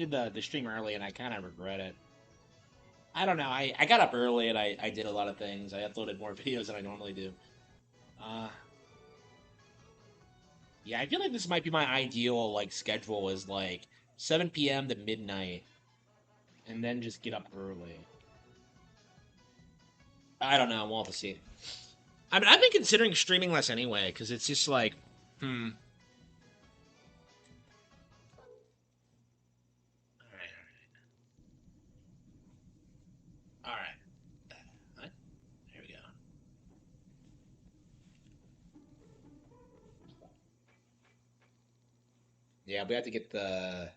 ended the stream early, and I kind of regret it. I don't know. I got up early, and I did a lot of things. I uploaded more videos than I normally do. Uh, yeah, I feel like this might be my ideal like schedule is like 7 p.m. to midnight, and then just get up early. I don't know. We'll have to see. I mean, I've been considering streaming less anyway, because it's just like, hmm. All right, all right. What? There we go. Yeah, we have to get the.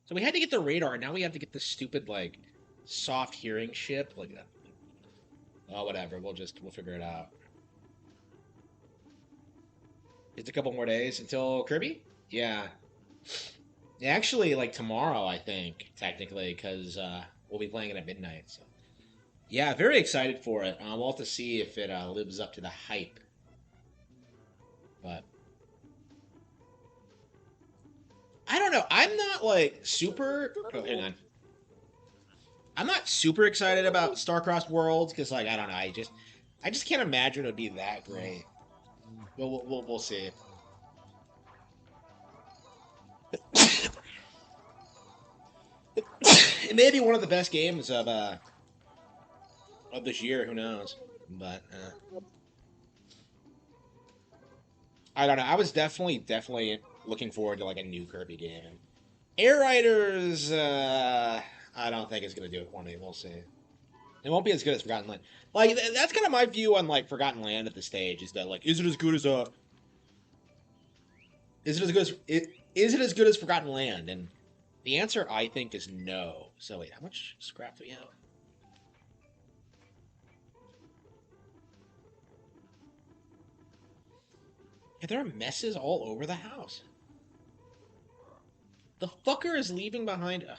So we had to get the radar. Now we have to get the stupid like soft hearing ship. Like, oh, whatever. We'll figure it out. It's a couple more days until Kirby. Yeah. Yeah, actually, like tomorrow, I think technically, because we'll be playing it at midnight. So yeah, very excited for it. We'll have to see if it lives up to the hype. But I don't know. I'm not like super. Oh, hang on. I'm not super excited about Starcrossed Worlds because, like, I don't know. I just can't imagine it would be that great. We'll see. It may be one of the best games of this year. Who knows? But I don't know. I was definitely looking forward to like a new Kirby game. Air Riders. I don't think it's gonna do it for me. We'll see. It won't be as good as Forgotten Land. Like that's kind of my view on like Forgotten Land at this stage. Is that like is it as good as is it as good as is it as good as Forgotten Land? And the answer I think is no. So wait, how much scrap do we have? Yeah, there are messes all over the house. The fucker is leaving behind. Ugh.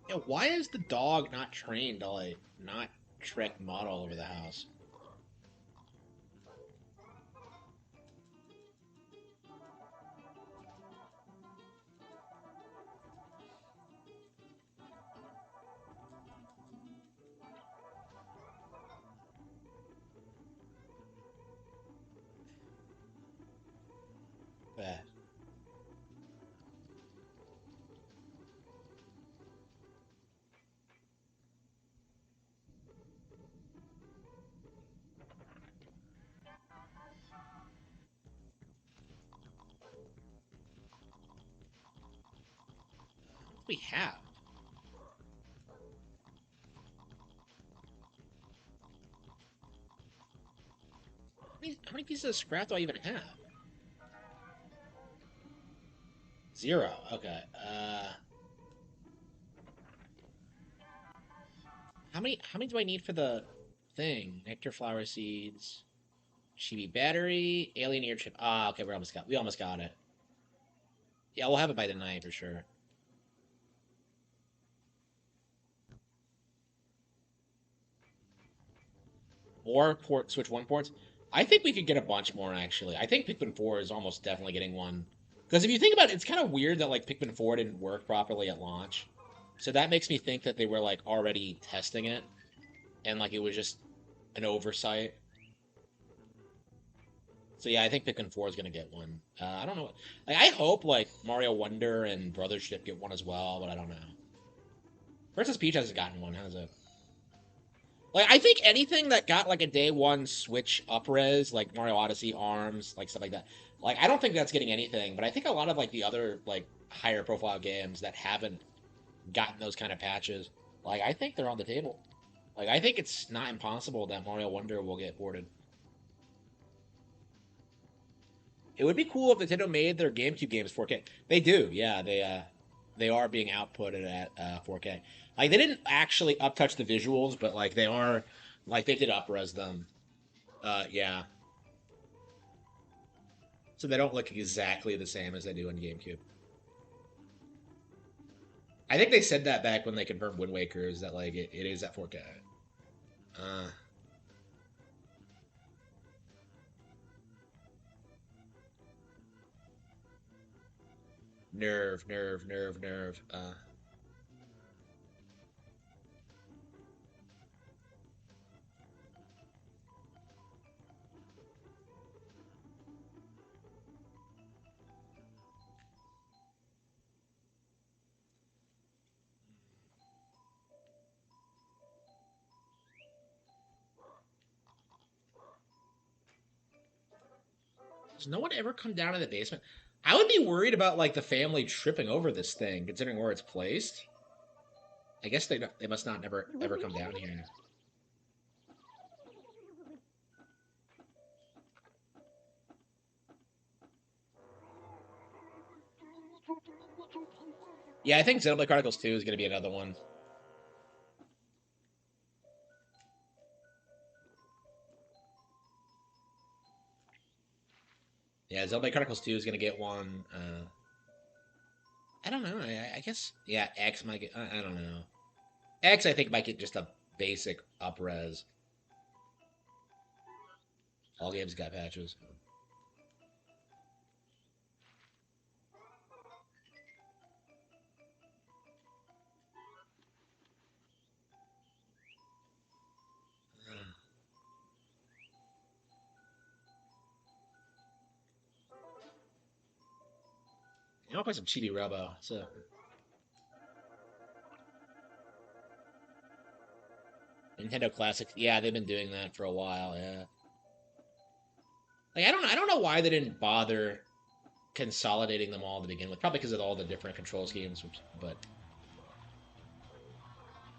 Yeah, why is the dog not trained to like not Trek mud all over the house? Eh. What do we have? How many pieces of scrap do I even have? Zero. Okay. How many do I need for the thing? Nectar flower seeds, chibi battery, alien ear chip. Ah, okay, we almost got it. Yeah, we'll have it by tonight for sure. More port switch one ports. I think we could get a bunch more actually. I think Pikmin 4 is almost definitely getting one. Because if you think about it, it's kind of weird that like Pikmin 4 didn't work properly at launch. So that makes me think that they were like already testing it and like it was just an oversight. So yeah, I think Pikmin 4 is gonna get one. I don't know. Like I hope like Mario Wonder and Brothership get one as well, but I don't know. Princess Peach hasn't gotten one, has it? Like I think anything that got like a day one Switch upres, like Mario Odyssey, Arms, like stuff like that. Like I don't think that's getting anything, but I think a lot of like the other like higher profile games that haven't gotten those kind of patches, like I think they're on the table. Like I think it's not impossible that Mario Wonder will get ported. It would be cool if Nintendo made their GameCube games 4K. They do, yeah. They are being outputted at 4K. Like they didn't actually uptouch the visuals, but like they are, like they did upres them. Yeah. so they don't look exactly the same as they do in GameCube. I think they said that back when they confirmed Wind Waker, that like it is at 4K. Uh, nerve. Does no one ever come down to the basement? I would be worried about like the family tripping over this thing, considering where it's placed. I guess they must not never ever come down here. Yeah, I think Xenoblade Chronicles 2 is going to be another one. Yeah, Xenoblade Chronicles 2 is going to get one. I don't know. I guess yeah, X might get. I don't know. X I think might get just a basic upres. All games got patches. I'll play some Chibi Robo. So Nintendo Classics. Yeah, they've been doing that for a while. Yeah. Like I don't know why they didn't bother consolidating them all to begin with. Probably because of all the different control schemes. But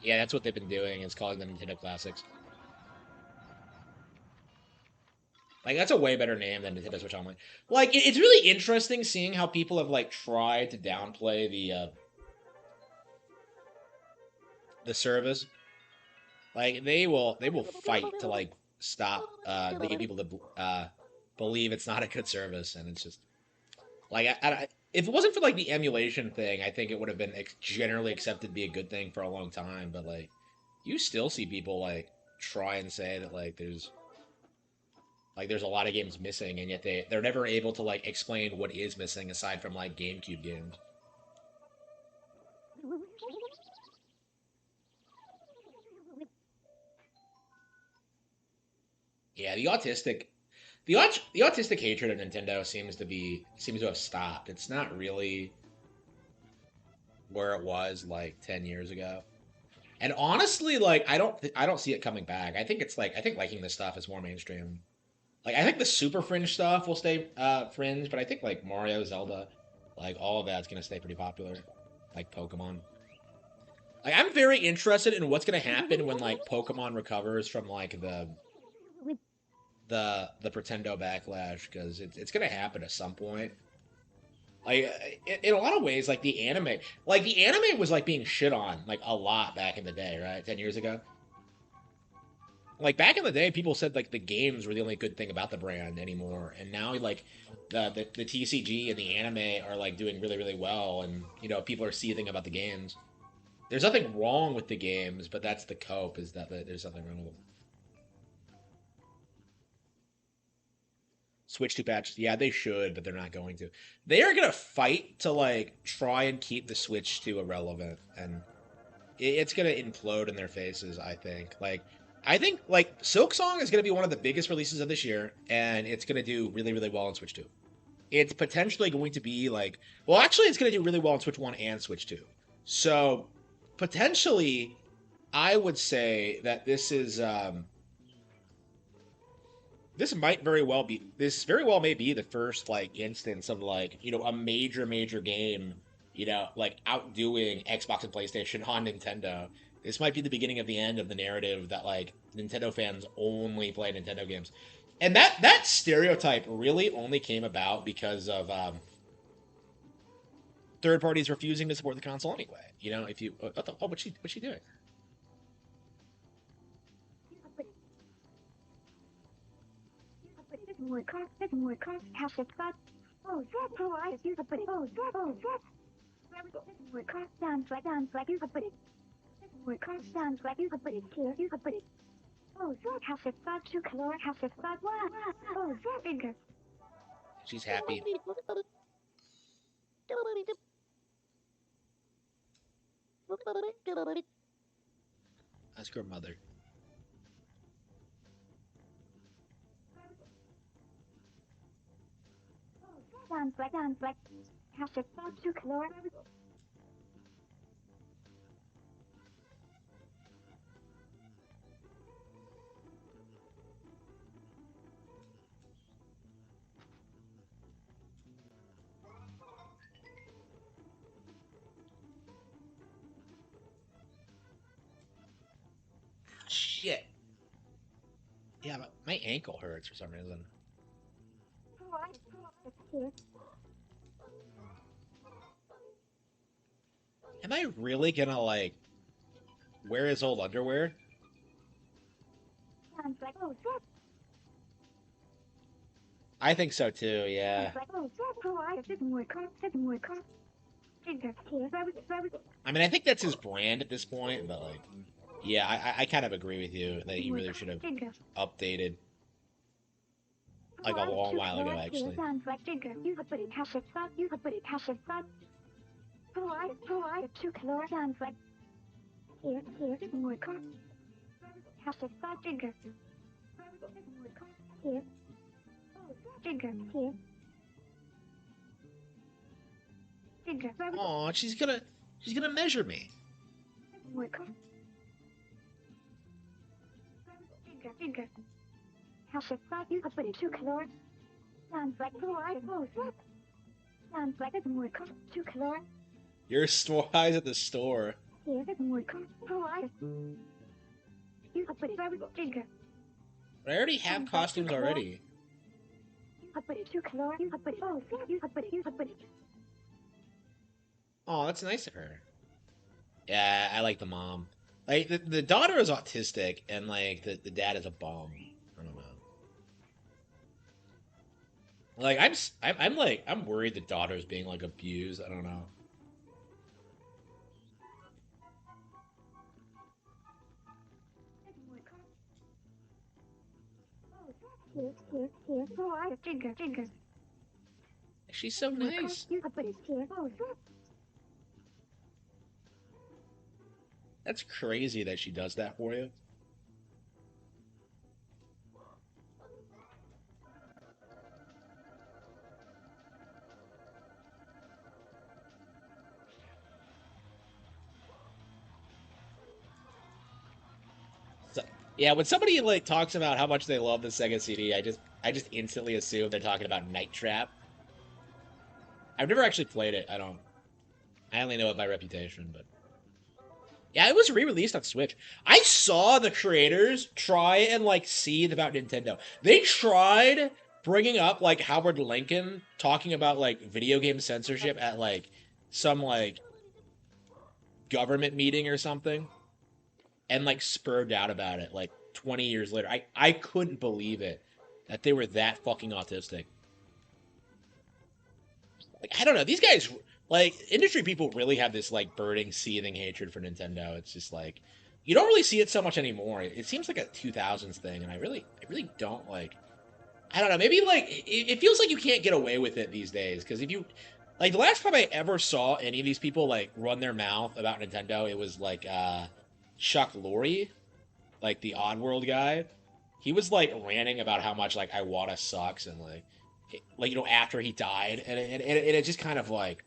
yeah, that's what they've been doing. Is calling them Nintendo Classics. Like that's a way better name than Nintendo Switch Online. Like it's really interesting seeing how people have like tried to downplay the service. Like they will fight to like stop to get people to believe it's not a good service, and it's just like if it wasn't for like the emulation thing, I think it would have been generally accepted to be a good thing for a long time. But like you still see people like try and say that like there's a lot of games missing, and yet they're never able to like explain what is missing aside from like GameCube games. Yeah, the autistic hatred of Nintendo seems to have stopped. It's not really where it was like 10 years ago. And honestly, like I don't see it coming back. I think liking this stuff is more mainstream. Like I think the Super Fringe stuff will stay fringe, but I think like Mario, Zelda, like all of that's gonna stay pretty popular. Like Pokemon. Like I'm very interested in what's gonna happen when like Pokemon recovers from like the Pretendo backlash because it's gonna happen at some point. Like in a lot of ways, like the anime was like being shit on like a lot back in the day, right? 10 years ago. Like back in the day, people said like the games were the only good thing about the brand anymore, and now like the TCG and the anime are like doing really well, and people are seething about the games. There's nothing wrong with the games, but that's the cope is that there's something wrong with them. Switch to patches. Yeah, they should, but they're not going to. They are gonna fight to like try and keep the Switch 2 irrelevant, and it's gonna implode in their faces. I think like Silk Song is gonna be one of the biggest releases of this year, and it's gonna do really well on Switch 2. It's potentially going to be like, well, actually, it's gonna do really well on Switch 1 and Switch 2. So potentially, I would say that this very well may be the first like instance of like a major game like outdoing Xbox and PlayStation on Nintendo. This might be the beginning of the end of the narrative that like Nintendo fans only play Nintendo games, and that stereotype really only came about because of third parties refusing to support the console anyway. If you what's she doing? She's happy. Ask her mother. Shit. Yeah, my ankle hurts for some reason. Am I really gonna like wear his old underwear? I think so too. Yeah. I mean, I think that's his brand at this point, but like, yeah, I kind of agree with you that he really should have updated like a long while ago, actually. Oh, she's gonna measure me. Your store eyes at the store. But I already have costumes already. Oh, that's nice of her. Yeah, I like the mom. Like the daughter is autistic, and like the dad is a bum. I don't know. Like I'm like I'm worried the daughter's being like abused. I don't know. She's so nice. That's crazy that she does that for you. So, yeah, when somebody like talks about how much they love the Sega CD, I just instantly assume they're talking about Night Trap. I've never actually played it. I don't. I only know it by reputation, but yeah, it was re-released on Switch. I saw the creators try and like seethe about Nintendo. They tried bringing up like Howard Lincoln talking about like video game censorship at like some like government meeting or something, and like spurred out about it like 20 years later. I couldn't believe it that they were that fucking autistic. Like I don't know, these guys like industry people really have this like burning, seething hatred for Nintendo. It's just like you don't really see it so much anymore. It seems like a 2000s thing, and I really don't like. I don't know. Maybe like it feels like you can't get away with it these days because if you like the last time I ever saw any of these people like run their mouth about Nintendo, it was like Chuck Lorre, like the Oddworld guy. He was like ranting about how much like Iwata sucks and like after he died, and it just kind of like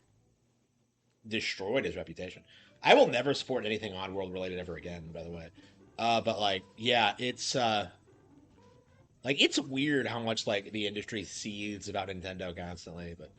destroyed his reputation. I will never support anything Oddworld related ever again, by the way. But like, yeah, it's weird how much like the industry seethes about Nintendo constantly. But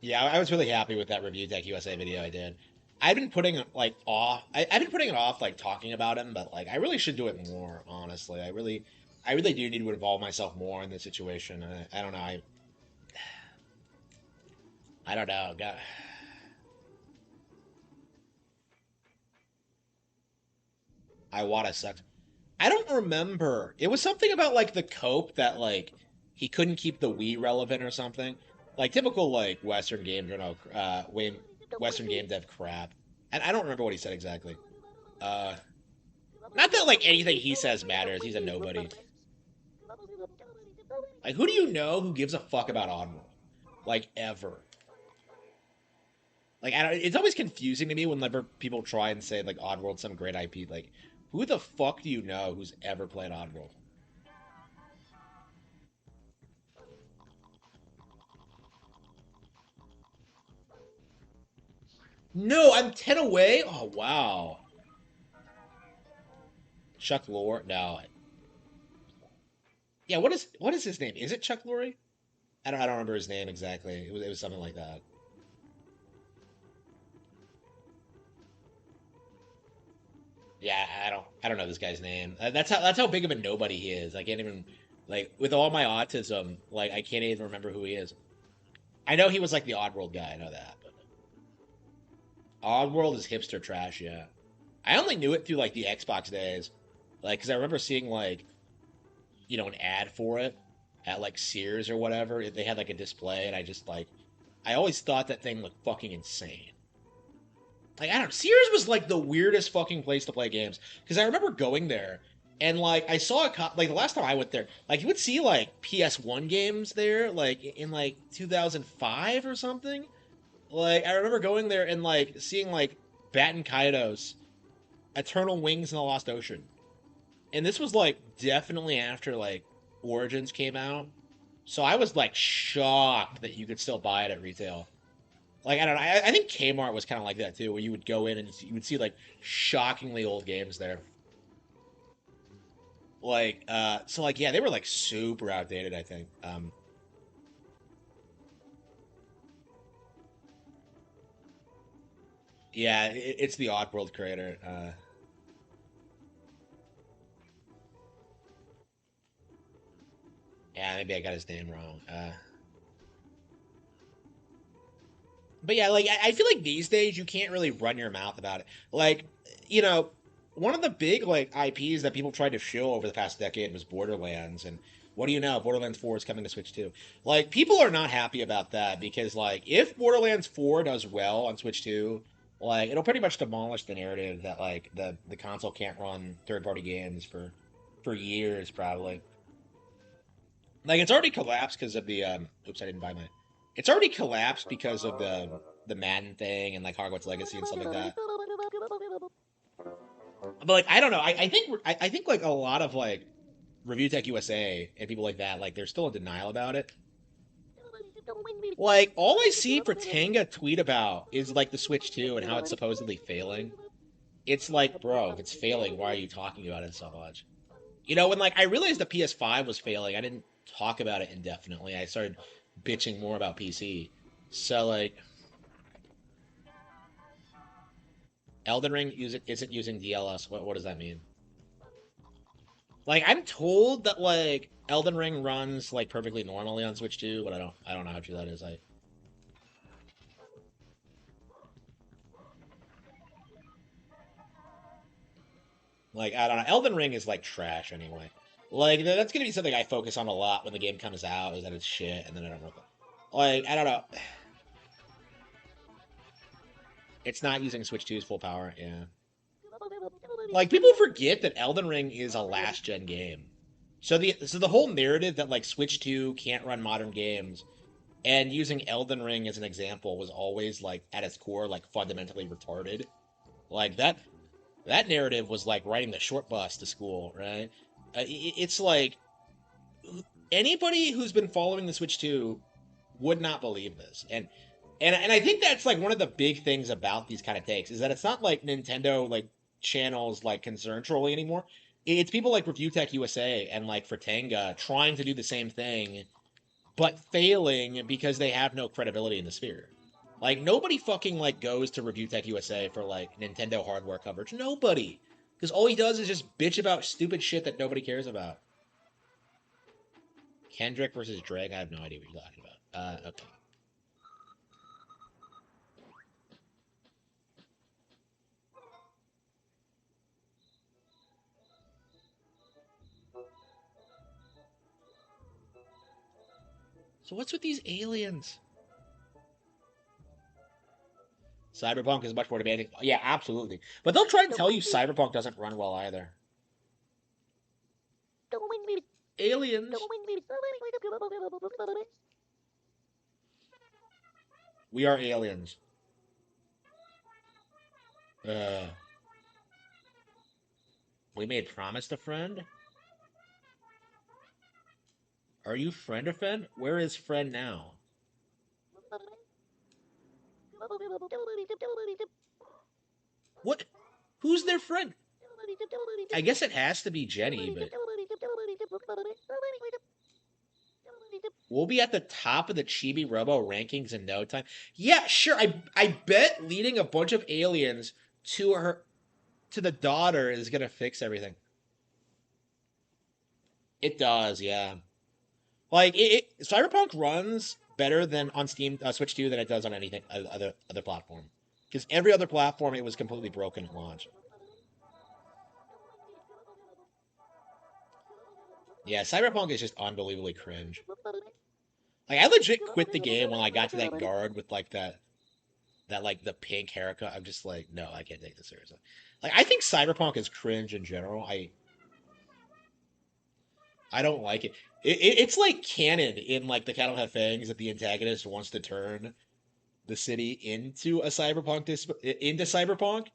Yeah, I was really happy with that Review Tech USA video I did. I've been putting it like off. I've been putting it off like talking about him, but like I really should do it more. Honestly, I really do need to involve myself more in the situation. I don't know. I don't know. God. Iwata sucked. I don't remember. It was something about like the cope that like he couldn't keep the Wii relevant or something. Like typical like Western game, Western game dev crap. And I don't remember what he said exactly. Uh, Not that like anything he says matters. He's a nobody. Like who do you know who gives a fuck about Oddworld? Like ever. Like I don't, it's always confusing to me whenever people try and say like Oddworld's some great IP. Like who the fuck do you know who's ever played Oddworld? No, I'm 10 away. Oh wow. Chuck Lorre? No. Yeah, what is his name? Is it Chuck Lorre? I don't remember his name exactly. It was something like that. Yeah, I don't know this guy's name. That's how big of a nobody he is. I can't even like with all my autism, like I can't even remember who he is. I know he was like the Oddworld guy. I know that, but Oddworld is hipster trash. Yeah, I only knew it through like the Xbox days, like because I remember seeing like an ad for it at like Sears or whatever. They had like a display, and I just like I always thought that thing looked fucking insane. Like I don't know, Sears was like the weirdest fucking place to play games because I remember going there and like I saw like the last time I went there, like you would see like PS1 games there, like in like 2005 or something. Like I remember going there and like seeing like Batten Kaitos, Eternal Wings in the Lost Ocean, and this was like definitely after like Origins came out, so I was like shocked that you could still buy it at retail. Like I don't know, I think Kmart was kind of like that too, where you would go in and you would see like shockingly old games there. Like so like yeah, they were like super outdated, I think. Yeah, it's the Oddworld creator. Yeah, maybe I got his name wrong. But yeah, like I feel like these days you can't really run your mouth about it. Like, you know, one of the big like IPs that people tried to show over the past decade was Borderlands, and what do you know? Borderlands 4 is coming to Switch too. Like, people are not happy about that because like if Borderlands 4 does well on Switch 2, like it'll pretty much demolish the narrative that like the console can't run third party games for years probably. Like it's already collapsed because of the oops, I didn't buy mine. It's already collapsed because of the Madden thing and like Hogwarts Legacy and stuff like that. But like I don't know. I think like a lot of like Review Tech USA and people like that, like they're still in denial about it. Like all I see for Tanga tweet about is like the Switch 2 and how it's supposedly failing. It's like, bro, if it's failing, why are you talking about it so much? When like I realized the PS5 was failing, I didn't talk about it indefinitely. I started bitching more about PC. So like Elden Ring isn't using DLS. What does that mean? Like I'm told that like Elden Ring runs like perfectly normally on Switch 2, but I don't know how true that is. I I don't know. Elden Ring is like trash anyway. Like that's gonna be something I focus on a lot when the game comes out is that it's shit, and then I don't know. Like I don't know. It's not using Switch 2's full power. Yeah. Like people forget that Elden Ring is a last gen game. So the whole narrative that like Switch 2 can't run modern games and using Elden Ring as an example was always like at its core like fundamentally retarded. Like that narrative was like riding the short bus to school, right? It's like anybody who's been following the Switch 2 would not believe this. And I think that's like one of the big things about these kind of takes is that it's not like Nintendo like channels like concern trolling anymore. It's people like Review Tech USA and like Fratanga trying to do the same thing but failing because they have no credibility in the sphere. Like nobody fucking like goes to Review Tech USA for like Nintendo hardware coverage. Nobody, because all he does is just bitch about stupid shit that nobody cares about. Kendrick versus Drake. I have no idea what you're talking about. Okay. So what's with these aliens? Cyberpunk is much more demanding. Yeah, absolutely. But they'll try and tell you Cyberpunk doesn't run well either. Aliens. We are aliens. Uh, we made promise to friend. Are you friend or friend? Where is friend now? What? Who's their friend? I guess it has to be Jenny, but we'll be at the top of the Chibi Robo rankings in no time. Yeah, sure. I bet leading a bunch of aliens to her to the daughter is gonna fix everything. It does, yeah. Like Cyberpunk runs better than on Steam Switch 2 than it does on anything other platform. Because every other platform it was completely broken at launch. Yeah, Cyberpunk is just unbelievably cringe. Like I legit quit the game when I got to that guard with like that like the pink haircut. I'm just like, no, I can't take this seriously. Like I think Cyberpunk is cringe in general. I don't like it. It's like canon in like the Cattle Have Fangs that the antagonist wants to turn the city into a into cyberpunk,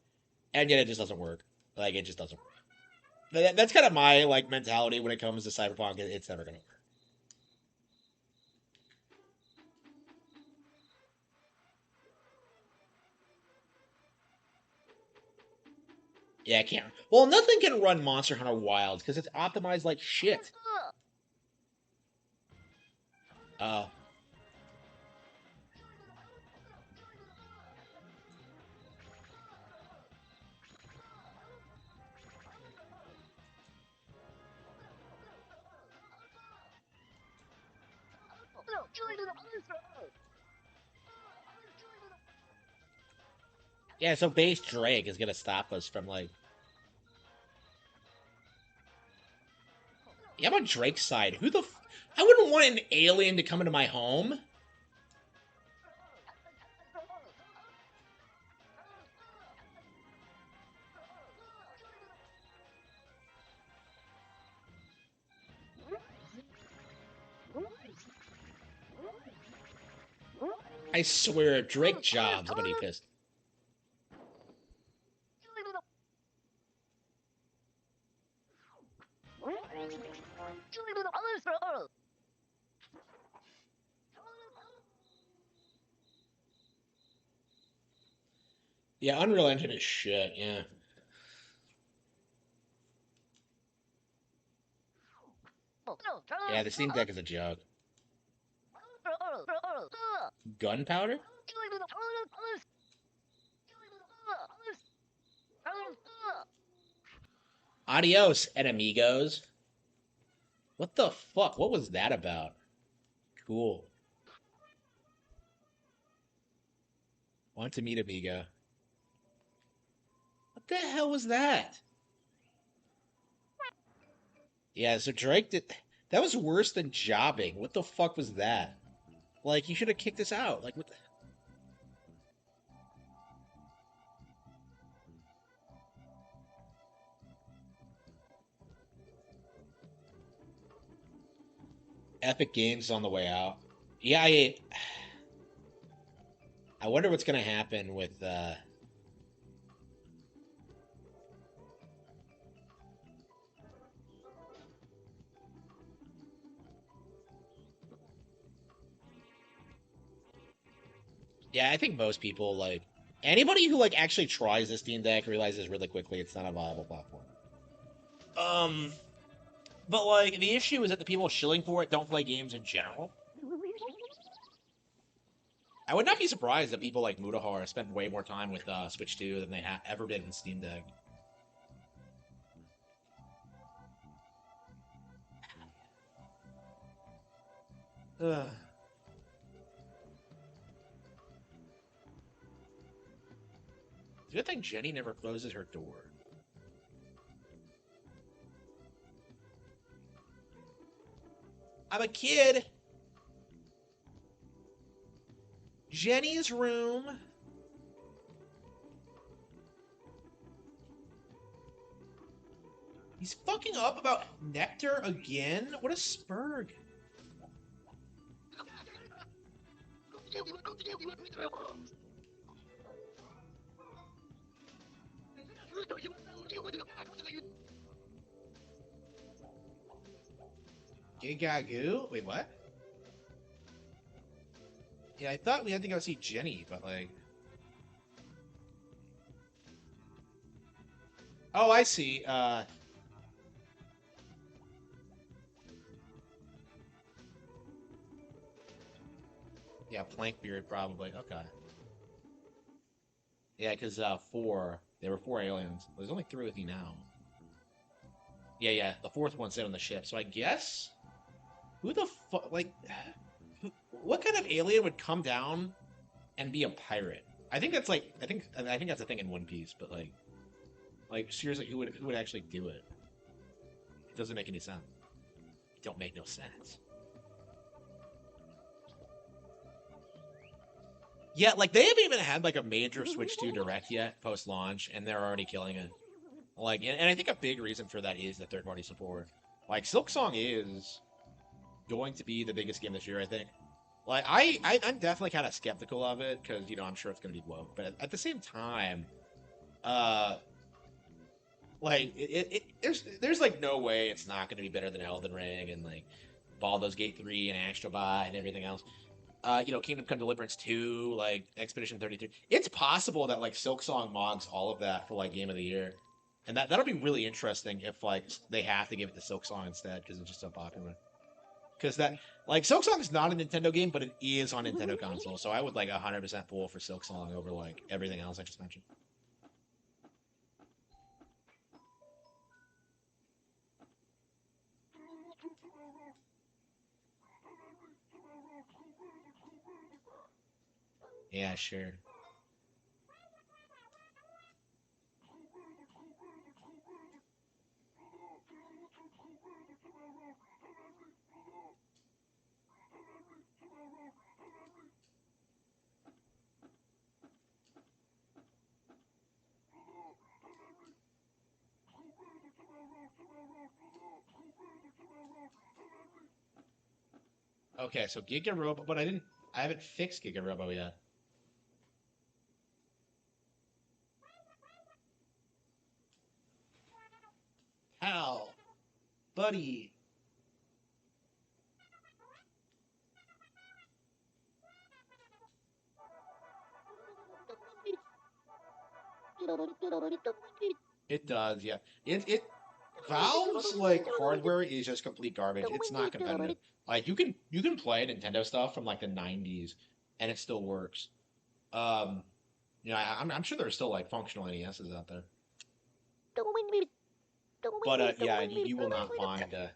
and yet it just doesn't work. Like it just doesn't work. That's kind of my like mentality when it comes to cyberpunk. It's never gonna work. Yeah, it can't. Well, nothing can run Monster Hunter Wilds because it's optimized like shit. Uh, yeah, so base Drake is gonna stop us from like. Yeah, I'm on Drake's side. I wouldn't want an alien to come into my home. I swear, Drake jobs. I'm gonna be pissed. Yeah, Unreal Engine is shit. Yeah. Yeah, the Steam Deck is a joke. Gunpowder? Adios, enemigos. What the fuck? What was that about? Cool. Want to meet Amiga. What the hell was that? Yeah, so Drake did. That was worse than jobbing. What the fuck was that? Like, you should have kicked us out. Like, what the... Epic Games is on the way out. Yeah, I wonder what's gonna happen with yeah, I think most people like anybody who like actually tries this Steam Deck realizes really quickly it's not a viable platform. Um, but like the issue is that the people shilling for it don't play games in general. I would not be surprised that people like Mutahar spend way more time with Switch 2 than they ever did in Steam Deck. Ugh. It's a good thing Jenny never closes her door. I'm a kid. Jenny's room. He's fucking up about Nectar again? What a spurg. Gigagoo? Wait, what? Yeah, I thought we had to go see Jenny, but like... Oh, I see. Yeah, Plankbeard probably. Okay. Yeah, because there were four aliens. There's only three with you now. Yeah, yeah, the fourth one's in on the ship. So I guess who the fuck, like, what kind of alien would come down and be a pirate? I think that's like, I think that's a thing in One Piece. But like seriously, who would actually do it? It doesn't make any sense. It don't make no sense. Yeah, like they haven't even had like a major Switch 2 direct yet post launch, and they're already killing it. Like, and I think a big reason for that is the third party support. Like, Silk Song is going to be the biggest game this year, I think. Like, I'm definitely kind of skeptical of it because I'm sure it's going to be woke, but at the same time, uh, like there's like no way it's not going to be better than Elden Ring and like Baldur's Gate 3 and Astrobot and everything else. Kingdom Come Deliverance 2, like Expedition 33. It's possible that like Silk Song mogs all of that for like Game of the Year. And that'll be really interesting if like they have to give it to Silk Song instead because it's just so popular. Because that like Silk Song is not a Nintendo game, but it is on Nintendo console. So I would like 100% pull for Silk Song over like everything else I just mentioned. Yeah, sure. Okay, so Giga Robo, but I haven't fixed Giga Robo yet. How, buddy? It does, yeah. It Valve's like hardware is just complete garbage. It's not competitive. Like you can play Nintendo stuff from like the '90s, and it still works. Um, I'm sure there's still like functional NESs out there, but yeah, you will not find.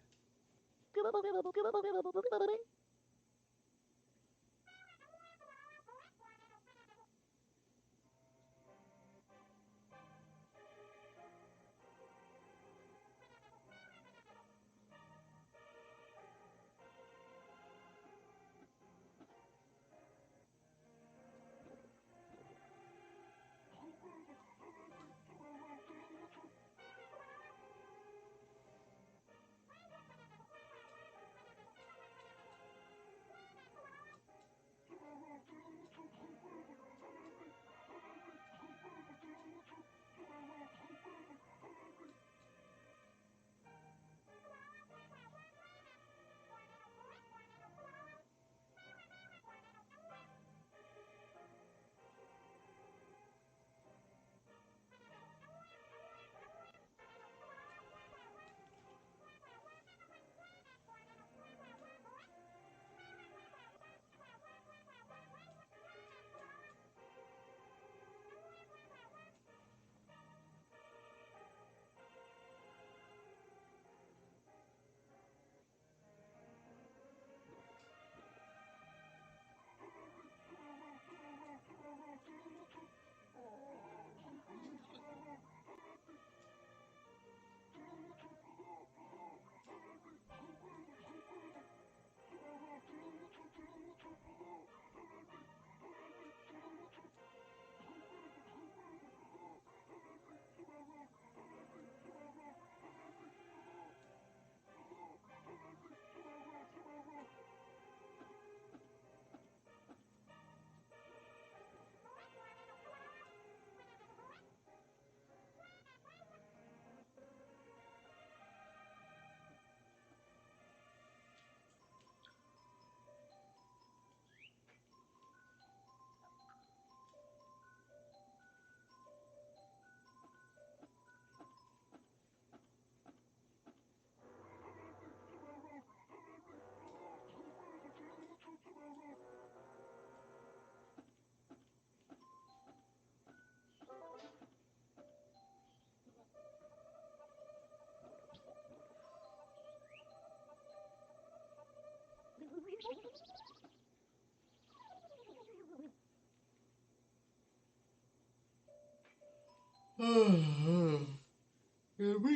Every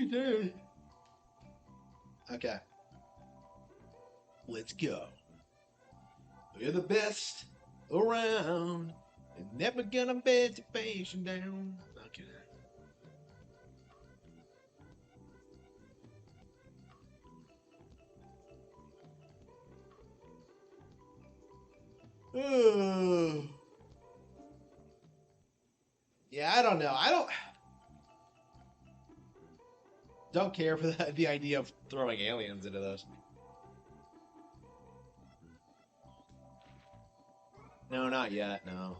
day. Okay, let's go. We're the best around. And never gonna bet your patient down. Okay. Yeah, I don't know. I don't care for the idea of throwing aliens into this. No, not yet. No.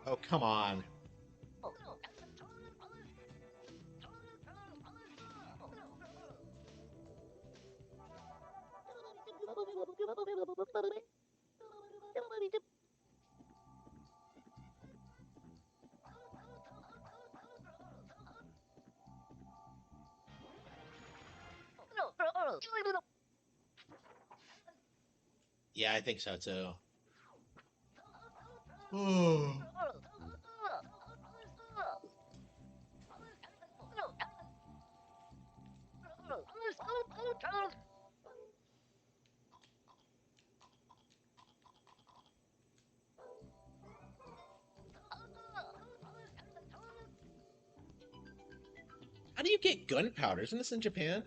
Oh, come on. Yeah, I think so too. How do you get gunpowder? Isn't this in Japan?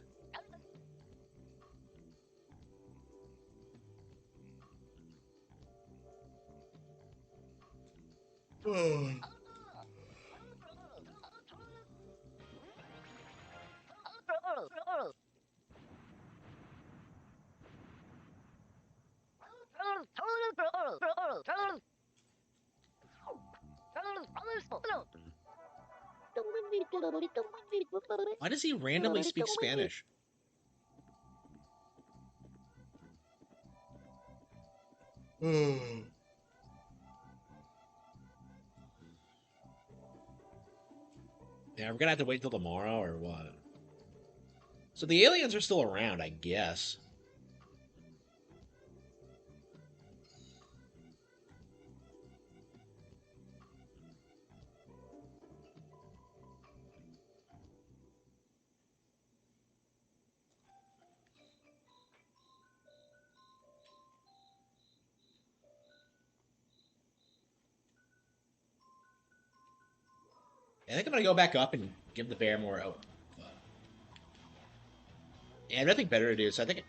Why does he randomly speak Spanish? Yeah, we're gonna have to wait till tomorrow or what? So the aliens are still around, I guess. I think I'm gonna go back up and give the bear more. Oh, yeah, nothing better to do. So I think.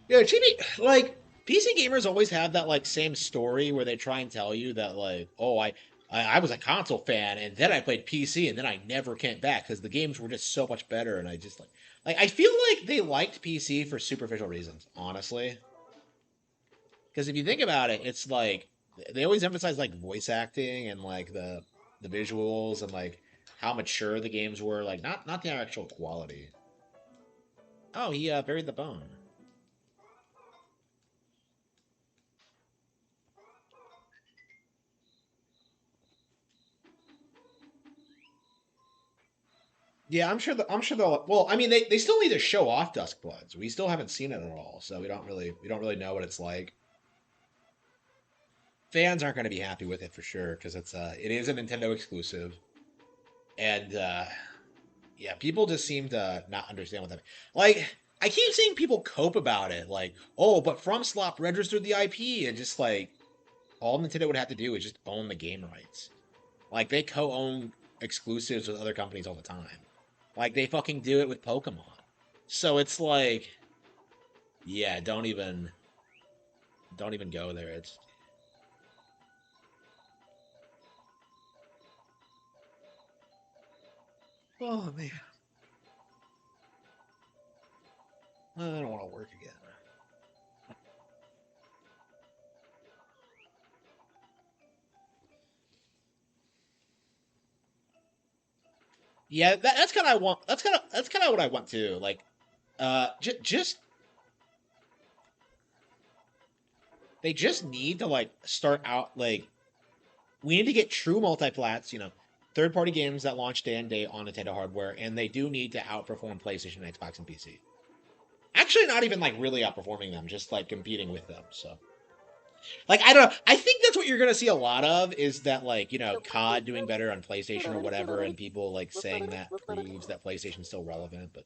Yeah, chibi, like PC gamers always have that like same story where they try and tell you that like, oh, I was a console fan and then I played PC and then I never came back because the games were just so much better and I just like I feel like they liked PC for superficial reasons, honestly. Because if you think about it, it's like they always emphasize like voice acting and like the visuals and like how mature the games were, like not the actual quality. Oh, he buried the bone. Yeah, I'm sure they'll. Well, I mean, they still need to show off Dusk Bloods. We still haven't seen it at all, so we don't really know what it's like. Fans aren't going to be happy with it for sure because it is a Nintendo exclusive, and yeah, people just seem to not understand what that. Like, I keep seeing people cope about it, like, oh, but FromSlop registered the IP, and just like all Nintendo would have to do is just own the game rights. Like they co-own exclusives with other companies all the time. Like they fucking do it with Pokemon. So it's like, yeah, don't even go there. It's oh man. I don't want to work again. Yeah, that's kind of I want. That's kind of what I want too. Like, just they just need to like start out like we need to get true multi-plats. Third party games that launch day and date on Nintendo hardware, and they do need to outperform PlayStation, Xbox, and PC. Actually, not even like really outperforming them, just like competing with them. So, like, I don't know. I think that's what you're gonna see a lot of is that like COD doing better on PlayStation or whatever, and people like saying that proves that PlayStation's still relevant. But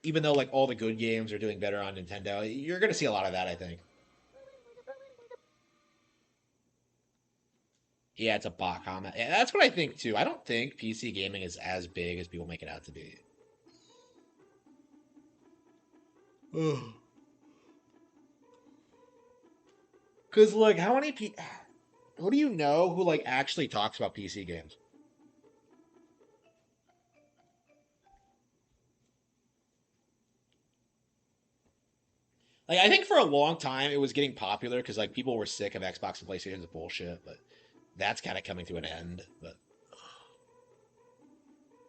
even though like all the good games are doing better on Nintendo, you're gonna see a lot of that. I think. Yeah, it's a bot comment. Yeah, that's what I think too. I don't think PC gaming is as big as people make it out to be. Because like, how many people? Who do you know who like actually talks about PC games? Like, I think for a long time it was getting popular because like people were sick of Xbox and PlayStation's bullshit, but that's kind of coming to an end. But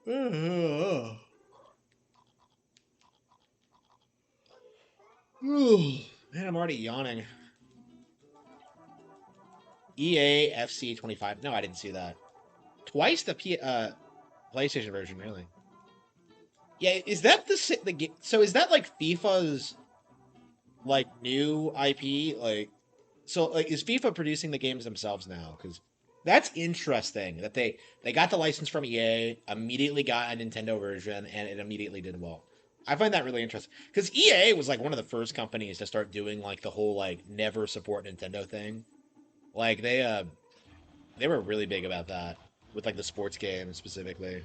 man, I'm already yawning. EA FC 25. No, I didn't see that. Twice the PlayStation version, really. Yeah, is that the game? So is that like FIFA's like new IP? Like, so like is FIFA producing the games themselves now? Because that's interesting that they got the license from EA, immediately got a Nintendo version, and it immediately did well. I find that really interesting because EA was like one of the first companies to start doing like the whole like never support Nintendo thing. Like they were really big about that with like the sports games specifically.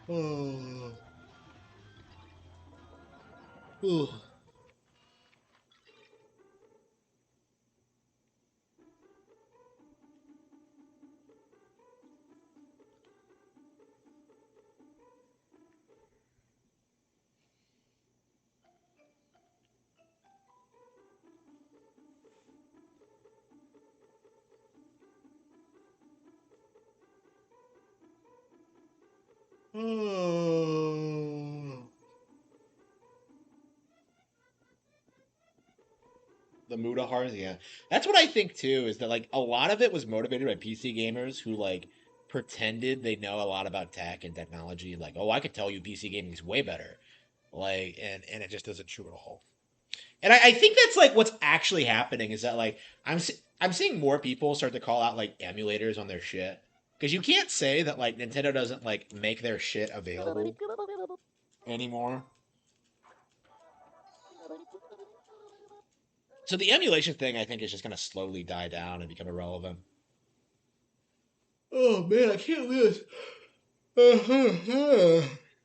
Oh. Ooh. Oh. The Mudahars, yeah. That's what I think too, is that like a lot of it was motivated by PC gamers who like pretended they know a lot about tech and technology. Like, oh, I could tell you PC gaming is way better. Like, and it just isn't true at all. And I think that's like what's actually happening is that like I'm seeing more people start to call out like emulators on their shit. Because you can't say that like Nintendo doesn't like make their shit available anymore. So the emulation thing I think is just gonna slowly die down and become irrelevant. Oh man, I can't lose.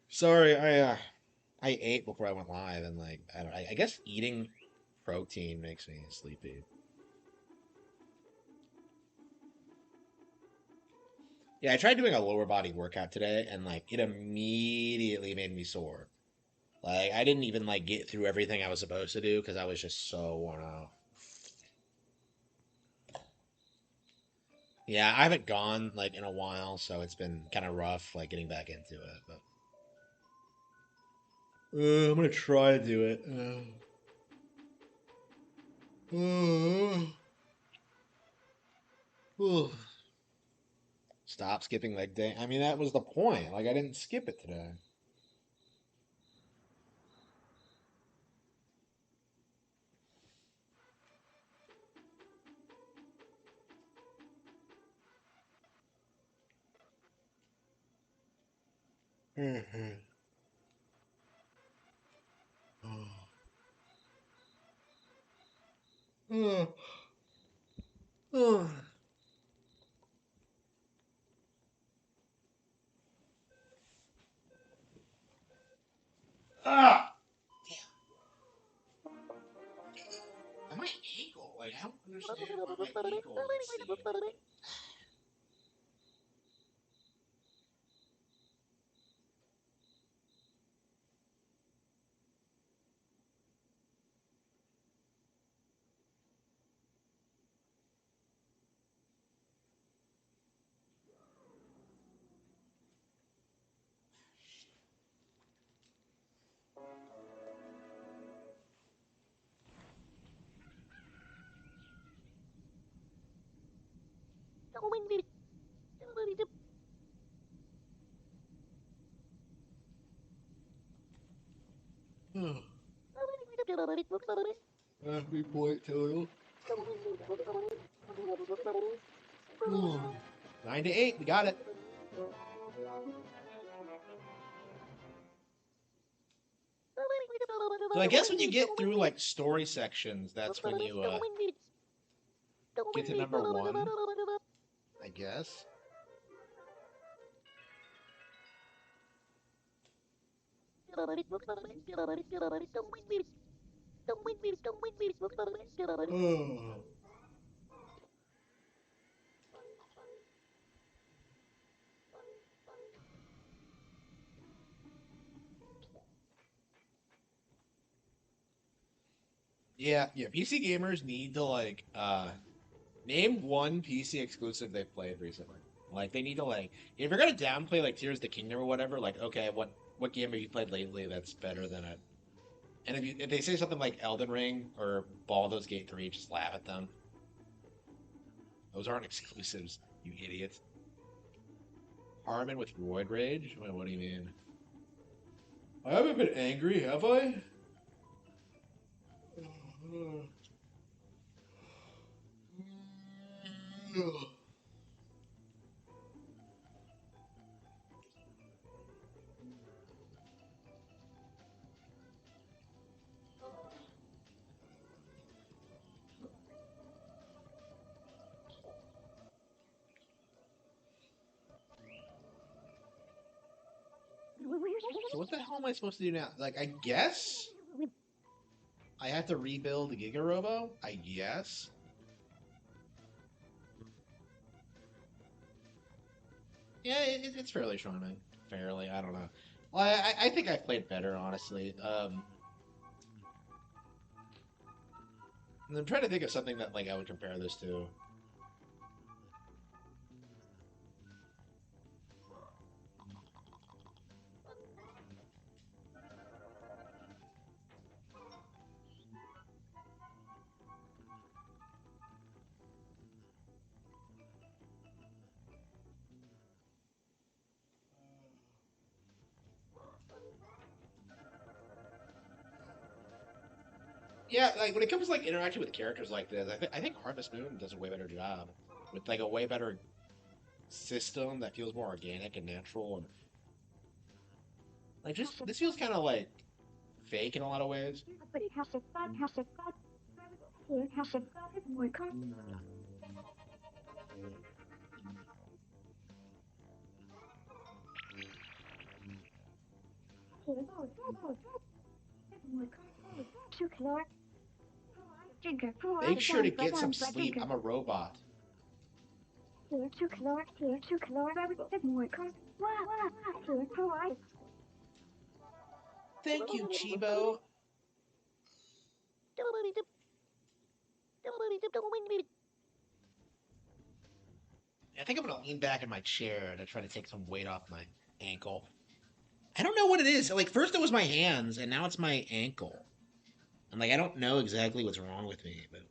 Sorry, I ate before I went live, and like I don't. I guess eating protein makes me sleepy. Yeah, I tried doing a lower body workout today, and like it immediately made me sore. Like I didn't even like get through everything I was supposed to do because I was just so worn out. Yeah, I haven't gone like in a while, so it's been kind of rough like getting back into it. But I'm gonna try to do it. Stop skipping leg day. I mean, that was the point. Like, I didn't skip it today. Ah! My ankle. Like, I don't understand why my ankle isn't stinging. Happy point total. 9 to 8, we got it. So I guess when you get through like story sections, that's when you get to number one. I guess. Yeah, yeah. PC gamers need to like name one PC exclusive they've played recently. Like they need to like if you're gonna downplay like Tears of the Kingdom or whatever, like okay, what game have you played lately that's better than it? And if they say something like Elden Ring or Baldur's Gate 3, just laugh at them. Those aren't exclusives, you idiots. Harman with Roid Rage? What do you mean? I haven't been angry, have I? So what the hell am I supposed to do now? Like, I guess I have to rebuild the Giga Robo? I guess. Yeah, it's fairly charming. Fairly, I don't know. Well, I think I played better, honestly. And I'm trying to think of something that like I would compare this to. Yeah, like when it comes to like interacting with characters like this, I think Harvest Moon does a way better job with like a way better system that feels more organic and natural, and like just this feels kind of like fake in a lot of ways. Make sure to get some sleep. I'm a robot. Thank you, Chibo. I think I'm gonna lean back in my chair to try to take some weight off my ankle. I don't know what it is. Like first it was my hands, and now it's my ankle. I'm like I don't know exactly what's wrong with me, but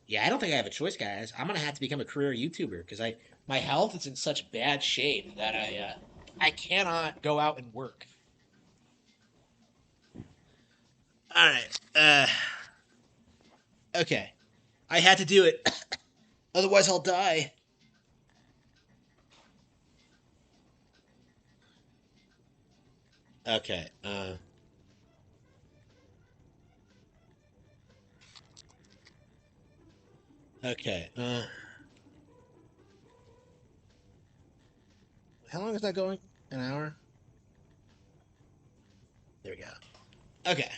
yeah, I don't think I have a choice, guys. I'm gonna have to become a career YouTuber because I my health is in such bad shape that I cannot go out and work. All right. Okay. I had to do it. Otherwise, I'll die. Okay. Okay. How long is that going? An hour? There we go. Okay.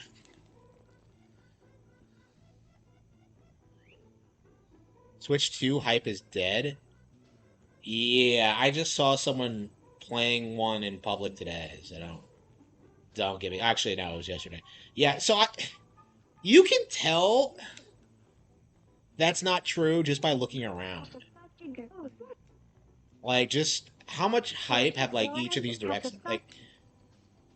Switch 2 hype is dead. Yeah, I just saw someone playing one in public today, so don't give me. Actually, no, it was yesterday. Yeah, so you can tell that's not true just by looking around. Like, just how much hype have like each of these directs? Like,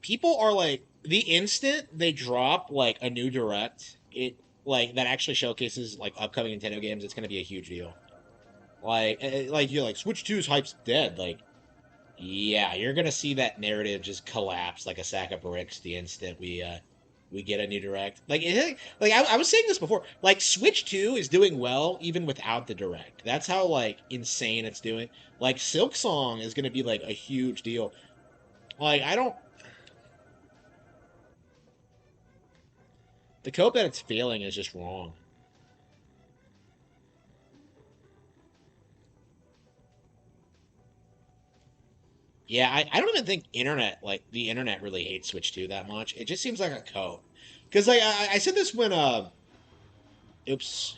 people are like the instant they drop like a new direct, it like that actually showcases like upcoming Nintendo games. It's gonna be a huge deal. Like you're like Switch 2's hype's dead. Like, yeah, you're gonna see that narrative just collapse like a sack of bricks the instant we get a new direct. I was saying this before. Like Switch 2 is doing well even without the direct. That's how like insane it's doing. Like Silk Song is gonna be like a huge deal. Like I don't the cope that it's failing is just wrong. Yeah, I don't even think the internet really hates Switch 2 that much. It just seems like a cope. Because like I said this when oops.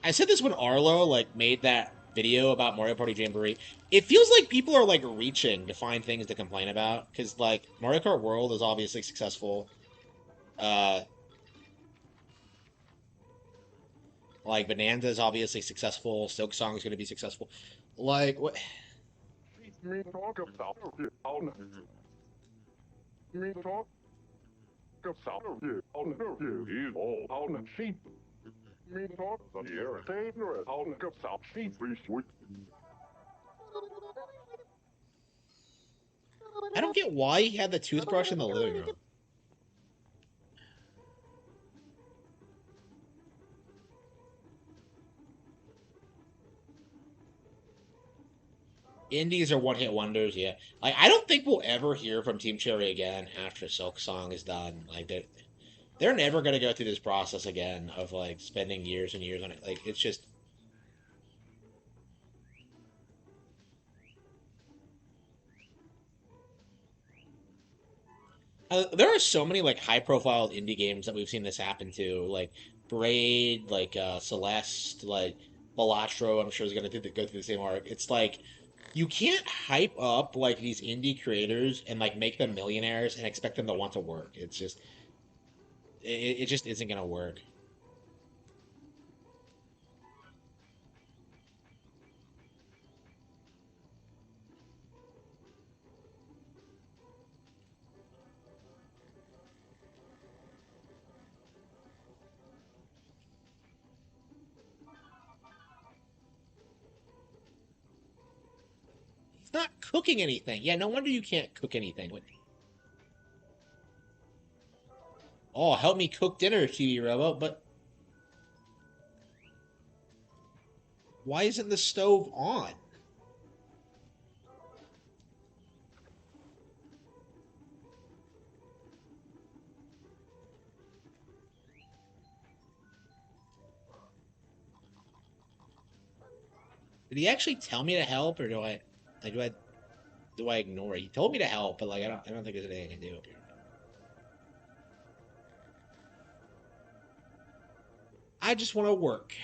I said this when Arlo like made that video about Mario Party Jamboree. It feels like people are like reaching to find things to complain about because like Mario Kart World is obviously successful. Uh, like Bonanza is obviously successful. Silk Song is going to be successful. Like what? Me talk about on me talk about is all on sheep. Me talk here favorite on about sheep we I don't get why he had the toothbrush in the living room. Indies are one-hit wonders, yeah. Like I don't think we'll ever hear from Team Cherry again after Silk Song is done. Like they're never gonna go through this process again of like spending years and years on it. Like it's just there are so many like high-profile indie games that we've seen this happen to, like Braid, like Celeste, like Balatro. I'm sure is gonna go through the same arc. It's like you can't hype up like these indie creators and like make them millionaires and expect them to want to work. It's just it just isn't gonna work. He's not cooking anything. Yeah, no wonder you can't cook anything. Oh, help me cook dinner, TV Robo. But why isn't the stove on? Did he actually tell me to help, or like, do I ignore it? He told me to help, but like I don't think there's anything I can do. I just want to work.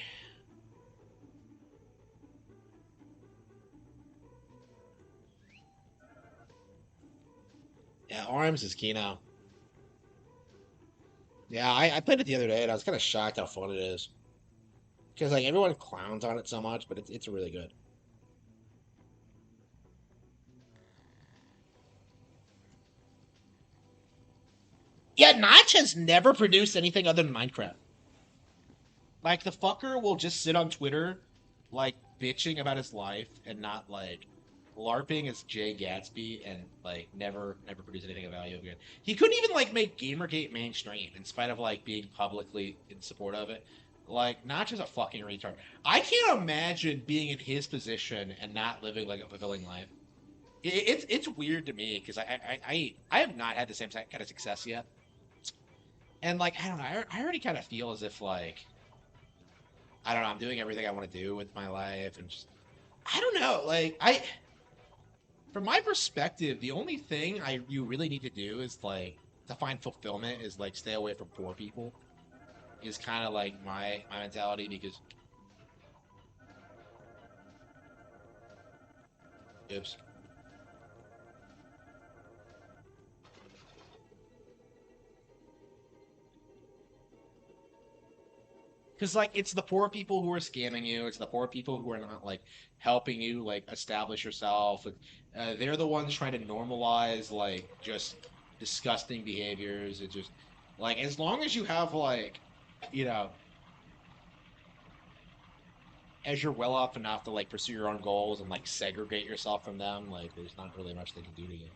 Yeah, Arms is key now. Yeah, I played it the other day, and I was kind of shocked how fun it is. Because like everyone clowns on it so much, but it's really good. Yeah, Notch has never produced anything other than Minecraft. Like the fucker will just sit on Twitter, like bitching about his life and not like LARPing as Jay Gatsby and like never produce anything of value again. He couldn't even like make Gamergate mainstream in spite of like being publicly in support of it. Like Notch is a fucking retard. I can't imagine being in his position and not living like a fulfilling life. It's weird to me because I have not had the same kind of success yet, and like I don't know, I already kind of feel as if like I don't know, I'm doing everything I want to do with my life, and just I don't know, like from my perspective, the only thing I you really need to do is like to find fulfillment is like stay away from poor people is kind of like my mentality because Oops. Because like it's the poor people who are scamming you. It's the poor people who are not like helping you like establish yourself. They're the ones trying to normalize like just disgusting behaviors. It just like as long as you have like you know as you're well off enough to like pursue your own goals and like segregate yourself from them, like there's not really much they can do to you.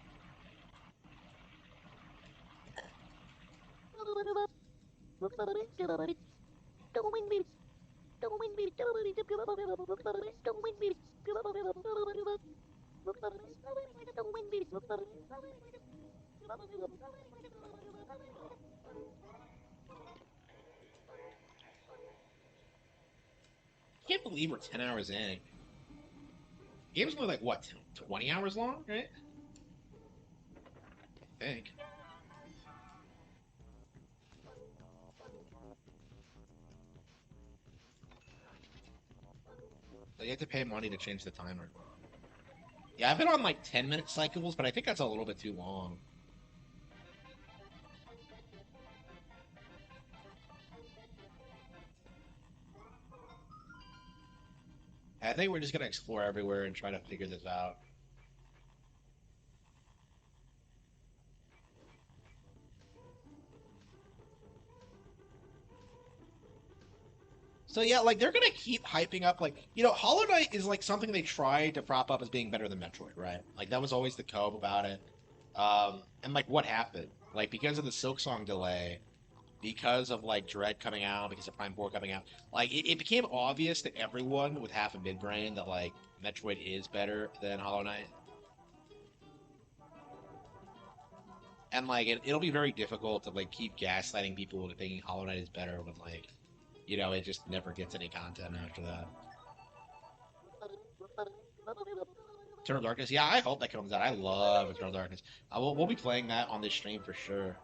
I can't believe we're 10 hours in. Game's only like what 20 hours long, right? I think. So you have to pay money to change the timer. Yeah, I've been on like 10-minute cycles, but I think that's a little bit too long. I think we're just gonna explore everywhere and try to figure this out. So yeah, like they're gonna keep hyping up like Hollow Knight is like something they tried to prop up as being better than Metroid, right? Like that was always the cope about it. And like what happened? Like because of the Silk Song delay, because of like Dread coming out, because of Prime 4 coming out, like it became obvious to everyone with half a midbrain that like Metroid is better than Hollow Knight. And like it'll be very difficult to like keep gaslighting people into thinking Hollow Knight is better when like it just never gets any content after that. Eternal Darkness, yeah, I hope that comes out. I love Eternal Darkness. We'll be playing that on this stream for sure.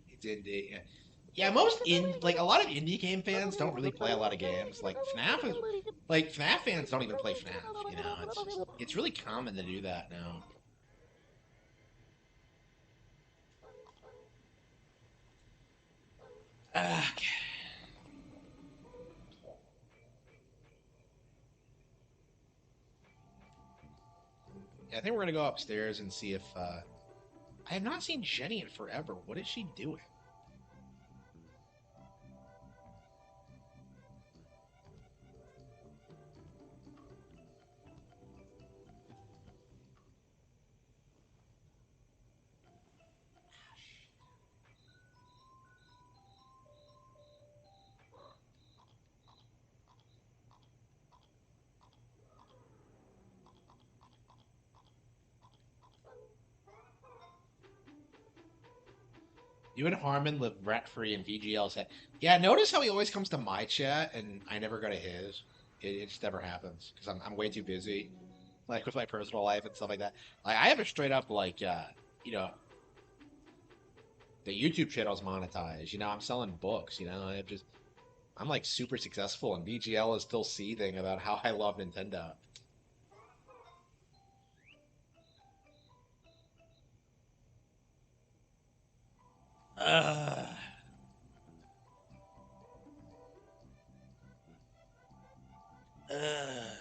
It's indie. Yeah. Yeah, most in like a lot of indie game fans don't really play a lot of games. FNAF fans don't even play FNAF. It's really common to do that now. Okay. Yeah, I think we're gonna go upstairs and see if I have not seen Jenny in forever. What is she doing? You and Harman live rent free in VGL's head. Yeah, notice how he always comes to my chat and I never go to his. It just never happens because I'm way too busy, like with my personal life and stuff like that. Like I have a straight up like, you know, the YouTube channel's monetized. You know, I'm selling books. You know, I'm like super successful, and VGL is still seething about how I love Nintendo. Uh, uh.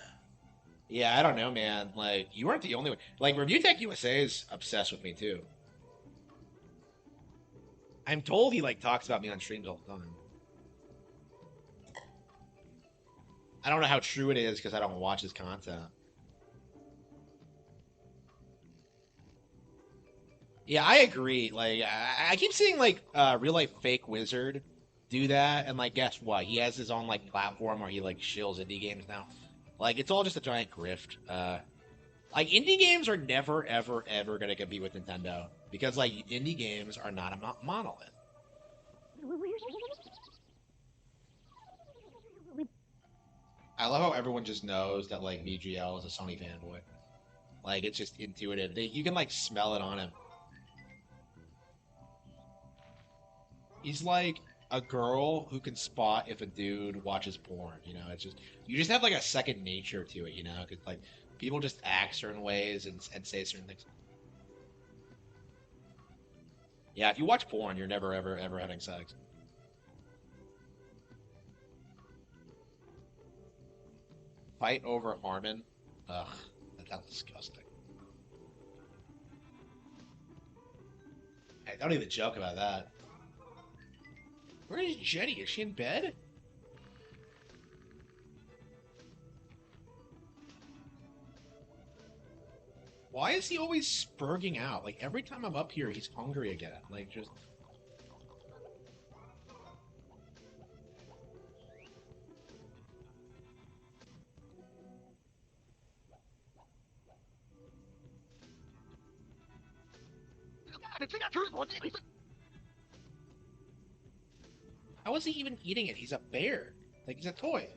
Yeah, I don't know, man. Like, you weren't the only one. Like, Review Tech USA is obsessed with me too. I'm told he like talks about me on streams all the time. I don't know how true it is because I don't watch his content. Yeah, I agree. Like, I keep seeing like real life fake wizard do that, and like, guess what? He has his own like platform where he like shills indie games now. Like, it's all just a giant grift. Like indie games are never, ever, ever gonna compete with Nintendo because like indie games are not a monolith. I love how everyone just knows that like VGL is a Sony fanboy. Like it's just intuitive. You can like smell it on him. He's like a girl who can spot if a dude watches porn. You know, it's just you just have like a second nature to it. You know, because like people just act certain ways and say certain things. Yeah, if you watch porn, you're never ever ever having sex. Fight over Harman. Ugh, that sounds disgusting. I don't even joke about that. Where is Jenny? Is she in bed? Why is he always spurging out? Like every time I'm up here, he's hungry again. Like just how is he even eating it? He's a bear. Like he's a toy.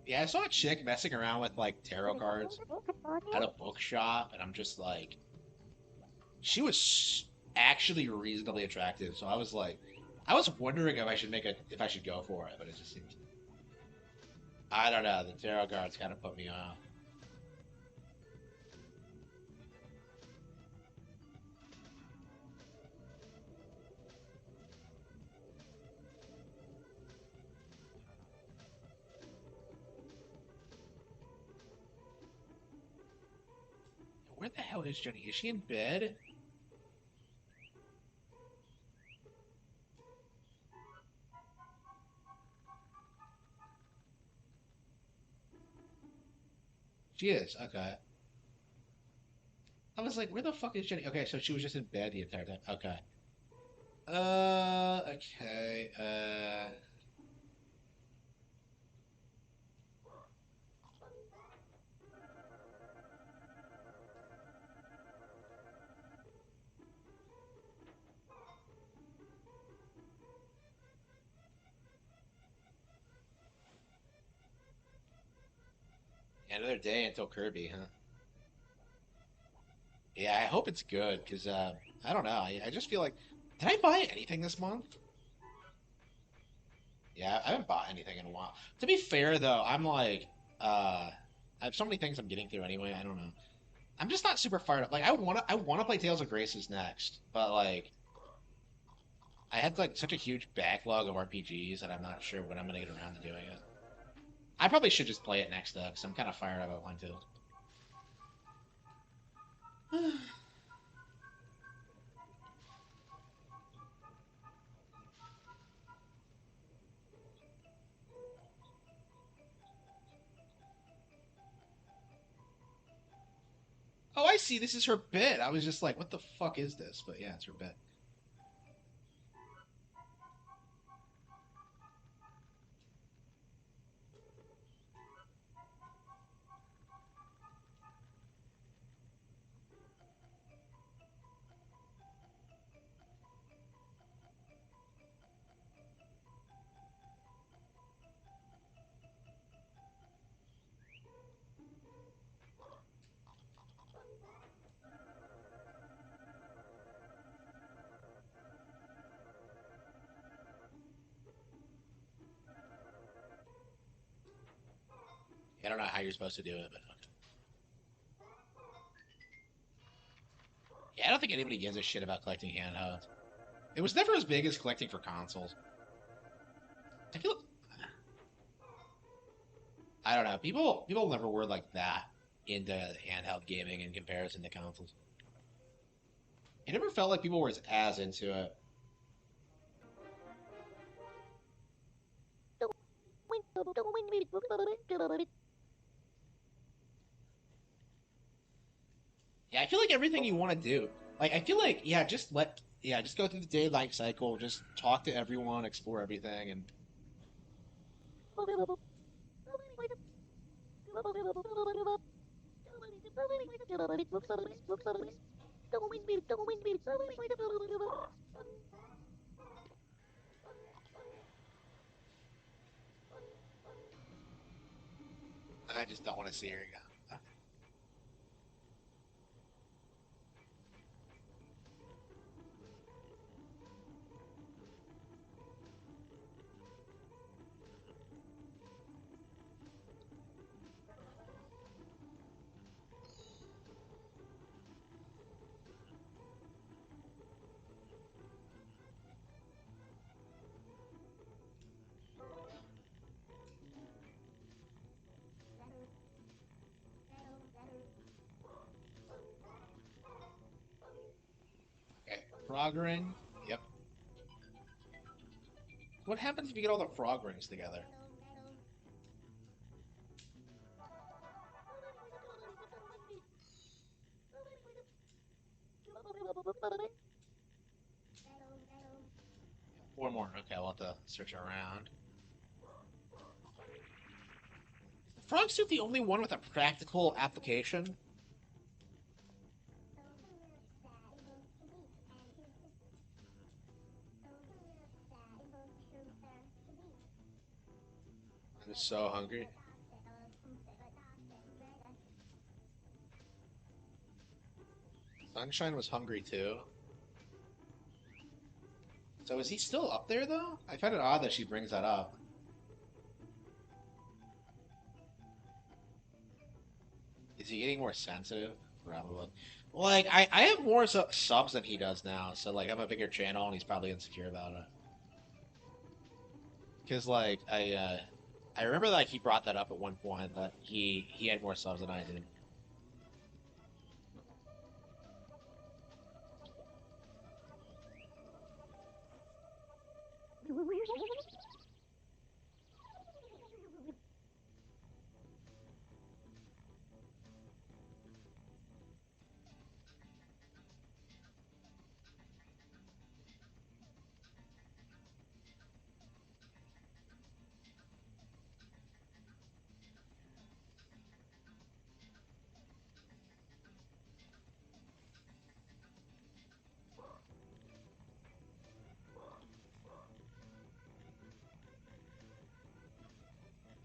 Yeah, I saw a chick messing around with like tarot cards at a bookshop, and I'm just like, she was actually reasonably attractive. So I was like, I was wondering if I should go for it, but it just seems I don't know. The tarot cards kind of put me off. Where the hell is Jenny? Is she in bed? She is. Okay. I was like, where the fuck is Jenny? Okay, so she was just in bed the entire time. Okay. Okay. Another day until Kirby, huh? Yeah, I hope it's good because I don't know. I just feel like, did I buy anything this month? Yeah, I haven't bought anything in a while. To be fair though, I'm like, I have so many things I'm getting through anyway. I don't know. I'm just not super fired up. Like I wanna play Tales of Graces next, but like I had like such a huge backlog of RPGs that I'm not sure when I'm gonna get around to doing it. I probably should just play it next though, because I'm kind of fired up about one too. see, this is her bit. I was just like, what the fuck is this? But yeah, it's her bit. I don't know how you're supposed to do it, but yeah, I don't think anybody gives a shit about collecting handhelds. It was never as big as collecting for consoles. I feel I don't know. People never were like that into handheld gaming in comparison to consoles. It never felt like people were as into it. Yeah, I feel like everything you want to do. Like I feel like just go through the day life cycle, just talk to everyone, explore everything, and I just don't want to see her again. Okay, frog ring. Yep. What happens if you get all the frog rings together? Four more. Okay, I'll have to search around. Frog suit the only one with a practical application? I'm so hungry. Sunshine was hungry too. So is he still up there though? I find it odd that she brings that up. Is he getting more sensitive? Probably. Like I have more subs than he does now, so like I have a bigger channel and he's probably insecure about it. Because like I remember like he brought that up at one point that he had more subs than I did.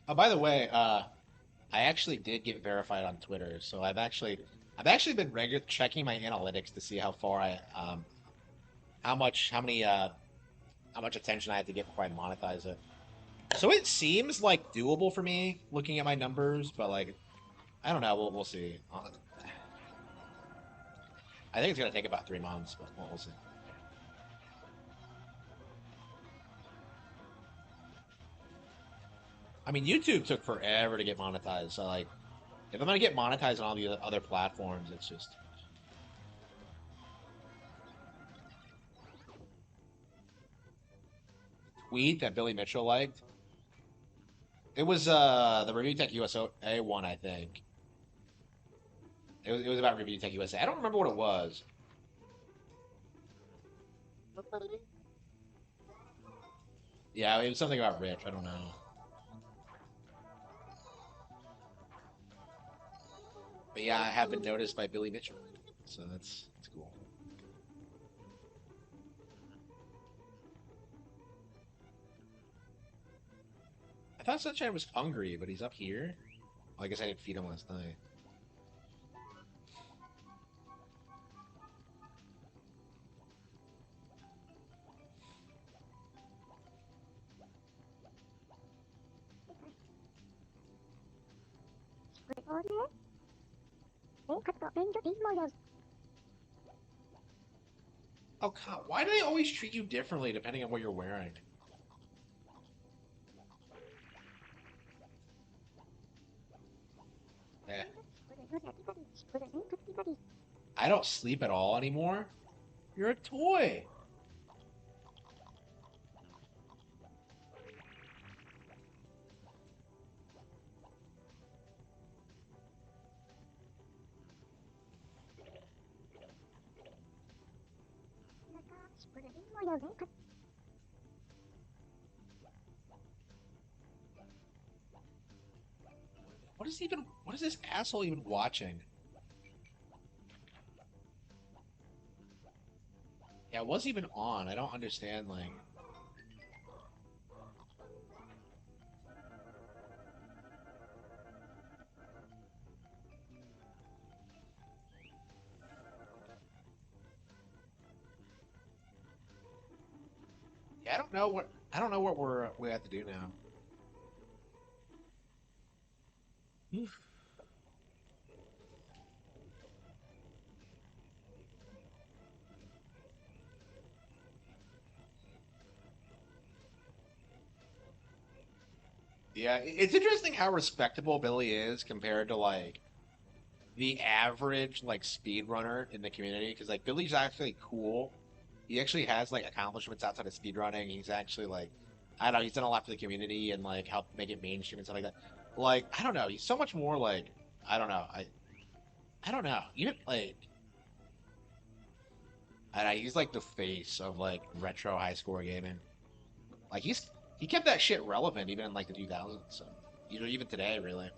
Oh, by the way, I actually did get verified on Twitter, so I've actually been regular checking my analytics to see how far how much how much attention I have to get before I monetize it. So it seems like doable for me looking at my numbers, but like I don't know, we'll see. I think it's gonna take about 3 months, but we'll see. I mean, YouTube took forever to get monetized, so like if I'm gonna get monetized on all the other platforms, it's just tweet that Billy Mitchell liked. It was the Review Tech USA one, I think. It was about Review Tech USA. I don't remember what it was. Yeah, it was something about Rich. I don't know. But yeah, I have been noticed by Billy Mitchell, so that's cool. I thought Sunshine was hungry, but he's up here. Well, I guess I didn't feed him last night. Oh, God, why do they always treat you differently depending on what you're wearing? Eh, I don't sleep at all anymore. You're a toy. What is this asshole even watching? Yeah, it wasn't even on. I don't understand, like. Yeah, I don't know what we have to do now. Yeah, it's interesting how respectable Billy is compared to like the average like speedrunner in the community. Because like Billy's actually cool. He actually has like accomplishments outside of speedrunning. He's actually like, I don't know, he's done a lot for the community and like helped make it mainstream and stuff like that. Like, I don't know, he's so much more like, I don't know, I don't know. Even like, I don't know, he's like the face of like retro high score gaming. Like he kept that shit relevant even in like the 2000s. So you know, even today, really.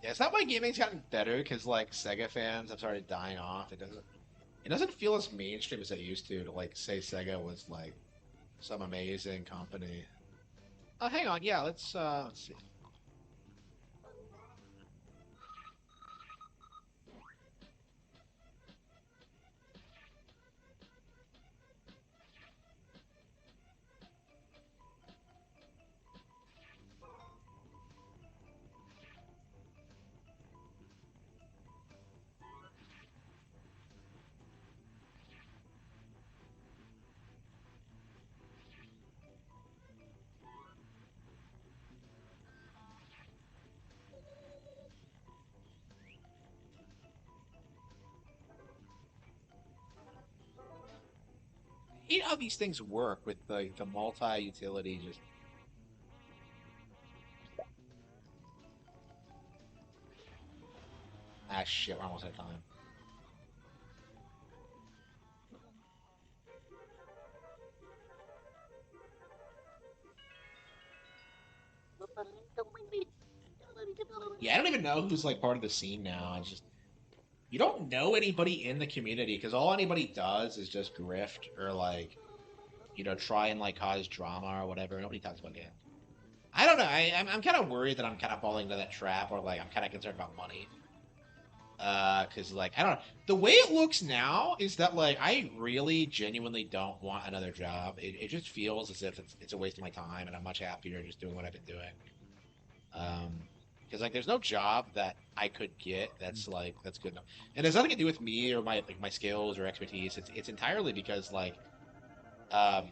Yeah, it's not why gaming's gotten better because like Sega fans have started dying off. It doesn't feel as mainstream as it used to like say Sega was like some amazing company. Oh, hang on. Yeah, let's see. You know how these things work with the multi-utility just shit, we're almost out of time. Yeah, I don't even know who's like part of the scene now. It's just you don't know anybody in the community because all anybody does is just grift or like try and like cause drama or whatever. Nobody talks about it. I don't know. I'm kind of worried that I'm kind of falling into that trap, or like I'm kind of concerned about money. Because like I don't know. The way it looks now is that like I really genuinely don't want another job. It just feels as if it's a waste of my time, and I'm much happier just doing what I've been doing. Um, because like there's no job that I could get that's good enough, and there's nothing to do with me or my skills or expertise. It's entirely because like um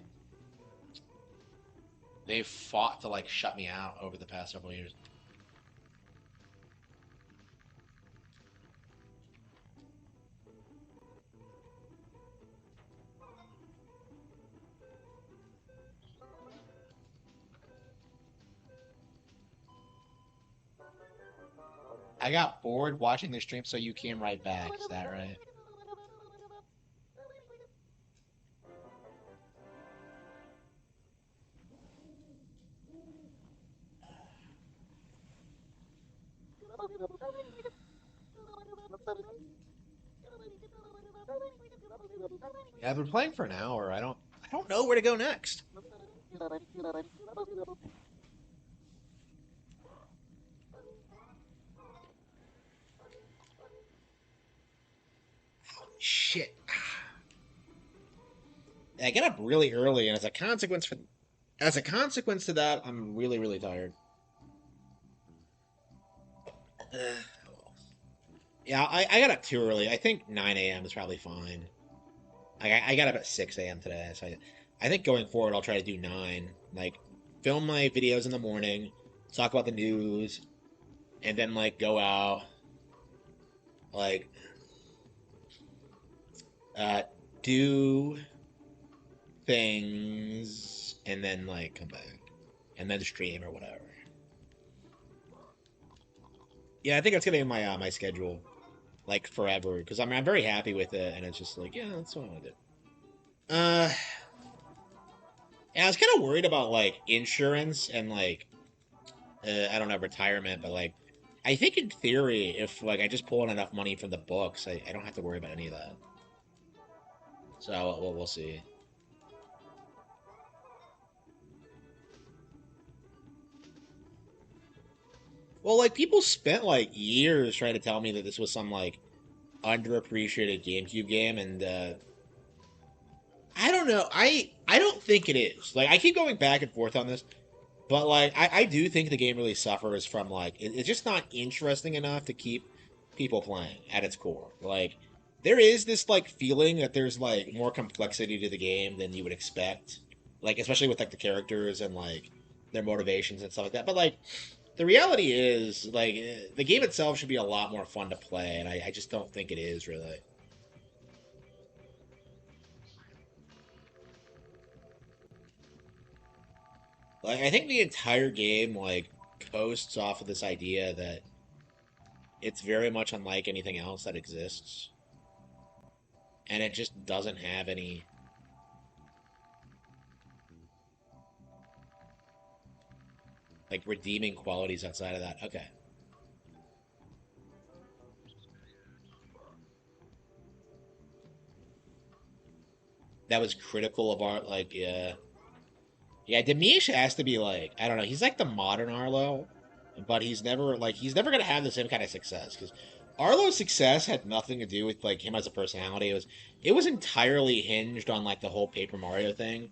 they've fought to like shut me out over the past several years. I got bored watching the stream, so you came right back. Is that right? Yeah, I've been playing for an hour. I don't know where to go next. Shit. I get up really early, and as a consequence to that, I'm really really tired. Yeah, I got up too early. I think 9 a.m. is probably fine. I got up at 6 a.m. today, so I think going forward I'll try to do 9. Like, film my videos in the morning, talk about the news, and then like go out, like uh, do things, and then like come back, and then stream or whatever. Yeah, I think that's gonna be my schedule like forever because I'm very happy with it, and it's just like yeah, that's what I want to do. Uh, and I was kind of worried about like insurance and like I don't know retirement, but like I think in theory, if like I just pull in enough money from the books, I don't have to worry about any of that. So we'll see. Well, like people spent like years trying to tell me that this was some like underappreciated GameCube game, and I don't know. I don't think it is. Like I keep going back and forth on this, but like I do think the game really suffers from like it's just not interesting enough to keep people playing at its core. Like there is this like feeling that there's like more complexity to the game than you would expect. Like especially with like the characters and like their motivations and stuff like that. But like the reality is like the game itself should be a lot more fun to play, and I just don't think it is really. Like I think the entire game like coasts off of this idea that it's very much unlike anything else that exists, and it just doesn't have any like redeeming qualities outside of that. Okay, that was critical of art. Like yeah, yeah. Demish has to be like I don't know. He's like the modern Arlo, but he's never gonna have the same kind of success because Arlo's success had nothing to do with like him as a personality. It was entirely hinged on like the whole Paper Mario thing,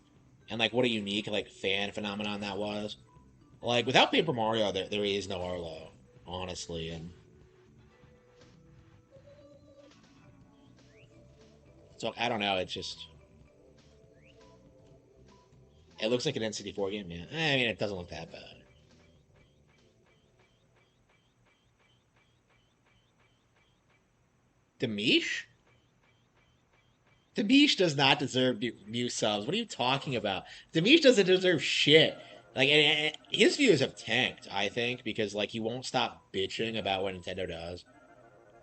and like what a unique like fan phenomenon that was. Like without Paper Mario, there is no Arlo, honestly, and so I don't know. It's just it looks like an N64 game. Yeah, I mean it doesn't look that bad. Demish? Demish does not deserve new subs. What are you talking about? Demish doesn't deserve shit. Like and his views have tanked, I think, because like he won't stop bitching about what Nintendo does,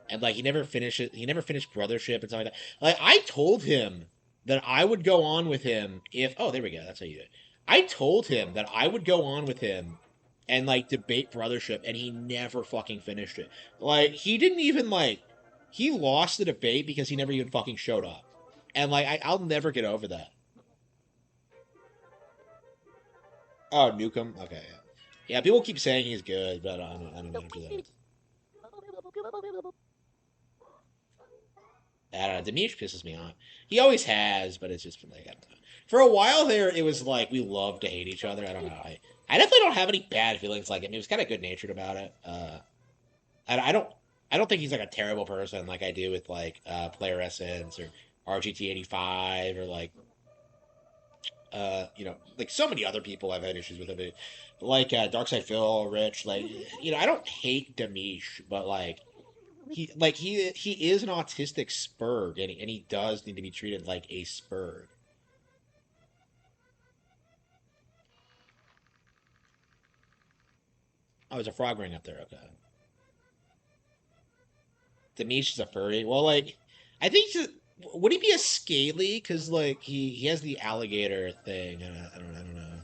and like he never finished Brothership and stuff like that. Like I told him that I would go on with him if oh there we go that's how you do it. I told him that I would go on with him and like debate Brothership, and he never fucking finished it. Like he didn't even like he lost the debate because he never even fucking showed up, and like I'll never get over that. Oh, Nukem. Okay, yeah. Yeah, people keep saying he's good, but I don't know after that. I don't know. Dimitri pisses me off. He always has, but it's just been like I don't know. For a while there, it was like we loved to hate each other. I don't know. I definitely don't have any bad feelings like him. He was kind of good natured about it. I don't I don't think he's like a terrible person like I do with like Player Essence or RGT 85 or like like so many other people I've had issues with him. Like Darkside Phil, Rich, like I don't hate Demish, but like he is an autistic spurg, and he does need to be treated like a spurg. Oh, there's a frog ring up there. Okay. Dimitri is a furry. Well, like, I think would he be a scaly? Because like he has the alligator thing. I don't know.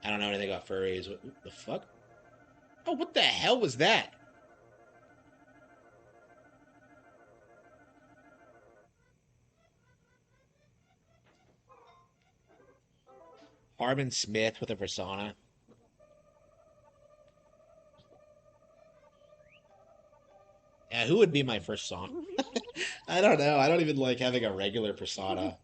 I don't know anything about furries. What the fuck? Oh, what the hell was that? Harman Smith with a persona. Yeah, who would be my first song? I don't know. I don't even like having a regular persona.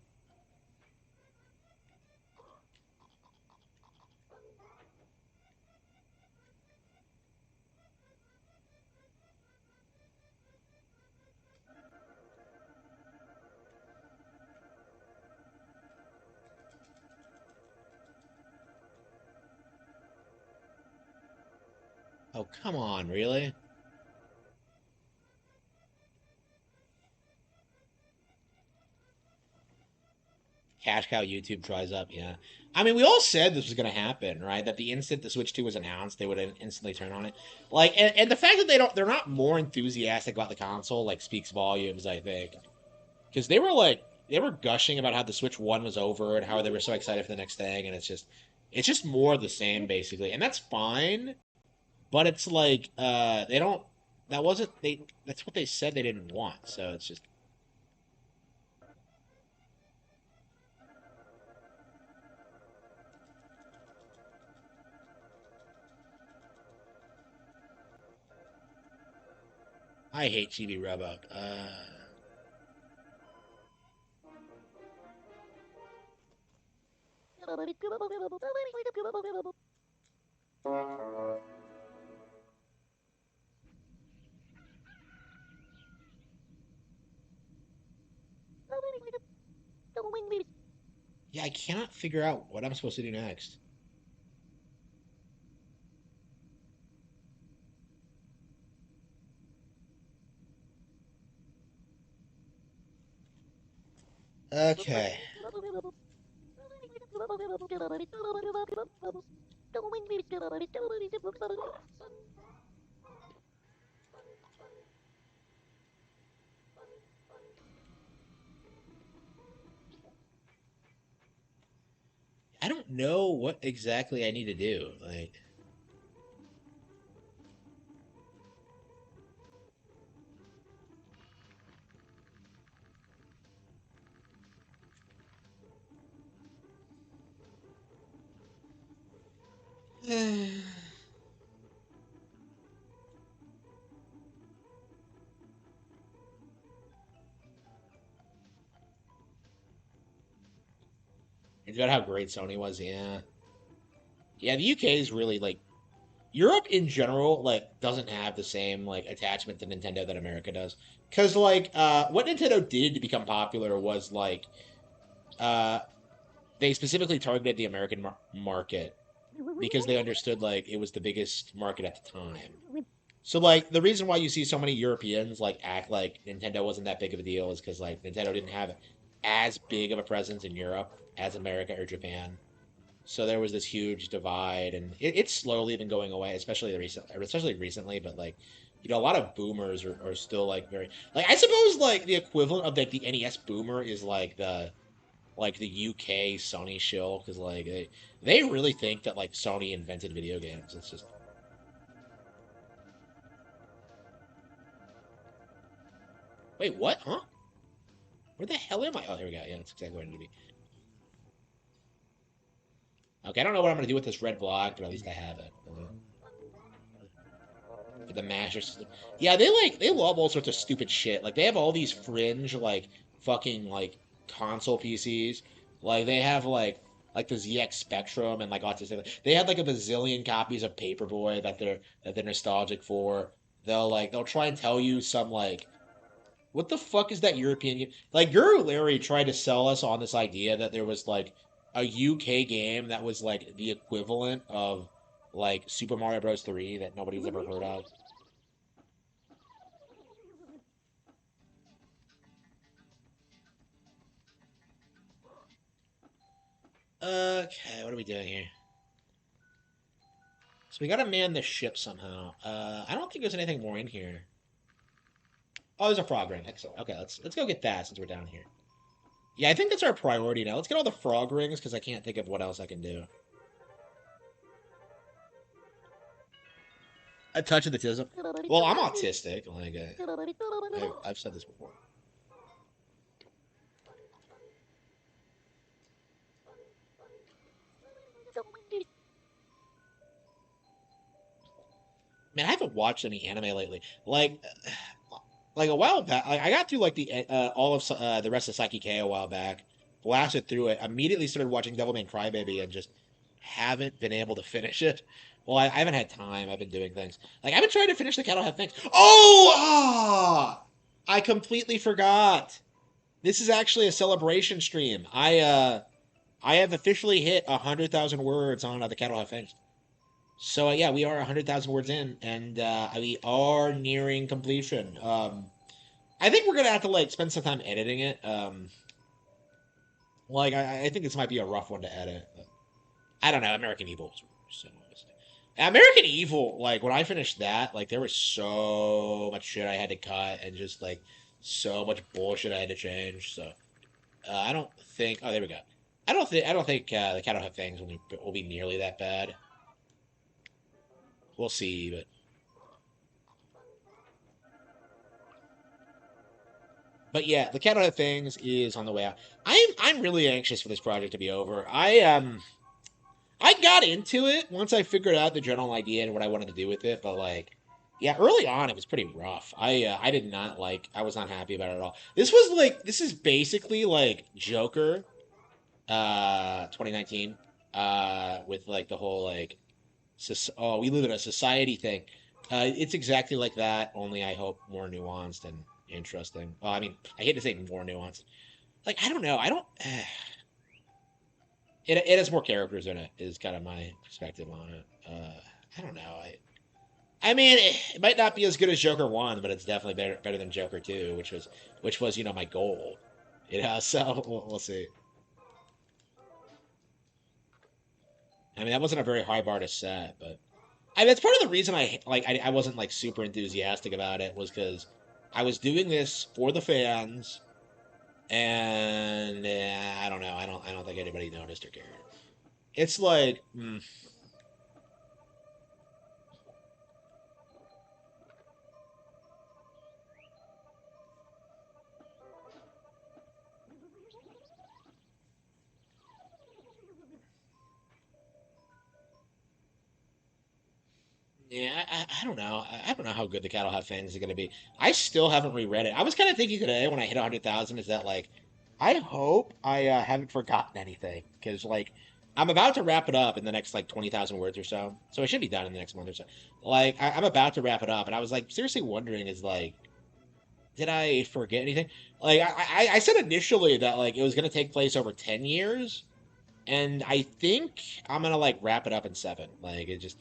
Oh, come on, really? Cash cow YouTube tries up, yeah. I mean, we all said this was going to happen, right? That the instant the Switch 2 was announced, they would instantly turn on it. Like, and the fact that they're not more enthusiastic about the console, like, speaks volumes, I think. Because they were gushing about how the Switch 1 was over and how they were so excited for the next thing, and it's just more of the same, basically. And that's fine, but it's like, they don't, that wasn't, that's what they said they didn't want, so it's just, I hate Chibi Robo. Yeah, I cannot figure out what I'm supposed to do next. Okay. I don't know what exactly I need to do. Like, it's about how great Sony was. Yeah, yeah. The UK is really like Europe in general. Like, doesn't have the same like attachment to Nintendo that America does. Because like, what Nintendo did to become popular was like, uh, they specifically targeted the American market because they understood like it was the biggest market at the time. So like the reason why you see so many Europeans like act like Nintendo wasn't that big of a deal is because like Nintendo didn't have as big of a presence in Europe as America or Japan. So there was this huge divide, and it's slowly been going away, especially recently. But like, a lot of boomers are still like very like I suppose like the equivalent of like the NES boomer is like the UK Sony shill because like they really think that like Sony invented video games. It's just wait, what? Huh? Where the hell am I? Oh, here we go. Yeah, that's exactly where I need to be. Okay, I don't know what I'm gonna do with this red block, but at least I have it. For the Master System. Yeah, they love all sorts of stupid shit. Like they have all these fringe like fucking like console PCs. Like they have like the ZX Spectrum and like autistic. They had like a bazillion copies of Paperboy that they're nostalgic for. They'll try and tell you some like what the fuck is that European game? Like Guru Larry tried to sell us on this idea that there was like a UK game that was like the equivalent of like Super Mario Bros. 3 that nobody's ever heard of. Okay, what are we doing here? So we gotta man the ship somehow. I don't think there's anything more in here. Oh, there's a frog ring. Excellent. Okay, let's go get that since we're down here. Yeah, I think that's our priority now. Let's get all the frog rings because I can't think of what else I can do. A touch of the autism. Well, I'm autistic. Like I've said this before. Man, I haven't watched any anime lately. Like a while back, like I got through like the all of the rest of Psyche K a while back. Blasted through it. Immediately started watching Devilman Crybaby and just haven't been able to finish it. Well, I haven't had time. I've been doing things. Like I've been trying to finish the Cat Don't Have Things. Oh, I completely forgot. This is actually a celebration stream. I have officially hit 100,000 words on the Cat Don't Have Things. So yeah, we are 100,000 words in, and we are nearing completion. I think we're gonna have to like spend some time editing it. Like I think this might be a rough one to edit. But I don't know. American Evil was so obviously. American Evil, like when I finished that, like there was so much shit I had to cut, and just like so much bullshit I had to change. So I don't think. Oh, there we go. I don't think the Cat Don't Have Fangs will be nearly that bad. We'll see, but yeah, the Cat Out of Things is on the way out. I'm really anxious for this project to be over. I got into it once I figured out the general idea and what I wanted to do with it, but like yeah, early on it was pretty rough. I did not like I was not happy about it at all. This is basically like Joker 2019 with like the whole like oh, we live in a society thing. It's exactly like that, only I hope more nuanced and interesting. Well, I mean, I hate to say more nuanced. Like, I don't know. I don't. It has more characters in it. Is kind of my perspective on it. I don't know. I mean, it might not be as good as Joker 1, but it's definitely better than Joker 2, which was my goal. So we'll see. I mean, that wasn't a very high bar to set, but that's part of the reason I wasn't like super enthusiastic about it was because I was doing this for the fans, and I don't know. I don't think anybody noticed or cared. It's like, yeah, I don't know. I don't know how good the Cattle Hut fans is going to be. I still haven't reread it. I was kind of thinking today when I hit 100,000 is that like, I hope I haven't forgotten anything because like I'm about to wrap it up in the next like 20,000 words or so. So I should be done in the next month or so. Like I'm about to wrap it up, and I was like seriously wondering is like, did I forget anything? Like I said initially that like it was going to take place over 10 years, and I think I'm gonna like wrap it up in 7. Like it just,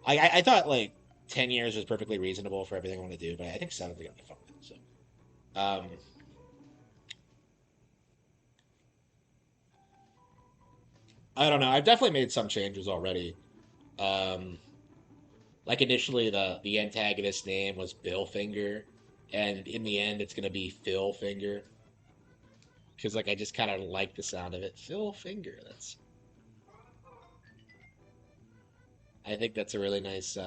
I thought like 10 years was perfectly reasonable for everything I want to do, but I think 7's gonna be fun. So, um, I don't know. I've definitely made some changes already. Um, like initially the antagonist name was Bill Finger, and in the end it's gonna be Phil Finger because like I just kind of like the sound of it. Phil Finger. I think that's a really nice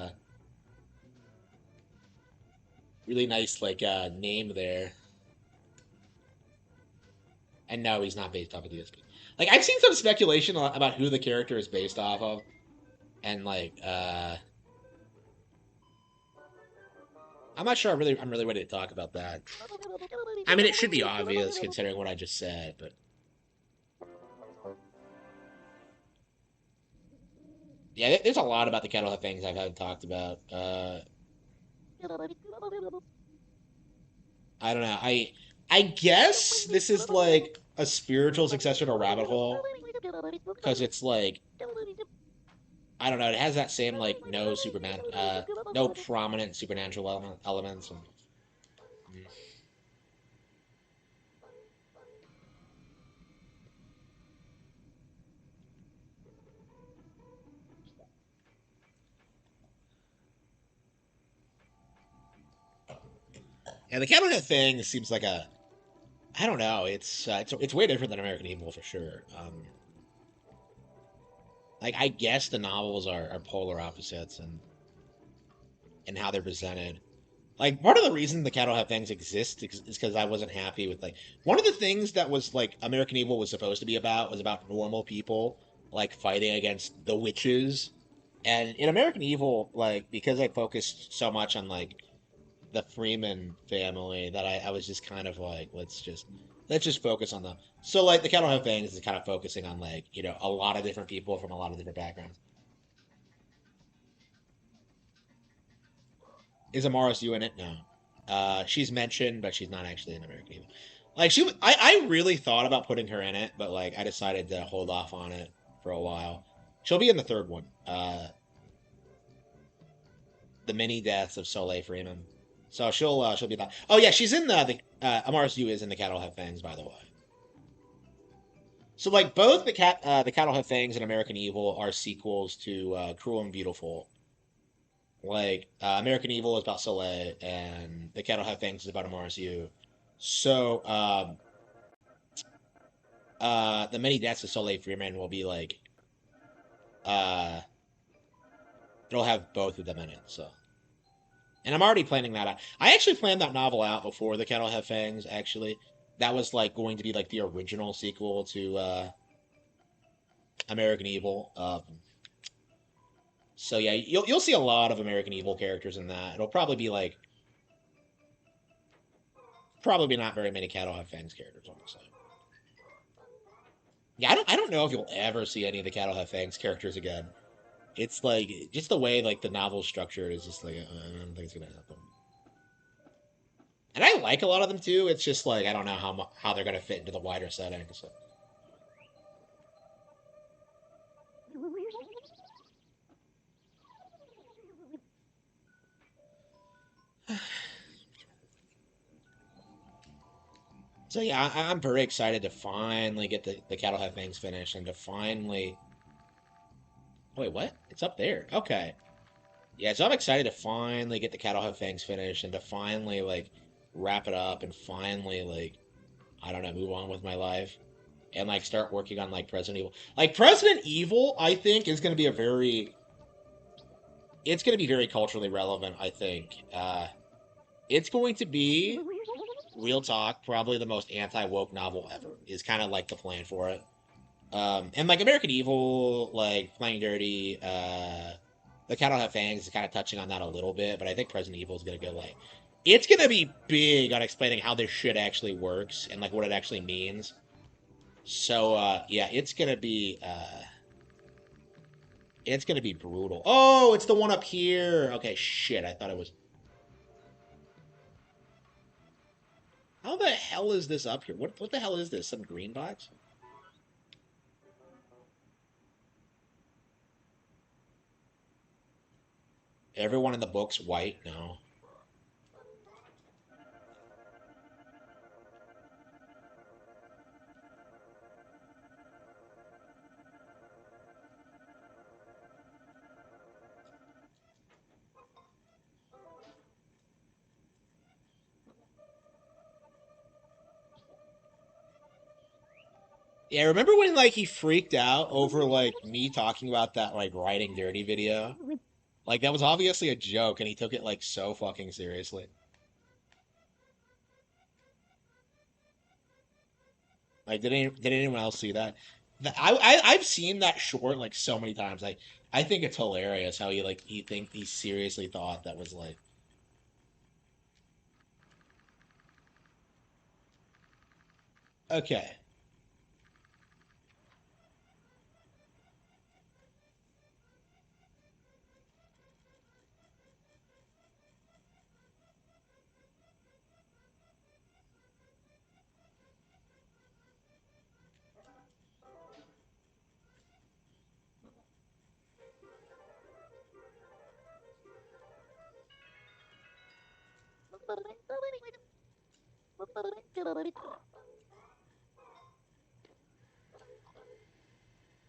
like name there. And no, he's not based off of the DSP. Like I've seen some speculation about who the character is based off of, and like I'm not sure. I'm really ready to talk about that. I mean, it should be obvious considering what I just said, but yeah, there's a lot about the kettle of things I haven't talked about. I don't know. I guess this is like a spiritual successor to Rabbit Hole because it's like I don't know. It has that same like no prominent supernatural elements. And, And the Cattlehead thing seems like a I don't know. It's way different than American Evil for sure. Like I guess the novels are polar opposites and how they're presented. Like part of the reason the Cattle Have Fangs exist is because I wasn't happy with like one of the things that was like American Evil was supposed to be about was about normal people like fighting against the witches. And in American Evil, like because I focused so much on like the Freeman family that I was just kind of like let's just focus on them. So like the Cattle Have Fangs is kind of focusing on like a lot of different people from a lot of different backgrounds. Is Amaris you in it? No. She's mentioned, but she's not actually in American Evil. Like I really thought about putting her in it, but like I decided to hold off on it for a while. She'll be in the third one. The mini deaths of Soleil Freeman. So she'll be that. Oh yeah, she's in the Amaris Yu is in the Cattle Have Fangs, by the way. So like both the Cattle Have Fangs and American Evil are sequels to Cruel and Beautiful. Like American Evil is about Soleil, and the Cattle Have Fangs is about Amaris Yu. So the many deaths of Soleil Freeman will be like uh, it'll have both of them in it. So, and I'm already planning that out. I actually planned that novel out before the Cattle Have Fangs. Actually, that was like going to be like the original sequel to American Evil. So yeah, you'll see a lot of American Evil characters in that. It'll probably be like probably not very many Cattle Have Fangs characters, honestly. Yeah, I don't know if you'll ever see any of the Cattle Have Fangs characters again. It's like just the way like the novel's structured is just like I don't think it's gonna happen. And I like a lot of them too. It's just like I don't know how they're gonna fit into the wider setting. So. So yeah, I'm very excited to finally get the Cattle Have Fangs finished and to finally. Oh wait, what? It's up there. Okay. Yeah, so I'm excited to finally get the Cattle Have Fangs finished and to finally like wrap it up and finally like I don't know move on with my life and like start working on like President Evil. Like President Evil, I think is going to be a very it's going to be very culturally relevant. I think it's going to be real talk, probably the most anti woke novel ever. Is kind of like the plan for it. And like American Evil, like Playing Dirty, the Cattle Have Fangs is kind of touching on that a little bit, but I think President Evil is gonna go like, it's gonna be big on explaining how this shit actually works and like what it actually means. So yeah, it's gonna be brutal. Oh, it's the one up here. Okay, shit. I thought it was. How the hell is this up here? What the hell is this? Some green box? Everyone in the book's white? No. Yeah, remember when like he freaked out over like me talking about that like writing dirty video? Like that was obviously a joke and he took it like so fucking seriously. Like did anyone else see that? I've seen that short like so many times. I think it's hilarious how he seriously thought that was like okay.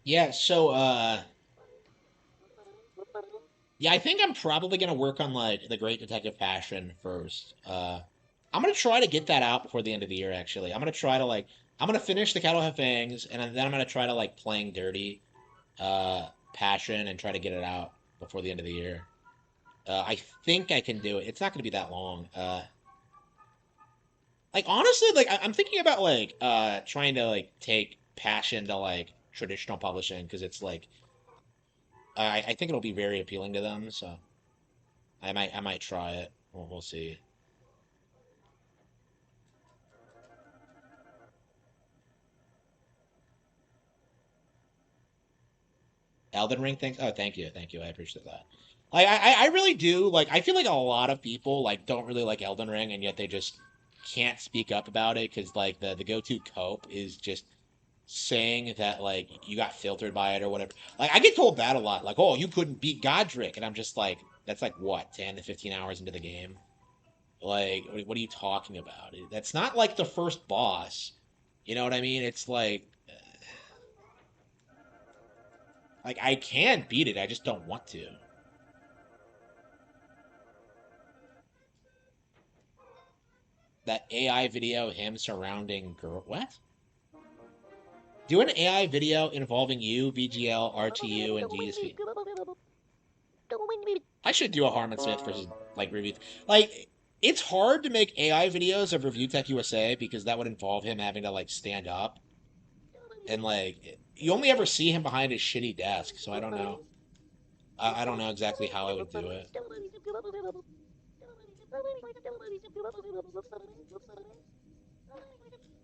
Yeah, so yeah, I think I'm probably gonna work on like the Great Detective Passion first. I'm gonna try to get that out before the end of the year. Actually, I'm gonna try to like I'm gonna finish the Cattle Have Fangs, and then I'm gonna try to like playing Dirty, Passion, and try to get it out before the end of the year. I think I can do it. It's not gonna be that long. Like honestly, like I'm thinking about like trying to like take Passion to like traditional publishing because it's like I think it'll be very appealing to them. So I might try it. We'll see. Elden Ring things. Oh, thank you. I appreciate that. Like I really do. Like I feel like a lot of people like don't really like Elden Ring, and yet they just can't speak up about it because like the go-to cope is just saying that like you got filtered by it or whatever. Like I get told that a lot. Like, oh, you couldn't beat Godric, and I'm just like, that's like what, 10 to 15 hours into the game. Like, what are you talking about? That's not like the first boss. You know what I mean? It's like I can beat it. I just don't want to. That AI video, him surrounding girl. What? Do an AI video involving you, VGL, RTU, and GSP. I should do a Harman Smith versus like review. Like, it's hard to make AI videos of Review Tech USA because that would involve him having to like stand up and like you only ever see him behind his shitty desk. So I don't know. I don't know exactly how I would do it.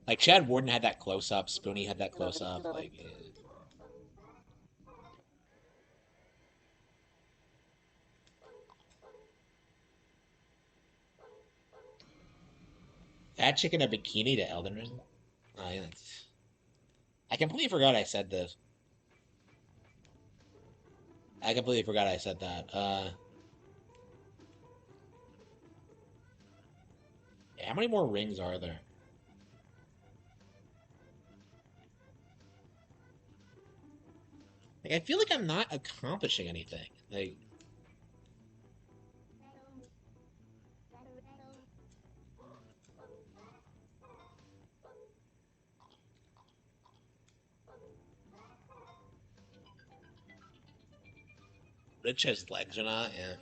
Like Chad Warden had that close up, Spoonie had that close up. Like that chick in a bikini to Elden Ring. Yeah, I completely forgot I said this. I completely forgot I said that. How many more rings are there? Like, I feel like I'm not accomplishing anything. Like, Rich has legs or not? Yeah.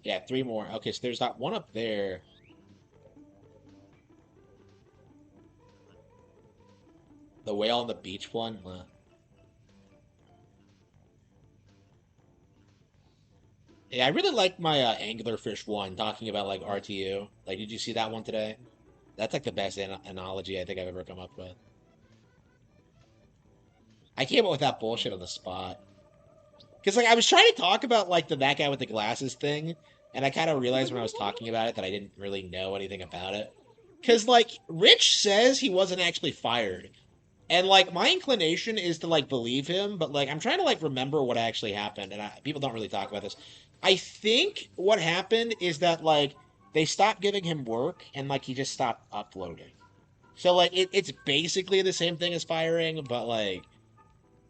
Yeah, three more. Okay, so there's that one up there. The whale on the beach one. Yeah, I really like my anglerfish one talking about like RTU. Like, did you see that one today? That's like the best analogy I think I've ever come up with. I came up with that bullshit on the spot. Because like I was trying to talk about like that guy with the glasses thing, and I kind of realized when I was talking about it that I didn't really know anything about it. Because like Rich says he wasn't actually fired, and like my inclination is to like believe him, but like I'm trying to like remember what actually happened, and people don't really talk about this. I think what happened is that like they stopped giving him work, and like he just stopped uploading. So like it's basically the same thing as firing, but like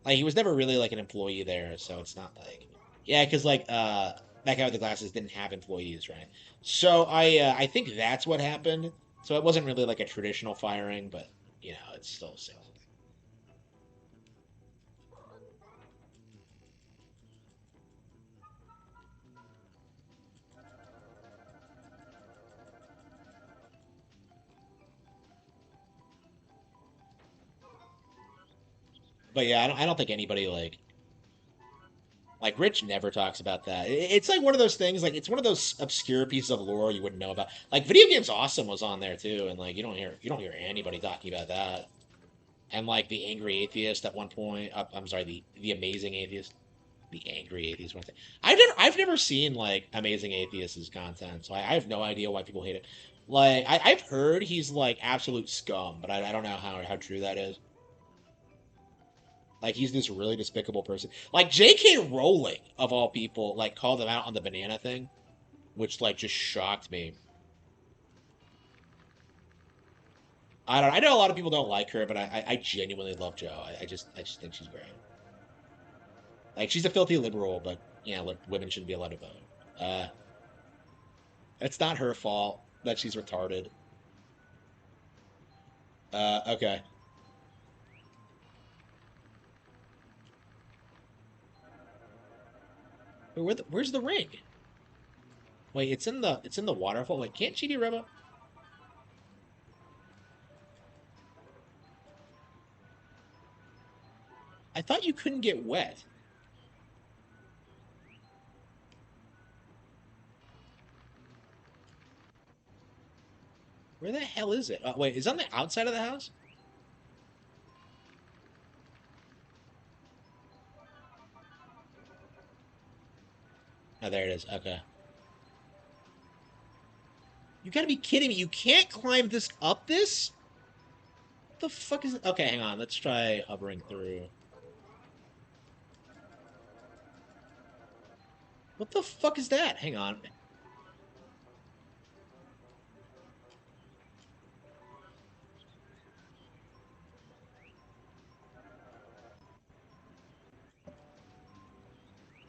he was never really like an employee there, so it's not like yeah, because like that guy with the glasses didn't have employees, right? So I think that's what happened. So it wasn't really like a traditional firing, but you know it's still sales. But yeah, I don't think anybody like Rich never talks about that. It's like one of those things. Like it's one of those obscure pieces of lore you wouldn't know about. Like Video Games Awesome was on there too, and like you don't hear anybody talking about that. And like the angry atheist at one point. I'm sorry, the amazing atheist, the angry atheist. One thing I've never seen like amazing atheist's content, so I have no idea why people hate it. Like I've heard he's like absolute scum, but I don't know how true that is. Like he's this really despicable person. Like J.K. Rowling of all people, like called him out on the banana thing, which like just shocked me. I don't. I know a lot of people don't like her, but I genuinely love Joe. I just think she's great. Like she's a filthy liberal, but yeah, women shouldn't be allowed to vote. Uh, it's not her fault that she's retarded. Okay. Where's the ring? Wait, it's in the waterfall. Wait, can't she be Reba? I thought you couldn't get wet. Where the hell is it? Wait, is it on the outside of the house? Oh, there it is. Okay. You gotta be kidding me. You can't climb this up this? What the fuck is it? Okay, hang on. Let's try hovering through. What the fuck is that? Hang on.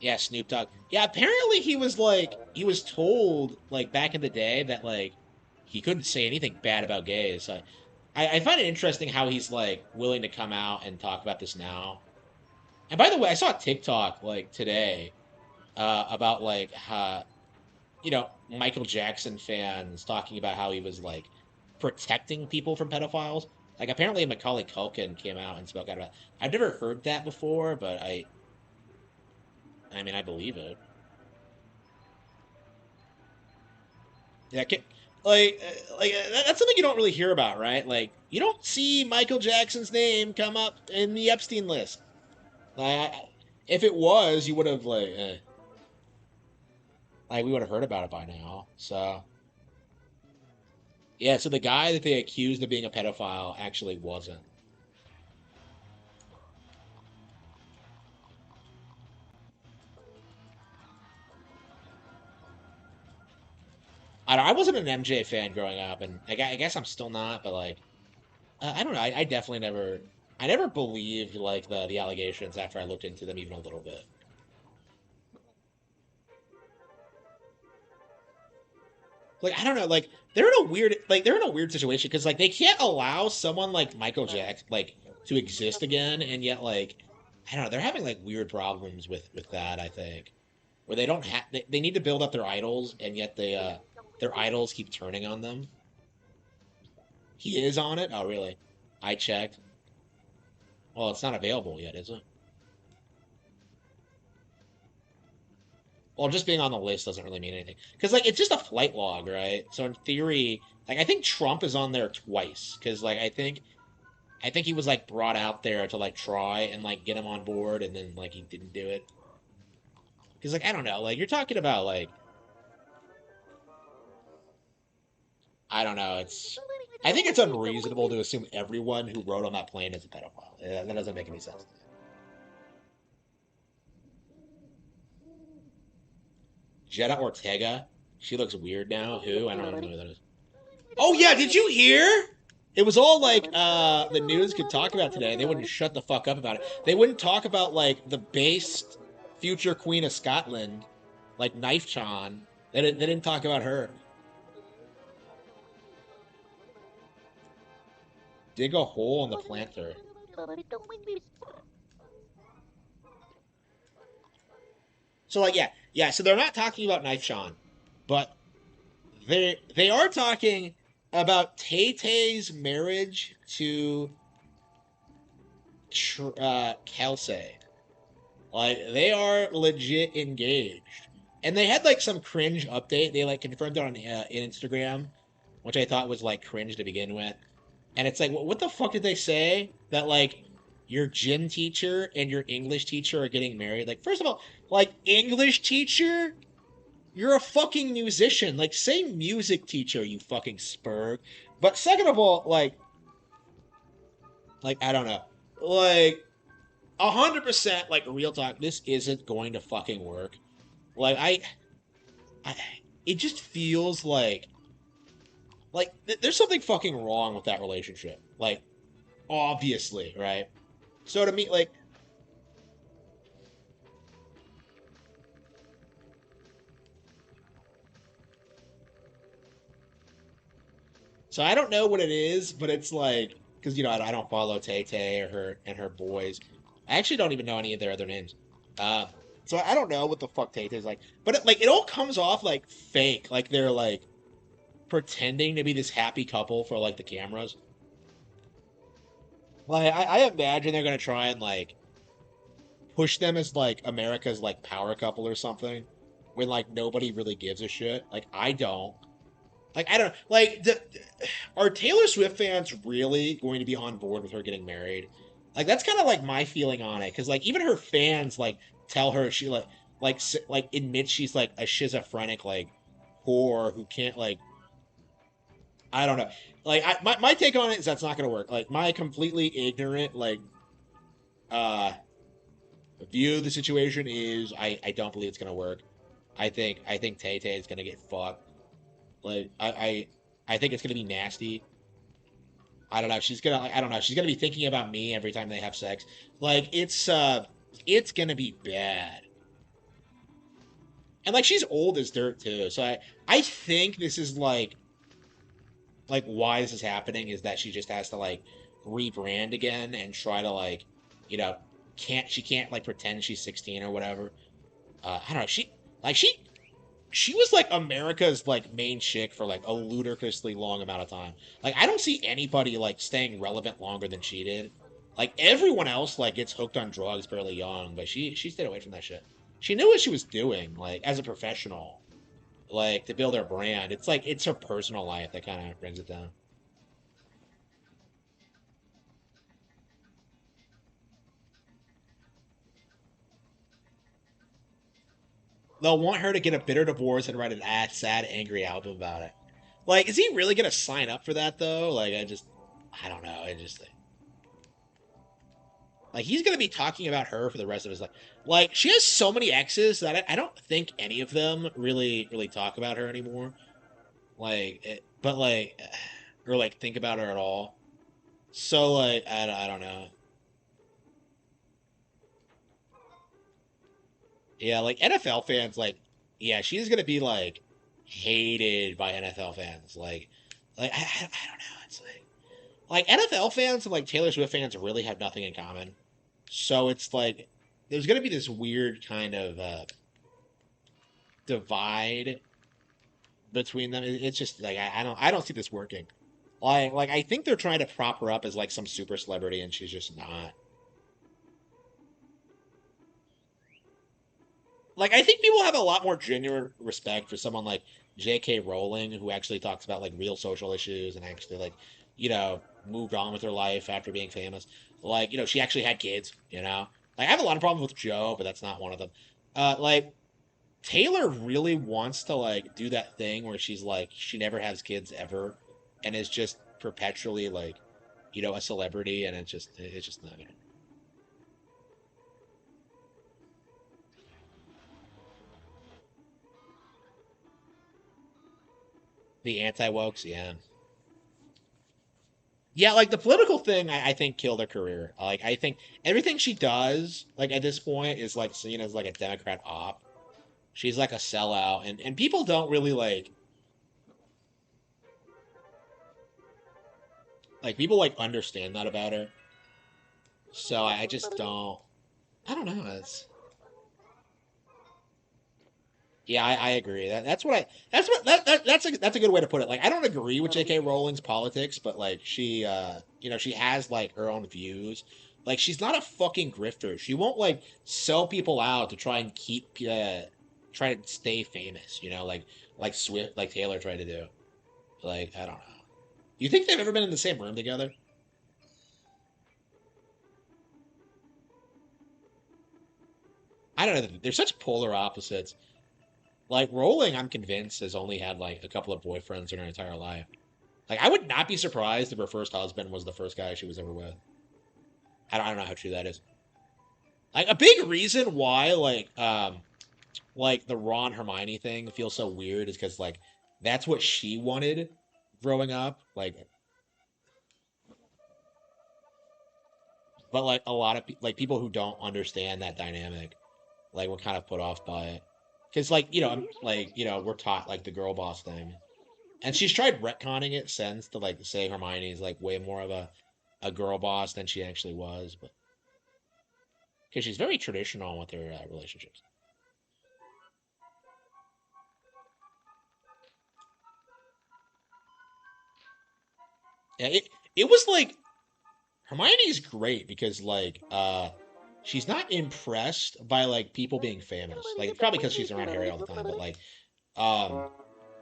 Yeah, Snoop Dogg. Yeah, apparently he was told like back in the day that like he couldn't say anything bad about gays. I find it interesting how he's like willing to come out and talk about this now. And by the way, I saw a TikTok like today about like Michael Jackson fans talking about how he was like protecting people from pedophiles. Like apparently Macaulay Culkin came out and spoke out about. I've never heard that before, but I mean I believe it. Yeah, that's something you don't really hear about, right? Like you don't see Michael Jackson's name come up in the Epstein list. Like if it was, you would have like we would have heard about it by now. So yeah, so the guy that they accused of being a pedophile actually wasn't. I wasn't an MJ fan growing up, and I guess I'm still not. But like, I don't know. I definitely I never believed like the allegations after I looked into them even a little bit. Like I don't know. Like they're in a weird situation because like they can't allow someone like Michael Jackson like to exist again, and yet like I don't know. They're having like weird problems with that. I think where they don't have they need to build up their idols, and yet their idols keep turning on them. He is on it. Oh, really? I checked. Well, it's not available yet, is it? Well, just being on the list doesn't really mean anything. Because, like, it's just a flight log, right? So, in theory, like, I think Trump is on there twice. Because, like, I think he was, like, brought out there to, like, try and, like, get him on board. And then, like, he didn't do it. Because, like, I don't know. Like, you're talking about, like, I don't know. I think it's unreasonable to assume everyone who rode on that plane is a pedophile. That doesn't make any sense. Jetta Ortega. She looks weird now. Who? I don't know who that is. Oh yeah, did you hear? It was all like the news could talk about today. They wouldn't shut the fuck up about it. They wouldn't talk about like the based future Queen of Scotland, like Knife Chan. They didn't talk about her. Dig a hole in the planter. So like yeah. So they're not talking about Knife Chan, but they are talking about Tay Tay's marriage to Kelsey. Like they are legit engaged, and they had like some cringe update. They like confirmed it on Instagram, which I thought was like cringe to begin with. And it's like, what the fuck did they say? That like your gym teacher and your English teacher are getting married? Like, first of all, like English teacher, you're a fucking musician. Like, say music teacher, you fucking spurg. But second of all, like I don't know, like 100%, like real talk, this isn't going to fucking work. Like I it just feels like there's something fucking wrong with that relationship. Like obviously, right? So to me, like, so I don't know what it is, but it's like because I don't follow Tay Tay or her and her boys. I actually don't even know any of their other names. Uh, so I don't know what the fuck Tay Tay's like. But it all comes off like fake, like they're like pretending to be this happy couple for like the cameras. Like I imagine they're gonna try and like push them as like America's like power couple or something, when like nobody really gives a shit. Like I don't. Like I don't like are Taylor Swift fans really going to be on board with her getting married? Like that's kind of like my feeling on it because like even her fans like tell her she like admits she's like a schizophrenic like whore who can't like I don't know. Like my take on it is that's not going to work. Like my completely ignorant like uh view of the situation is I don't believe it's going to work. I think Tay Tay is going to get fucked. Like I think it's going to be nasty. I don't know. I don't know. She's gonna be thinking about me every time they have sex. Like it's gonna be bad. And like she's old as dirt too. So I think this is like why this is happening is that she just has to like rebrand again and try to like, you know, she can't like pretend she's 16 or whatever. I don't know. She was like America's like main chick for like a ludicrously long amount of time. Like I don't see anybody like staying relevant longer than she did. Like everyone else like gets hooked on drugs fairly young, but she stayed away from that shit. She knew what she was doing, like as a professional, like to build her brand. It's like it's her personal life that kind of brings it down. They'll want her to get a bitter divorce and write an sad, angry album about it. Like, is he really gonna sign up for that though? Like, I don't know. I just like he's gonna be talking about her for the rest of his life. Like she has so many exes that I don't think any of them really talk about her anymore. But like, or like think about her at all. So like, I don't know. Yeah, like NFL fans, like, yeah, she's gonna be like hated by NFL fans. I don't know. It's like NFL fans and like Taylor Swift fans really have nothing in common. So it's like there's gonna be this weird kind of divide between them. It's just like I don't see this working. Like I think they're trying to prop her up as like some super celebrity, and she's just not. Like I think people have a lot more genuine respect for someone like J.K. Rowling, who actually talks about like real social issues and actually like moved on with her life after being famous. Like she actually had kids. Like I have a lot of problems with Joe, but that's not one of them. Like Taylor really wants to like do that thing where she's like she never has kids ever, and is just perpetually like a celebrity, and it's just not gonna. The anti wokes, yeah. Yeah, like the political thing, I think killed her career. Like I think everything she does, like at this point, is like seen as like a Democrat op. She's like a sellout, and people don't really like people like understand that about her. So I just don't. I don't know. Yeah, I agree. That's a good way to put it. Like I don't agree with J.K. Rowling's politics, but like she has like her own views. Like she's not a fucking grifter. She won't like sell people out to try and try to stay famous. Like Swift, like Taylor tried to do. Like I don't know. You think they've ever been in the same room together? I don't know. They're such polar opposites. Like Rowling, I'm convinced has only had like a couple of boyfriends in her entire life. Like I would not be surprised if her first husband was the first guy she was ever with. I don't know how true that is. Like a big reason why like the Ron Hermione thing feels so weird is because like that's what she wanted. growing up, like, but like a lot of like people who don't understand that dynamic, like, were kind of put off by it, because like we're taught like the girl boss thing, and she's tried retconning it since to like say Hermione's like way more of a girl boss than she actually was, but because she's very traditional with her relationships. Yeah, it was like Hermione's great because like she's not impressed by like people being famous. Like it's probably because she's around Harry all the time, but um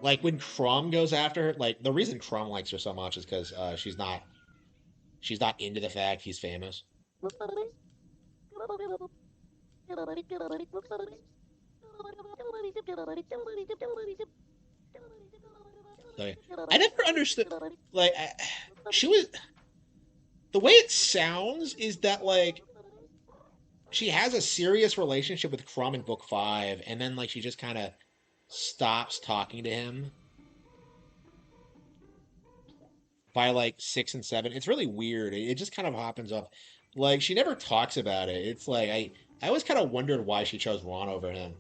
like when Crumb goes after her, like the reason Crumb likes her so much is because she's not into the fact he's famous. Like I never understood like she was the way it sounds is that like she has a serious relationship with Crumb in book 5 and then like she just kind of stops talking to him by like 6 and 7. It's really weird. It just kind of happens up. Like she never talks about it. It's like I always kind of wondered why she chose Ron over him.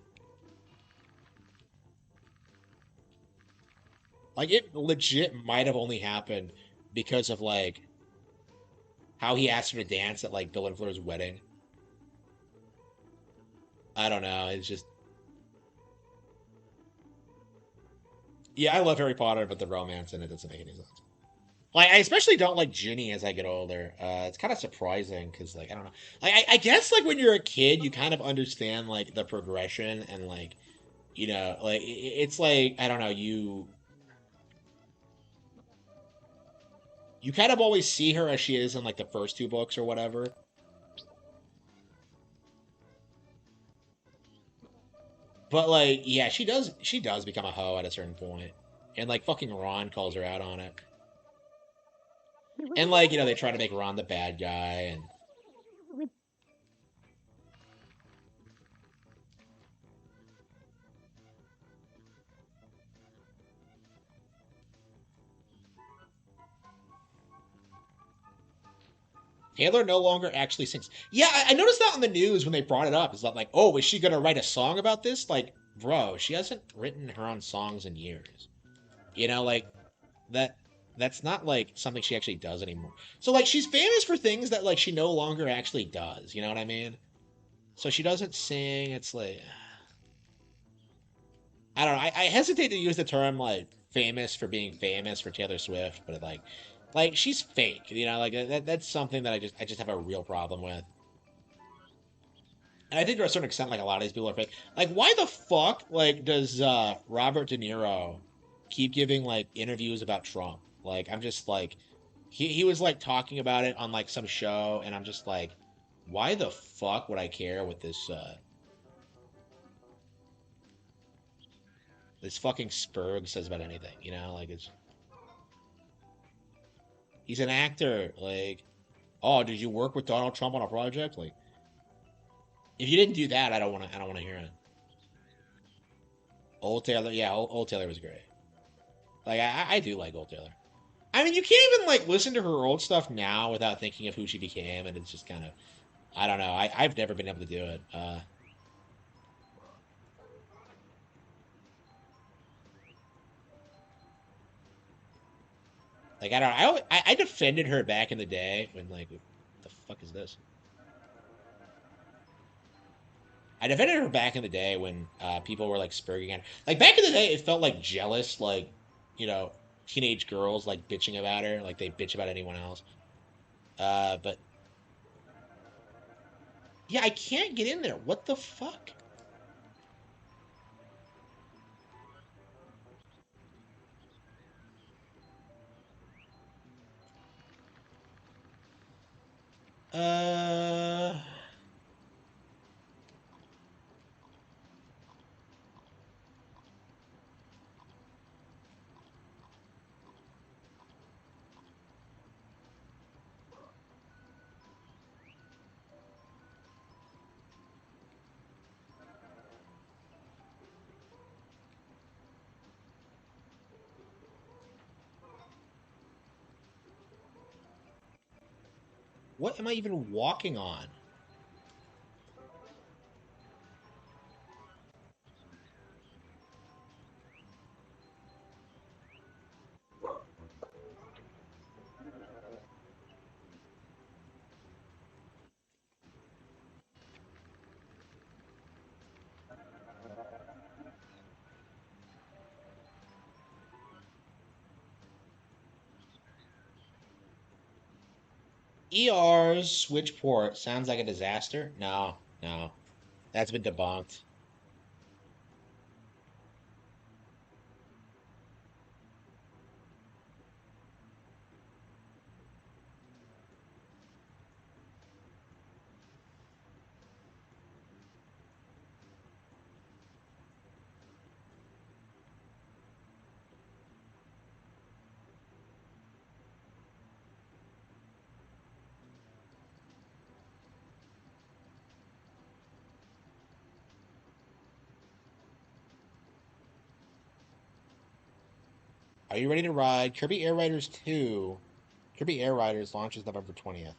Like it legit might have only happened because of like how he asked her to dance at like Bill and Fleur's wedding. I don't know. It's just yeah, I love Harry Potter, but the romance in it doesn't make any sense. Like I especially don't like Ginny as I get older. It's kind of surprising because like I don't know. Like I guess like when you're a kid, you kind of understand like the progression and like like it's like I don't know. You kind of always see her as she is in like the first two books or whatever. But like yeah, she does become a hoe at a certain point, and like fucking Ron calls her out on it, and like they try to make Ron the bad guy and. Taylor no longer actually sings. Yeah, I noticed that on the news when they brought it up. Is that like, oh, is she gonna write a song about this? Like, bro, she hasn't written her own songs in years. Like that. That's not like something she actually does anymore. So like, she's famous for things that like she no longer actually does. You know what I mean? So she doesn't sing. It's like, I don't know. I hesitate to use the term like famous for being famous for Taylor Swift, but like she's fake. Like that's something that I just have a real problem with. And I think to a certain extent, like a lot of these people are fake. Like, why the fuck, like, does Robert De Niro keep giving like interviews about Trump? Like, I'm just like, he was like talking about it on like some show, and I'm just like, why the fuck would I care what this fucking Spurg says about anything? Like he's an actor. Like, oh, did you work with Donald Trump on a project? Like, if you didn't do that, I don't want to hear it. Old Taylor, yeah, old Taylor was great. Like, I do like old Taylor. I mean, you can't even like listen to her old stuff now without thinking of who she became, and it's just kind of I don't know. I've never been able to do it. Like I don't. I defended her back in the day when like, what the fuck is this? I defended her back in the day when people were like spurging at her. Like back in the day, it felt like jealous, like you know, teenage girls like bitching about her, like they bitch about anyone else. But yeah, I can't get in there. What the fuck? Uh. What am I even walking on? ER's switch port sounds like a disaster. No, no. That's been debunked. Are you ready to ride? Kirby Air Riders 2. Kirby Air Riders launches November 20th.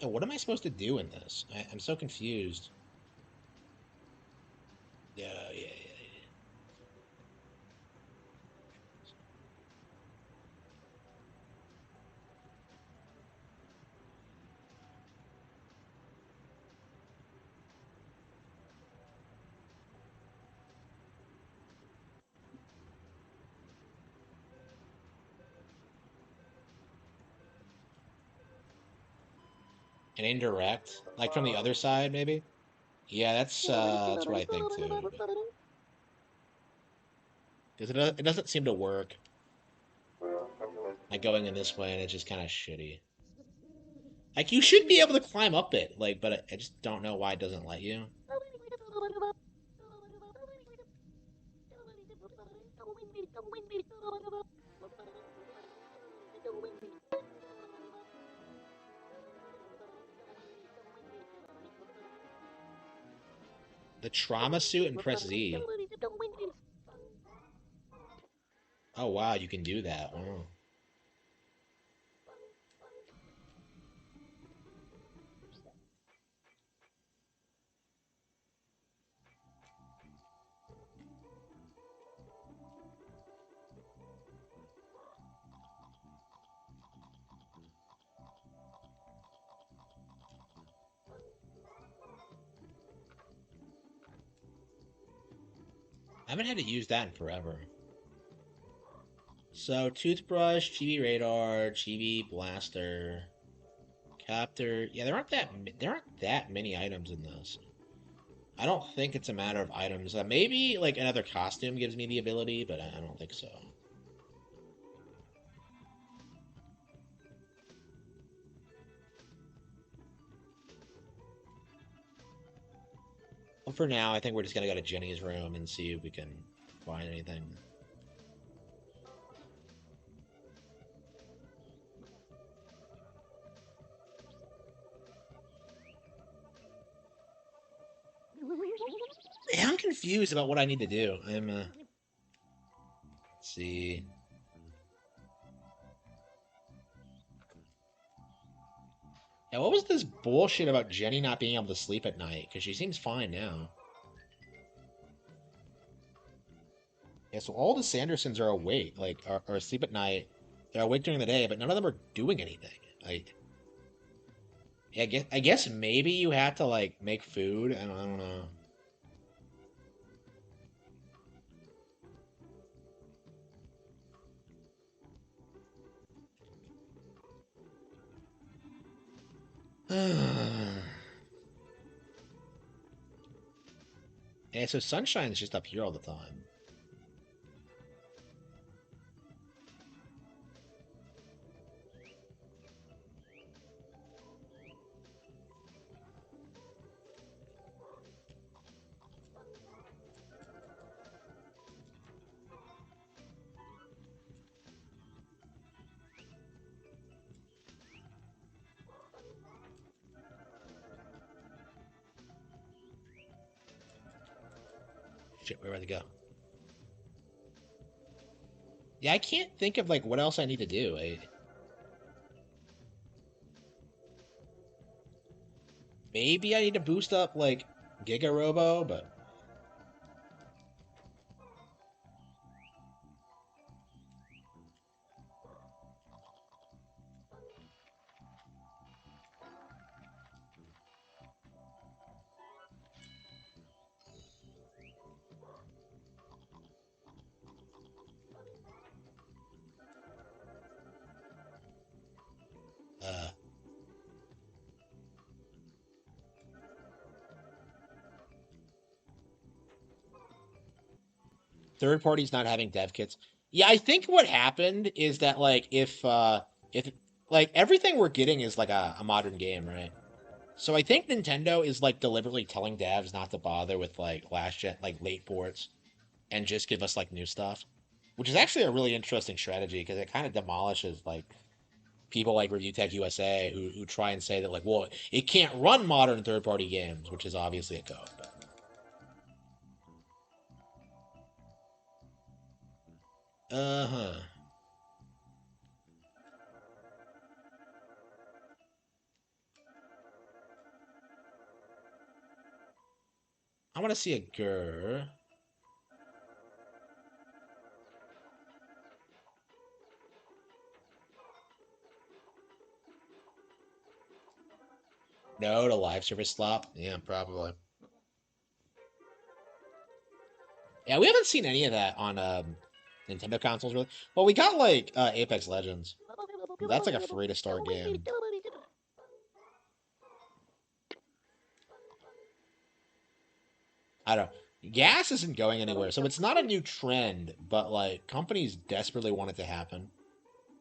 Oh, what am I supposed to do in this? I'm so confused. Yeah. An indirect, like from the other side, maybe. Yeah, that's what I think too. Because it doesn't seem to work. Like going in this way, and it's just kind of shitty. Like you should be able to climb up it, like, but I just don't know why it doesn't let you. The trauma suit and press Z. Oh wow, you can do that. Wow. I haven't had to use that in forever. So toothbrush, chibi radar, chibi blaster, captor. Yeah, there aren't that many items in this. I don't think it's a matter of items. Maybe like another costume gives me the ability, but I don't think so. Well, for now, I think we're just gonna go to Jenny's room and see if we can find anything. Yeah, I'm confused about what I need to do. Let's see. Yeah, what was this bullshit about Jenny not being able to sleep at night? Because she seems fine now. Yeah, so all the Sandersons are awake, like, are asleep at night. They're awake during the day, but none of them are doing anything. Like, yeah, I guess maybe you have to like make food. I don't know. Yeah, so Sunshine's just up here all the time. shit, where would I go? Yeah, I can't think of like what else I need to do. Maybe I need to boost up like Giga Robo, but uh, third parties not having dev kits. Yeah, I think what happened is that like if like everything we're getting is like a modern game, right? So I think Nintendo is like deliberately telling devs not to bother with like last gen like late ports and just give us like new stuff, which is actually a really interesting strategy because it kind of demolishes like people like Review Tech USA who try and say that like, well, it can't run modern third party games, which is obviously a code. But uh-huh. I want to see a grr. No to live service slop. Yeah, probably. Yeah, we haven't seen any of that on Nintendo consoles really. Well, we got like Apex Legends. That's like a free to start game. I don't know. Gas isn't going anywhere, so it's not a new trend, but like companies desperately want it to happen.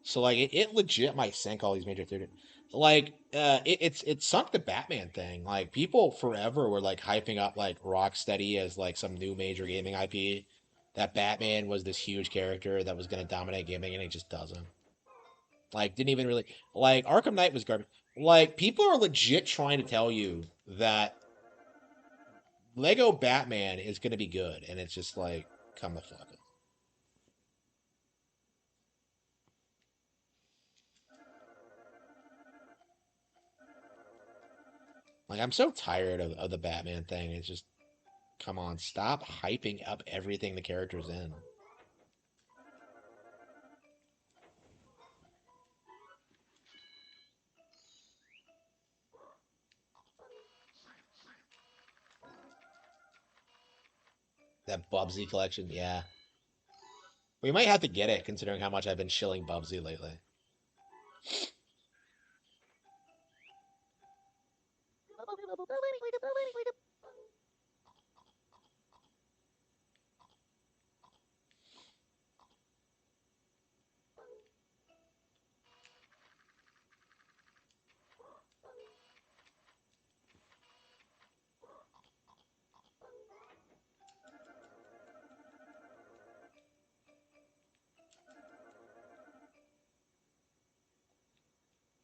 So like it legit might sink all these major theater. Like it's sunk the Batman thing. Like people forever were like hyping up like Rocksteady as like some new major gaming IP. That Batman was this huge character that was gonna dominate gaming, and it just doesn't. Like didn't even really like Arkham Knight was garbage. Like people are legit trying to tell you that Lego Batman is gonna be good, and it's just like come the fuck up. Like I'm so tired of the Batman thing. It's just come on, stop hyping up everything the character's in. That Bubsy collection, yeah. We might have to get it considering how much I've been shilling Bubsy lately.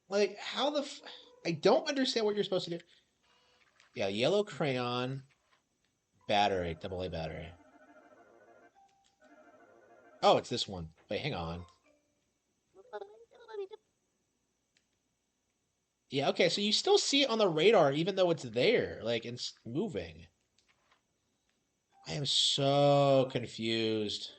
Like, how the I don't understand what you're supposed to do. Yeah, yellow crayon, battery, double A battery. Oh, it's this one. Wait, hang on. Yeah, okay, so you still see it on the radar even though it's there, like it's moving. I am so confused.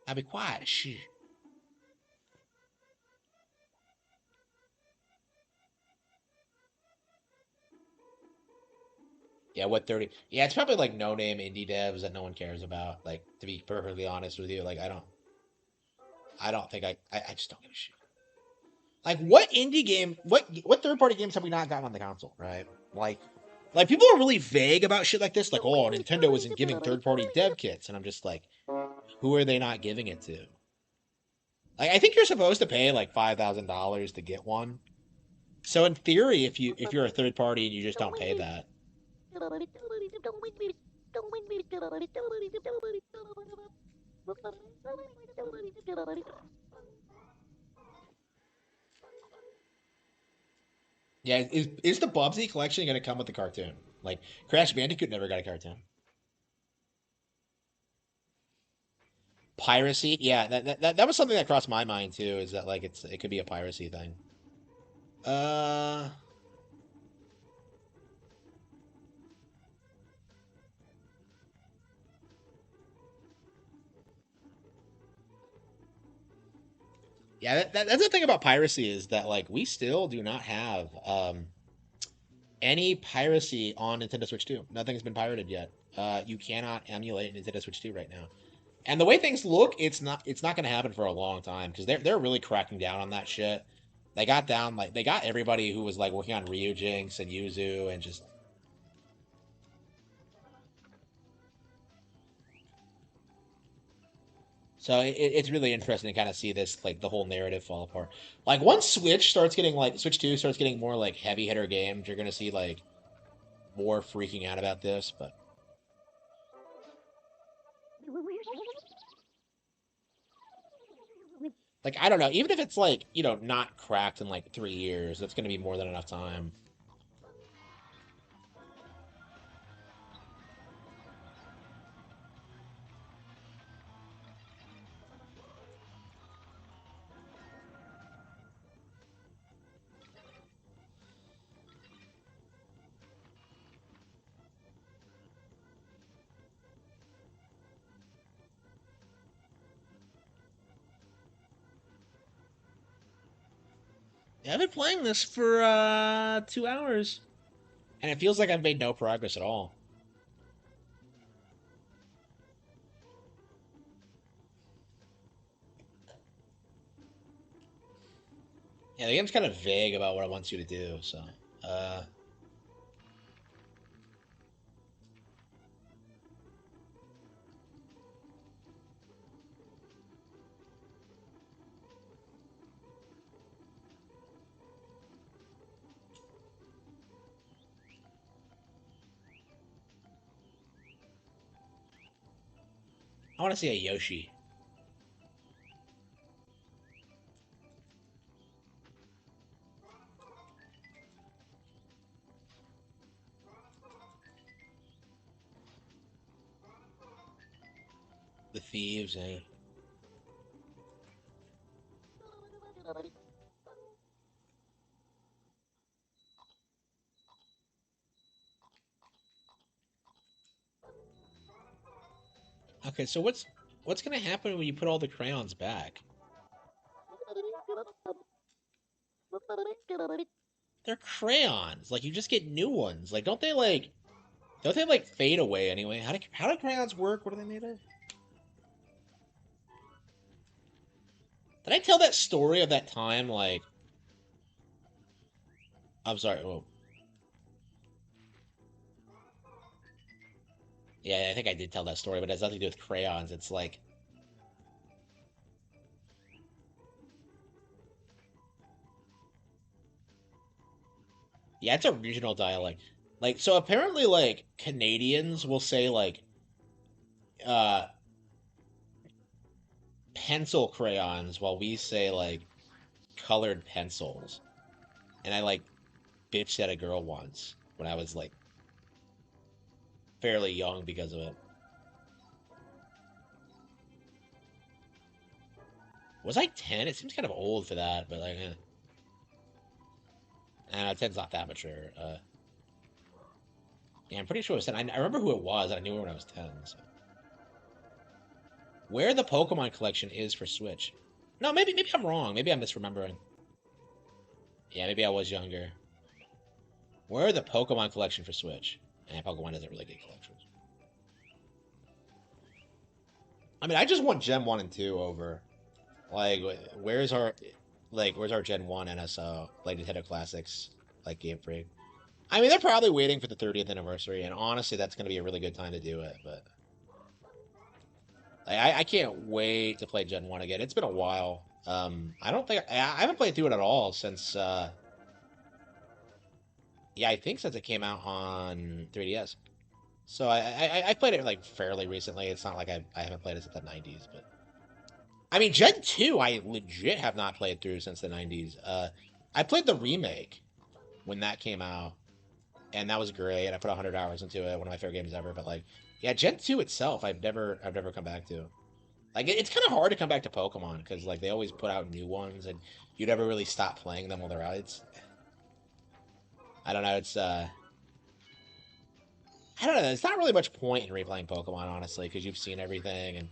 I'll be quiet. Shh. Yeah, what 30? Yeah, it's probably like no name indie devs that no one cares about. Like to be perfectly honest with you, like I don't think I just don't give a shit. Like what indie game what third party games have we not gotten on the console, right? Like people are really vague about shit like this, like, oh, Nintendo isn't giving third party dev kits, and I'm just like, who are they not giving it to? Like I think you're supposed to pay like $5,000 to get one. So in theory, if you're a third party and you just don't pay that, Yeah, is the Bubsy collection going to come with the cartoon? Like Crash Bandicoot never got a cartoon. Piracy, yeah, that was something that crossed my mind too. Is that like it could be a piracy thing? Uh, yeah, that's the thing about piracy is that like we still do not have any piracy on Nintendo Switch 2. Nothing's been pirated yet. You cannot emulate Nintendo Switch 2 right now. And the way things look, it's not going to happen for a long time because they're really cracking down on that shit. They got everybody who was like working on Ryujinx and Yuzu and just so it's really interesting to kind of see this like the whole narrative fall apart. Like once Switch 2 starts getting more like heavy hitter games, you're gonna see like more freaking out about this. But like I don't know, even if it's like, not cracked in like 3 years, that's gonna be more than enough time. I've been playing this for 2 hours, and it feels like I've made no progress at all. Yeah, the game's kind of vague about what it wants you to do. So, uh, I want to see a Yoshi. The thieves, eh? Okay, so what's gonna happen when you put all the crayons back? They're crayons. Like you just get new ones. Like don't they like fade away anyway? How do crayons work? What are they made of? Did I tell that story of that time? Like I'm sorry. Well, yeah, I think I did tell that story, but it has nothing to do with crayons. It's like yeah, it's a regional dialect. Like so apparently like Canadians will say like uh pencil crayons while we say like colored pencils. And I like bitched at a girl once when I was like fairly young because of it. Was I 10? It seems kind of old for that, but like, 10's not that mature. Yeah, I'm pretty sure it was 10. I remember who it was, and I knew it when I was 10. So. Where the Pokemon collection is for Switch? No, maybe I'm wrong. Maybe I'm misremembering. Yeah, maybe I was younger. Where the Pokemon collection for Switch? And Pokemon doesn't really get collections. I mean, I just want Gen 1 and 2 over. Like, where's our where's our Gen 1 NSO, like Nintendo Classics, like Game Freak? I mean, they're probably waiting for the 30th anniversary, and honestly, that's going to be a really good time to do it. But like, I can't wait to play Gen 1 again. It's been a while. I don't think I haven't played through it at all since. Yeah, I think since it came out on 3DS. So I played it like fairly recently. It's not like I haven't played it since the 90s, but I mean Gen 2 I legit have not played through since the 90s. I played the remake. when that came out, and that was great. I put 100 hours into it, one of my favorite games ever. But like, yeah, Gen 2 itself, I've never come back to. Like, it's kind of hard to come back to Pokemon because like they always put out new ones, and you never really stop playing them while they're out. I don't know. I don't know. There's not really much point in replaying Pokemon, honestly, because you've seen everything. And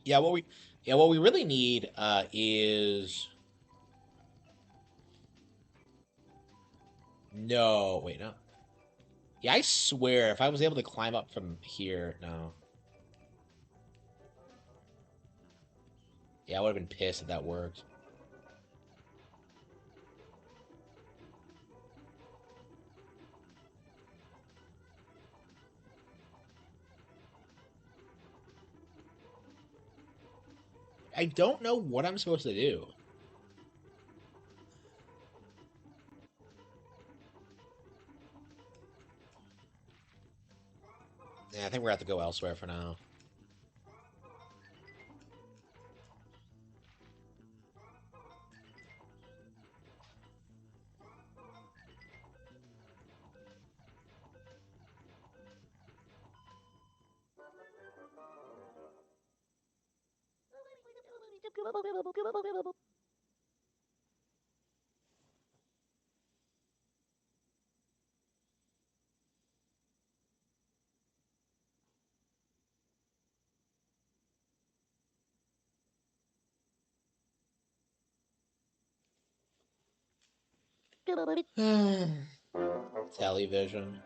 yeah, what we really need is no. Wait, no. Yeah, I swear, if I was able to climb up from here, no. Yeah, I would have been pissed if that worked. I don't know what I'm supposed to do. Yeah, I think we're gonna have to go elsewhere for now. Television.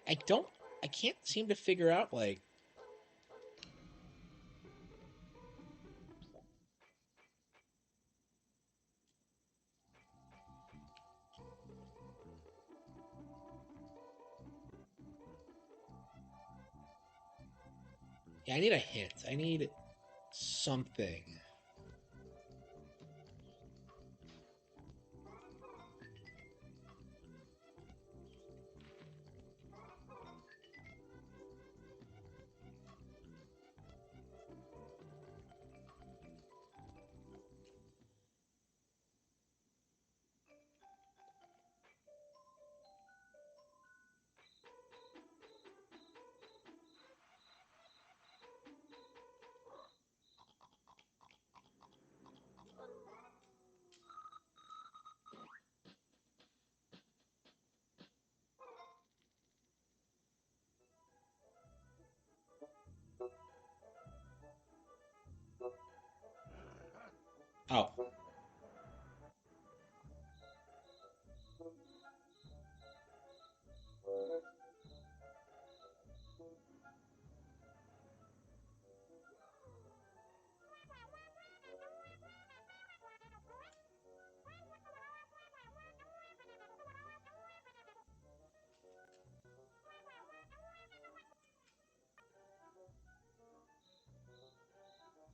I don't. I can't seem to figure out like. Yeah, I need a hint. I need something. Oh,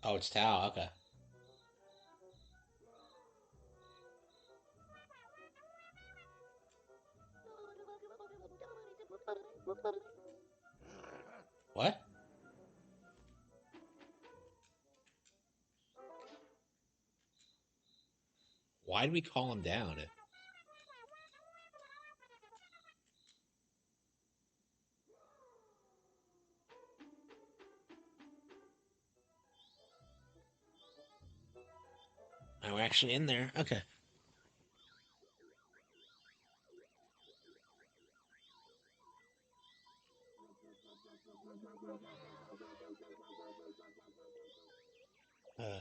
oh, it's Tao. Okay. What? Why did we call him down? Oh, we're actually in there. Okay. Uh,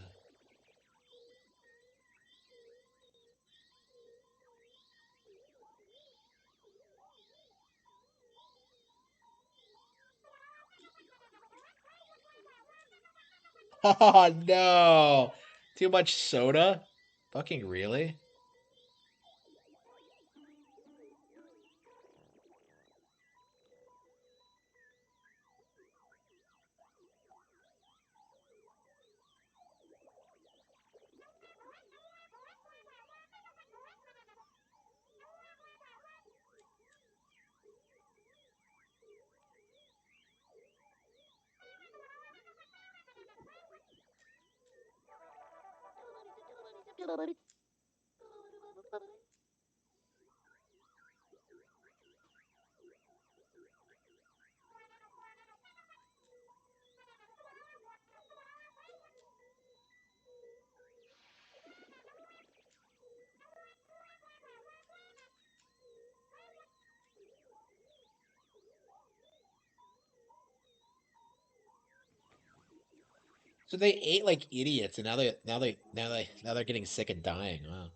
oh no! Too much soda? Fucking really? So they ate like idiots, and now they're getting sick and dying. Wow.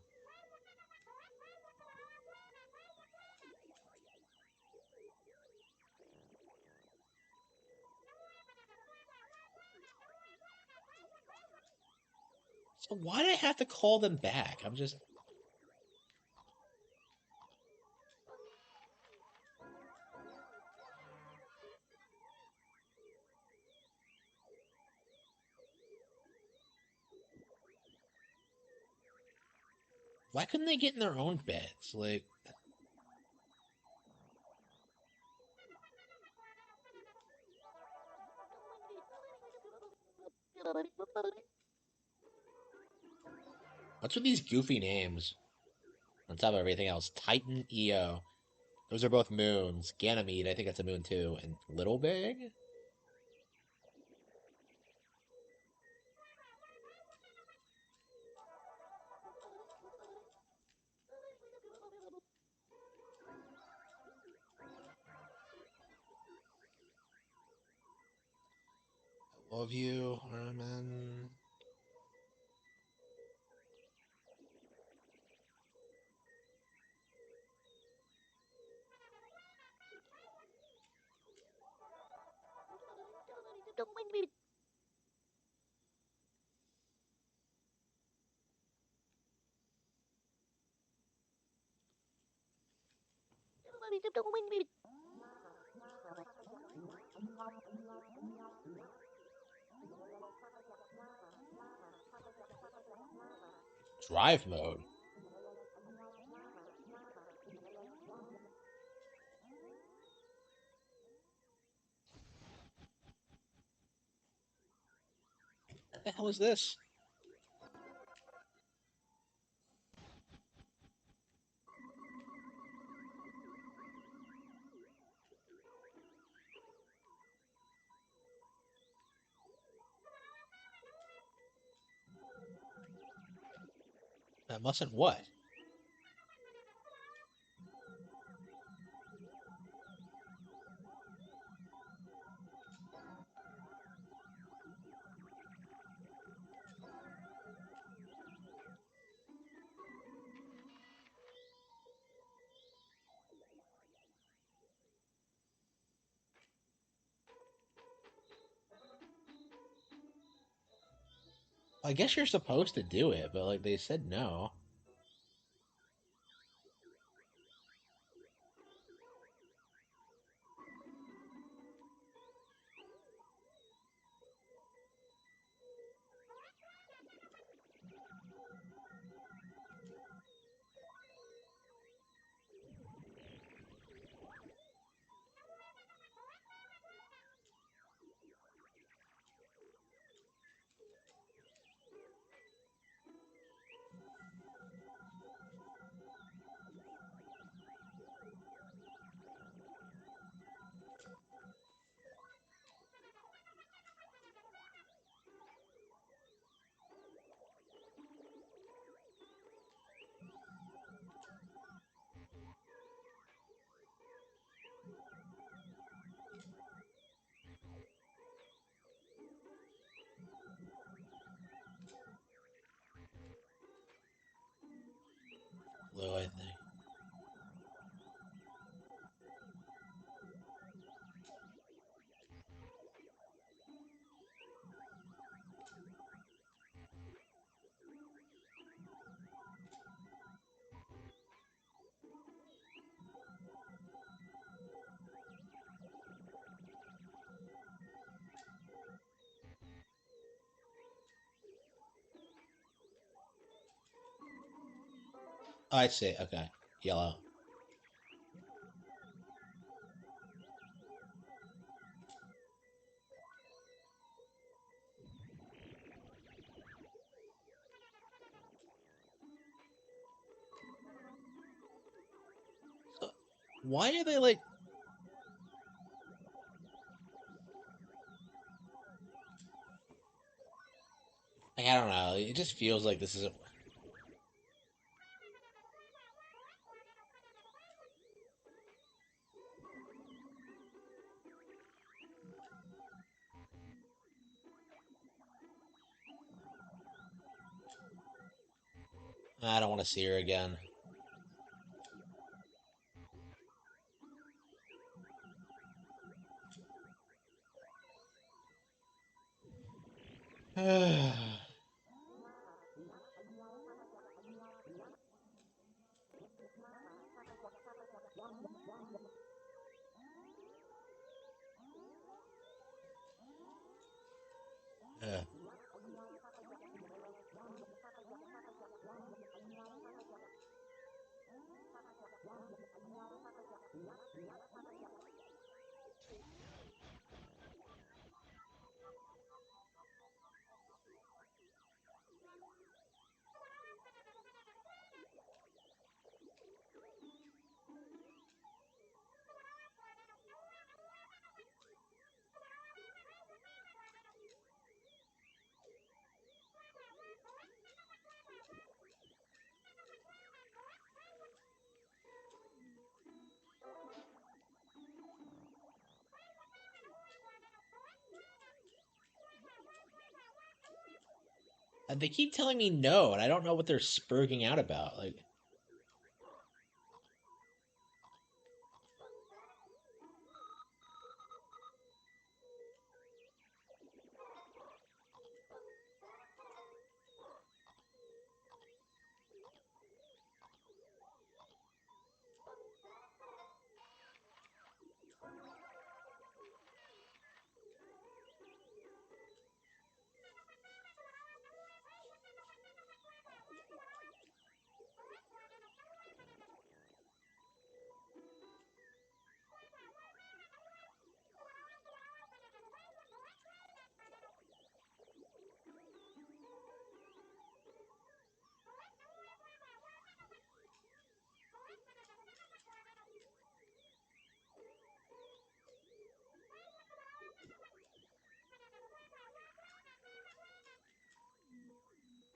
So why did I have to call them back? I'm just. Why couldn't they get in their own beds? Like, what's with these goofy names on top of everything else? Titan, Io. Those are both moons. Ganymede, I think that's a moon too. And Little Big? I love you, Harman. Drive mode. What the hell is this? That mustn't what? I guess you're supposed to do it, but like they said no. Blue, I think. I see. Okay. Yellow. Why are they like? I don't know. It just feels like this isn't. I don't want to see her again. Uh, and they keep telling me no, and I don't know what they're spurging out about. Like,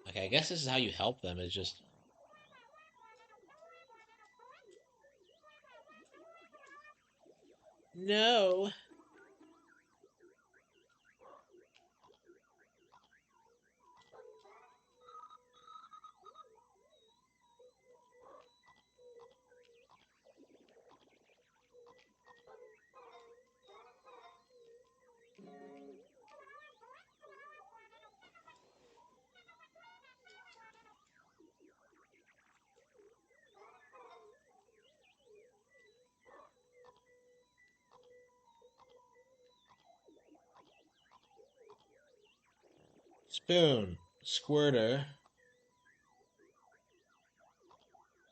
okay, I guess this is how you help them. Is just no. Spoon, squirter,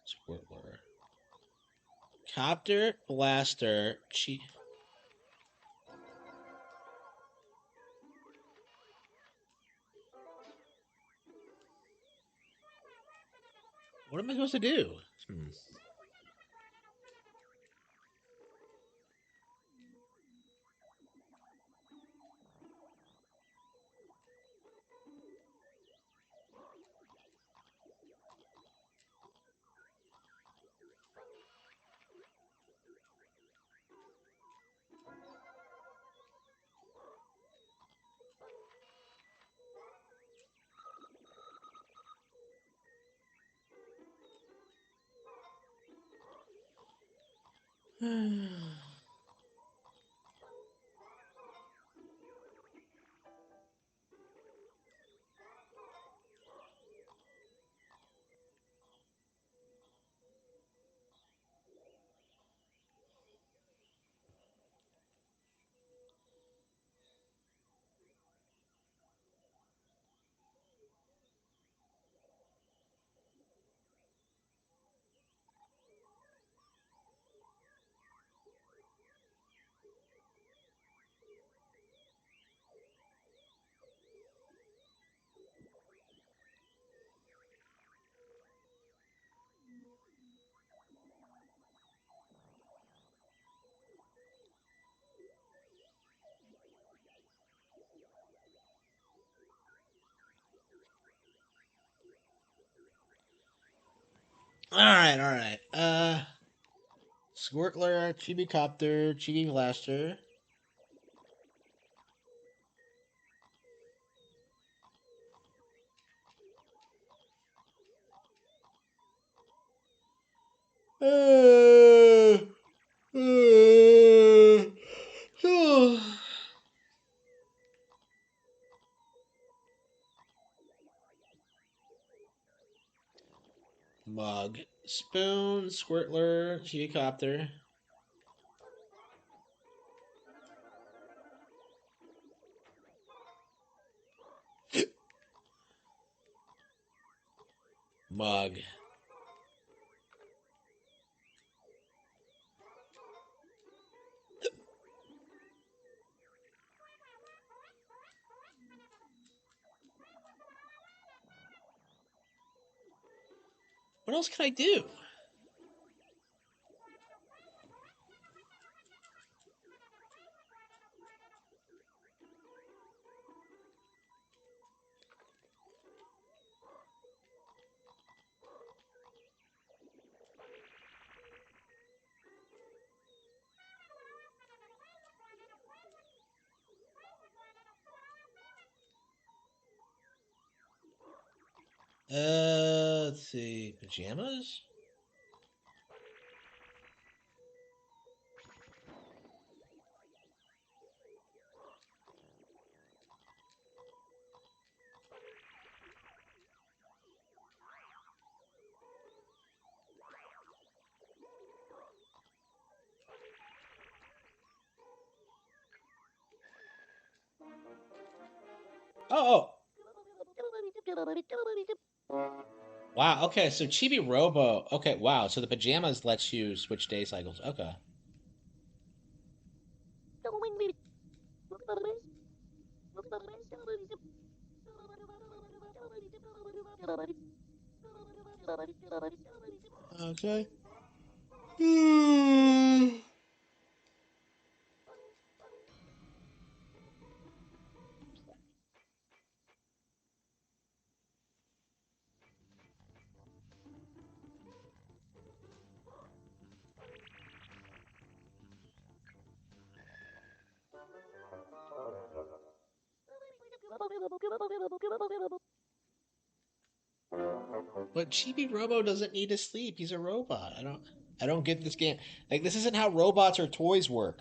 squirtler, copter, blaster, cheat. What am I supposed to do? Hmm. All right. Squirtler, Chibi Copter, Chibi Blaster. Uh, uh, Mug, Spoon, Squirtler, Chibi Copter. Mug. What else can I do? Let's see. Pajamas? Oh, oh. Wow, okay, so Chibi Robo. Okay, wow, so the pajamas lets you switch day cycles. Okay. Okay. But Chibi Robo doesn't need to sleep. He's a robot. I don't get this game. Like this isn't how robots or toys work.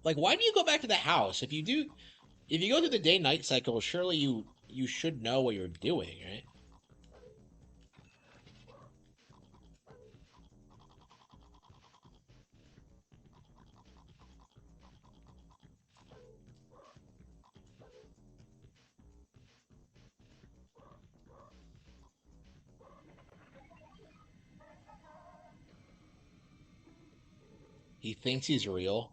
Like why do you go back to the house? If you go through the day night cycle, surely you should know what you're doing, right? He thinks he's real.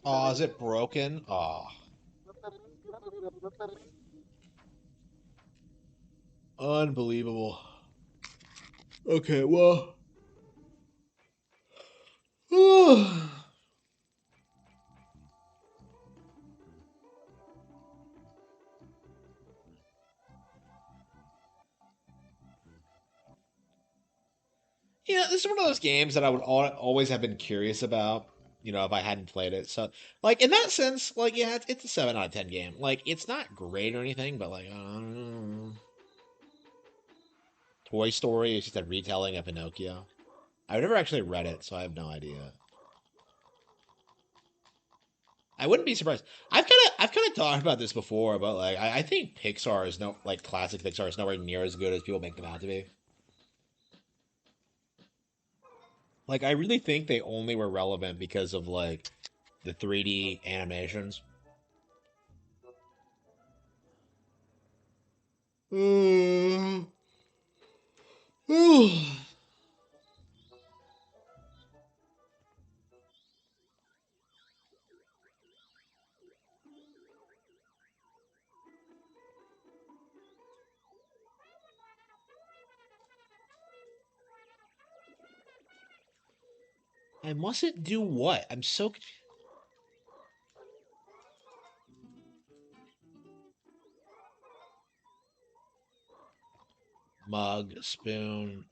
Oh, is it broken? Oh, unbelievable. Okay, well. Yeah, this is one of those games that I would always have been curious about, if I hadn't played it. So, like in that sense, like yeah, it's a 7 out of 10 game. Like it's not great or anything, but like Toy Story is just a retelling of Pinocchio. I've never actually read it, so I have no idea. I wouldn't be surprised. I've kind of talked about this before, but like I think Pixar is no like classic Pixar is nowhere near as good as people make them out to be. Like I really think they only were relevant because of like the 3D animations. I mustn't do what? I'm so mug, spoon.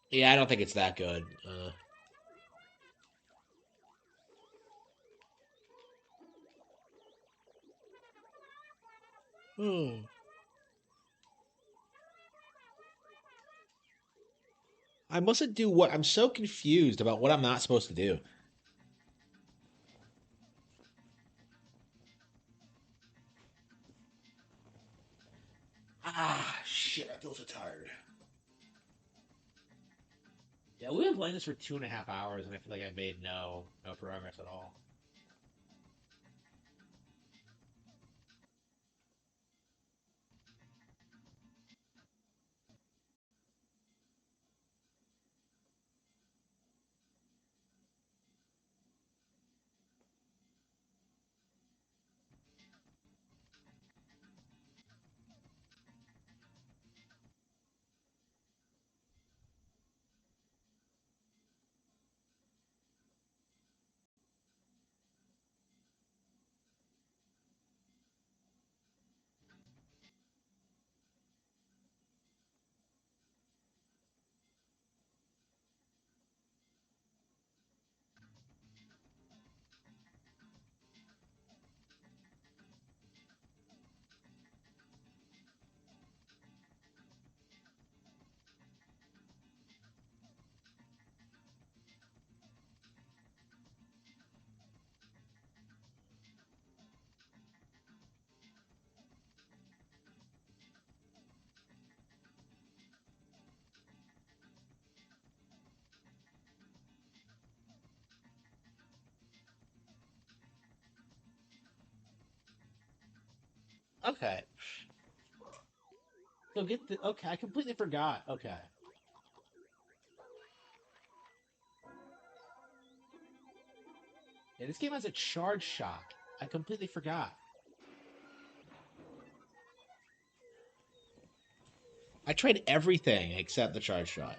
Yeah, I don't think it's that good. Oh. I mustn't do what? I'm so confused about what I'm not supposed to do. Ah, shit, I feel so tired. Yeah, we've been playing this for 2.5 hours, and I feel like I've made no progress at all. Okay. So get the okay. I completely forgot. Okay. Yeah, this game has a charge shock. I completely forgot. I tried everything except the charge shock.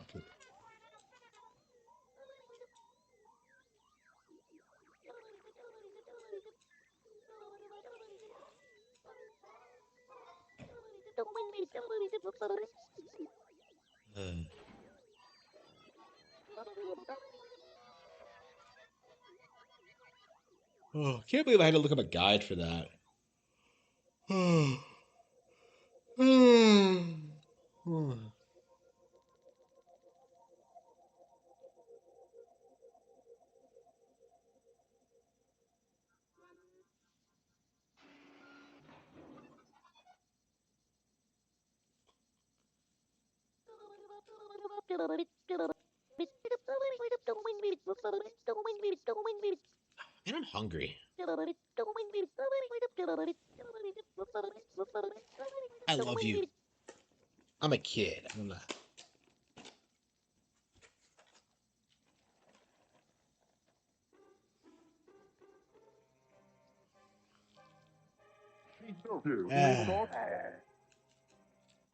Hmm. Oh, can't believe I had to look up a guide for that. Man, I'm hungry. I love you. I'm a kid. I'm not. You mean to Ah. talk?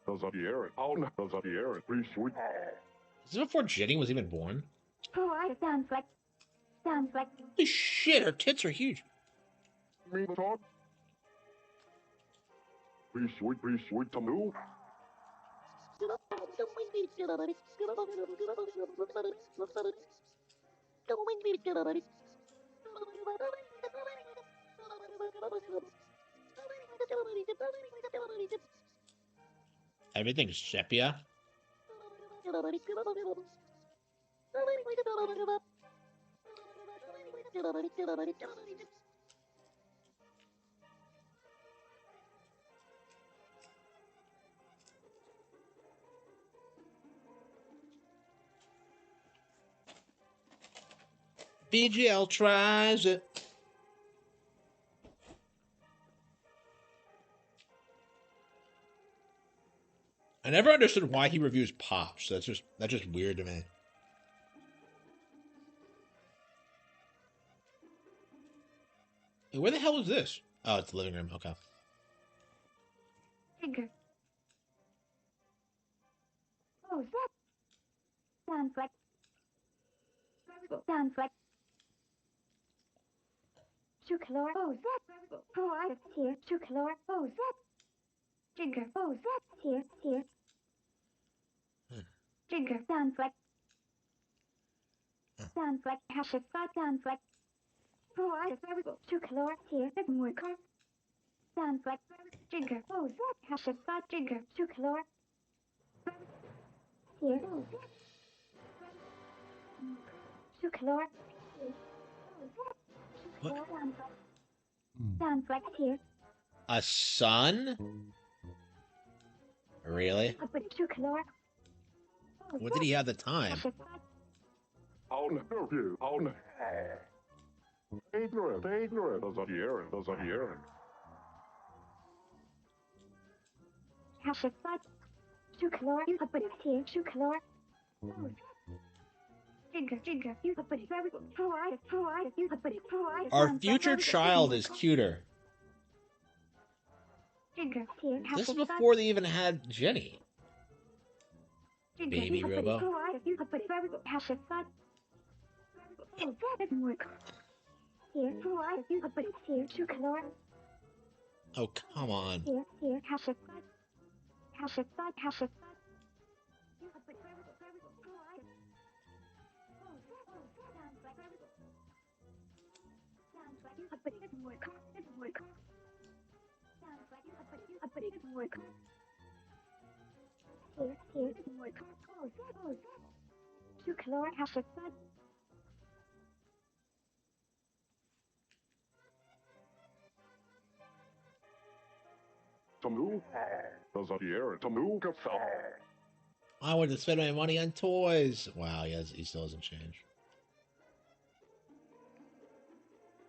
Does up the air and out, does up the air and pretty sweet. Is this before Jenny was even born? Oh, sounds like Holy shit, her tits are huge. You mean to talk? Pretty sweet to move. Everything's sepia. BGL tries it. I never understood why he reviews Pops. That's just weird to me. Hey, where the hell is this? Oh, it's the living room. Okay. Trigger. Oh, that sounds like. Sounds like. Chukalor. Oh, that. Oh, I here. Chukalor. Oh, that. Trigger. Oh, that. Here. Trigger. Sounds like. Sounds like. Hashify. Sounds like. Oh, I Chukalor. Here. That's more car. Sounds like. Trigger. Oh, that. Hashify. Trigger. Chukalor. Here. Oh, that. Chukalor. What? Sounds like here. A son? Really? What did he have the time? I'll nerve you. I'll nerve. Ignorant. Those are the errand. Our future child is cuter. This is before they even had Jenny. Baby Robo. Oh, come on. Tamu. Those are the errand. Tamu. I want to spend my money on toys. Wow, he still hasn't changed.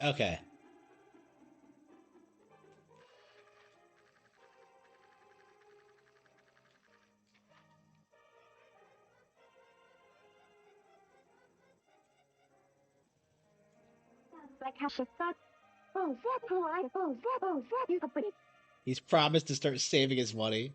Okay. He's promised to start saving his money.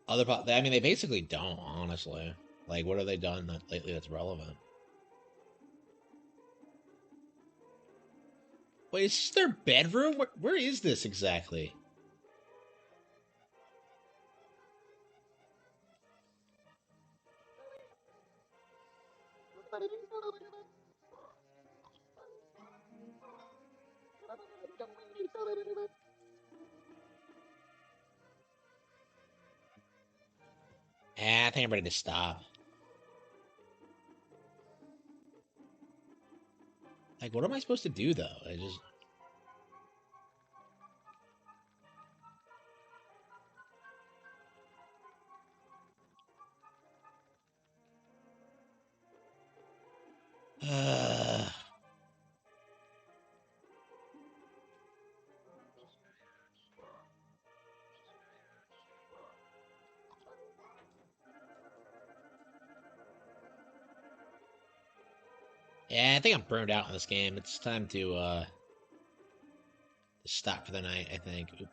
I mean, they basically don't, honestly. Like, what have they done lately that's relevant? Wait, is this their bedroom? Where is this exactly? I think I'm ready to stop. Like, what am I supposed to do, though? I just... Yeah, I think I'm burned out in this game. It's time to stop for the night, I think. Oop.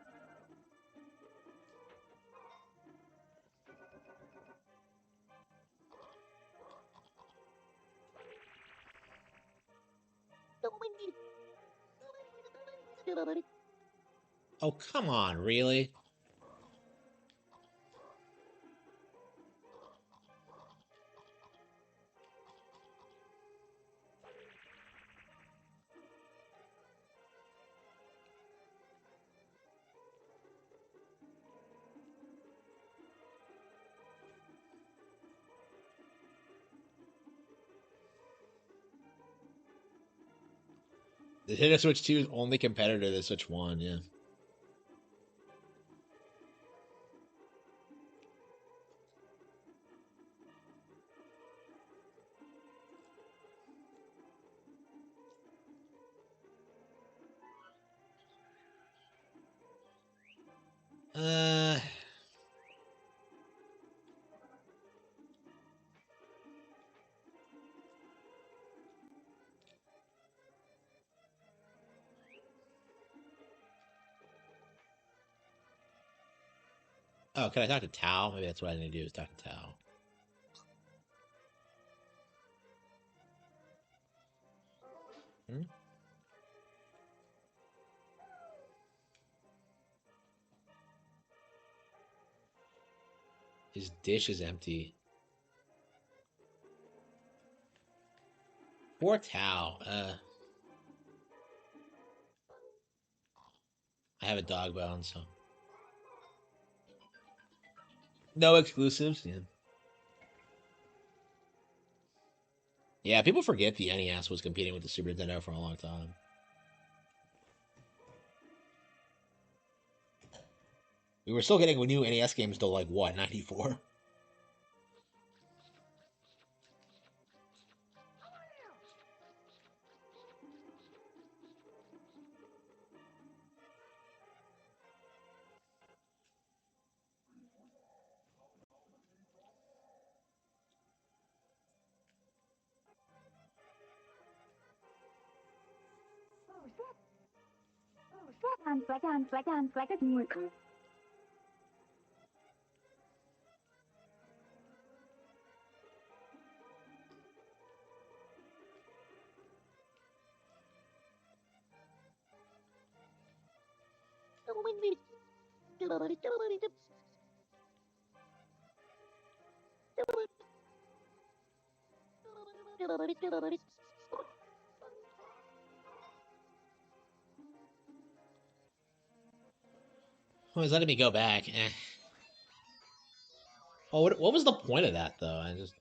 Oh, come on, really? The Nintendo Switch 2 is only competitor to Switch 1, yeah. Uh... Oh, can I talk to Tao? Maybe that's what I need to do is talk to Tao. Hmm? His dish is empty. Poor Tao. I have a dog bone, so no exclusives. Yeah. Yeah, people forget the NES was competing with the Super Nintendo for a long time. We were still getting new NES games till like what, 94? Oh, he's letting me go back. Eh. Oh, what was the point of that though? I just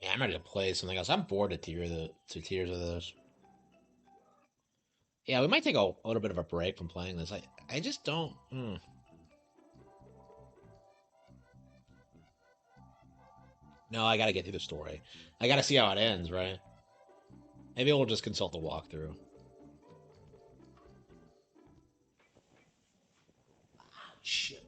yeah, I'm ready to play something else. I'm bored to tears of this. Yeah, we might take a little bit of a break from playing this. I just don't. No, I gotta get through the story. I gotta see how it ends, right? Maybe we'll just consult the walkthrough. Shit.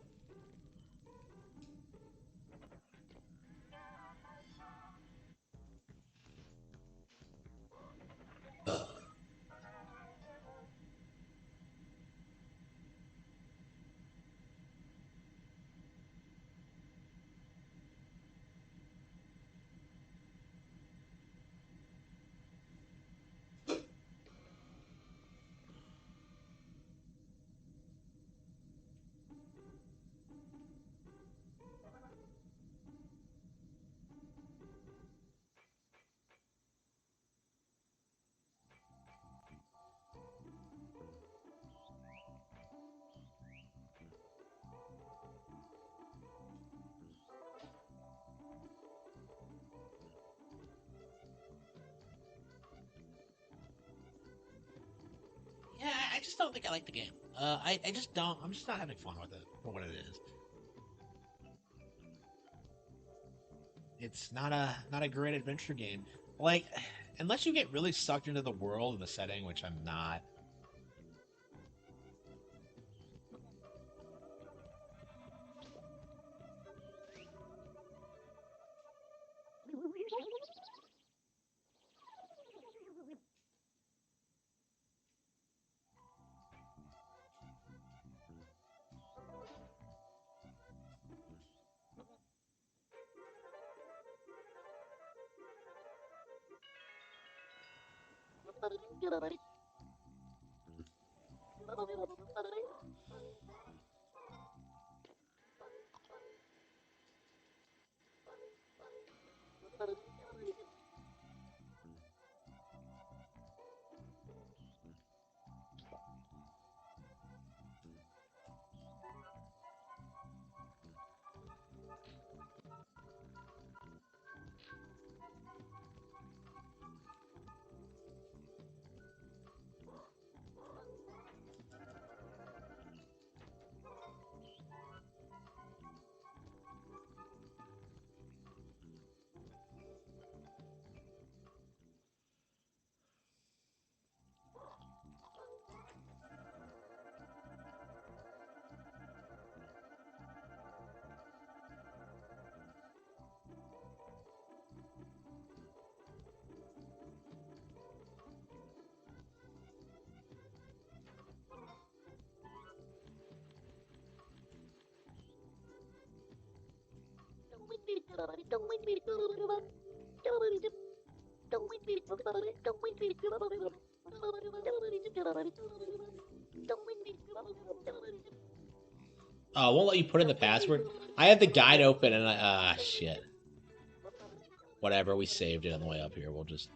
Yeah, I just don't think I like the game. I just don't. I'm just not having fun with it for what it is. it's not a great adventure game. Like, unless you get really sucked into the world and the setting, which I'm not. Oh, won't let you put in the password. I have the guide open and shit. Whatever, we saved it on the way up here. We'll just.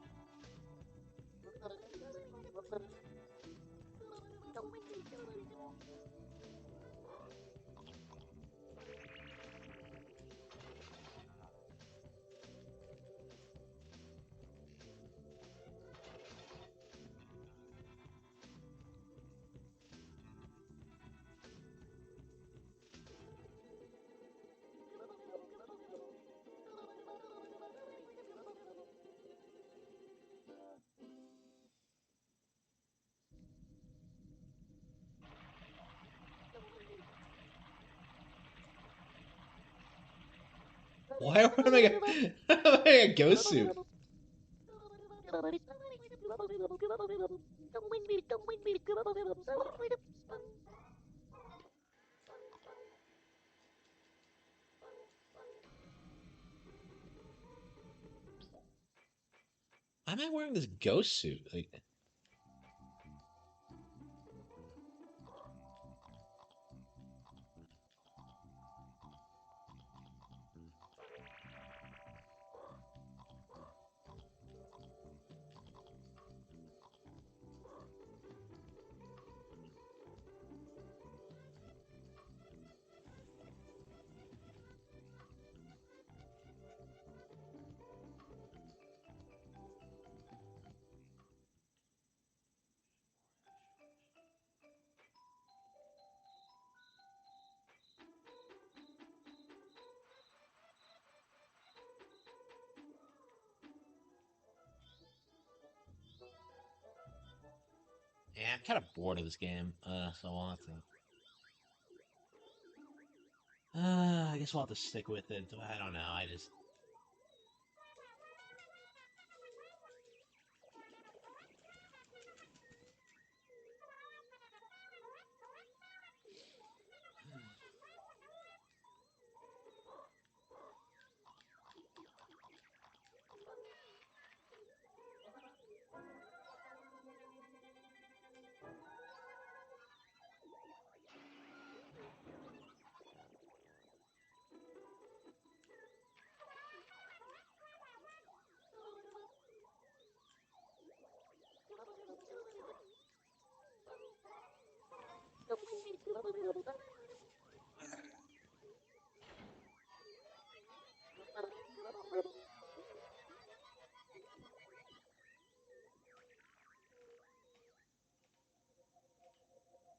Why am I a ghost suit? Why am I wearing this ghost suit? Like, yeah, I'm kind of bored of this game. So I'll have to. I guess we'll have to stick with it. I don't know. I just.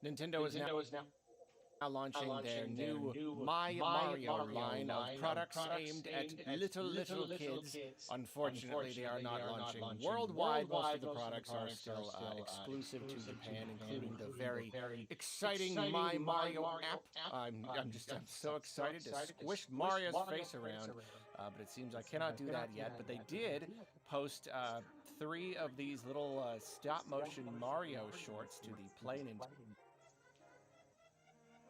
Nintendo is now Now launching their new My Mario line of products aimed at little kids. Unfortunately, they are not launching worldwide. Most of the products are still exclusive to Japan, including the very exciting My Mario app. I'm so excited to squish Mario's face around, but it seems I cannot do that yet. But they did post 3 of these little stop motion Mario shorts to the Play Nintendo.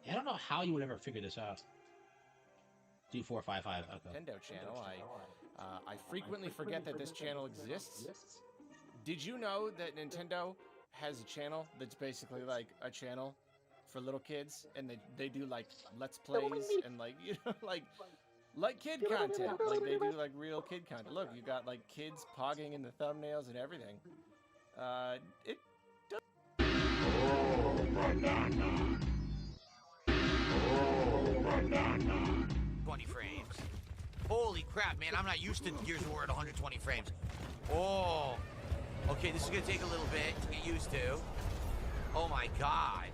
I don't know how you would ever figure this out. D455. Okay. Nintendo channel. I frequently forget that this channel exists. Did you know that Nintendo has a channel that's basically like a channel for little kids, and they do like Let's Plays and like like kid content. Like they do like real kid content. Look, you got like kids pogging in the thumbnails and everything. It 20 frames. Holy crap, man, I'm not used to Gears of War at 120 frames. Oh, okay, this is gonna take a little bit to get used to. Oh my god.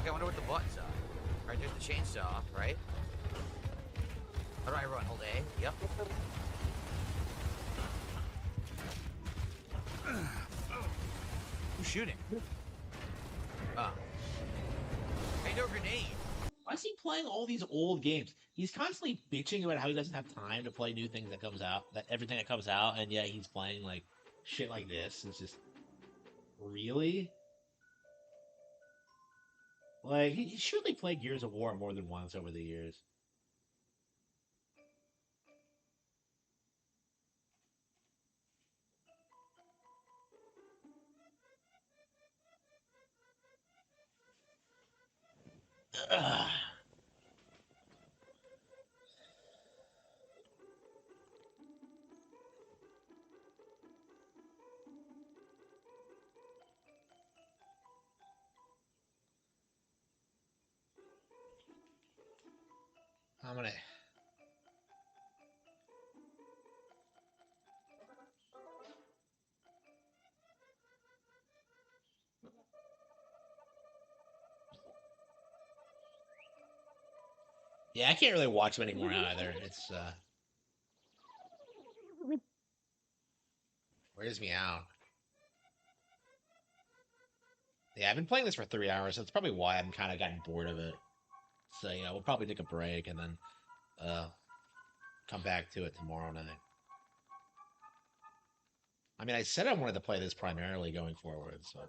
Okay, I wonder what the buttons are. All right, there's the chainsaw, right? How do I run? Hold A. Yep. Who's shooting? Oh. Hey, no grenade. Why is he playing all these old games? He's constantly bitching about how he doesn't have time to play new things that comes out, that everything that comes out, and yet he's playing like shit like this. It's just really like he surely played Gears of War more than once over the years. Ugh. I'm gonna. Yeah, I can't really watch them anymore either. It's wears me out. Yeah, I've been playing this for 3 hours, so that's probably why I'm kind of gotten bored of it. So we'll probably take a break and then come back to it tomorrow night. I mean, I said I wanted to play this primarily going forward, so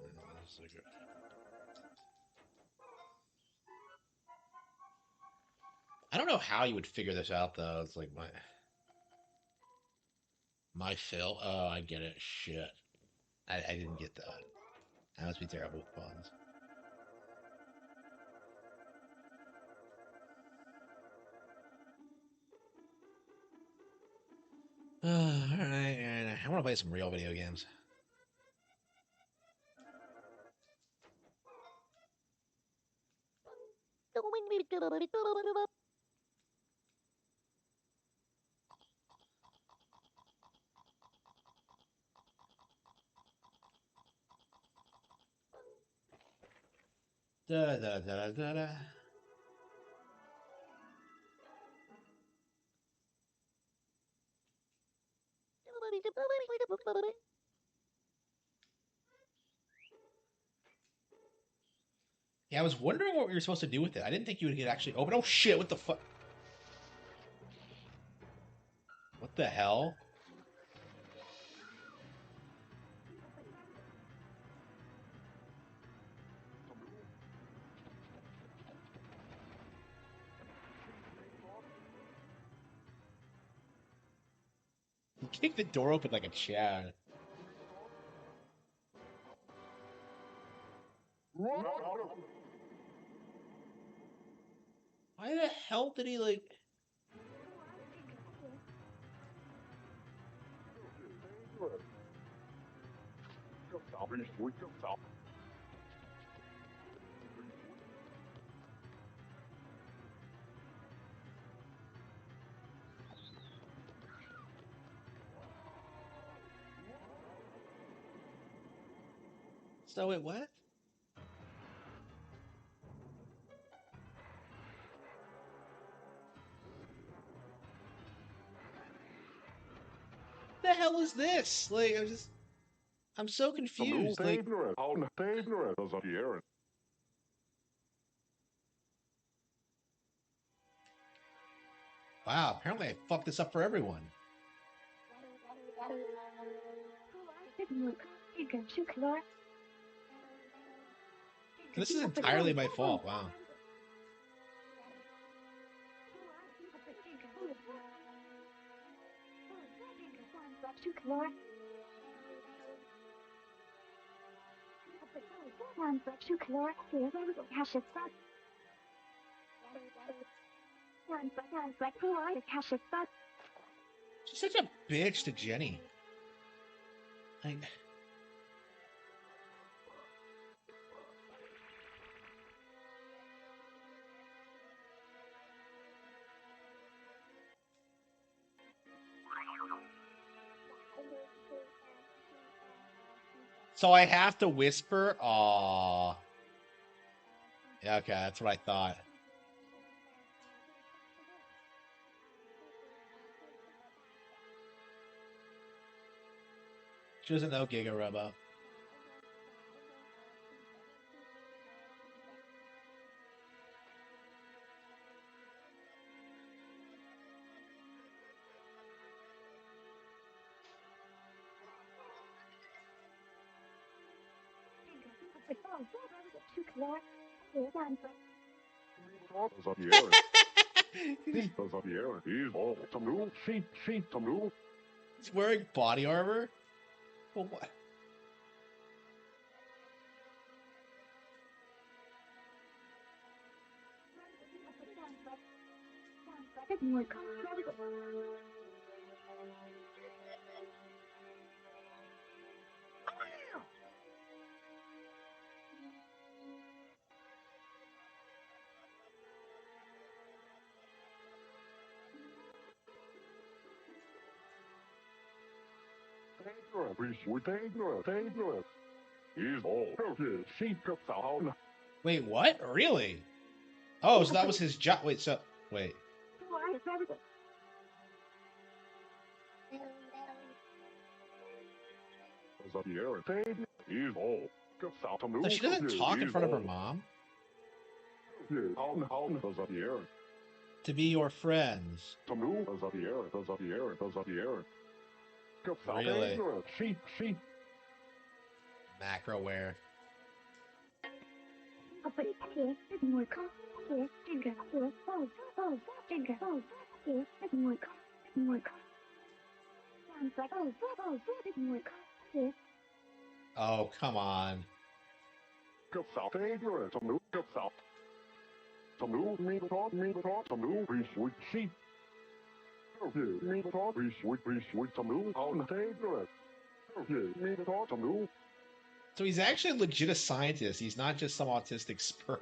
I don't know how you would figure this out though. It's like my fill. Oh, I get it. Shit, I didn't get that. That must be terrible with puns. All right. I want to play some real video games. Da da da da da. Yeah, I was wondering what we were supposed to do with it. I didn't think you would get actually open. Oh shit! What the fuck? What the hell? You kicked the door open like a Chad. Why the hell did he like? So wait, what? the hell is this? Like, I'm so confused. Like, wow, apparently I fucked this up for everyone. This is entirely my fault. Wow. She's such a bitch to Jenny. Like, so I have to whisper? Aww. Yeah, okay, that's what I thought. She doesn't know Giga Robo. He's wearing body armor? Well, what? Wait, what? Really? Oh, so that was his job. Wait, so wait. So she doesn't talk in front of her mom? To be your friends. Really? Macroware. Oh, come on. So he's actually legit a scientist. He's not just some autistic spurk.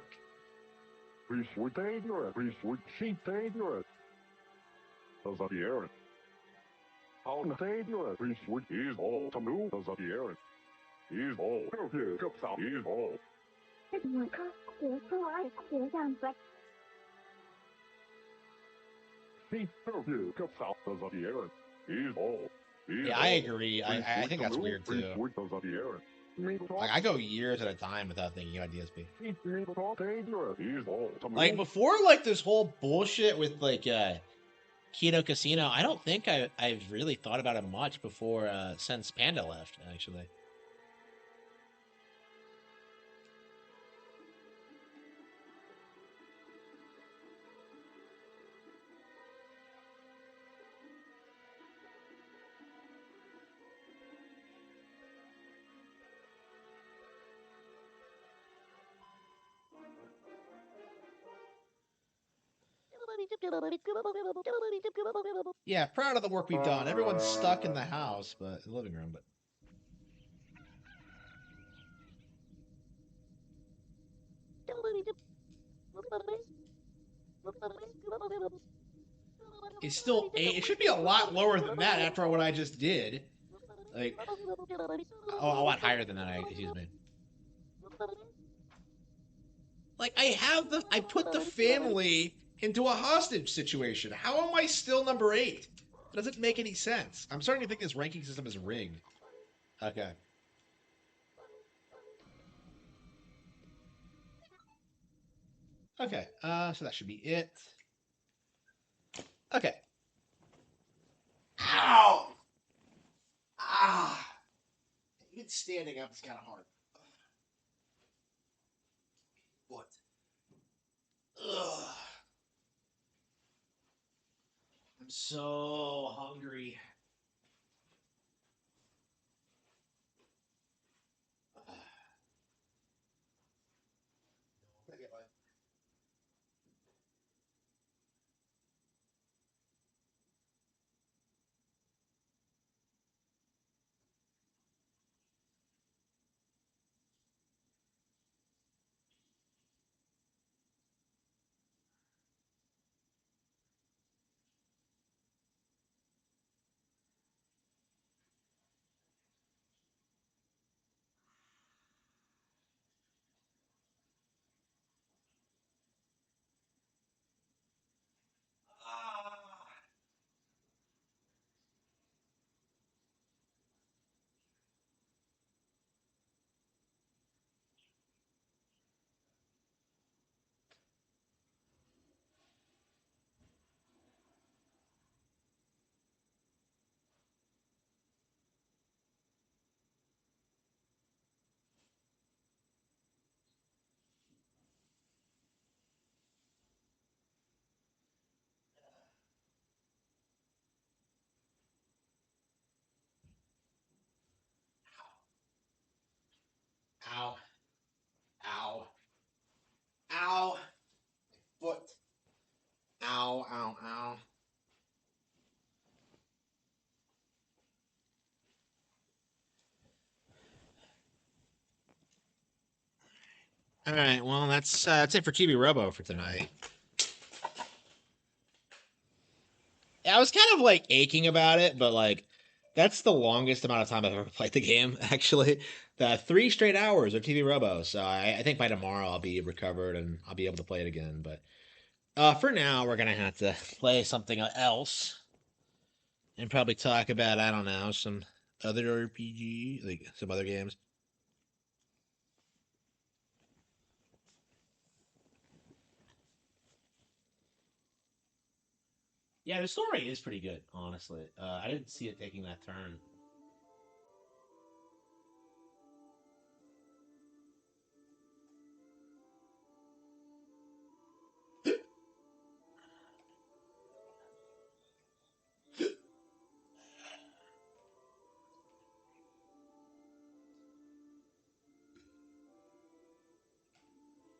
Yeah, I agree. I think that's weird too. Like, I go years at a time without thinking about DSP. Like, before, like, this whole bullshit with, like, Keto Casino, I don't think I've really thought about it much before, since Panda left, actually. Yeah, proud of the work we've done. Everyone's stuck in the house, but the living room, but it's still 8. It should be a lot lower than that after what I just did. Like, oh, a lot higher than that, excuse me. Like, I put the family into a hostage situation. How am I still number 8? doesn't make any sense. I'm starting to think this ranking system is rigged. Okay. Okay, so that should be it. Okay. Ow! Ah! Even standing up is kind of hard. What? Ugh. I'm so hungry. Ow. Ow. Ow. Foot. Ow, ow, ow. All right, well, that's it for TV Robo for tonight. I was kind of like aching about it, but like that's the longest amount of time I've ever played the game. Actually, the 3 straight hours of TV Robo. So I think by tomorrow I'll be recovered and I'll be able to play it again. But for now, we're gonna have to play something else and probably talk about, I don't know, some other RPG, like some other games. Yeah, the story is pretty good, honestly. I didn't see it taking that turn.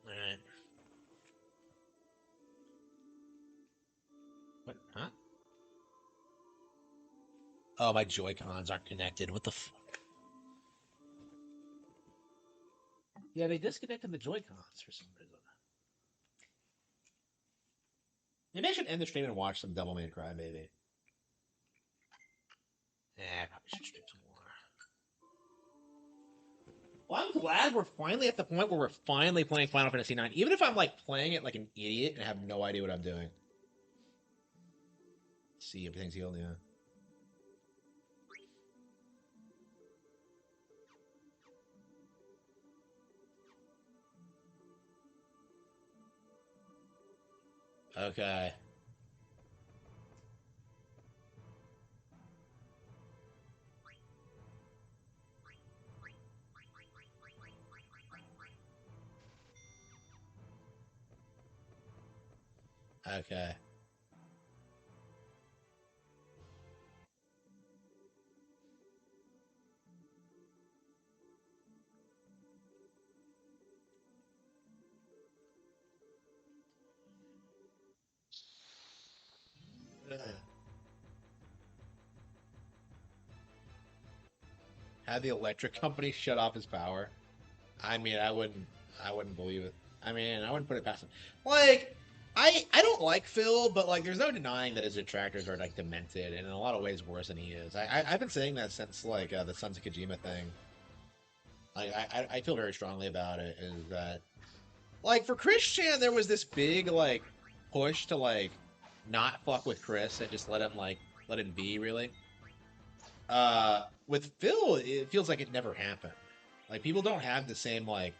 All right. What? Huh? Oh, my Joy Cons aren't connected. What the? Yeah, they disconnected the Joy Cons for some reason. Maybe I should end the stream and watch some Devil May Cry. Maybe. Yeah, I probably should stream some more. Well, I'm glad we're finally at the point where we're finally playing Final Fantasy IX. Even if I'm like playing it like an idiot and have no idea what I'm doing. See, everything's healed. Yeah. Okay. Okay. Had the electric company shut off his power. I mean, I wouldn't believe it. I mean, I wouldn't put it past him. Like, I don't like Phil, but like, there's no denying that his detractors are like demented, and in a lot of ways worse than he is. I've been saying that since like the Sons of Kojima thing. Like, I feel very strongly about it. Is that like for Christian, there was this big like push to like not fuck with Chris and just let him like let it be, really. With Phil, it feels like it never happened. Like people don't have the same like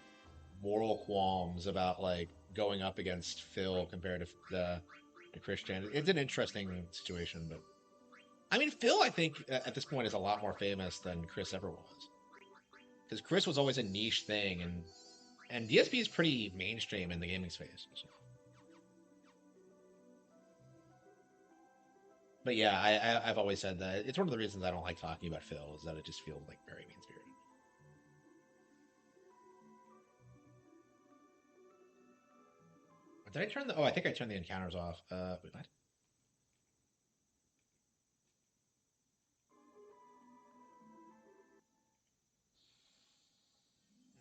moral qualms about like going up against Phil compared to Christian. It's an interesting situation, but I mean, Phil, I think at this point is a lot more famous than Chris ever was, because Chris was always a niche thing, and DSP is pretty mainstream in the gaming space. So. But yeah, I've always said that it's one of the reasons I don't like talking about Phil is that it just feels like very mean spirited. Did I turn the? Oh, I think I turned the encounters off. Wait, what?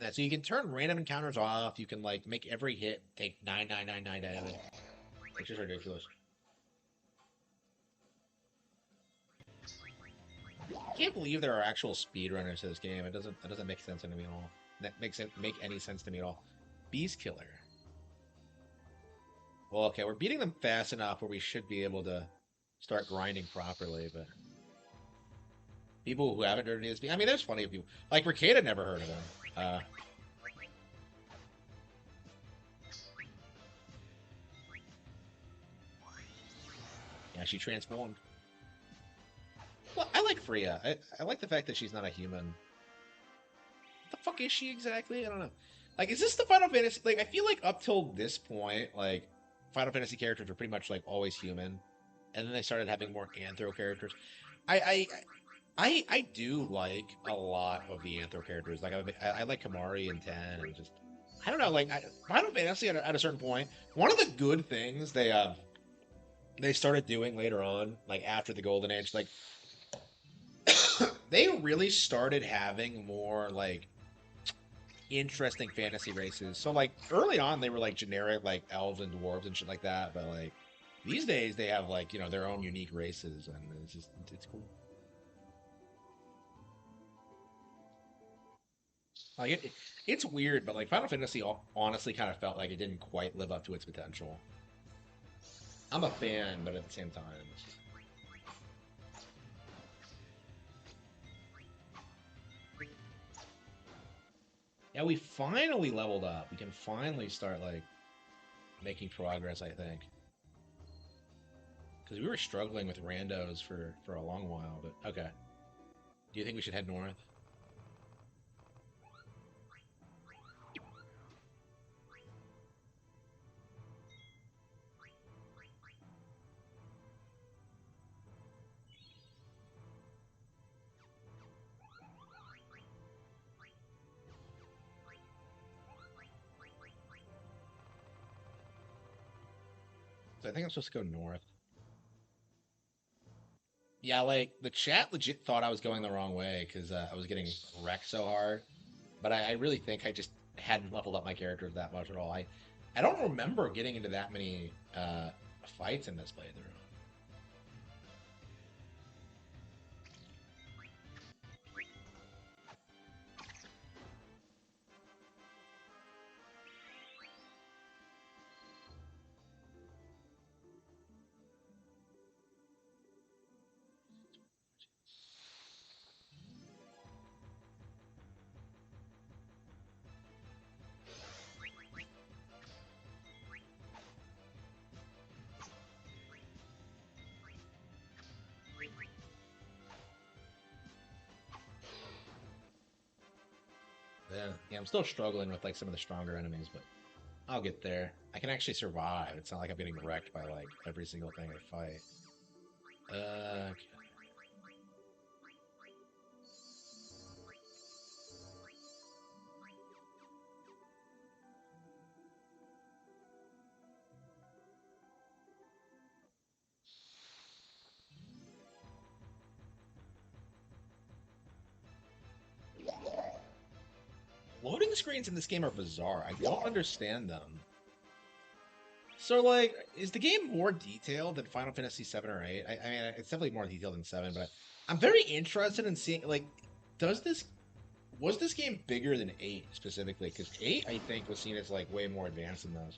Yeah, so you can turn random encounters off. You can like make every hit take 9999 damage, which is ridiculous. I can't believe there are actual speedrunners to this game. It doesn't make sense to me at all. That makes it make any sense to me at all. Beast Killer. Well, okay, we're beating them fast enough where we should be able to start grinding properly, but people who haven't heard of DSP, I mean, there's plenty of people. Like Ricada never heard of him. Yeah, she transformed. Well, I like Freya. I like the fact that she's not a human. What the fuck is she exactly? I don't know. Like, is this the Final Fantasy? Like, I feel like up till this point, like, Final Fantasy characters were pretty much like always human, and then they started having more anthro characters. I I do like a lot of the anthro characters. Like, I like Kamari and Ten, and just I don't know. Like, Final Fantasy at a certain point, one of the good things they started doing later on, like after the Golden Age, like they really started having more like interesting fantasy races. So like early on they were like generic like elves and dwarves and shit like that, but like these days they have like, you know, their own unique races, and it's cool. Like it's weird, but like Final Fantasy honestly kind of felt like it didn't quite live up to its potential. I'm a fan, but at the same time, it's just... Yeah, we finally leveled up. We can finally start like making progress, I think. Because we were struggling with randos for a long while, but okay. Do you think we should head north? So I think I'm supposed to go north. Yeah, like the chat legit thought I was going the wrong way because I was getting wrecked so hard. But I really think I just hadn't leveled up my characters that much at all. I don't remember getting into that many fights in this playthrough. Yeah, I'm still struggling with like some of the stronger enemies, but I'll get there. I can actually survive. It's not like I'm getting wrecked by like every single thing I fight. Okay. Loading screens in this game are bizarre. I don't understand them. So, like, is the game more detailed than Final Fantasy 7 or 8? I mean, it's definitely more detailed than 7, but I'm very interested in seeing, like, does this was this game bigger than 8 specifically? Because 8, I think, was seen as like way more advanced than those.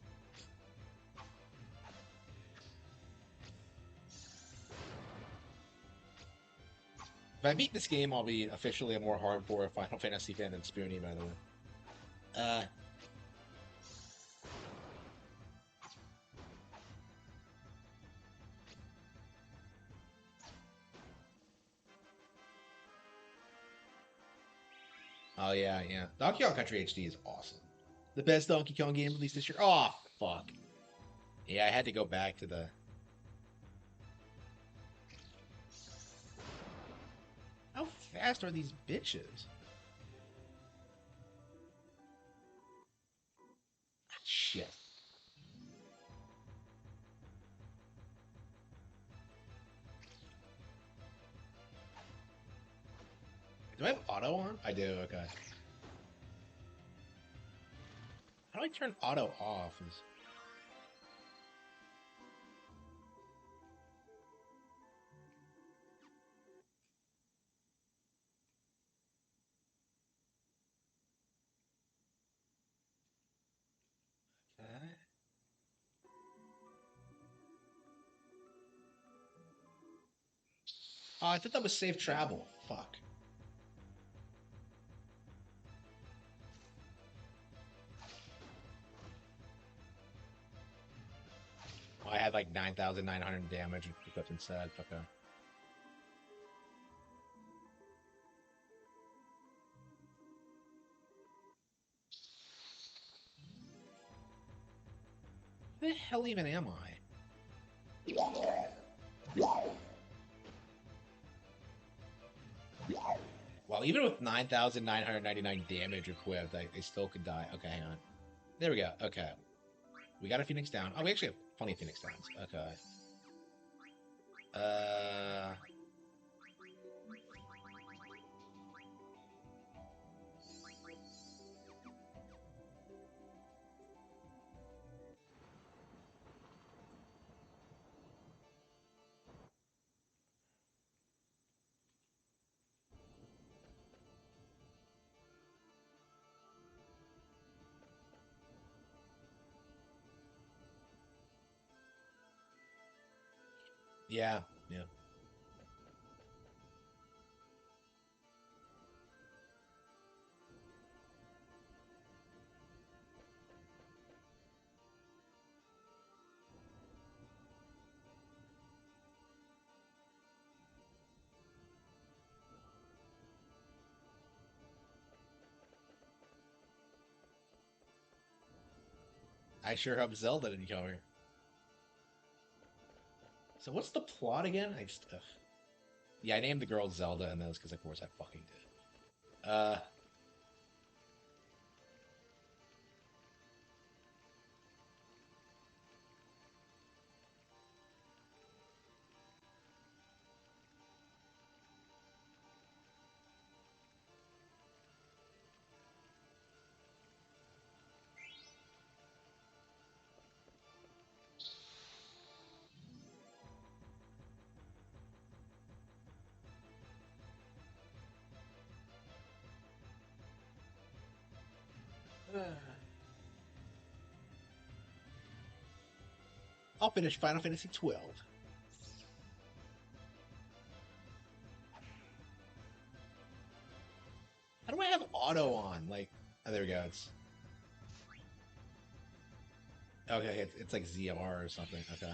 If I beat this game, I'll be officially a more hardcore Final Fantasy fan than Spoonie, by the way. Oh yeah, yeah. Donkey Kong Country HD is awesome. The best Donkey Kong game released this year. Oh fuck. Yeah, I had to go back to the. How fast are these bitches? Shit. Do I have auto on? I do, okay. How do I turn auto off? Okay. Oh, I thought that was safe travel. Fuck. Oh, I had like 9,900 damage equipped instead. Okay. Where the hell even am I? Well, even with 9,999 damage equipped, I still could die. Okay, hang on. There we go. Okay. We got a Phoenix down. Oh, we actually have plenty of Phoenix downs. Okay. Uh... Yeah, yeah. I sure hope Zelda didn't kill her. So what's the plot again? I just... Yeah, I named the girl Zelda in those because of course I fucking did. I'll finish Final Fantasy 12. How do I have auto on? Like, oh, there we go. It's okay. It's like ZR or something. Okay.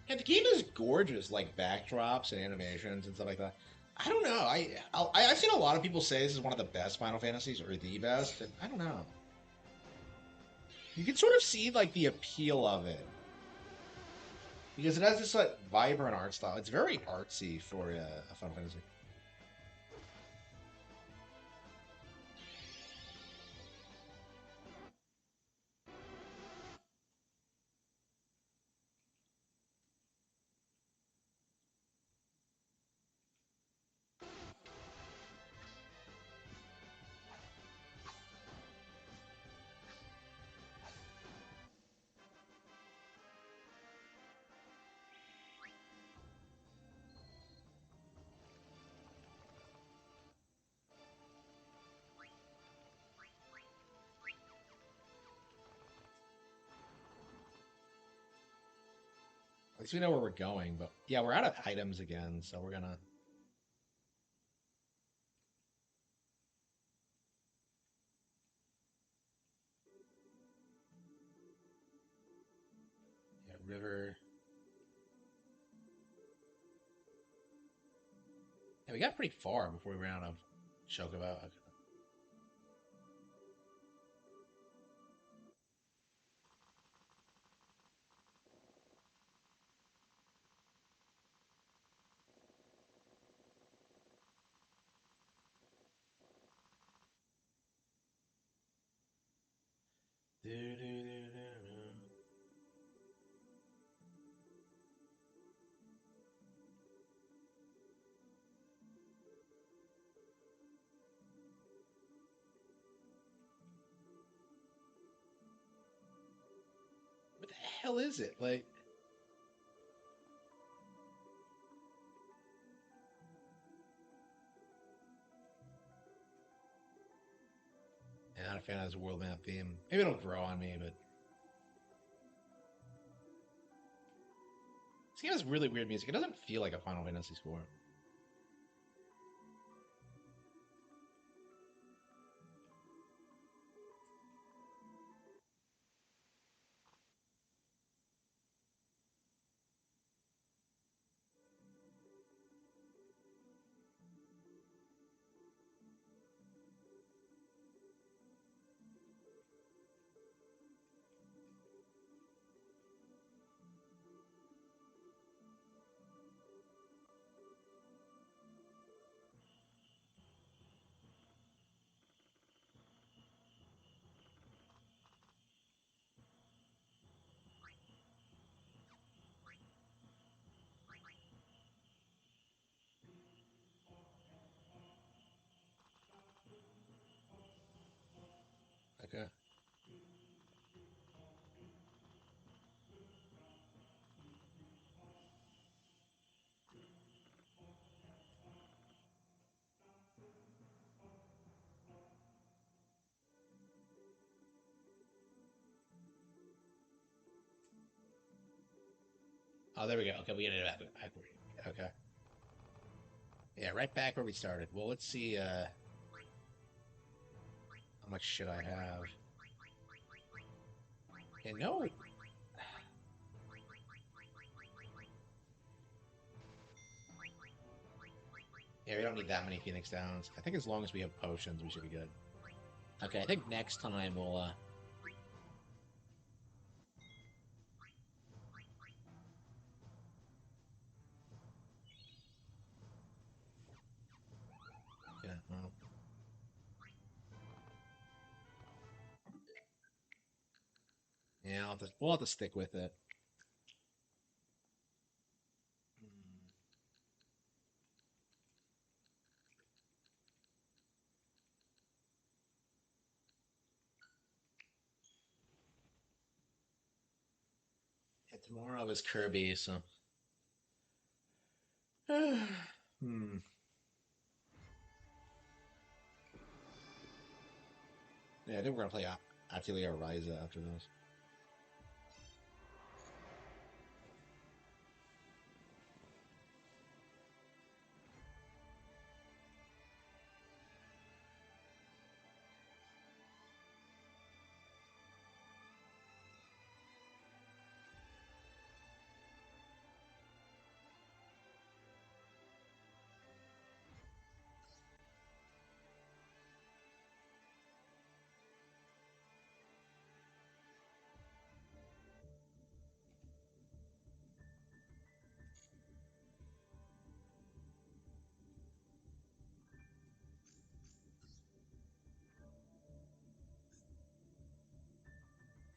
Yeah, the game is gorgeous, like backdrops and animations and stuff like that. I don't know. I've seen a lot of people say this is one of the best Final Fantasies or the best. And I don't know. You can sort of see like the appeal of it because it has this like vibrant art style. It's very artsy for a Final Fantasy. least we know where we're going, but yeah, we're out of items again, so we're gonna... Yeah, river... Yeah, we got pretty far before we ran out of Chocobo. What the hell is it? Like... Yeah, not a fan of this world map theme. Maybe it'll grow on me, but... This game has really weird music. It doesn't feel like a Final Fantasy score. Okay. Oh, there we go. Okay, we ended up back. Okay. Yeah, right back where we started. Well, let's see how much shit I have. Okay, no. Yeah, we don't need that many Phoenix Downs. I think as long as we have potions, we should be good. Okay, I think next time we'll yeah, well. Yeah, we'll have to stick with it. Yeah, tomorrow is Kirby, so. Hmm. Yeah, I think we're gonna play Atelier Ryza after this.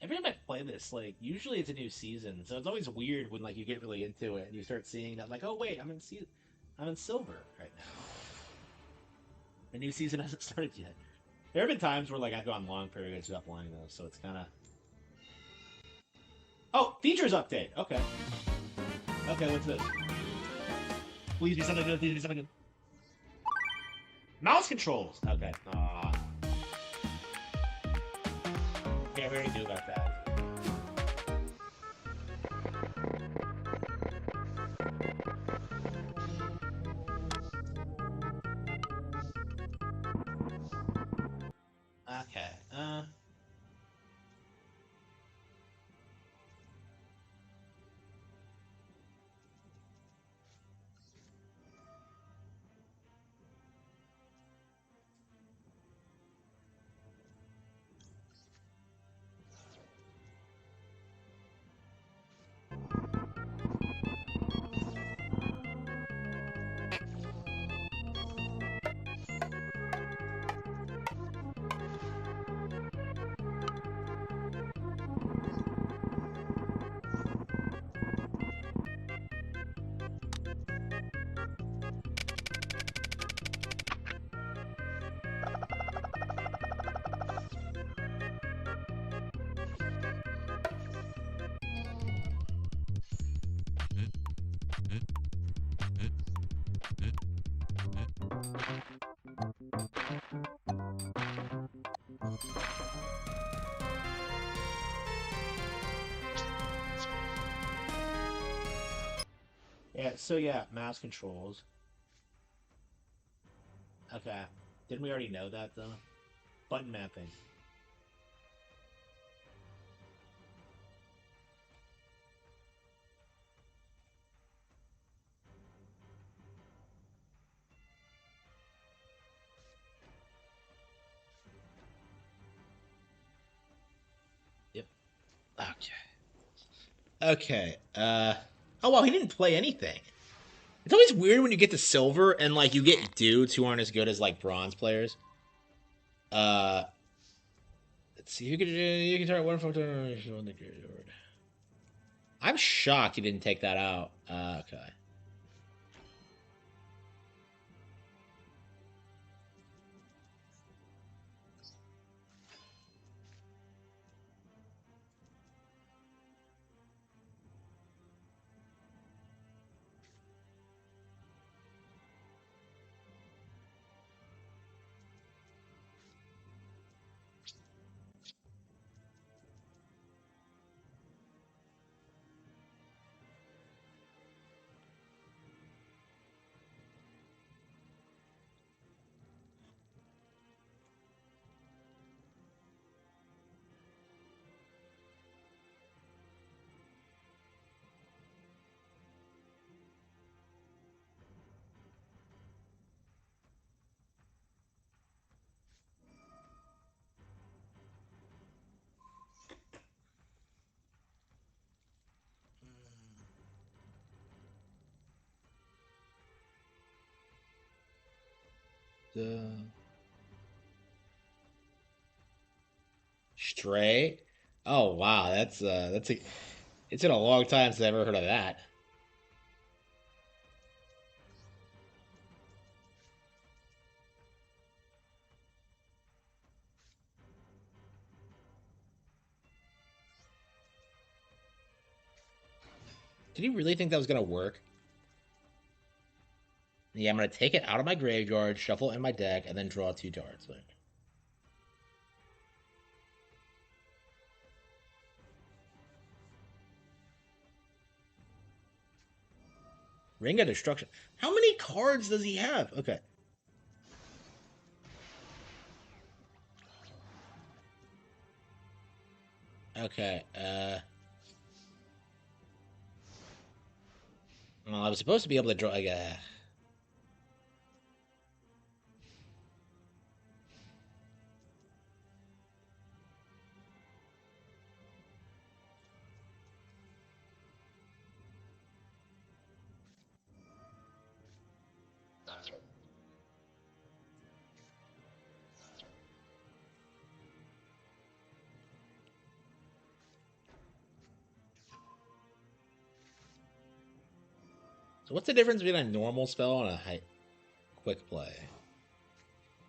Every time I play this, like usually it's a new season, so it's always weird when like you get really into it and you start seeing that like, oh wait, I'm in silver right now. The new season hasn't started yet. There have been times where like I've gone long periods without playing those, so it's kind of. Oh, features update. Okay. Okay, what's this? Please be something good. Please be something good. Mouse controls. Okay. Yeah, we already knew about that. Okay. Yeah, so yeah, mouse controls. Okay. Didn't we already know that though? Button mapping. Yep. Okay. Okay. Oh well, he didn't play anything. It's always weird when you get to silver and like you get dudes who aren't as good as like bronze players. Uh let's see, you can start one from the graveyard. I'm shocked he didn't take that out. Okay. Stray? Oh wow, that's a it's been a long time since I've ever heard of that. Did he really think that was gonna work? Yeah, I'm gonna take it out of my graveyard, shuffle it in my deck, and then draw 2 cards. Like, Ring of Destruction. How many cards does he have? Okay. Okay. Well, I was supposed to be able to draw. So what's the difference between a normal spell and a quick play?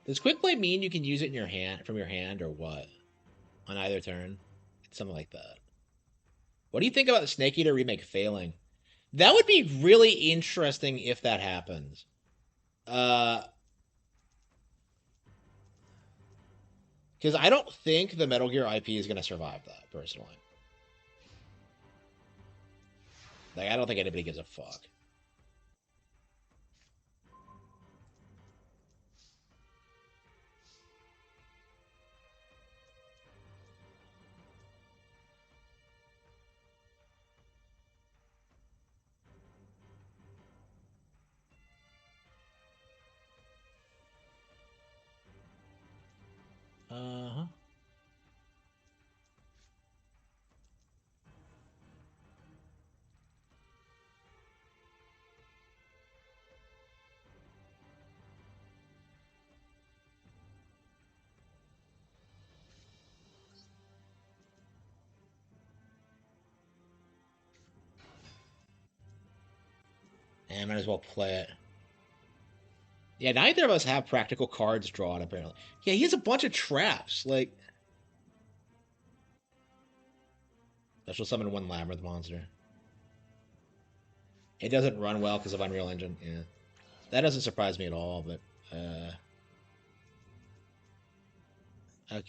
Does quick play mean you can use it in your hand from your hand or what? On either turn? It's something like that. What do you think about the Snake Eater remake failing? That would be really interesting if that happens. Because I don't think the Metal Gear IP is going to survive that, personally. Like, I don't think anybody gives a fuck. I might as well play it. Yeah, neither of us have practical cards drawn, apparently. Yeah, he has a bunch of traps. Like, special summon one Labyrinth monster. It doesn't run well because of Unreal Engine. Yeah. That doesn't surprise me at all, but... okay.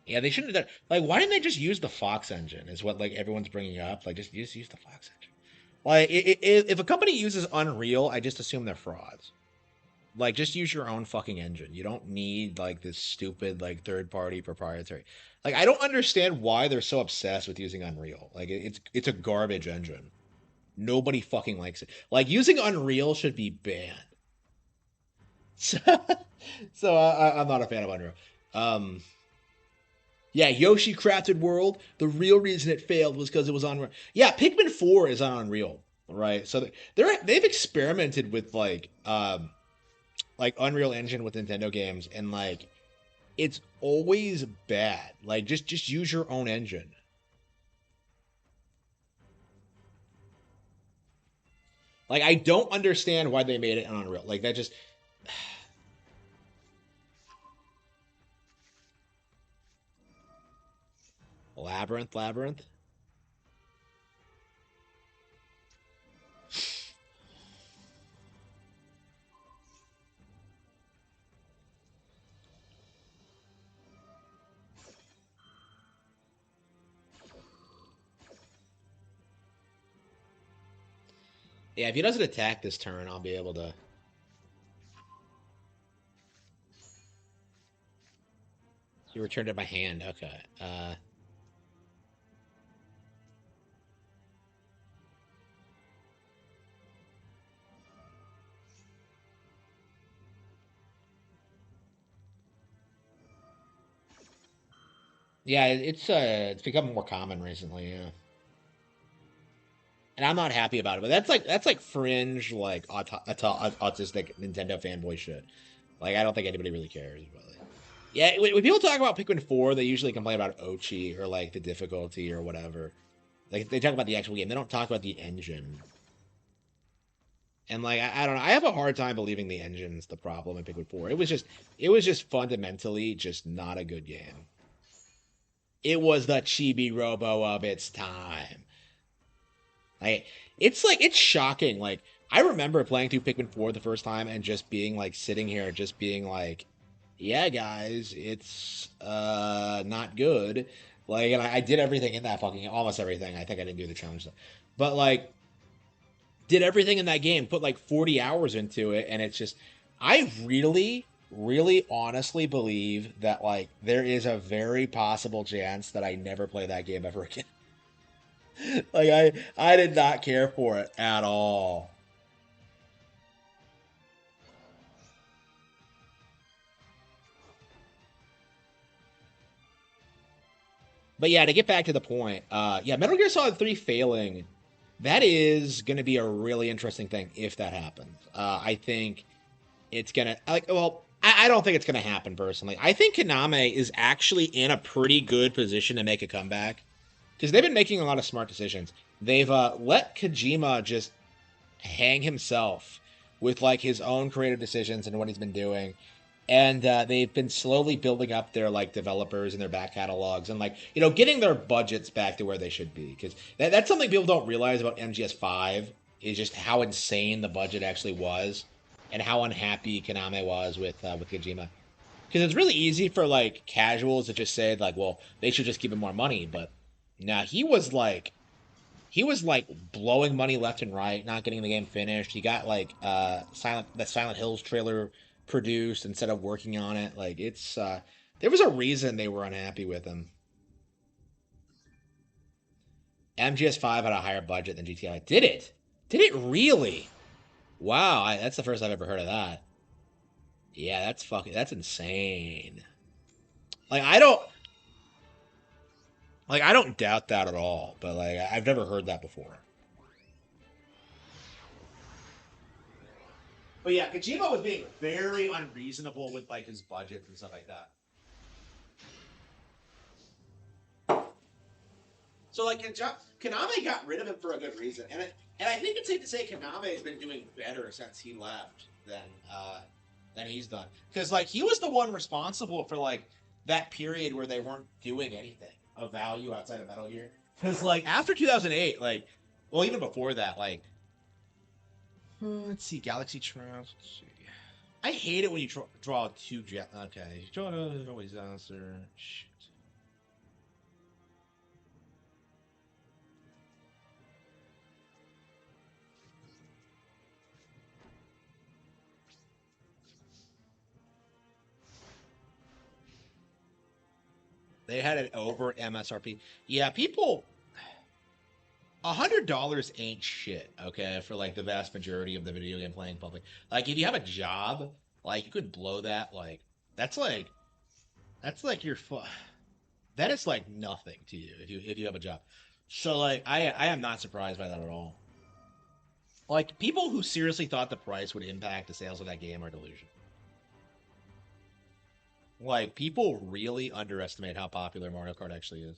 Yeah, they shouldn't have done... Like, why didn't they just use the Fox engine, is what, like, everyone's bringing up. Like, just use the Fox engine. Like, if a company uses Unreal, I just assume they're frauds. Like, just use your own fucking engine. You don't need, like, this stupid, like, third-party proprietary. Like, I don't understand why they're so obsessed with using Unreal. Like, it's a garbage engine. Nobody fucking likes it. Like, using Unreal should be banned. So, I'm not a fan of Unreal. Yeah, Yoshi Crafted World. The real reason it failed was because it was on. Yeah, Pikmin 4 is on Unreal, right? So they've experimented with like Unreal Engine with Nintendo games, and like it's always bad. Like just use your own engine. Like I don't understand why they made it on Unreal. Like that just Labyrinth. Yeah, if he doesn't attack this turn, I'll be able to. He returned it my hand. Okay. Yeah, it's become more common recently. Yeah. And I'm not happy about it. But that's like fringe, like autistic Nintendo fanboy shit. Like I don't think anybody really cares about it. Yeah, when people talk about Pikmin 4, they usually complain about Ochi or like the difficulty or whatever. Like they talk about the actual game. They don't talk about the engine. And like I don't know, I have a hard time believing the engine's the problem in Pikmin 4. It was just fundamentally just not a good game. It was the chibi robo of its time. Like it's shocking. Like I remember playing through Pikmin 4 the first time and just being like sitting here just being like, yeah guys, it's not good. Like and I did everything in that fucking almost everything. I think I didn't do the challenge though. But like did everything in that game, put like 40 hours into it, and it's just I really, really honestly believe that like there is a very possible chance that I never play that game ever again. Like I did not care for it at all. But yeah, to get back to the point, yeah, Metal Gear Solid 3 failing, that is going to be a really interesting thing if that happens. I think it's gonna like well, I don't think it's gonna happen personally. I think Konami is actually in a pretty good position to make a comeback because they've been making a lot of smart decisions. They've let Kojima just hang himself with like his own creative decisions and what he's been doing, and they've been slowly building up their like developers and their back catalogs and like getting their budgets back to where they should be because that's something people don't realize about MGS5 is just how insane the budget actually was and how unhappy Konami was with Kojima because it's really easy for like casuals to just say like well they should just give him more money but now he was like blowing money left and right, not getting the game finished. He got like Silent Hills trailer produced instead of working on it. Like it's there was a reason they were unhappy with him. MGS5 had a higher budget than GTI. Did it? Did it really? Wow, that's the first I've ever heard of that. Yeah, that's insane. Like I don't doubt that at all, but like I've never heard that before. But yeah, Kojima was being very unreasonable with like his budgets and stuff like that. So like Konami got rid of him for a good reason, and I think it's safe to say Konami has been doing better since he left than he's done. Because like he was the one responsible for like that period where they weren't doing anything of value outside of Metal Gear. Because like after 2008, like well even before that, like let's see, Galaxy Trials. Let's see. I hate it when you draw two jet. Okay, you draw a disaster. Shit. They had it over MSRP. Yeah, people. $100 ain't shit, okay, for like the vast majority of the video game playing public. Like, if you have a job, like you could blow that. That's like that's like your that is like nothing to you if you have a job. So like, I am not surprised by that at all. Like people who seriously thought the price would impact the sales of that game are delusional. Like people really underestimate how popular Mario Kart actually is.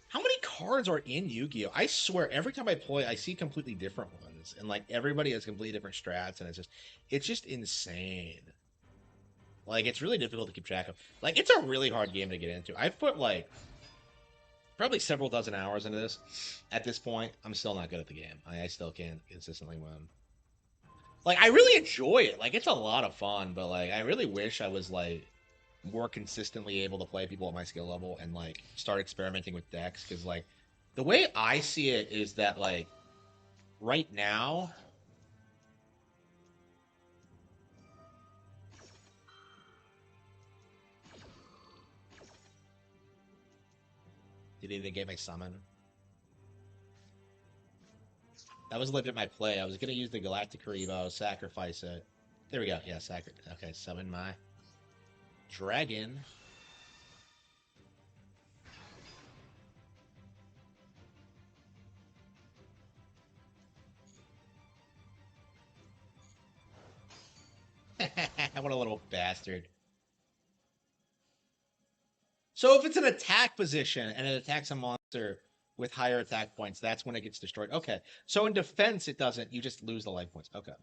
How many cards are in Yu-Gi-Oh? I swear, every time I play, I see completely different ones, and like everybody has completely different strats, and it's just insane. Like it's really difficult to keep track of. Like it's a really hard game to get into. I've put like probably several dozen hours into this. At this point, I'm still not good at the game. I still can't consistently win. Like I really enjoy it. Like it's a lot of fun, but like I really wish I was like more consistently able to play people at my skill level and like start experimenting with decks, because like the way I see it is that like right now did he even get my summon? That was limit my play. I was gonna use the Galactic Revo, sacrifice it. There we go. Yeah, okay, summon my dragon. What a little bastard. So if it's an attack position and it attacks a monster with higher attack points, that's when it gets destroyed. Okay. So in defense, it doesn't. You just lose the life points. Okay.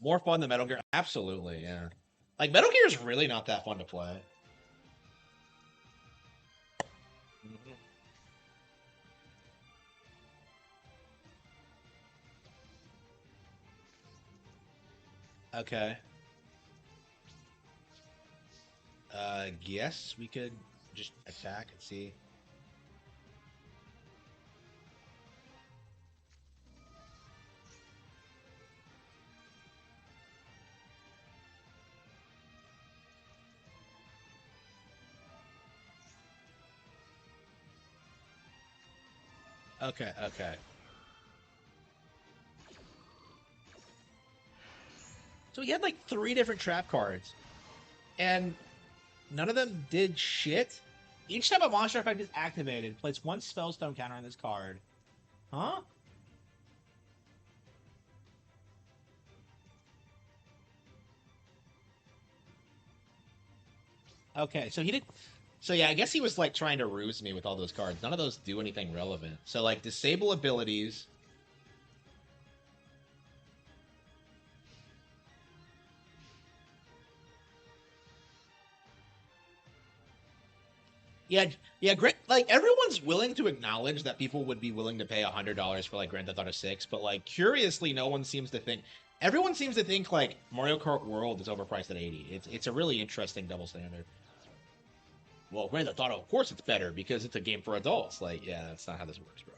More fun than Metal Gear? Absolutely, yeah. Like, Metal Gear is really not that fun to play. Mm-hmm. Okay. Guess we could just attack and see. Okay, okay. So he had like 3 different trap cards, and none of them did shit. Each time a monster effect is activated, place 1 spellstone counter on this card. Huh? Okay, so he did. So yeah, I guess he was like trying to ruse me with all those cards. None of those do anything relevant. So like disable abilities. Yeah, yeah, great. Like everyone's willing to acknowledge that people would be willing to pay $100 for like Grand Theft Auto 6, but like curiously, no one seems to think. Everyone seems to think like Mario Kart World is overpriced at 80. It's a really interesting double standard. Well, Grand Theft Auto, of course, it's better because it's a game for adults. Like, yeah, that's not how this works, bro.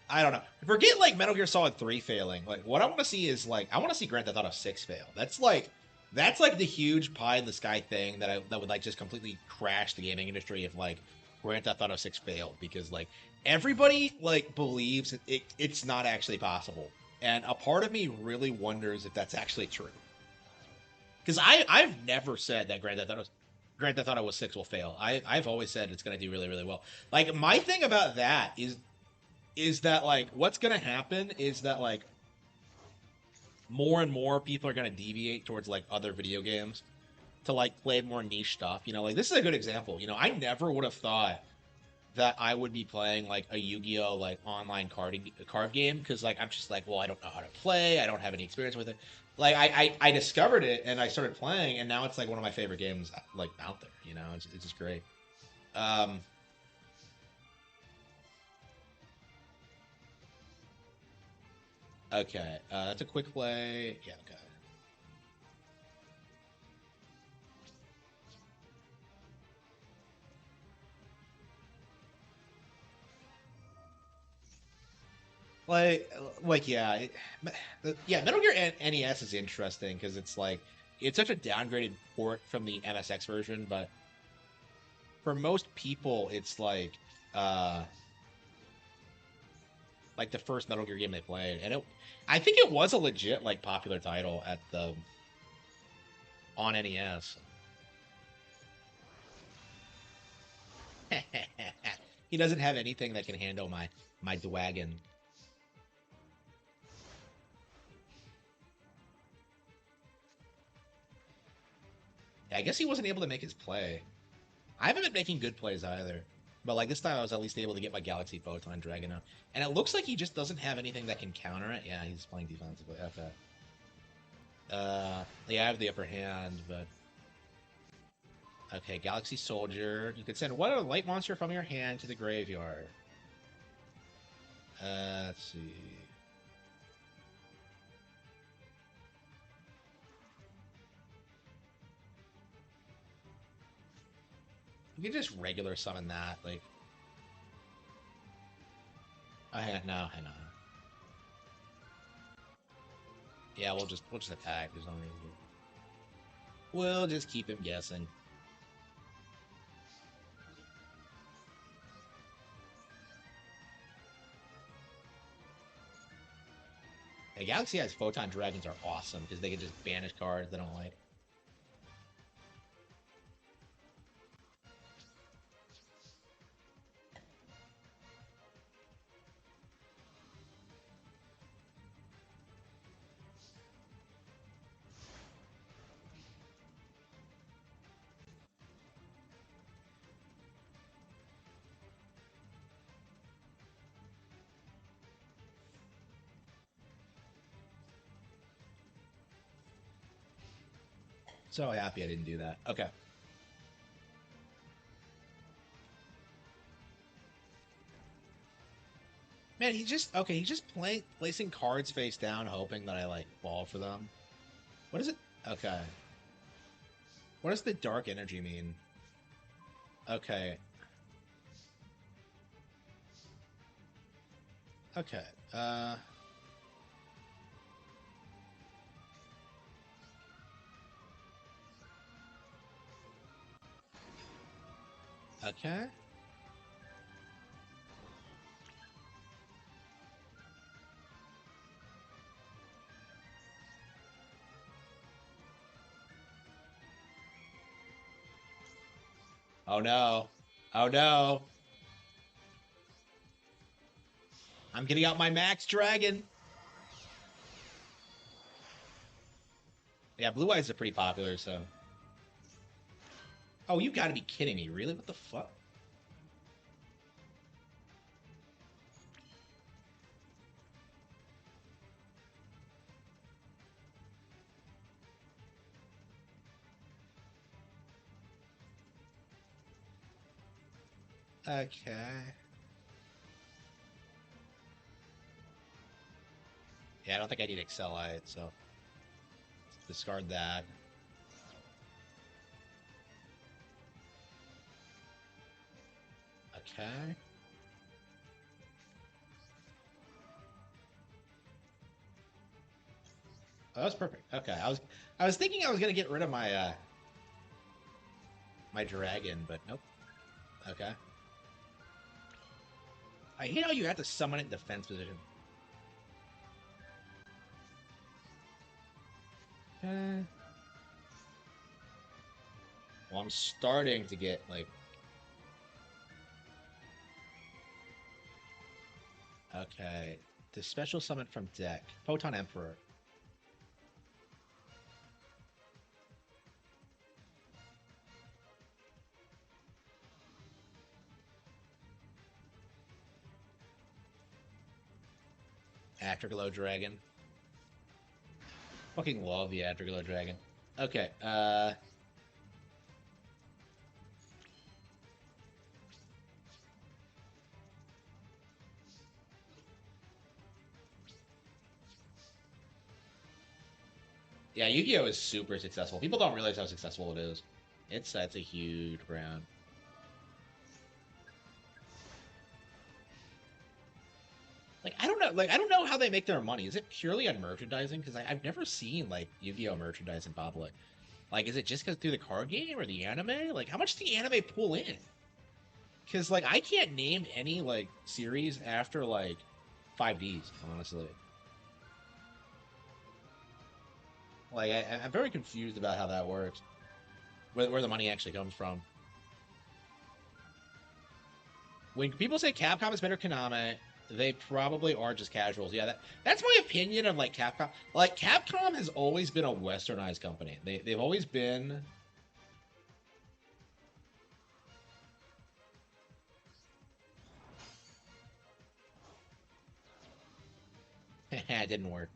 I don't know. Forget like Metal Gear Solid 3 failing. Like what I want to see is like I want to see Grand Theft Auto 6 fail. That's like the huge pie in the sky thing that would like just completely crash the gaming industry if like Grand Theft Auto 6 failed, because like everybody like believes it's not actually possible. And a part of me really wonders if that's actually true. Because I've never said that Grand Theft Auto 6 will fail. I've always said it's going to do really, really well. Like my thing about that is is that like what's gonna happen is that like more and more people are gonna deviate towards like other video games to like play more niche stuff. You know, like this is a good example. You know, I never would have thought that I would be playing like a Yu-Gi-Oh like online card game because like I'm just like, well, I don't know how to play. I don't have any experience with it. Like I discovered it and I started playing and now it's like one of my favorite games like out there. You know, it's just great. Um, okay, that's a quick play. Yeah, okay. Like, yeah, yeah. Metal Gear NES is interesting because it's like it's such a downgraded port from the MSX version, but for most people, it's like the first Metal Gear game they played, and I think it was a legit like popular title at the on NES. He doesn't have anything that can handle my Dwagon. Yeah, I guess he wasn't able to make his play. I haven't been making good plays either. But like this time I was at least able to get my Galaxy Photon Dragon out. And it looks like he just doesn't have anything that can counter it. Yeah, he's playing defensively. Okay. Yeah, I have the upper hand, but okay, Galaxy Soldier. You can send one light monster from your hand to the graveyard. Let's see. You can just regular summon that, like. Oh, hang on. Yeah, we'll just attack. There's no reason to. We'll just keep him guessing. Yeah, Galaxy has Photon Dragons are awesome because they can just banish cards they don't like. So happy I didn't do that. Okay. Man, he's just placing cards face down, hoping that I like fall for them. What is it? Okay. What does the dark energy mean? Okay. Okay. Okay. Oh no. Oh no. I'm getting out my Max Dragon. Yeah, Blue Eyes are pretty popular, so. Oh, you gotta be kidding me. Really? What the fuck? Okay. Yeah, I don't think I need Accelerate, so discard that. Okay. Oh, that's perfect. Okay, I was thinking I was gonna get rid of my dragon, but nope. Okay. I hate how you have to summon it in defense position. Okay. Well, I'm starting to get, like... Okay. The special summon from deck. Photon Emperor. Afterglow Dragon. Fucking love the Afterglow Dragon. Okay, yeah, Yu-Gi-Oh is super successful. People don't realize how successful it is. It's a huge brand. Like I don't know how they make their money. Is it purely on merchandising? Because I've never seen like Yu-Gi-Oh merchandise in public. Like, is it just because through the card game or the anime? Like, how much do the anime pull in? Because like I can't name any like series after like 5Ds, honestly. Like I'm very confused about how that works. Where the money actually comes from. When people say Capcom is better Konami, they probably are just casuals. Yeah, that's my opinion of like Capcom. Like Capcom has always been a westernized company. They've always been. It didn't work.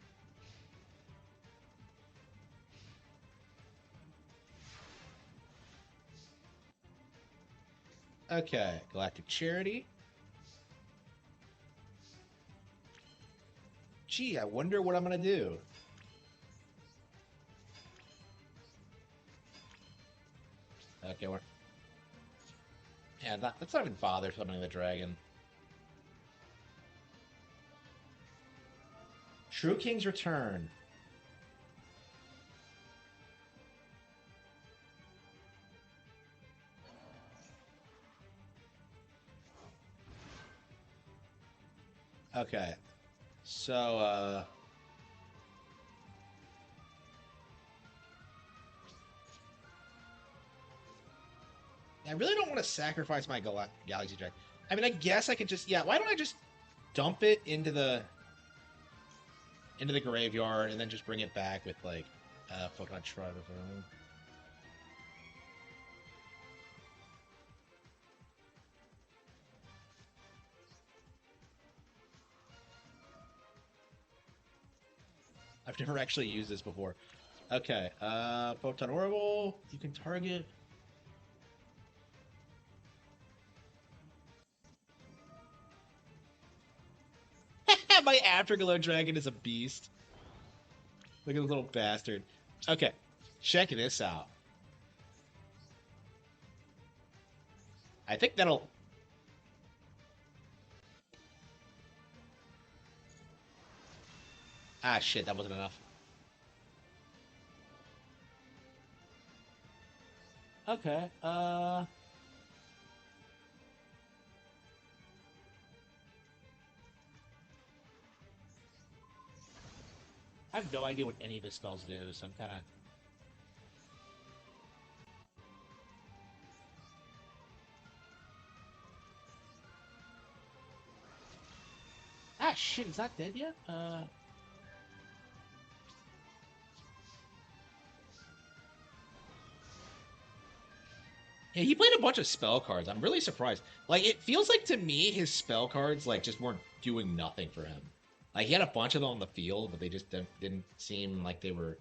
Okay, Galactic Charity. Gee, I wonder what I'm gonna do. Okay, we're yeah. Let's not even bother summoning the dragon. True King's Return. Okay, so I really don't want to sacrifice my Galaxy Dragon. I mean, I guess I could just yeah. Why don't I just dump it into the graveyard and then just bring it back with like Pokemon Shroud of Earth. I've never actually used this before. Okay, Photon Orbital. You can target. My Afterglow Dragon is a beast. Look at the little bastard. Okay, check this out. I think that'll. Ah, shit, that wasn't enough. Okay, I have no idea what any of his spells do, so I'm kind of. Ah, shit, he's not dead yet? Yeah, he played a bunch of spell cards. I'm really surprised. Like, it feels like to me his spell cards like just weren't doing nothing for him. Like he had a bunch of them on the field, but they just didn't seem like they were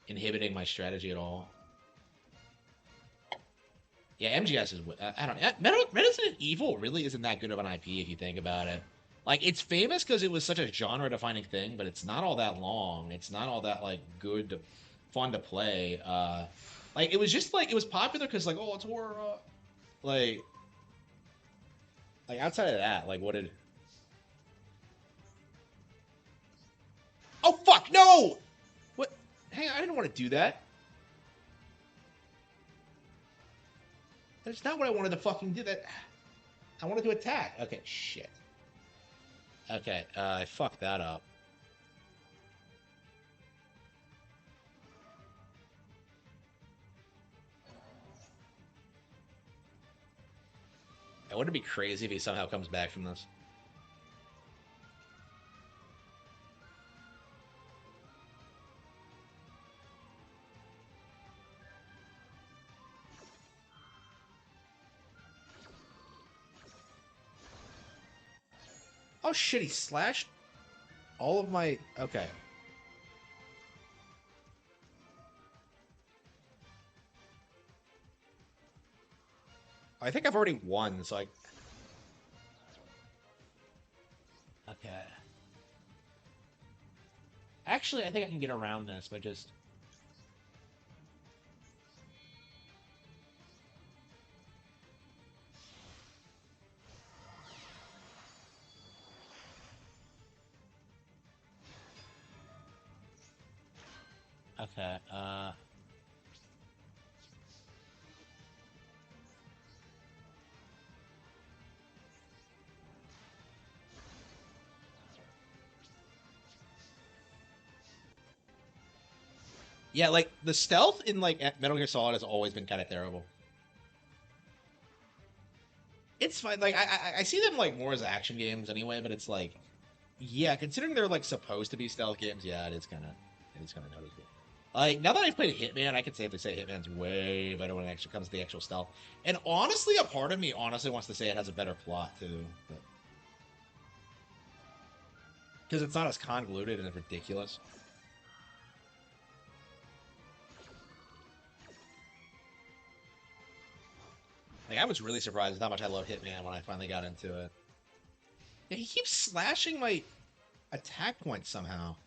inhibiting my strategy at all. Yeah, MGS is. I don't know. Resident Evil really isn't that good of an IP if you think about it. Like it's famous because it was such a genre-defining thing, but it's not all that long. It's not all that like good, fun to play. Like it was just like it was popular because like oh it's horror. Like outside of that, like what did? Oh fuck no! What? Hey, I didn't want to do that. That's not what I wanted to fucking do. That I wanted to attack. Okay, shit. Okay, I fucked that up. It wouldn't be crazy if he somehow comes back from this. Oh shit, he slashed all of my... Okay. I think I've already won, so I... Okay. Actually, I think I can get around this by just... Okay, yeah, like, the stealth in, like, Metal Gear Solid has always been kind of terrible. It's fine. Like, I see them, like, more as action games anyway, but it's like... Yeah, considering they're, like, supposed to be stealth games, yeah, it is kind of noticeable. Like, now that I've played Hitman, I can safely say Hitman's way better when it actually comes to the actual stealth. And honestly, a part of me honestly wants to say it has a better plot, too. Because it's not as convoluted and ridiculous. Like, I was really surprised at how much I love Hitman when I finally got into it. Yeah, he keeps slashing my attack points somehow.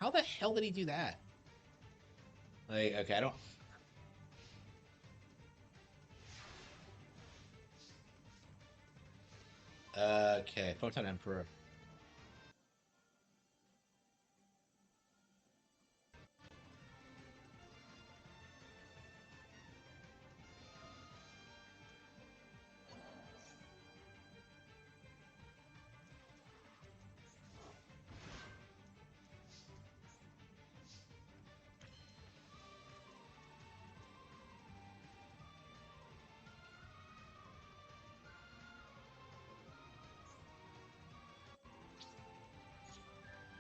How the hell did he do that? Like, okay, I don't... Okay, Photon Emperor.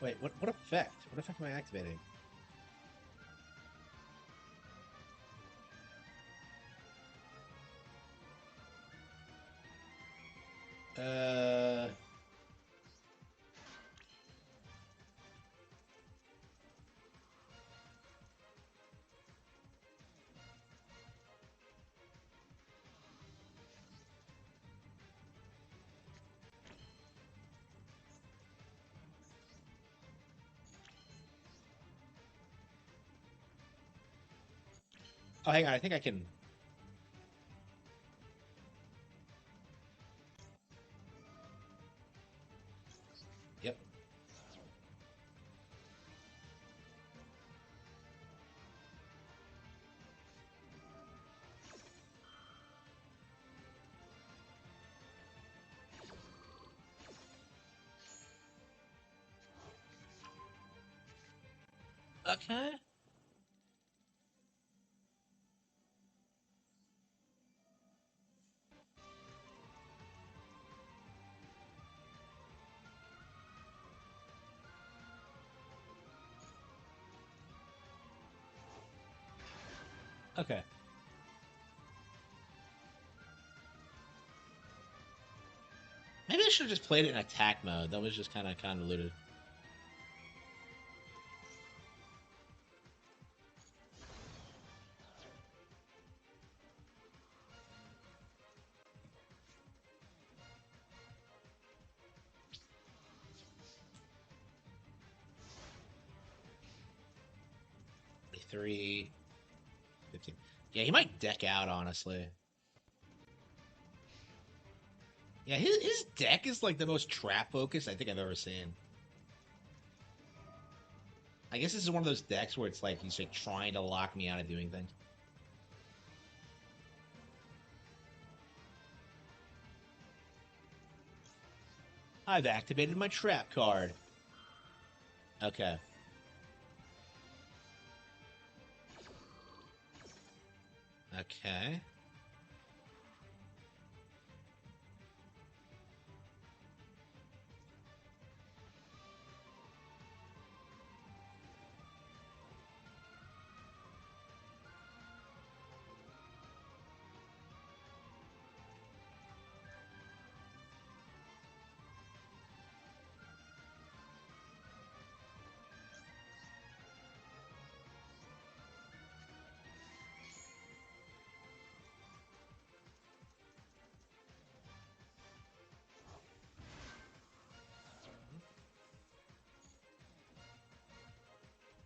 Wait, what effect? What effect am I activating? Uh... Oh, hang on, I think I can... Yep. Okay. Okay. Maybe I should have just played it in attack mode. That was just kind of convoluted. Three, 15. Yeah, he might deck out, honestly. Yeah, his deck is like the most trap focused I think I've ever seen. I guess this is one of those decks where it's like he's like trying to lock me out of doing things. I've activated my trap card. Okay. Okay.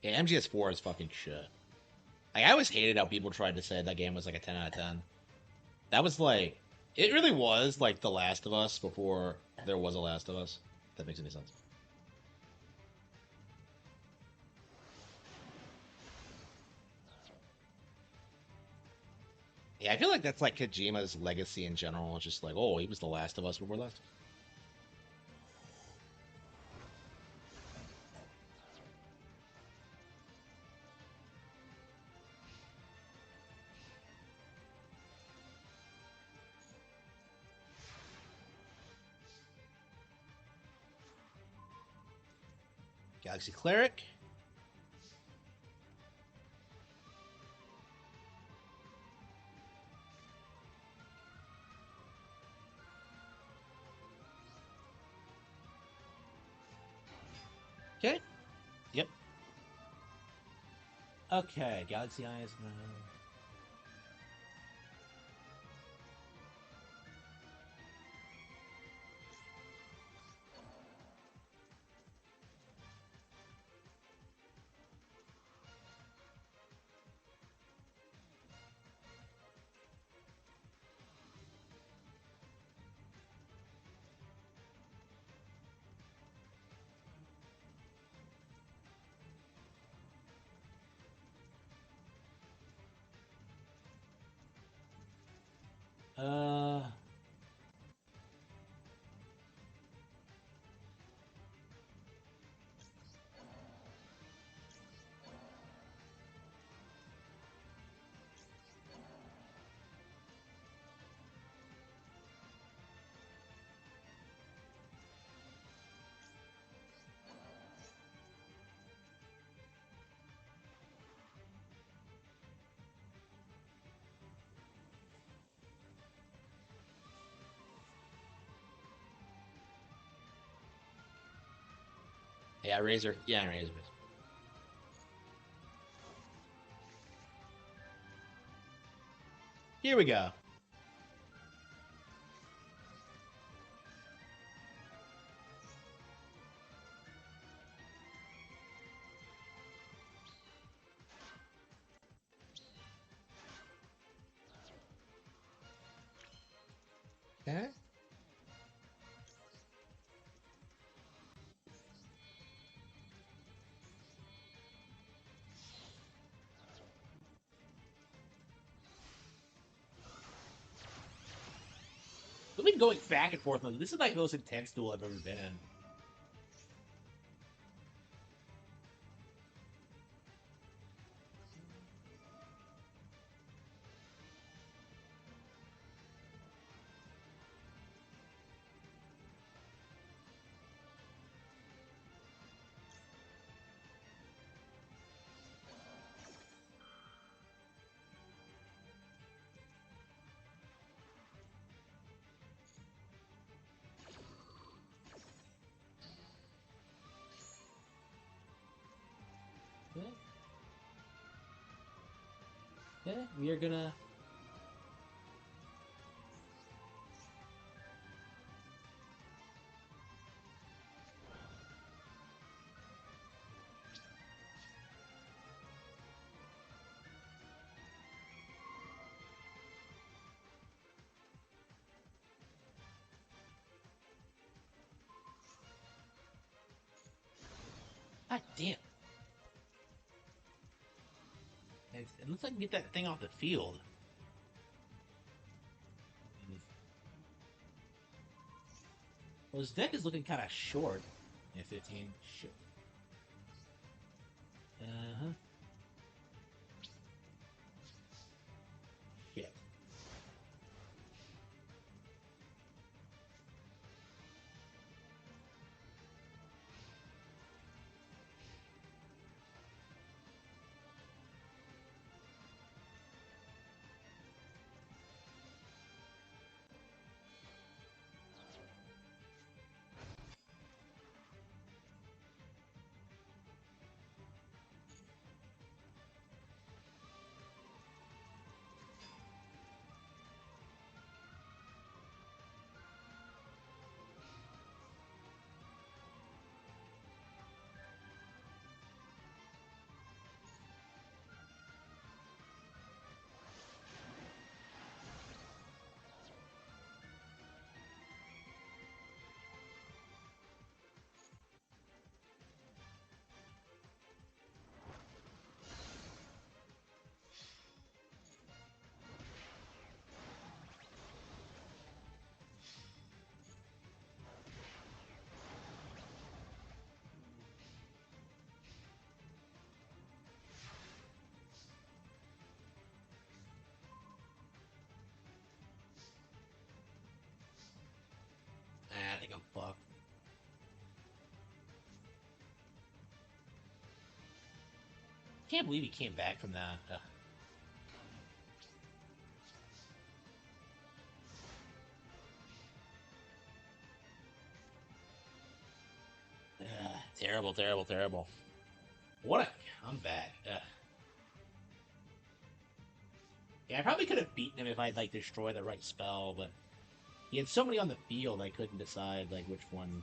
Yeah, MGS4 is fucking shit. Like, I always hated how people tried to say that game was like a 10 out of 10. That was like, it really was like The Last of Us before there was a Last of Us. If that makes any sense. Yeah, I feel like that's like Kojima's legacy in general. It's just like, oh, he was The Last of Us before Last of Us. Galaxy Cleric. Okay. Yep. Okay, Galaxy Eyes. Uh, yeah, Razor. Yeah, Razor. Here we go. Okay. We've been going back and forth. This is like the most intense duel I've ever been in. Okay. Okay, we are gonna. God damn. It looks like we get that thing off the field. Well, his deck is looking kind of short. Yeah, 15. Shit. Uh huh. Shit. Can't believe he came back from that. Terrible, terrible, terrible. What a comeback. Yeah, I probably could have beaten him if I'd like destroy the right spell, but he had so many on the field I couldn't decide like which one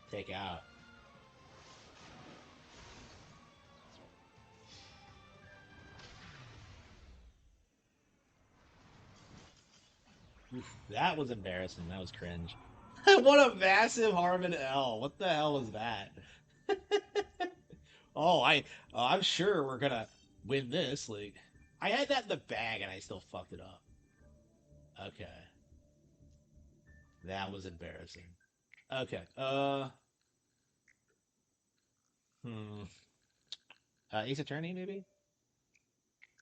to take out. Oof, that was embarrassing. That was cringe. What a massive Harman L. What the hell was that? Oh, I'm sure we're gonna win this. Like, I had that in the bag and I still fucked it up. Okay, that was embarrassing. Okay, hmm, Ace Attorney maybe.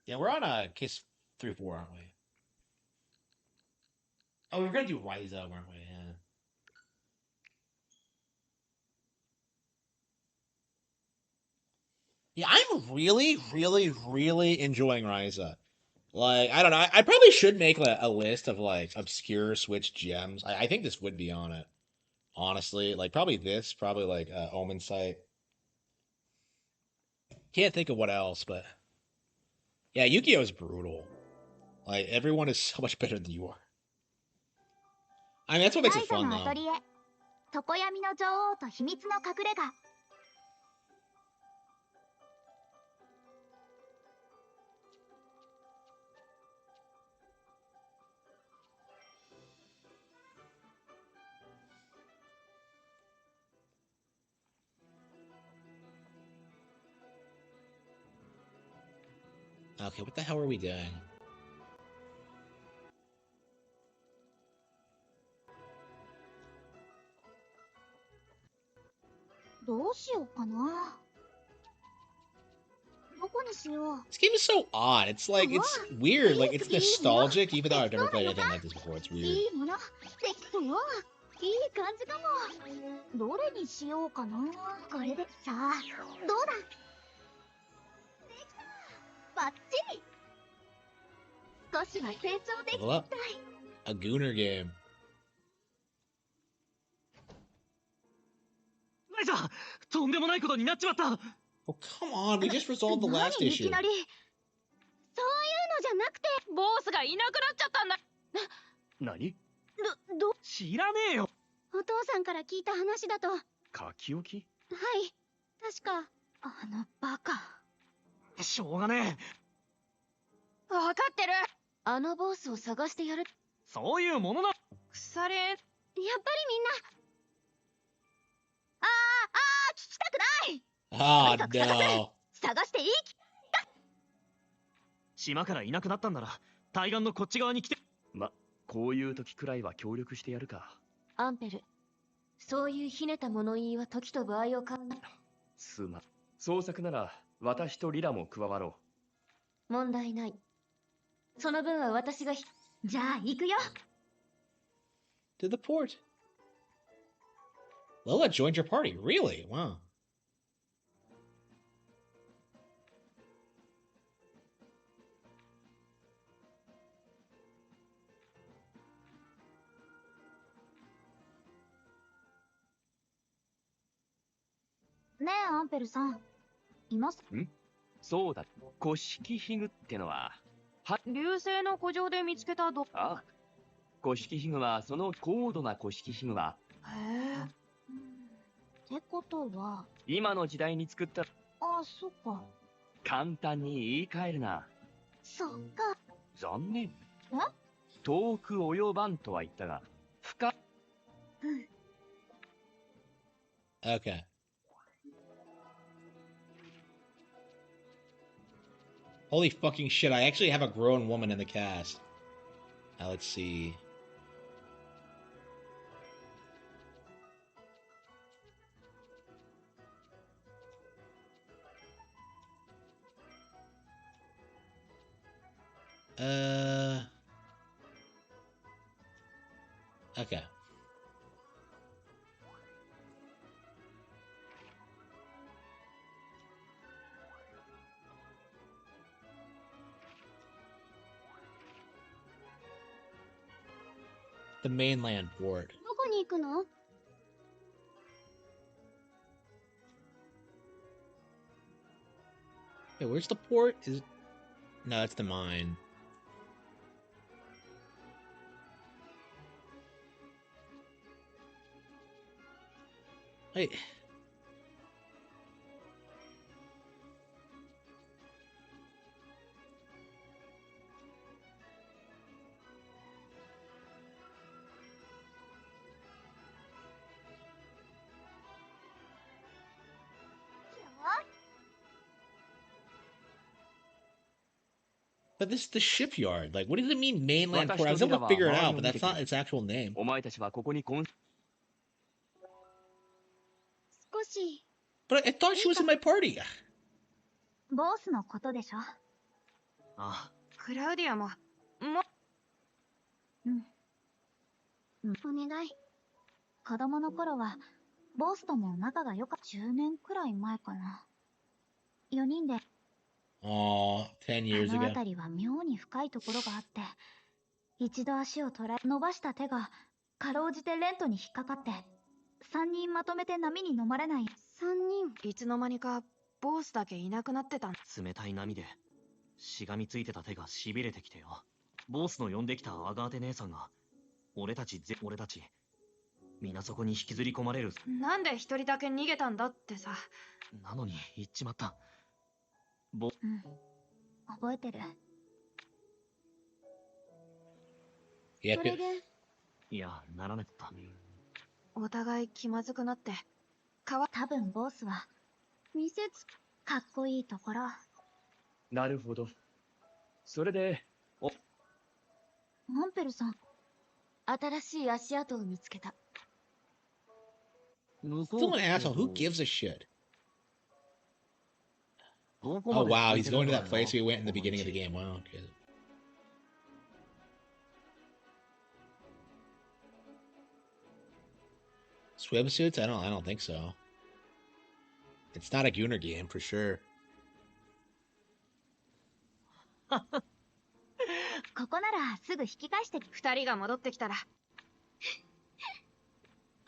Yeah, we're on a case 3-4, aren't we? Oh, we are gonna do Ryza, weren't we? Yeah. Yeah, I'm really, really, really enjoying Ryza. Like, I don't know. I probably should make a list of like obscure Switch gems. I think this would be on it. Honestly, like probably this, probably like Omen Sight. Can't think of what else, but yeah, Yu-Gi-Oh is brutal. Like everyone is so much better than you are. I mean, that's what makes it fun, though. Okay, what the hell are we doing? どうしようかな。どこにしよう。 This game is so odd. It's like it's weird. Like it's nostalgic, even though I've never played anything like this before. It's weird. いいもの。できそう。いい感じかも。どれにしようかな。これでさあ、どうだ。できた。バッチリ。少しは成長できたみ Level た up. い。 A Gooner game. ライザー、とんでもないことになっちまった。 Oh, come on. We just resolved the last 何い issue. きなり。そういうのじゃなくて、ボスがいなくなっちゃったんだ。何？ど、知らねえよ。お父さんから聞いた話だと。は書き置き？い。確か、あのバカ。しょうがねえ。わかってる。あのボスを探してやる。そういうものな。腐れ。やっぱりみんな。聞きたくない。 Oh, no. 探していい。島からいなくなったんなら対岸のこっち側に来て。ま、こういう時くらいは協力してやるか。アンペル、そういうひねった物言いは時と場合を考え。すまん。捜索なら私とリラも加わろう。問題ない。その分は私がじゃあ行くよ。 To the port. Lola joined your party. Really? Wow. Ne, アンペルさん。います。ん？そうだ。古式ヒグってのは。流星の古城で見つけたああ。古式ヒグは、その高度な古式ヒグは。へえ。ってことは。今の時代に作った。あ、そっか。簡単に言い換えるな。そっか。残念。え？遠く及ばんとは言ったが、深。Okay. Holy fucking shit, I actually have a grown woman in the cast. Now let's see. Okay. The mainland port. どこに行くの？ Hey, where's the port? Is it... No, that's the mine. Hey. But this is the shipyard. Like, what does it mean, mainland port? I was able to figure it out, but that's not its actual name. お前たちはここに 少し But I thought she was in my party. ボスのことでしょ。ああ、クラウディアも、うん。お願い。子供の頃は、ボスとも仲が良かった。10年くらい前かな。4人で、Aw, 10 years あの ago. 辺りは妙に深いところがあって、一度足を伸ばした手が、かろうじてレントに引っかかって、3人まとめて波に飲まれない。3人いつの間にかボースだけいなくなってたん。冷たい波でしがみついてた手がしびれてきてよ。ボスの呼んできたアガーテ姉さんが俺たちみなそこに引きずり込まれる。なんで一人だけ逃げたんだってさ。なのに行っちまった。うん。覚えてる。Yeah, それで、いや、ならなかった。お互い気まずくなって多分ボスは、かっこいいところ。なるほど。それで、モンペルさん、新しい足跡を見つけた。Still an asshole. Who gives a shit? Oh, wow. He's going to that place we went in the beginning of the game. Wow. Okay. Swimsuits? I don't think so. It's not a Gunner game for sure. ここならすぐ引き返して。2人が戻ってきたら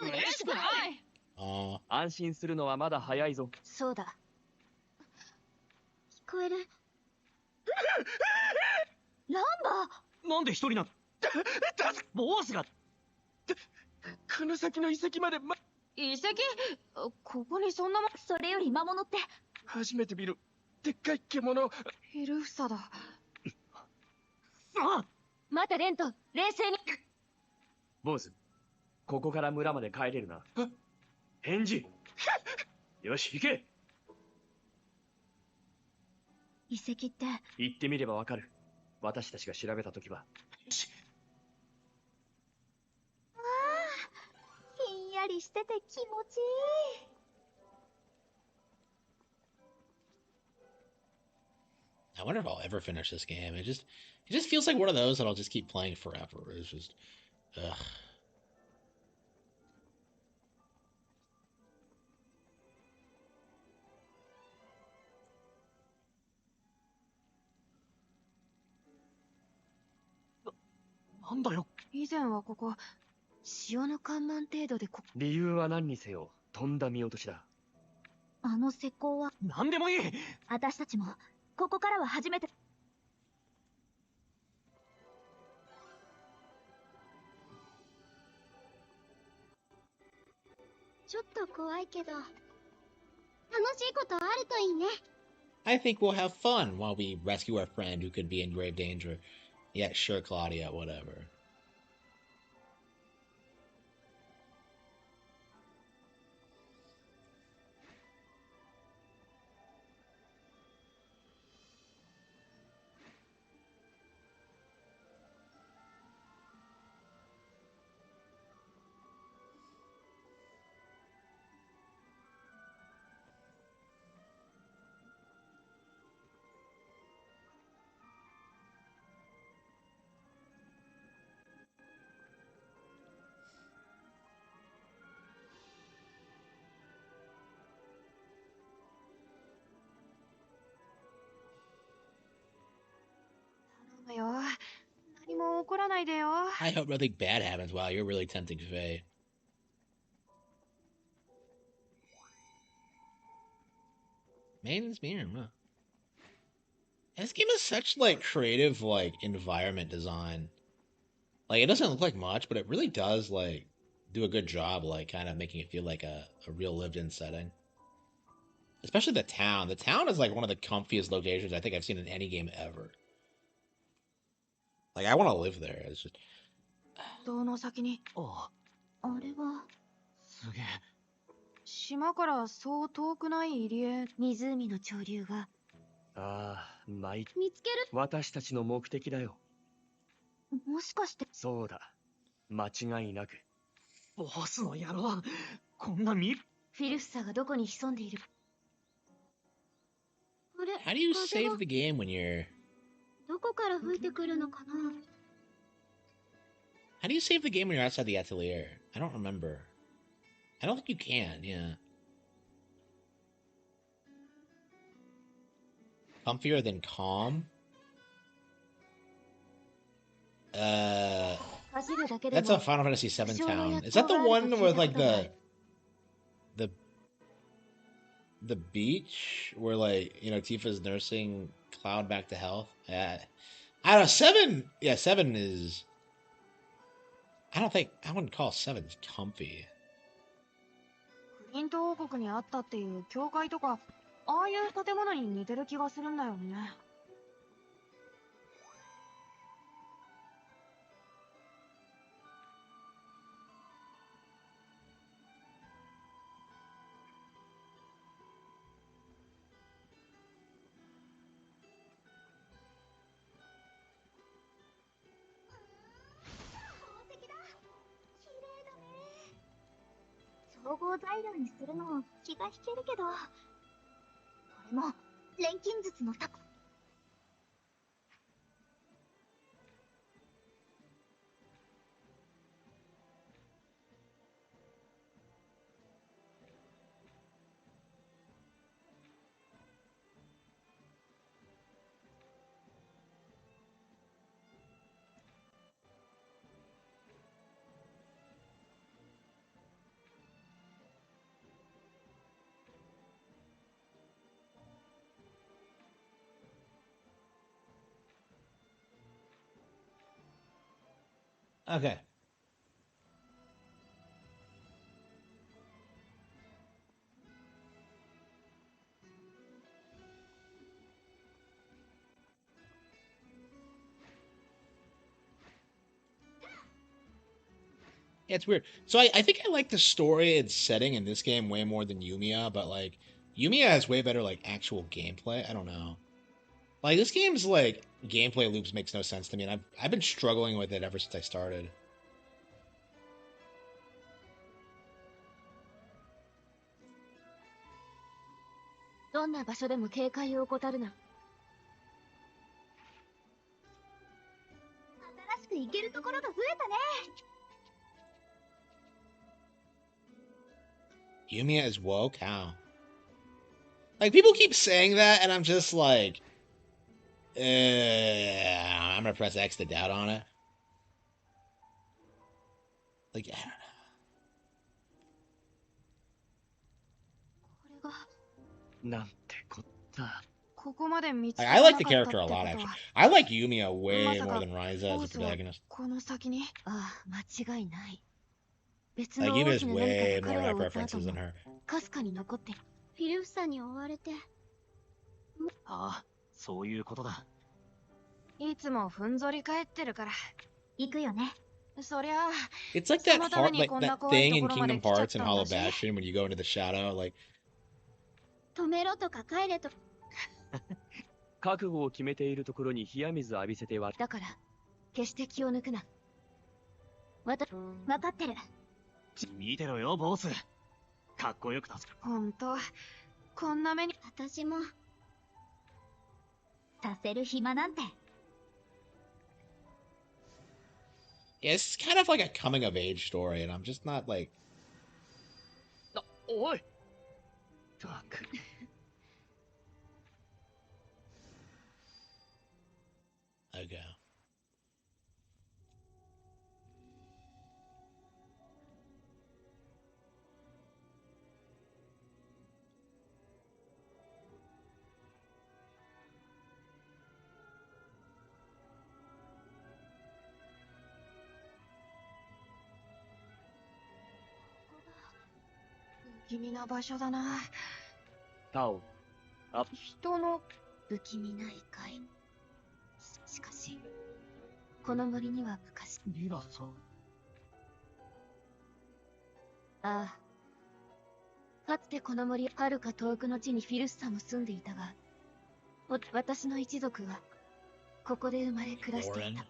嬉しくない。安心するのはまだ早いぞ。そうだ。聞こえる。ランバなんで一人なの？ボスがこの先の遺跡まで遺跡？ここにそんなもん。それより魔物って。初めて見るでっかい獣。ヒルフサだ。待てレント、冷静に。ボス、ここから村まで帰れるな。返事。よし、行け。遺跡って行ってみればわかる。私たちが調べたときは。ああ、ひんやりしてて気持ちいい。I wonder if I'll ever finish this game. It just feels like one of those that I'll just keep playing forever. It's just, ugh. What? 以前はここ潮の看板程度で理由は何にせよとんだ見落としだ。あの石膏は何でもいい。私たちもここからは初めて。ちょっと怖いけど楽しいことあるといいね。I think we'll have fun while we rescue our friend who could be in grave danger. Yeah, sure, Claudia, whatever. 怒らないでよ。 I hope nothing bad happens. Wow, you're really tempting fate. Maiden's Mirror, huh? This game is such, like, creative, like, environment design. Like, it doesn't look like much, but it really does, like, do a good job, like, kind of making it feel like a real lived-in setting. Especially the town. The town is, like, one of the comfiest locations I think I've seen in any game ever. Like, I want to live there. It's just... 道の先に。ああれはすげえ。島からそう遠くない入り江。湖の潮流がああ、見つける。私たちの目的だよ。もしかしてそうだ。間違いなく。ボスの野郎。こんな見る。フィルフサがどこに潜んでいる。あれ How do you 風が save the game when you're... どこから吹いてくるのかな。 How do you save the game when you're outside the atelier? I don't remember. I don't think you can, yeah. Comfier than calm? 走るだけで That's a も Final Fantasy VII town. Is that the one with, like, the beach where, like, you know, Tifa's nursing Cloud back to health? I don't know, 7... Yeah, 7 is... I wouldn't call 7 comfy. クリント王国にあったっていう教会とか、ああいう建物に似てる気がするんだよね。総合材料にするの気が引けるけど、これも錬金術のタコ。Okay. Yeah, it's weird. So I think I like the story and setting in this game way more than Yumiya, but like Yumiya has way better like actual gameplay. I don't know. Like this game's like gameplay loops makes no sense to me, and I've been struggling with it ever since I started. どんな場所でも警戒を怠るな。新しく行けるところが増えたね。Yumiya is woke? How? Like people keep saying that, and I'm just like, I'm gonna press X to doubt on it. Like I don't know. これがなんてこった。ここまで見つ Like, か I ら like な the かった character って a こ lot, と actually. は。 I like Yumiya way まさ more か than Ryza ボ as a スは protagonist. この先に。ああ、間違いない。別 Like の大 Yumiya's きな何 way か more が彼 my を追った後 preferences も than her. かすかに残ってる。フィルフサに追われて。ああ、そういうことだ。いつもふんぞり返ってるから。行くよね。そりゃあ、 It's like that そのため heart, に like こんな that 怖い thing と in ころまで Kingdom 来ちゃっ Hearts た and ん Hollow だし。 Bastion when you go into the shadow. Like 止めろとか帰れと。覚悟を決めているところに冷や水浴びせては。だから、決して気を抜くな。わかってる。見てろよ、ボス。かっこよく助ける。ほんと、こんな目に。私も、させる暇なんて。yeah, it's kind of like a coming of age story, and I'm just not like. おい。たく。Okay. 気味な場所だな。タオ、あ、人の不気味な異界。しかし、この森には昔、リラさん。ああ。かつてこの森、はるか遠くの地にフィルスさんも住んでいたが、私の一族は、ここで生まれ暮らしてい Lauren. た。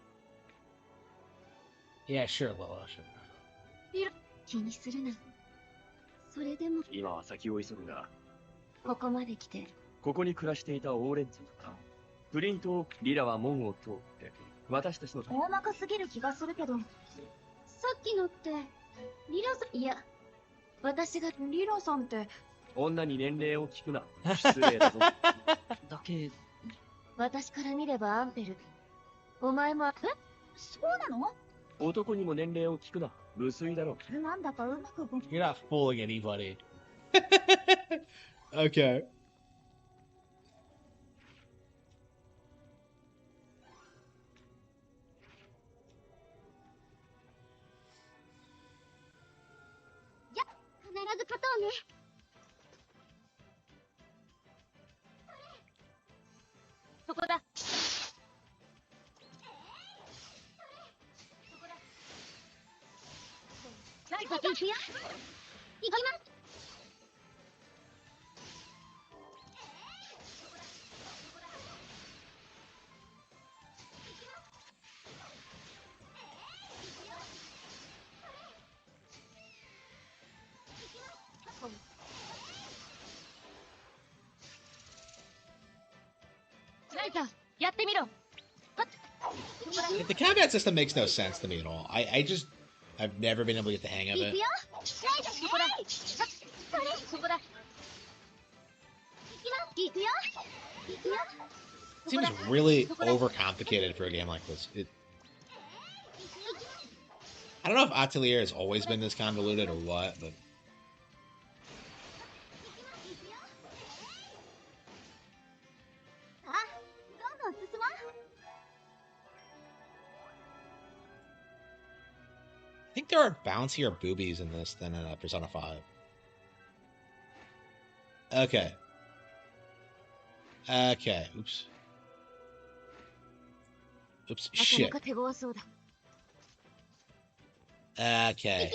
Yeah, sure, Lola. Sure. 気にするな。それでも、今は先を急ぐが、ここまで来て、ここに暮らしていたオーレンズとか、プリントをリラは門を通って、私たちの大まかすぎる気がするけど、さっきのって、リラさん、いや、私が、リラさんって、女に年齢を聞くな。失礼だぞ。だけ、私から見ればアンペル。お前も、そうなの？男にも年齢を聞くな。無粋だろ。なんだかうまくご、 You're not fooling anybody. Okay. 必ず勝とうね。そこだ。先行くよ。行きます。ライト、やってみろ。 Like, the combat system makes no sense to me at all. I've never been able to get the hang of 行 it. くよ。そこだ。そこだ。行くよ。行くよ。 It seems really overcomplicated for a game like this. I don't know if Atelier has always been this convoluted or what, but... I think there are bouncier boobies in this than in Persona 5. Okay. Okay. Oops. Oops. Shit. Okay.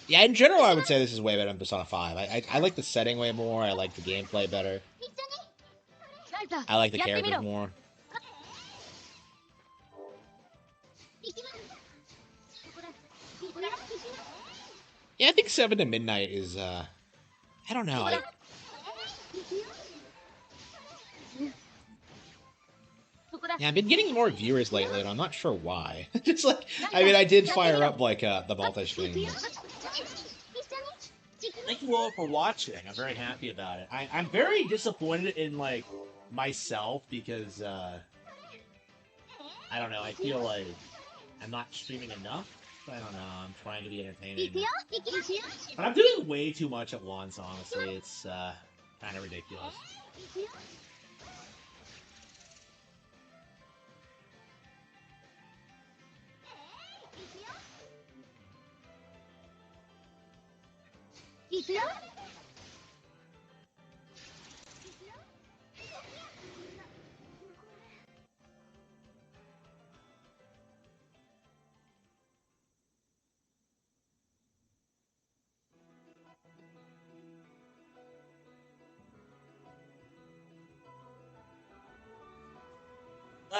Yeah, in general, I would say this is way better than Persona 5. I like the setting way more. I like the gameplay better. I like the characters more. Yeah, I think 7 to Midnight is, I don't know. Yeah, I've been getting more viewers lately, and I'm not sure why. Just like, I mean, I did fire up, like, the multi-stream. Thank you all for watching. I'm very happy about it. I'm very disappointed in, like, myself because, I don't know, I feel like I'm not streaming enough. I don't know, I'm trying to be entertaining. But I'm doing way too much at once, honestly. It's, kind of ridiculous.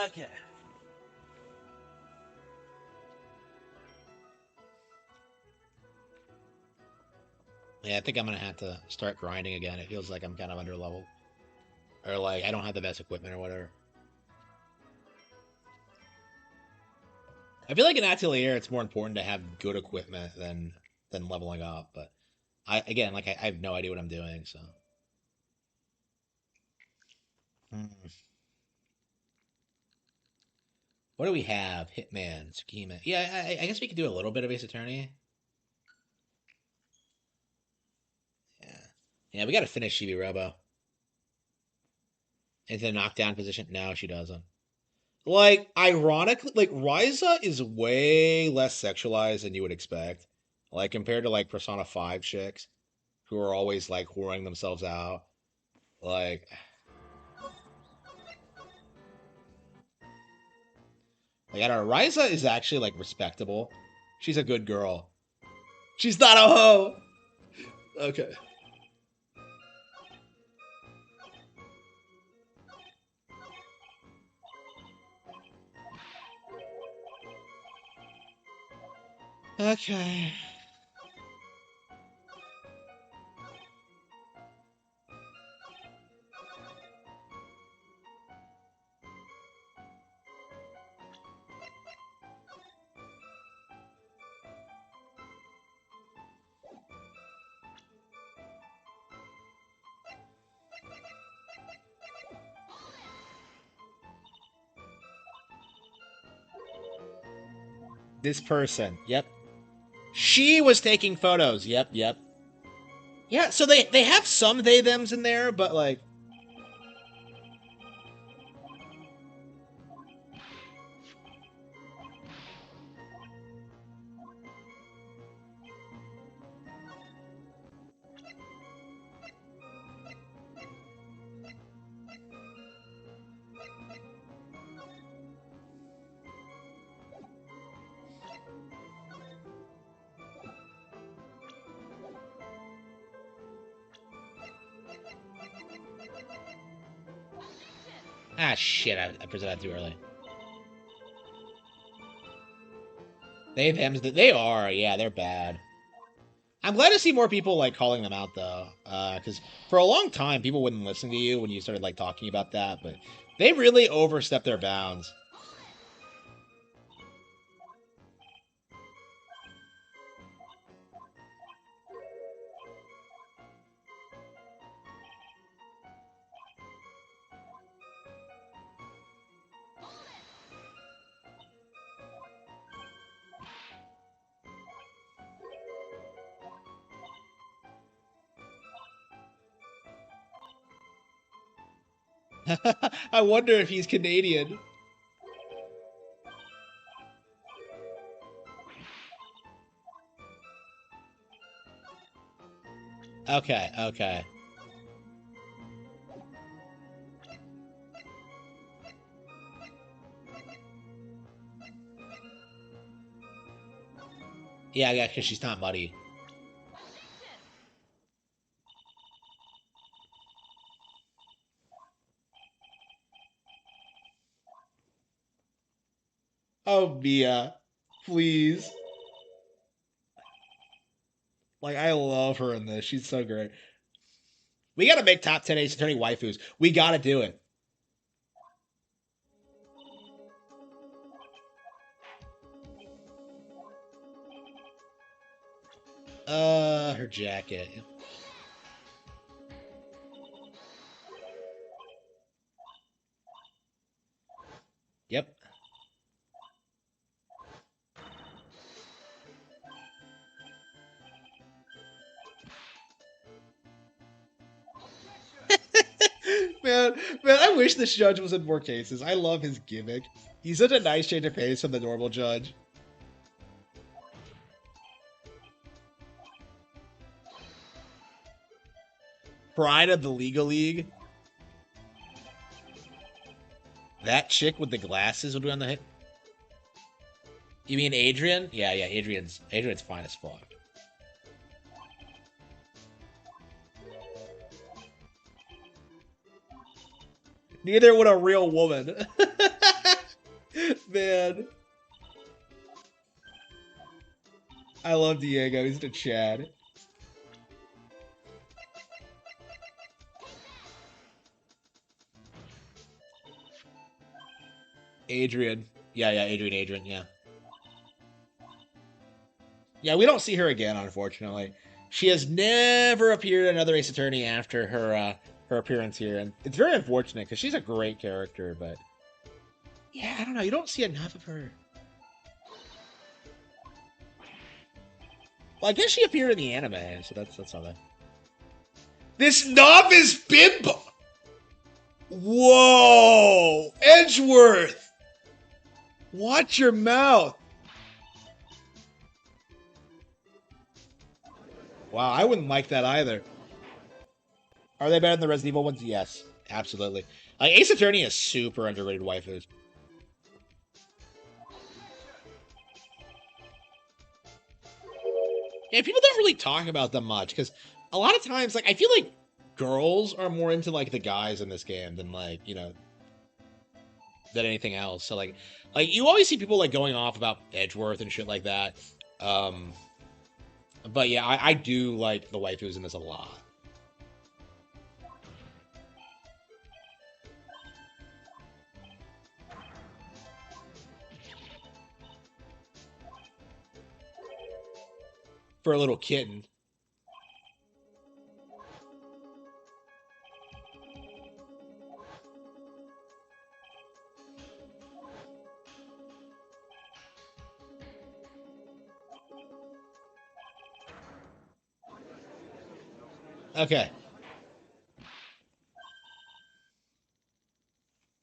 Okay. Yeah, I think I'm gonna have to start grinding again. It feels like I'm kind of underleveled. Or, like, I don't have the best equipment or whatever. I feel like in Atelier, it's more important to have good equipment than leveling up, but... I have no idea what I'm doing, so... What do we have? Hitman, Tsukima. Yeah, I guess we could do a little bit of Ace Attorney. Yeah, we gotta finish Shibi Robo. Is it a knockdown position? No, she doesn't. Like, ironically, like, Ryza is way less sexualized than you would expect. Like, compared to, like, Persona 5 chicks, who are always, like, whoring themselves out. Like, I don't know, Ryza is actually, like, respectable. She's a good girl. She's not a hoe! Okay. Okay. This person. Yep. She was taking photos. Yep, yep. Yeah, so they have some they thems in there, but like ah shit, I presented that too early. They thems they are, yeah, they're bad. I'm glad to see more people like calling them out though, because for a long time people wouldn't listen to you when you started like talking about that, but they really overstepped their bounds. I wonder if he's Canadian. Okay, okay. Yeah, yeah, because she's not muddy. Oh, Mia. Please. Like, I love her in this. She's so great. We gotta make top 10 Ace Attorney waifus. We gotta do it. Her jacket. Yep. man, I wish this judge was in more cases. I love his gimmick. He's such a nice change of pace from the normal judge. Pride of the Legal League. That chick with the glasses would be on the hit. You mean Adrian? Yeah, yeah, Adrian's fine as fuck. Neither would a real woman. Man. I love Diego. He's the Chad. Adrian. Yeah, yeah, Adrian, yeah. Yeah, we don't see her again, unfortunately. She has never appeared in another Ace Attorney after her appearance here, and it's very unfortunate because she's a great character, but yeah, I don't know, you don't see enough of her. Well, I guess she appeared in the anime, so that's all that. This novice bimbo! Whoa! Edgeworth! Watch your mouth. Wow, I wouldn't like that either. Are they better than the Resident Evil ones? Yes, absolutely. Ace Attorney is super underrated waifus. Yeah, people don't really talk about them much because a lot of times, like, I feel like girls are more into like the guys in this game than like, you know, than anything else. So like you always see people like going off about Edgeworth and shit like that. But yeah, I do like the waifus in this a lot. For a little kitten. Okay.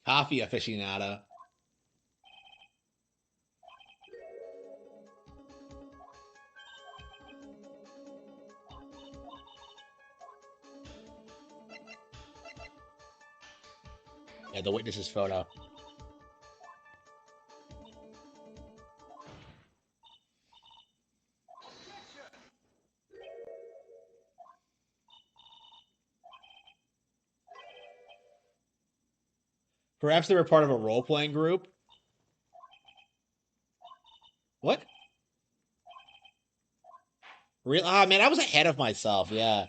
Coffee aficionado. Yeah, the witness's photo. Perhaps they were part of a role-playing group. What? Real? Ah, man, I was ahead of myself. Yeah.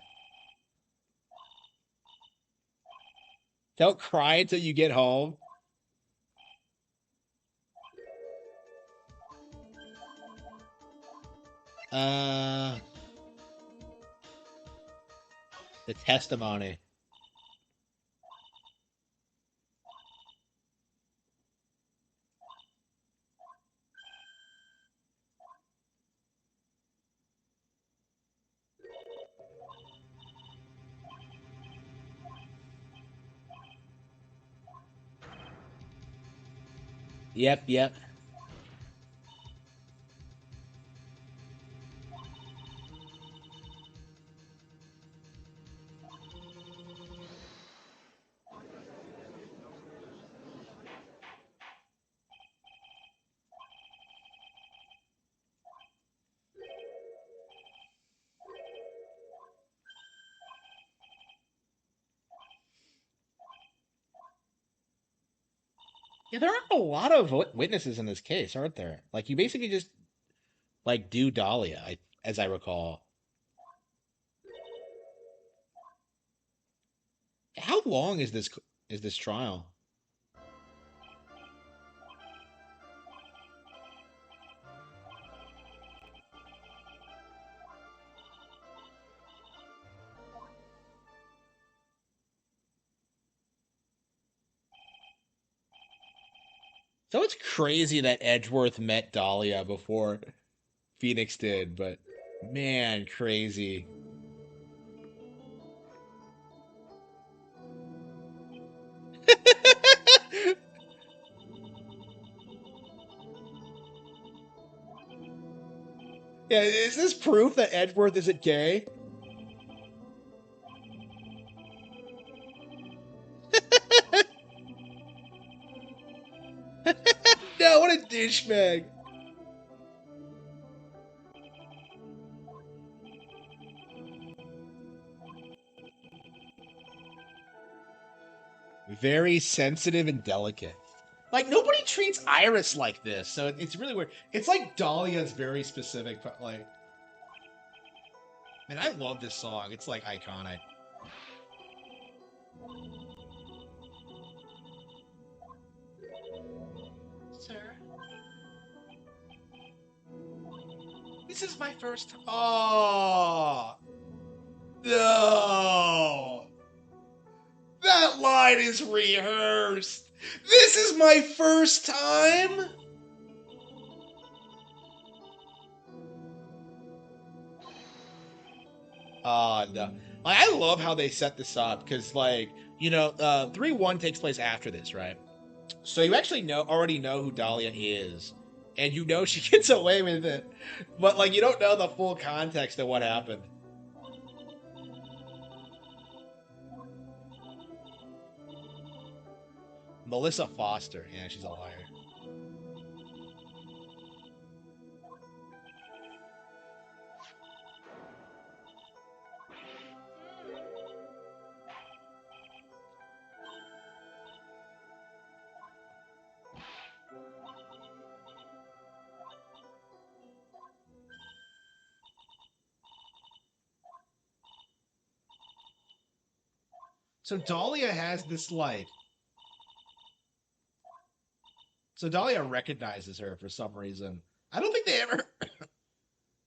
Don't cry until you get home. The testimony. Yep, yep. Yeah, there are a lot of witnesses in this case, aren't there? Like, you basically just, like, do Dahlia, as I recall. How long is this trial? So it's crazy that Edgeworth met Dahlia before Phoenix did, but man, crazy. Yeah, is this proof that Edgeworth isn't gay? No, what a douchebag. Very sensitive and delicate. Like, nobody treats Iris like this, so it's really weird. It's like Dahlia's very specific, but like... Man, I love this song. It's, like, iconic. Sir? This is my first... Oh! No! That line is rehearsed! This is my first time?! Oh, no. Like, I love how they set this up, because, like, you know, 3-1 takes place after this, right? So you actually already know who Dahlia is, and you know she gets away with it, but like you don't know the full context of what happened. Melissa Foster, yeah, she's a liar. So Dahlia has this like. So Dahlia recognizes her for some reason. I don't think they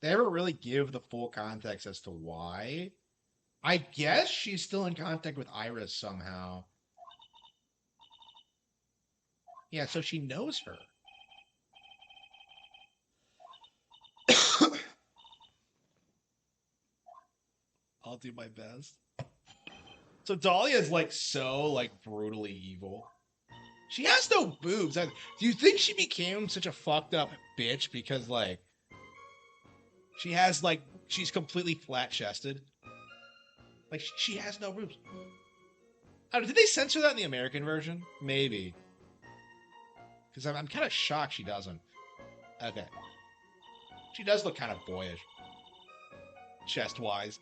ever really give the full context as to why. I guess she's still in contact with Iris somehow. Yeah, so she knows her. I'll do my best. So Dahlia is like so like brutally evil. She has no boobs. Do you think she became such a fucked up bitch because like she's completely flat chested? Like she has no boobs. Did they censor that in the American version? Maybe. Because I'm kind of shocked she doesn't. Okay. She does look kind of boyish. Chest-wise.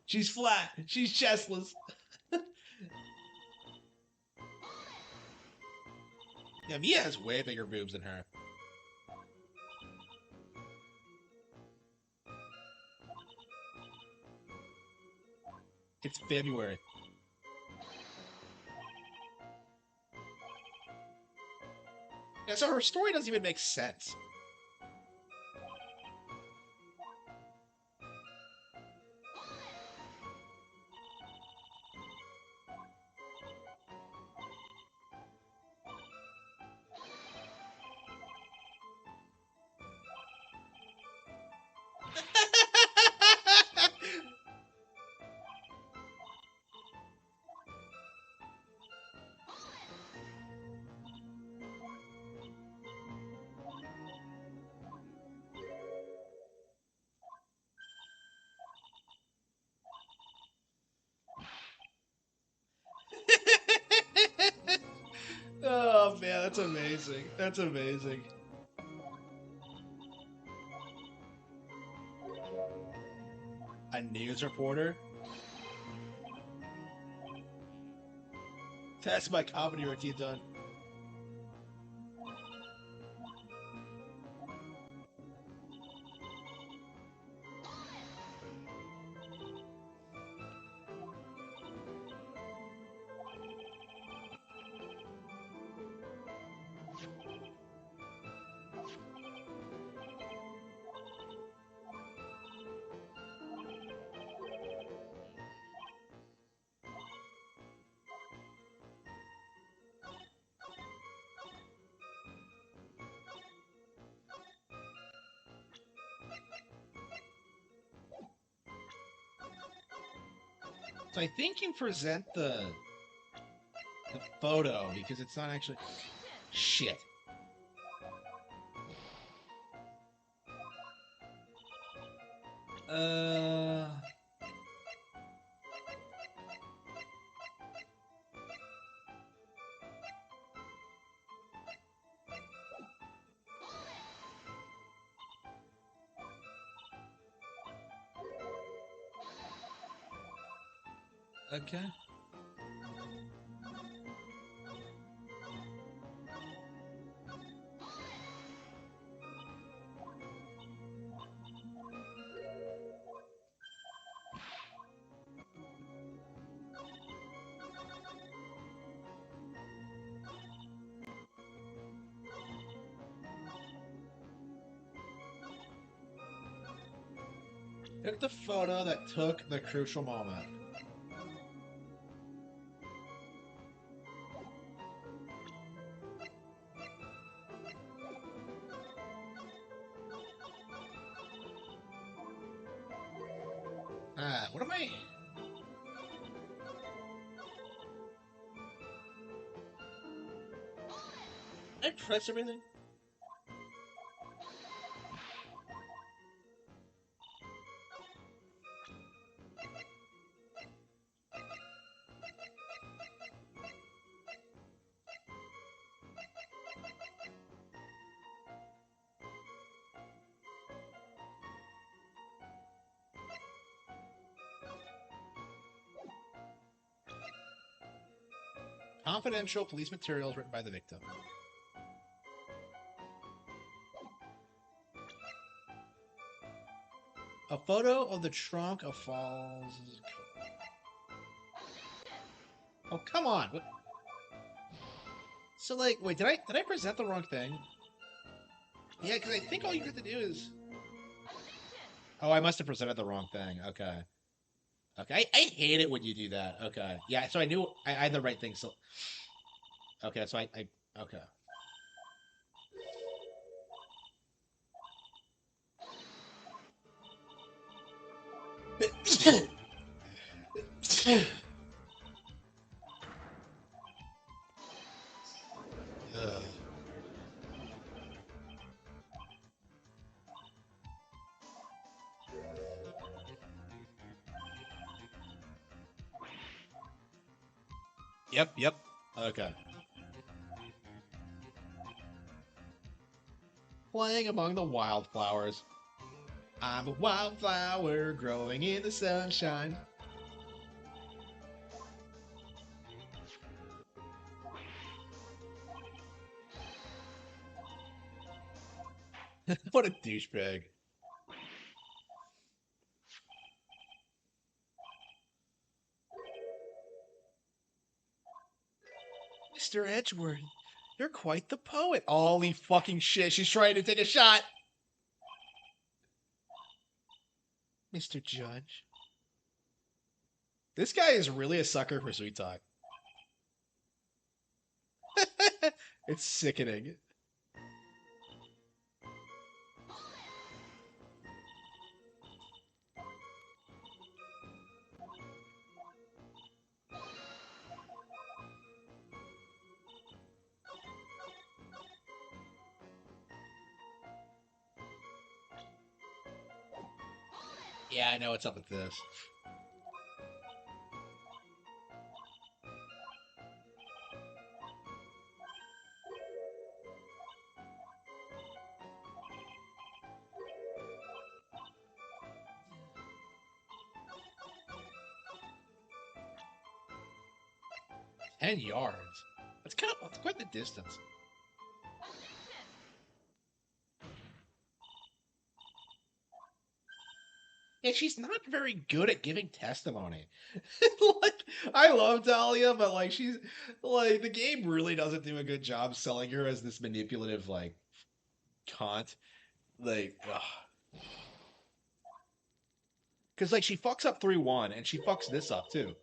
She's flat. She's chestless. Yeah, Mia has way bigger boobs than her. It's February. Yeah, so her story doesn't even make sense. Oh man, that's amazing. That's amazing. A news reporter? That's my comedy routine done. So I think you present the photo because it's not actually shit. Okay. Look at the photo that took the crucial moment. What am I? Did I press everything? Confidential police materials written by the victim. A photo of the trunk of Falls. Oh, come on. What? So, like, wait, did I present the wrong thing? Yeah, because I think all you have to do is... Oh, I must have presented the wrong thing. Okay. Okay, I hate it when you do that. Okay. Yeah, so I knew I had the right thing. So, okay, so I okay. Ugh. Yep. Okay. Playing among the wildflowers. I'm a wildflower growing in the sunshine. What a douchebag. Mr. Edgeworth, you're quite the poet. Holy fucking shit, she's trying to take a shot. Mr. Judge. This guy is really a sucker for sweet talk. It's sickening. Yeah, I know what's up with this. Ten yards. That's quite the distance. Yeah, she's not very good at giving testimony. Like, I love Dahlia, but like she's like the game really doesn't do a good job selling her as this manipulative like cunt. Like, because like she fucks up 3-1 and she fucks this up too.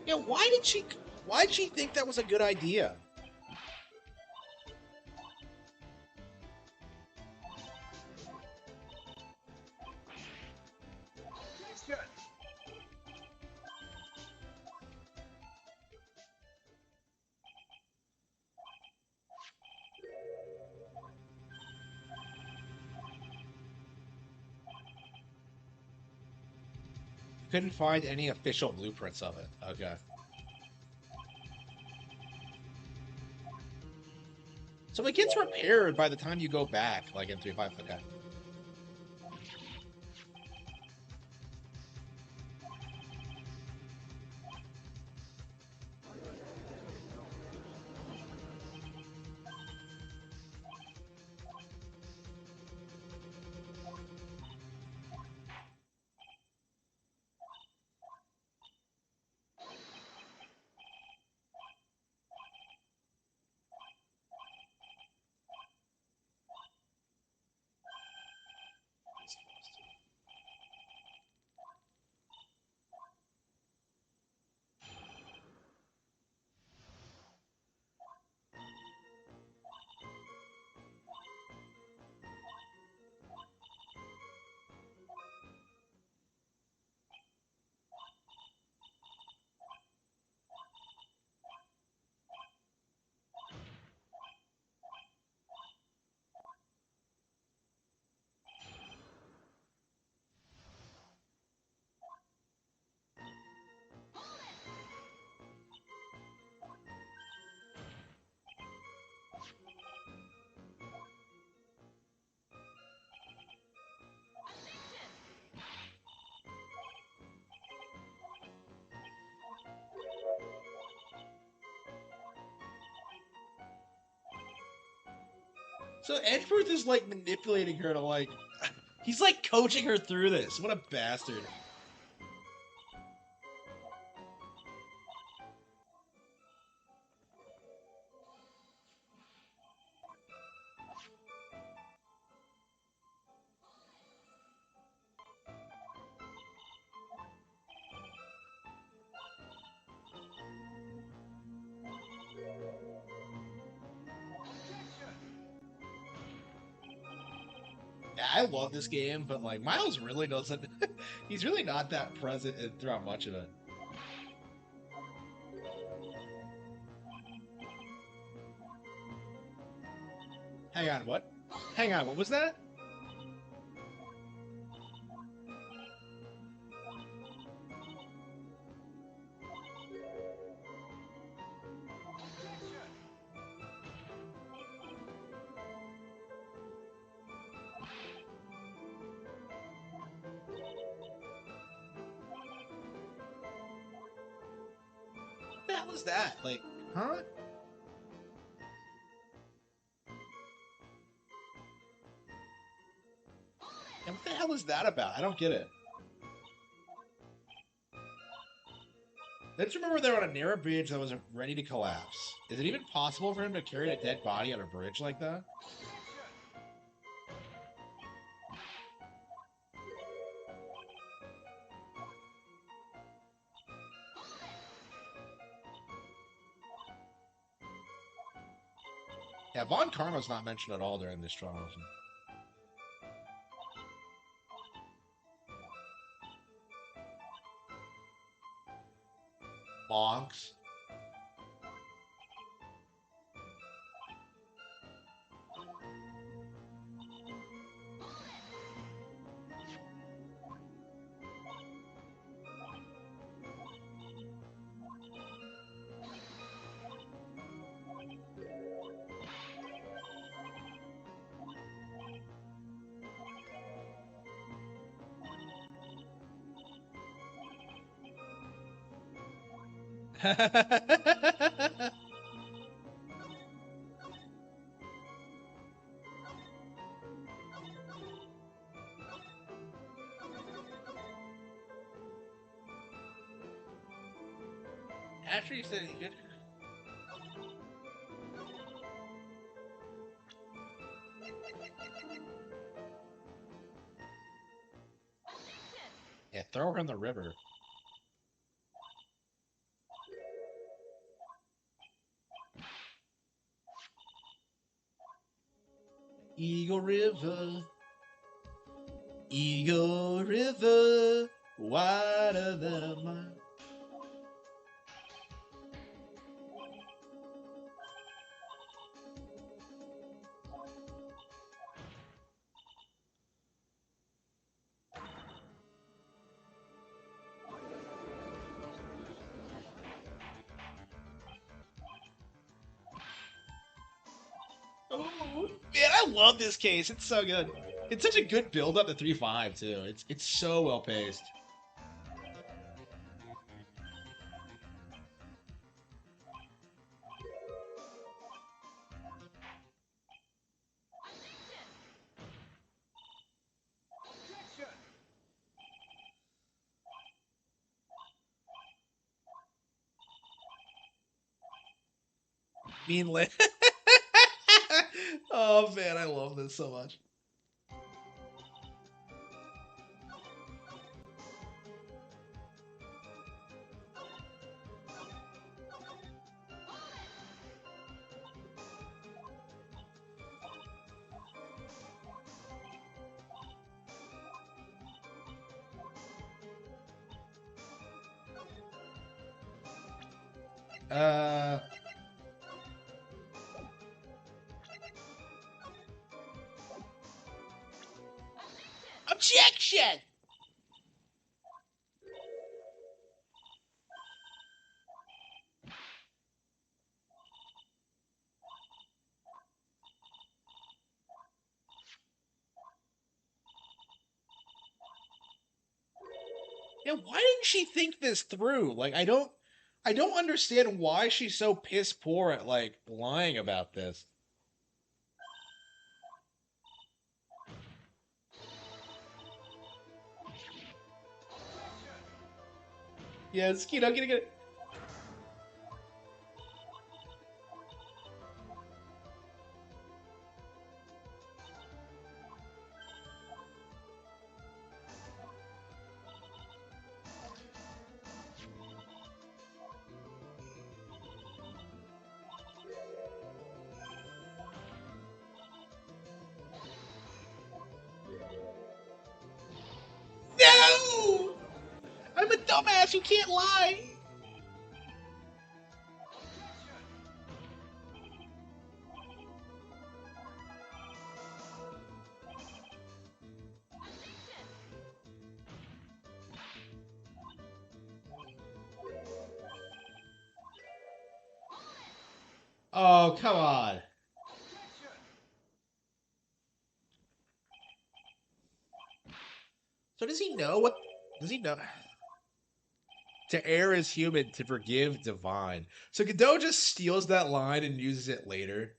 Yeah, why'd she think that was a good idea? Couldn't find any official blueprints of it. Okay. So it gets repaired by the time you go back, like in 3.5. Okay. So Edgeworth is like manipulating her to like, he's like coaching her through this. What a bastard. Yeah, I love this game, but like Miles really doesn't. He's really not that present throughout much of it. Hang on, what? Hang on, what was that? What the hell is that? Like, huh? And what the hell is that about? I don't get it. I just remember they were on a narrow bridge that was ready to collapse. Is it even possible for him to carry a dead body on a bridge like that? Yeah, Von Karma's not mentioned at all during this trial. Monks. After you said he could. Yeah, throw her in the river. Eagle River. Eagle River. Wider than a mile. Oh, man, I love this case. It's so good. It's such a good build up to 3-5 too. It's so well paced. Meanly. Oh man, I love this so much. Objection! Yeah, why didn't she think this through? Like, I don't understand why she's so piss poor at like lying about this. Yes, get it. No! I'm a dumbass. You can't lie. Oh, come on. So does he know what? Does he know? To err is human, to forgive divine. So Godot just steals that line and uses it later.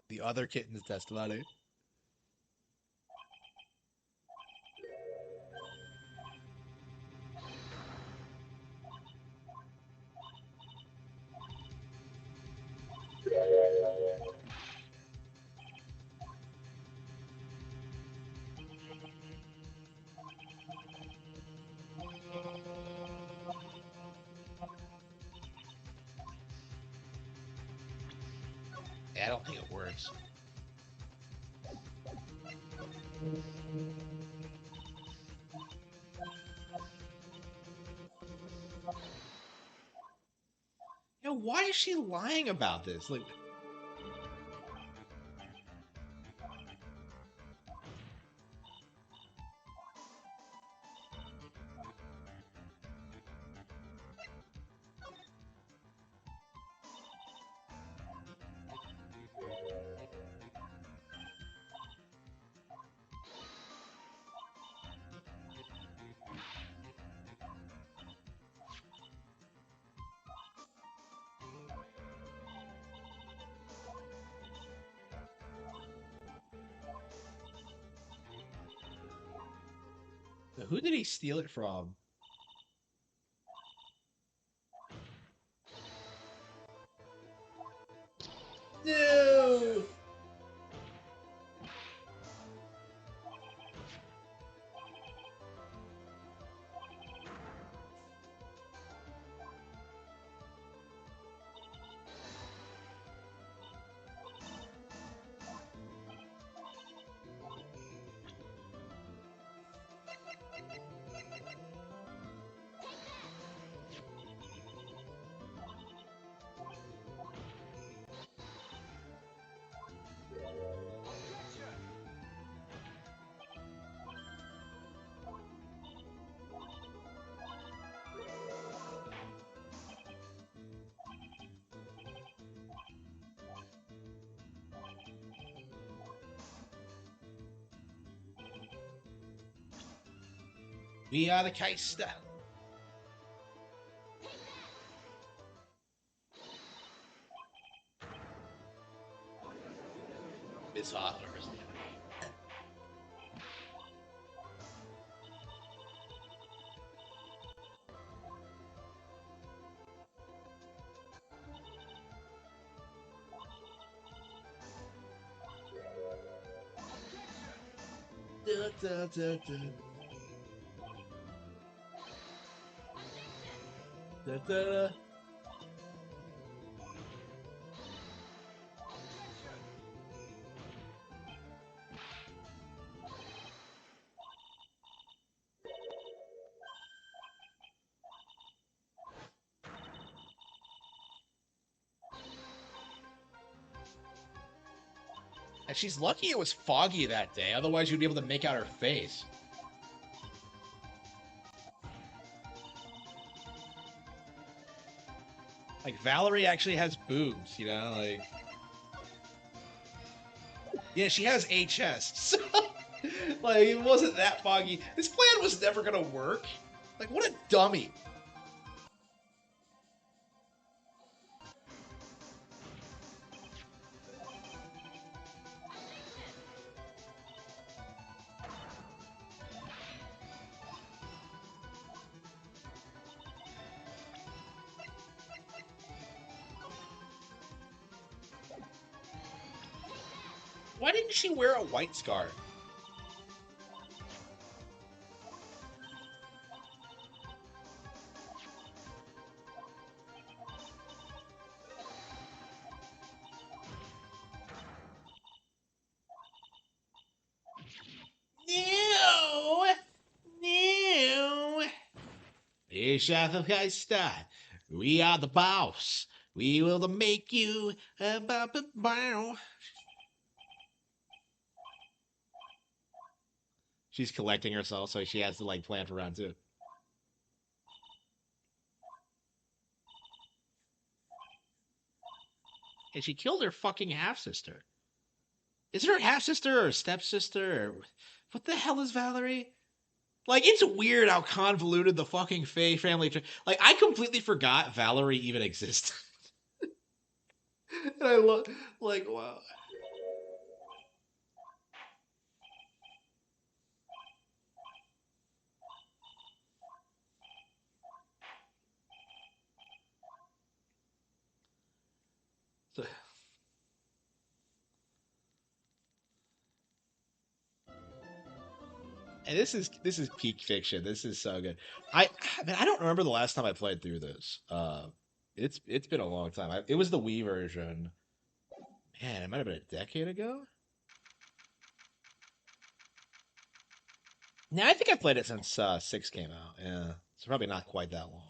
The other kitten's testimony. Yeah, I don't think it works. Yeah, why is she lying about this? Like, who did he steal it from? No! We are the Keister. Miss Hoffler is the enemy. Da, da, da, da. Da, da. And she's lucky it was foggy that day, otherwise you'd be able to make out her face. Like, Valerie actually has boobs, you know? Like, yeah, she has HS. So, like, it wasn't that foggy. This plan was never gonna work. Like, what a dummy. Why didn't she wear a white scarf? No! No! Ich habe Geister. We are the boss. We will make you a bow. She's collecting herself, so she has to like plan for round 2. And she killed her fucking half-sister. Is it her half-sister or stepsister? Or... What the hell is Valerie? Like, it's weird how convoluted the fucking Faye family... Like, I completely forgot Valerie even existed. And I love... Like, wow. So... And this is peak fiction. This is so good. I mean, I don't remember the last time I played through this. It's been a long time. It was the Wii version. Man, it might have been a decade ago. Now I think I've played it since 6 came out. Yeah, it's probably not quite that long.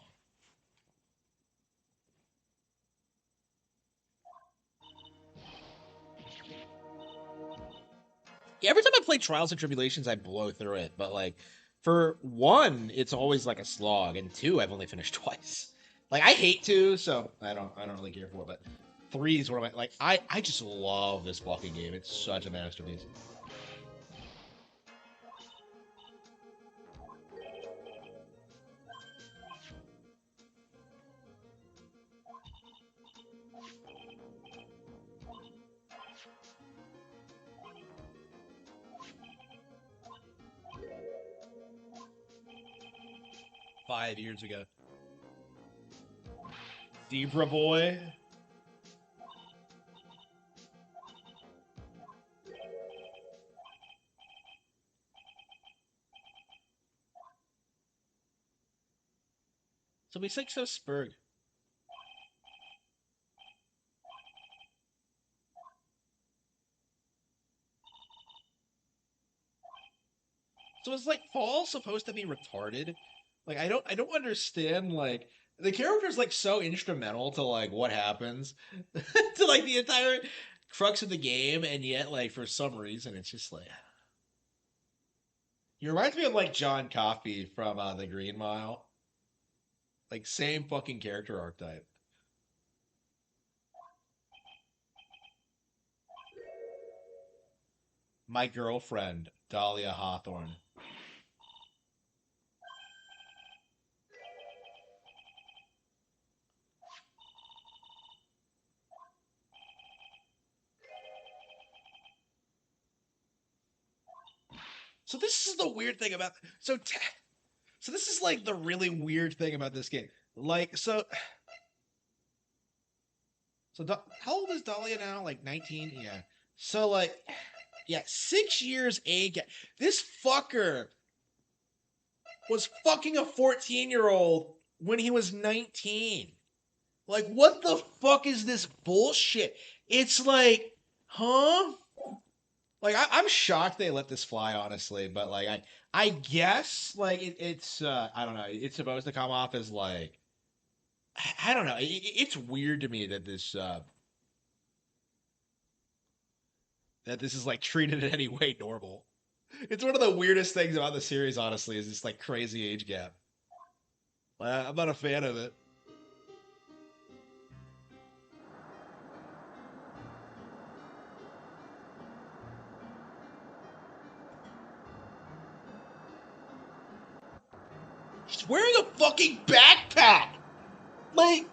Yeah, every time I play Trials and Tribulations, I blow through it. But like, for 1, it's always like a slog, and 2, I've only finished twice. Like, I hate 2, so I don't really care for it. But 3 is one of my like. I just love this fucking game. It's such a masterpiece. Five years ago. Zebra Boy. So we 6 of Spurg. So is like Fall supposed to be retarded? Like I don't understand like the character's like so instrumental to like what happens to like the entire crux of the game, and yet like for some reason it's just like he reminds me of like John Coffey from the Green Mile. Like same fucking character archetype. My girlfriend, Dahlia Hawthorne. So this is the weird thing about so this is like the really weird thing about this game. Like so how old is Dahlia now? Like 19? Yeah. So like yeah, 6 years age. This fucker was fucking a 14-year-old when he was 19. Like what the fuck is this bullshit? It's like, huh? Like I'm shocked they let this fly, honestly. But like I guess like it's I don't know. It's supposed to come off as like I don't know. It's weird to me that this is like treated in any way normal. It's one of the weirdest things about the series, honestly, is this like crazy age gap. I'm not a fan of it. He's wearing a fucking backpack! Like,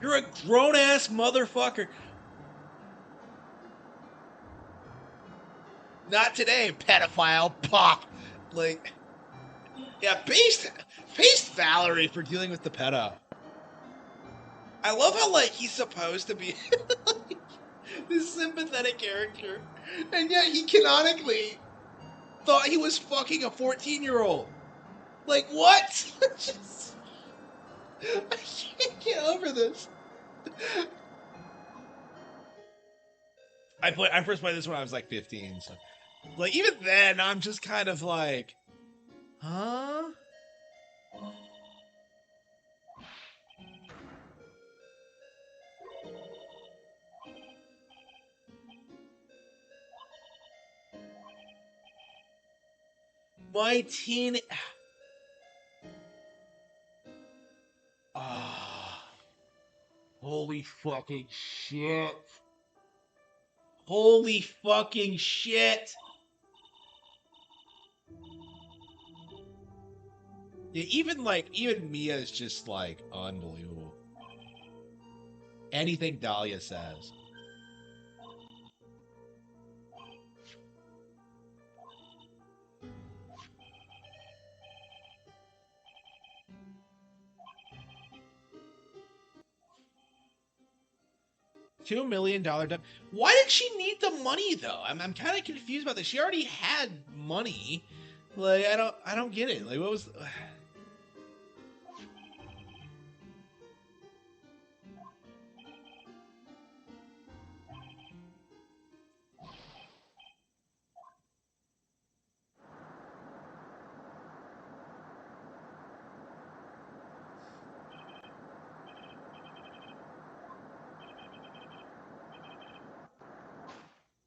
you're a grown-ass motherfucker. Not today, pedophile. Pop. Like, yeah, paste Valerie for dealing with the pedo. I love how like he's supposed to be like, this sympathetic character, and yet he canonically thought he was fucking a 14-year-old. Like what? Just, I can't get over this. I first played this when I was like 15, so like even then I'm just kind of like, huh? My teen. Ah, holy fucking shit. Holy fucking shit. Yeah, even Mia is just like unbelievable. Anything Dahlia says. $2 million. Why did she need the money though? I'm kind of confused about this. She already had money. Like I don't get it. Like what was?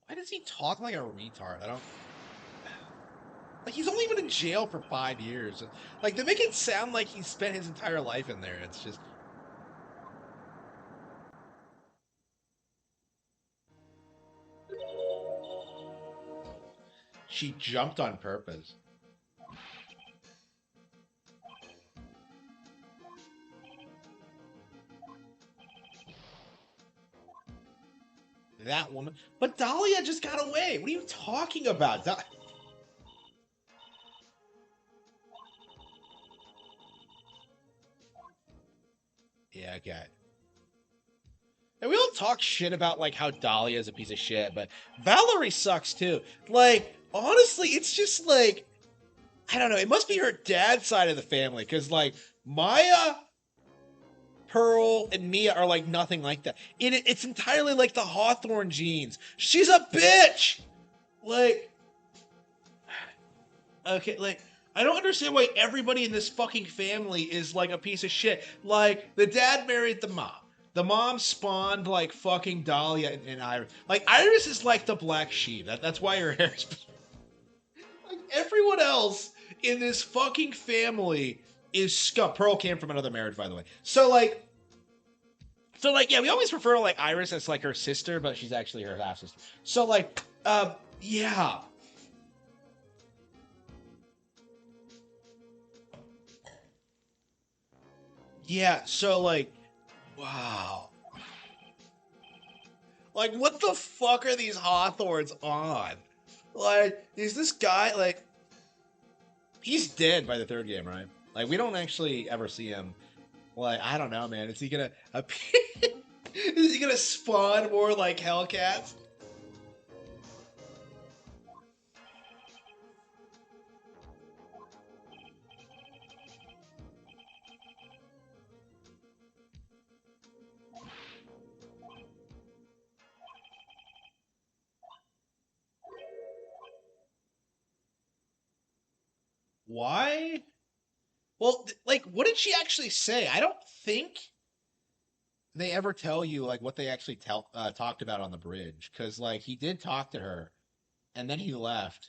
Why does he talk like a retard? I don't. Like he's only been in jail for 5 years. Like they make it sound like he spent his entire life in there. It's just. She jumped on purpose. That woman. But Dahlia just got away. What are you talking about? Yeah, okay. And we all talk shit about like how Dahlia is a piece of shit, but Valerie sucks too. Like, honestly, it's just like I don't know. It must be her dad's side of the family, because like Maya, Pearl, and Mia are like nothing like that. It's entirely like the Hawthorne genes. She's a bitch. Like, okay, like I don't understand why everybody in this fucking family is like a piece of shit. Like the dad married the mom. The mom spawned like fucking Dahlia and Iris. Like Iris is like the black sheep. That's why her hair's like everyone else in this fucking family is scum. Pearl came from another marriage, by the way. So like, yeah, we always refer to like Iris as like her sister, but she's actually her half sister. So like, yeah. Yeah, so like, wow. Like, what the fuck are these Hawthorns on? Like, is this guy, like, he's dead by the third game, right? Like, we don't actually ever see him. Like, I don't know, man. Is he gonna appear? Is he gonna spawn more like Hellcats? Why? Well, like, what did she actually say? I don't think they ever tell you like what they actually talked about on the bridge, because like he did talk to her, and then he left.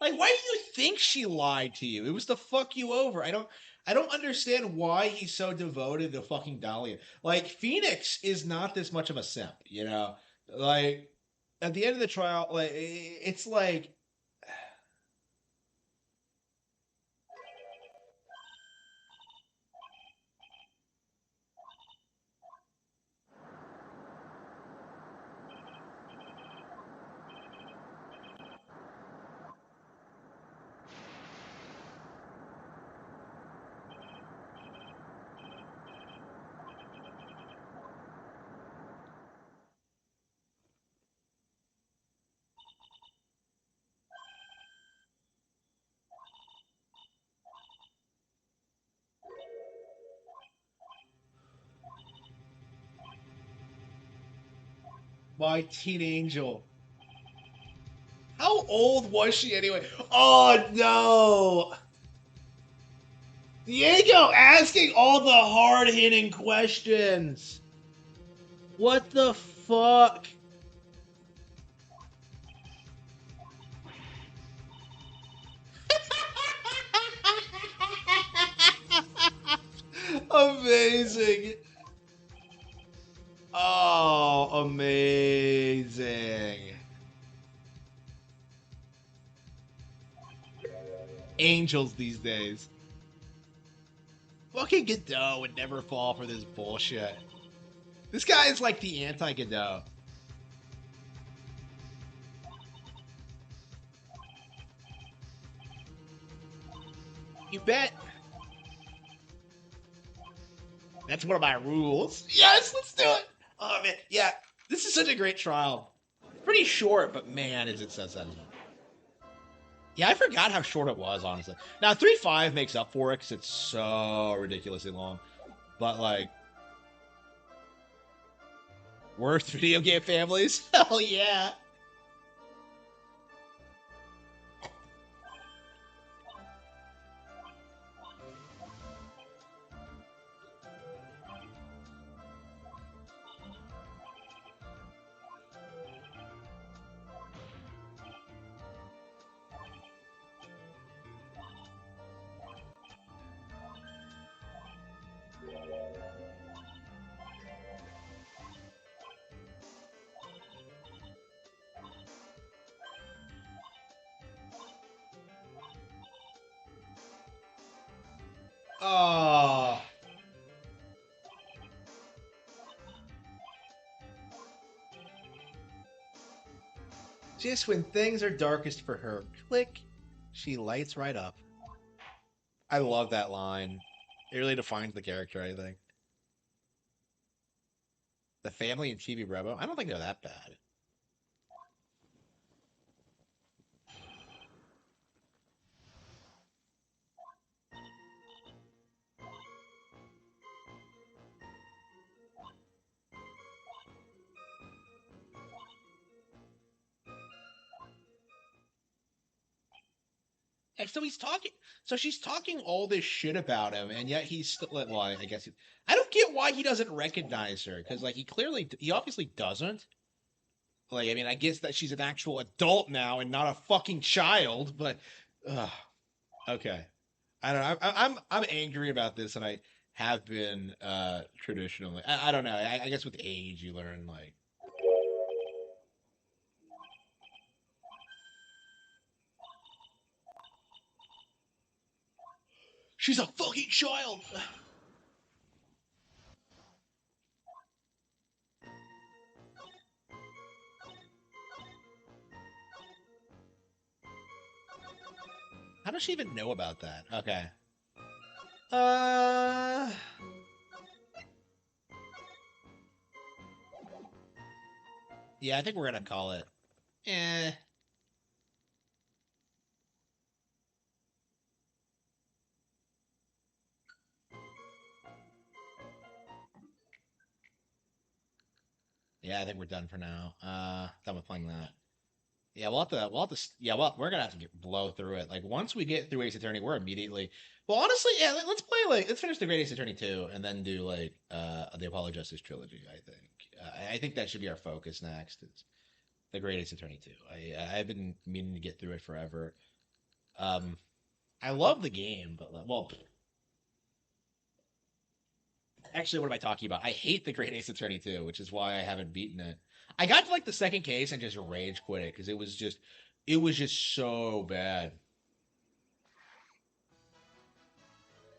Like, why do you think she lied to you? It was to fuck you over. I don't understand why he's so devoted to fucking Dahlia. Like, Phoenix is not this much of a simp, you know? Like, at the end of the trial, like it's like My teen angel. How old was she anyway? Oh no! Diego asking all the hard-hitting questions. What the fuck? Amazing. Oh, amazing. Angels these days. Fucking Godot would never fall for this bullshit. This guy is like the anti-Godot. You bet. That's one of my rules. Yes, let's do it. Oh man, yeah, this is such a great trial. Pretty short, but man, is it so sensitive. Yeah, I forgot how short it was, honestly. Now 3.5 makes up for it because it's so ridiculously long. But like, worst video game families? Hell yeah. Oh. Just when things are darkest for her, click, she lights right up. I love that line. It really defines the character, I think. The family and Chibi Robo? I don't think they're that bad. And so he's talking. So she's talking all this shit about him, and yet he's still. Well, I guess I don't get why he doesn't recognize her because, like, he obviously doesn't. Like, I mean, I guess that she's an actual adult now and not a fucking child. But, okay, I don't know. I'm angry about this, and I have been traditionally. I don't know. I guess with age you learn like. She's a fucking child. How does she even know about that? Okay. Yeah, I think we're gonna call it. Eh. Yeah, I think we're done for now. Done with playing that. Yeah, yeah, well, we're gonna have to blow through it. Like once we get through Ace Attorney, we're immediately. Well, honestly, yeah, let's play let's finish the Great Ace Attorney 2 and then do like the Apollo Justice trilogy. I think that should be our focus next. It's the Great Ace Attorney 2. I've been meaning to get through it forever. Um, I love the game, but well, actually, what am I talking about? I hate the Great Ace Attorney 2, which is why I haven't beaten it. I got to like the second case and just rage quit it because it was just so bad.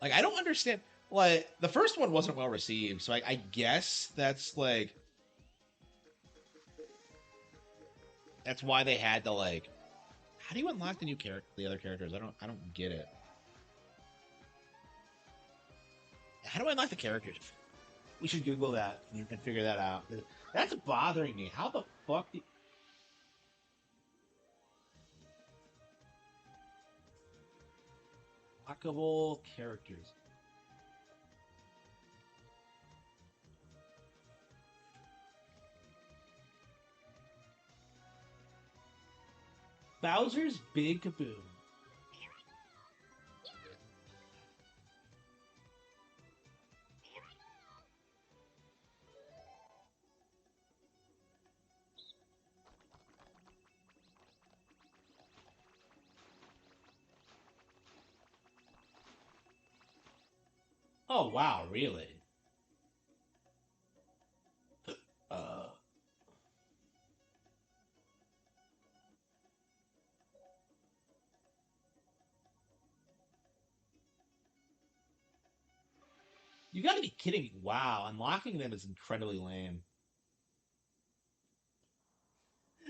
Like I don't understand. Like the first one wasn't well received, so I guess that's why they had to like. How do you unlock the other characters? I don't get it. How do I unlock the characters? We should Google that and figure that out. That's bothering me. How the fuck do Lockable characters. Bowser's Big Kaboom. Oh wow, really? Uh, you gotta be kidding me. Wow, unlocking them is incredibly lame.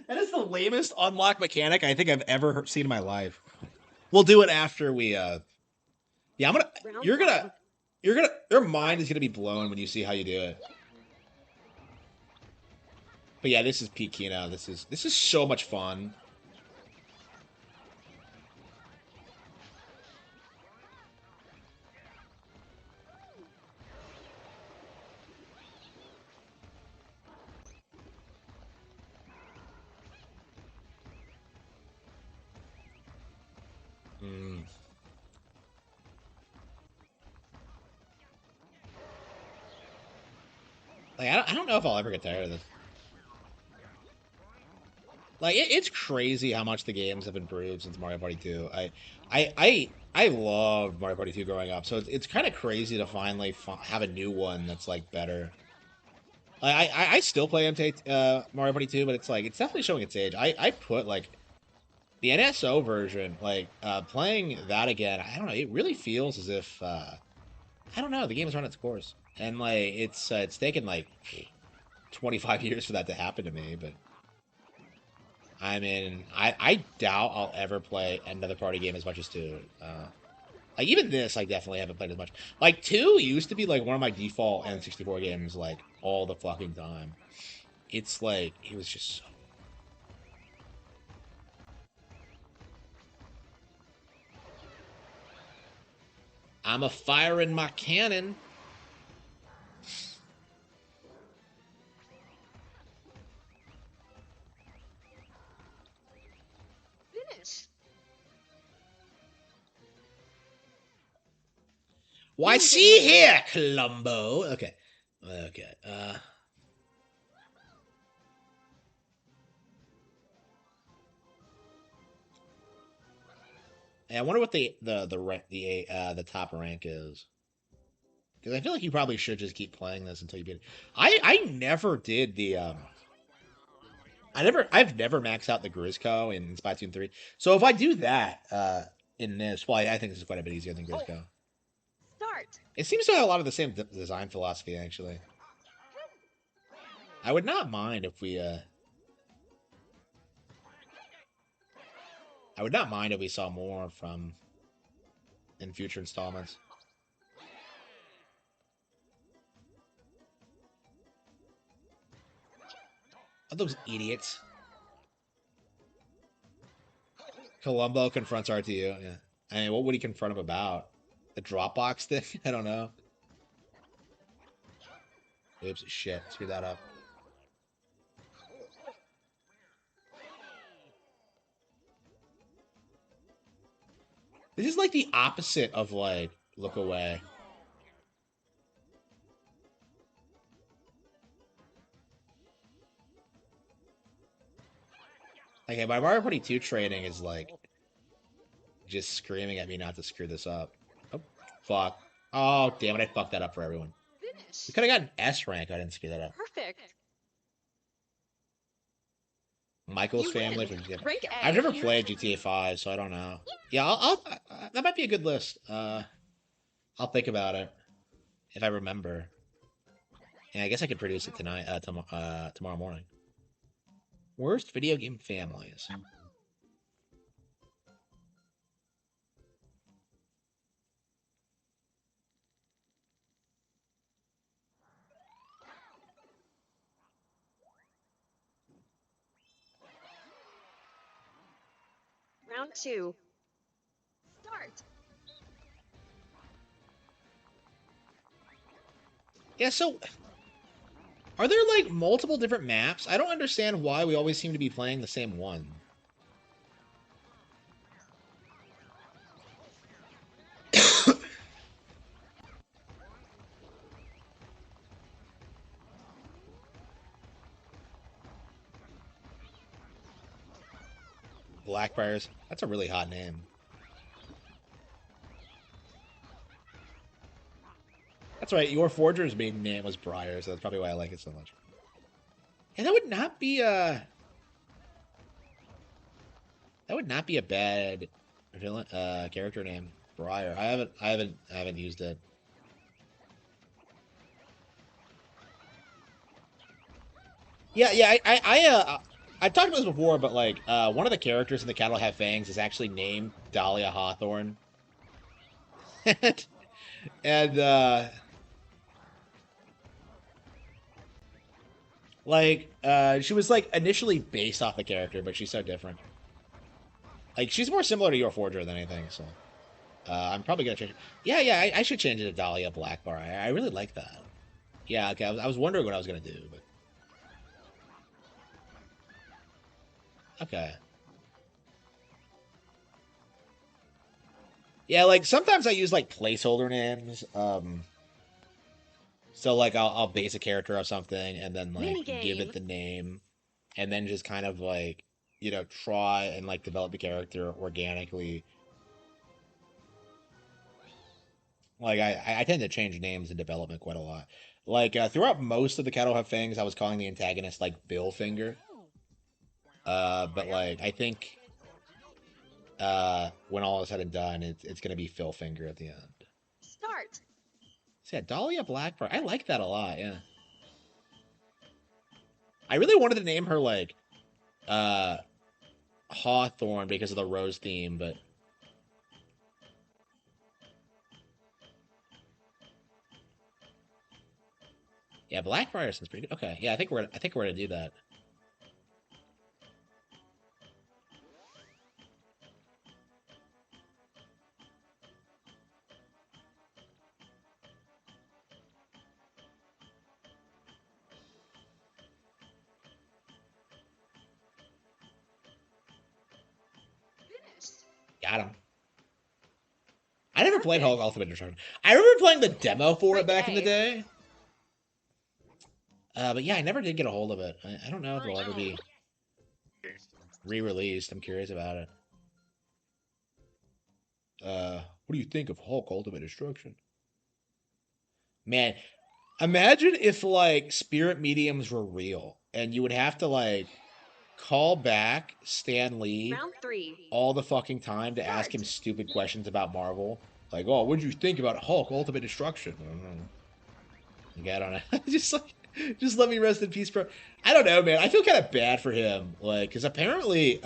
That is the lamest unlock mechanic I think I've ever seen in my life. We'll do it after we yeah, I'm gonna your mind is gonna be blown when you see how you do it. But yeah, this is peak Kino. This is so much fun. Like I don't know if I'll ever get tired of this. Like it's crazy how much the games have improved since Mario Party 2. I love Mario Party 2 growing up, so it's kind of crazy to finally have a new one that's like better. Like, I still play Mario Party 2, but it's like it's definitely showing its age. I put like the NSO version, like playing that again. I don't know. It really feels as if I don't know. The game has run its course, and like it's taken like 25 years for that to happen to me, but. I mean, I doubt I'll ever play another party game as much as 2. Like, even this, I definitely haven't played as much. Like, 2 used to be, like, one of my default N64 games, like, all the fucking time. It's, like, it was just so... I'm a firing my cannon. Why, see here, Columbo. Okay. Okay. Hey, I wonder what the top rank is. Because I feel like you probably should just keep playing this until you beat it. I never did the I've never maxed out the Grisco in Splatoon 3. So if I do that in this, well, I think this is quite a bit easier than Grisco. Start. It seems to have a lot of the same design philosophy, actually. I would not mind if we I would not mind if we saw more from in future installments. Oh, those idiots. Columbo confronts RTU. Yeah. I mean, what would he confront him about? The Dropbox thing? I don't know. Oops, shit. Screw that up. This is like the opposite of, like, look away. Okay, my Mario Party 2 training is, like, just screaming at me not to screw this up. Oh, fuck. Oh, damn it, I fucked that up for everyone. We could have gotten S rank, I didn't screw that up. Perfect. Michael's family from GTA 5. I've never played GTA 5, so I don't know. Yeah, that might be a good list. I'll think about it if I remember. Yeah, I guess I could produce it tonight, tomorrow morning. Worst video game families. Round 2. Start. Yeah, so are there like multiple different maps? I don't understand why we always seem to be playing the same one. Blackbriars. That's a really hot name. That's right. Your Forger's maiden name was Briar, so that's probably why I like it so much. And that would not be a bad villain character name. Briar. I haven't used it. Yeah. I've talked about this before, but like one of the characters in the Cattle Have Fangs is actually named Dahlia Hawthorne. and she was like initially based off the character, but she's so different. Like she's more similar to your Forger than anything, so I'm probably gonna change it. Yeah, I should change it to Dahlia Blackbar. I really like that. Yeah, okay, I was wondering what I was gonna do, but okay. Yeah, like sometimes I use like placeholder names. So like I'll base a character off something and then like give it the name, and then just kind of like try and like develop the character organically. Like I tend to change names in development quite a lot. Like throughout most of the Cattle Have Fangs, I was calling the antagonist like Billfinger. But like I think when all is said and done, it's gonna be Philfinger at the end. Start. So yeah, Dahlia Blackbird. I like that a lot, yeah. I really wanted to name her like Hawthorne because of the rose theme, but yeah, Blackbriar sounds pretty good. Okay, yeah, I think we're gonna do that. Got him. I never played Hulk Ultimate Destruction. I remember playing the demo for it back in the day. But yeah, I never did get a hold of it. I don't know if it'll ever be re-released. I'm curious about it. What do you think of Hulk Ultimate Destruction? Man, imagine if like spirit mediums were real and you would have to like call back Stan Lee all the fucking time to ask him stupid questions about Marvel. Like, oh, what did you think about Hulk Ultimate Destruction? I don't know. just let me rest in peace, bro. I don't know, man. I feel kind of bad for him, like, because apparently,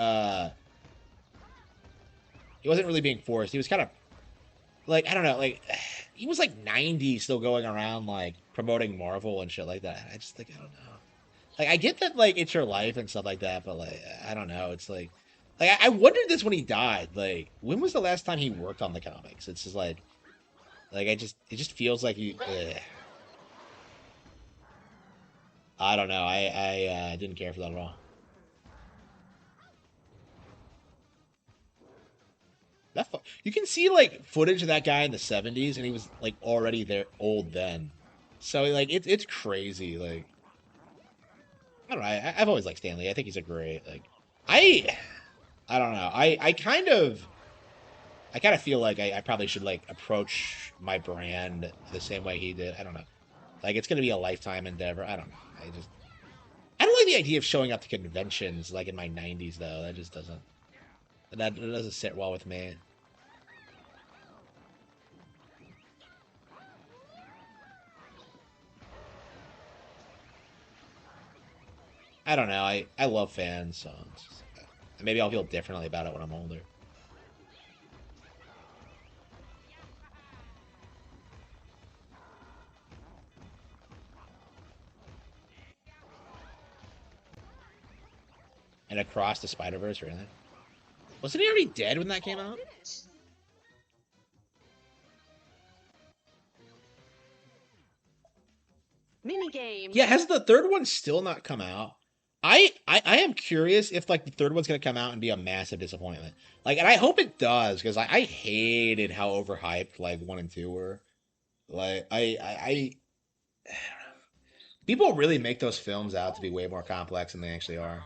he wasn't really being forced. He was kind of, like, I don't know, like, he was like 90 still going around like promoting Marvel and shit like that. I just think I don't know. Like, I get that like it's your life and stuff like that, but like, I don't know. It's like I wondered this when he died. Like, when was the last time he worked on the comics? It's just like it just feels like he. I don't know. I didn't care for that at all. You can see like footage of that guy in the 70s, and he was like already there old then. So like it's crazy. Like I don't know. I've always liked Stan Lee. I think he's a great like. I don't know. I kind of feel like I probably should like approach my brand the same way he did. I don't know. Like it's gonna be a lifetime endeavor. I don't know. I don't like the idea of showing up to conventions like in my 90s though. That just doesn't sit well with me. I don't know. I love fans, so maybe I'll feel differently about it when I'm older. And Across the Spider-Verse, really? Wasn't he already dead when that came out? Minigame. Yeah, has the third one still not come out? I am curious if like the third one's gonna come out and be a massive disappointment. Like, and I hope it does because I hated how overhyped like 1 and 2 were. Like I people really make those films out to be way more complex than they actually are.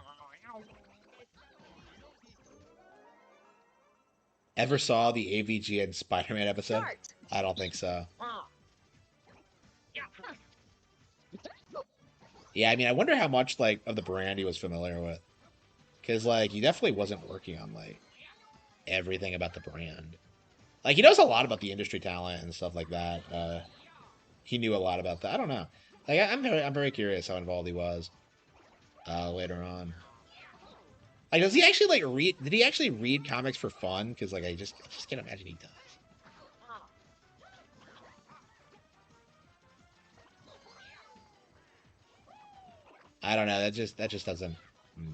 Ever saw the AVGN Spider-Man episode? I don't think so. Yeah, I mean, I wonder how much like of the brand he was familiar with, because like he definitely wasn't working on like everything about the brand. Like he knows a lot about the industry talent and stuff like that. He knew a lot about that. I don't know. Like I'm very curious how involved he was later on. Like, does he actually like read? Did he actually read comics for fun? Because like I just can't imagine he does. I don't know. That just doesn't. Mm.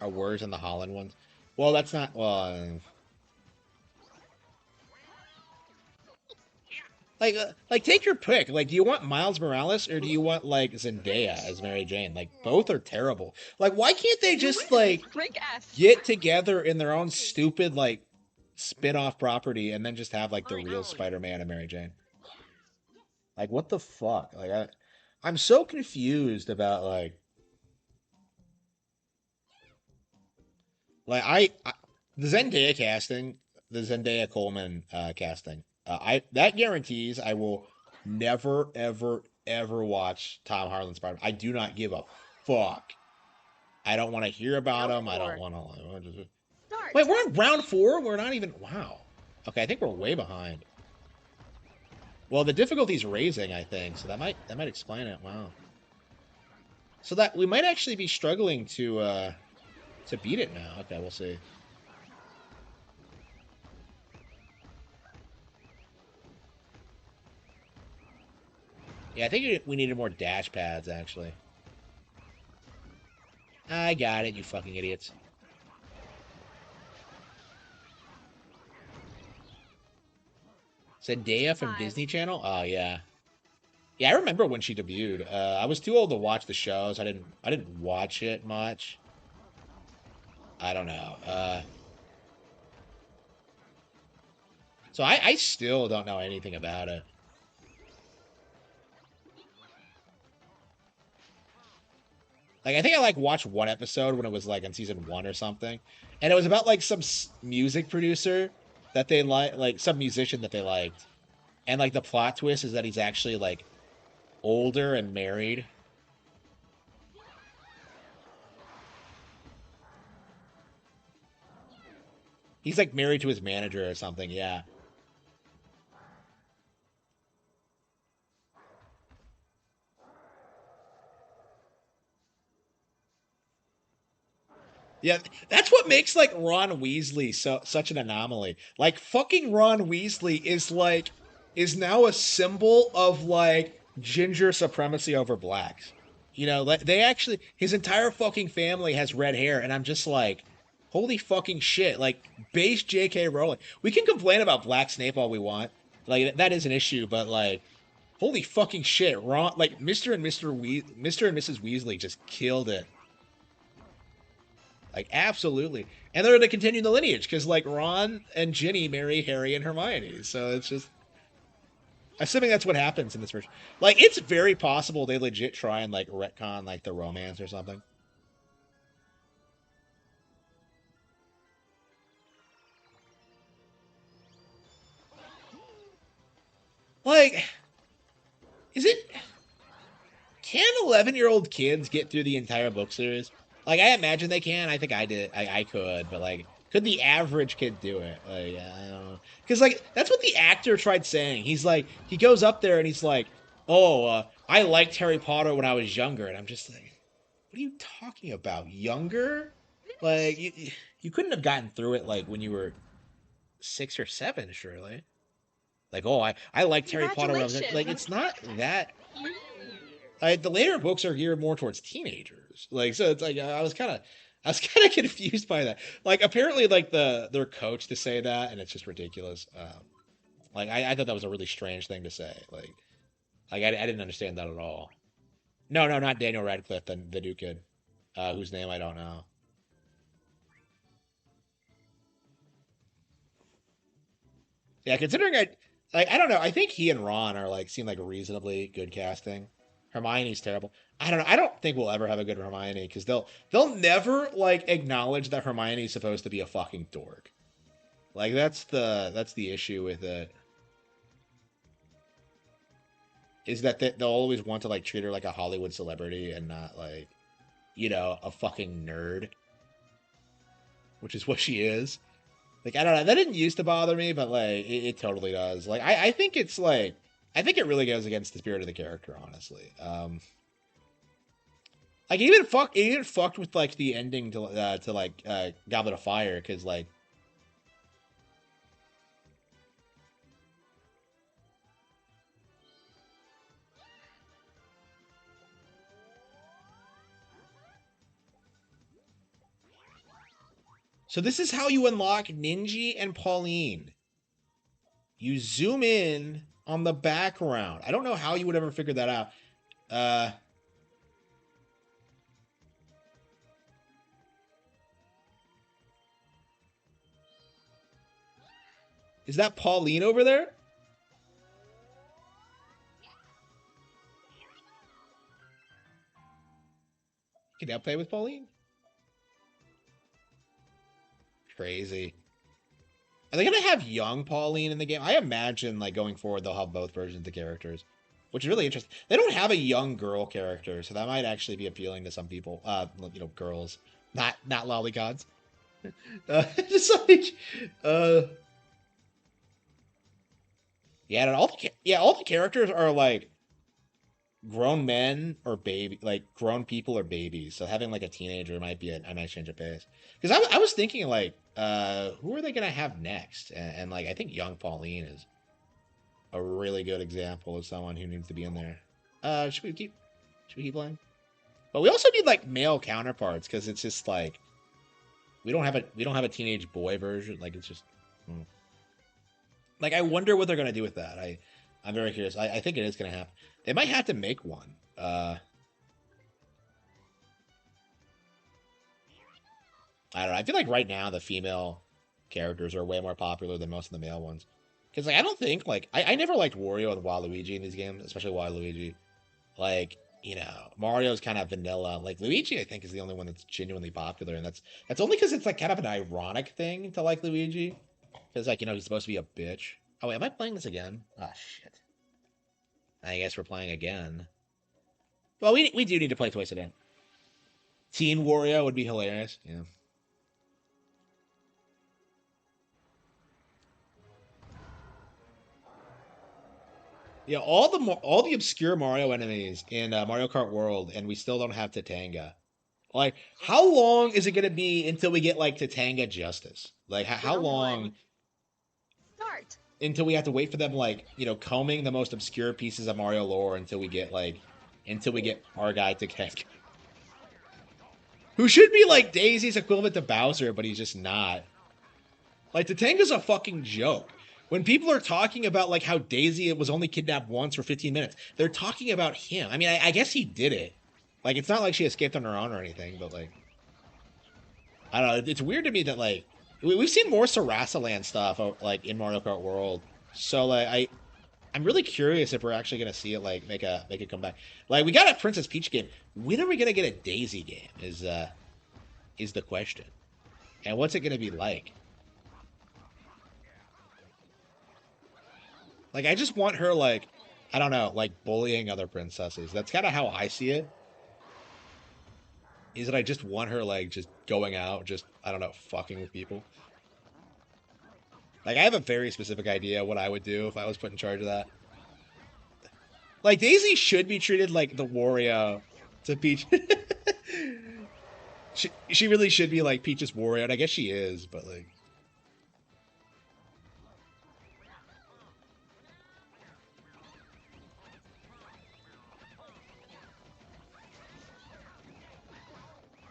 Are words in the Holland ones? Well, that's not. Well, like take your pick. Like, do you want Miles Morales or do you want like Zendaya as Mary Jane? Like, both are terrible. Like, why can't they just like get together in their own stupid like spin-off property and then just have like the real Spider-Man and Mary Jane? Like, what the fuck? I'm so confused about like the Zendaya casting, the Zendaya Coleman casting. I that guarantees I will never ever watch Tom Harlan Spider. I do not give a fuck. I don't want to hear about him. I don't want to. Wait, we're in round 4. We're not even. Wow. Okay, I think we're way behind. Well, the difficulty's raising, I think, so that might explain it. Wow. So that we might actually be struggling to beat it now. Okay, we'll see. Yeah, I think we needed more dash pads, actually. I got it, you fucking idiots. Zendaya from Disney Channel? Oh, yeah. Yeah, I remember when she debuted. I was too old to watch the shows. I didn't watch it much. I don't know. So I still don't know anything about it. Like, I think I like watched one episode when it was like on season 1 or something, and it was about like some music producer that they like some musician that they liked, and like the plot twist is that he's actually like older and married. He's like married to his manager or something. Yeah. Yeah, that's what makes like Ron Weasley such an anomaly. Like fucking Ron Weasley is now a symbol of like ginger supremacy over blacks. You know, like they actually his entire fucking family has red hair, and I'm just like, holy fucking shit! Like base J.K. Rowling. We can complain about Black Snape all we want, like that is an issue, but like, holy fucking shit! Ron, like Mr. and Mrs. Weasley just killed it. Like absolutely, and they're going to continue the lineage because like Ron and Ginny marry Harry and Hermione, so it's just assuming that's what happens in this version. Like it's very possible they legit try and like retcon like the romance or something. Like, is it? Can 11-year-old kids get through the entire book series? Like I imagine they can. I think I did. I could, but like, could the average kid do it? Like, I don't know. Because like that's what the actor tried saying. He's like, he goes up there and he's like, "Oh, I liked Harry Potter when I was younger," and I'm just like, "What are you talking about? Younger? Like you couldn't have gotten through it like when you were 6 or 7, surely." Like, oh, I liked Harry Potter when I was like, it's not that. The later books are geared more towards teenagers. Like, so it's like I was kind of confused by that. Like, apparently, like their coach to say that, and it's just ridiculous. Like, I thought that was a really strange thing to say. Like I didn't understand that at all. No, no, not Daniel Radcliffe, the new kid, whose name I don't know. Yeah, considering Like, I don't know. I think he and Ron are like seem like reasonably good casting. Hermione's terrible. I don't know. I don't think we'll ever have a good Hermione because they'll never like acknowledge that Hermione's supposed to be a fucking dork. Like that's the issue with it. Is that they'll always want to like treat her like a Hollywood celebrity and not like, a fucking nerd, which is what she is. Like, I don't know. That didn't used to bother me, but like it totally does. Like, I think it's like I think it really goes against the spirit of the character, honestly. Like it even fucked with like the ending to like Goblet of Fire because like. So this is how you unlock Ninji and Pauline. You zoom in on the background. I don't know how you would ever figure that out. Is that Pauline over there? Can I play with Pauline? Crazy. Are they gonna have young Pauline in the game? I imagine like going forward they'll have both versions of the characters, which is really interesting. They don't have a young girl character, so that might actually be appealing to some people. Girls, not lollicots. Just like, yeah, and all the characters are like grown men or baby, like grown people or babies. So having like a teenager might be a nice change of pace. Because I was thinking like, who are they gonna have next? And like I think young Pauline is a really good example of someone who needs to be in there. Should we keep playing? But we also need like male counterparts because it's just like we don't have a teenage boy version. Like it's just. Like I wonder what they're gonna do with that. I'm very curious. I think it is gonna happen. They might have to make one. I don't know. I feel like right now the female characters are way more popular than most of the male ones. Because like I don't think like I never liked Wario and Waluigi in these games, especially Waluigi. Like Mario's kind of vanilla. Like Luigi, I think is the only one that's genuinely popular, and that's only because it's like kind of an ironic thing to like Luigi. Because like he's supposed to be a bitch. Oh wait, am I playing this again? Oh shit. I guess we're playing again. Well, we do need to play twice a day. Teen Wario would be hilarious. Yeah. Yeah, all the obscure Mario enemies in Mario Kart World, and we still don't have Tatanga. Like, how long is it gonna be until we get like Tatanga Justice? Like, how long Start. until we have to wait for them, like combing the most obscure pieces of Mario lore until we get our guy Tatanga, who should be like Daisy's equivalent to Bowser, but he's just not. Like, Tatanga's a fucking joke. When people are talking about like how Daisy was only kidnapped once for 15 minutes, they're talking about him. I mean, I guess he did it. Like, it's not like she escaped on her own or anything, but like, I don't know. It's weird to me that like we've seen more Sarasaland stuff like in Mario Kart World. So like I'm really curious if we're actually gonna see it like make a comeback. Like we got a Princess Peach game. When are we gonna get a Daisy game? Is the question. And what's it gonna be like? Like, I just want her, like, I don't know, like, bullying other princesses. That's kind of how I see it. Is that I just want her, like, just going out, just, I don't know, fucking with people. Like, I have a very specific idea what I would do if I was put in charge of that. Like, Daisy should be treated like the Wario to Peach. She really should be like Peach's Wario, and I guess she is, but, like...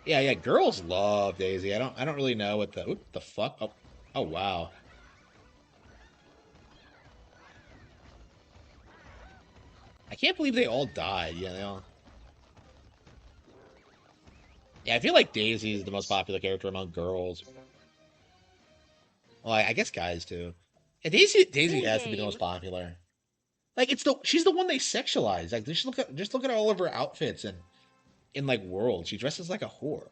Yeah, girls love Daisy. I don't really know what the fuck. Oh wow. I can't believe they all died. Yeah, they all. Yeah, I feel like Daisy is the most popular character among girls. Well, I guess guys too. Yeah, Daisy has to be the most popular. Like she's the one they sexualize. Like just look at all of her outfits and in like World. She dresses like a whore.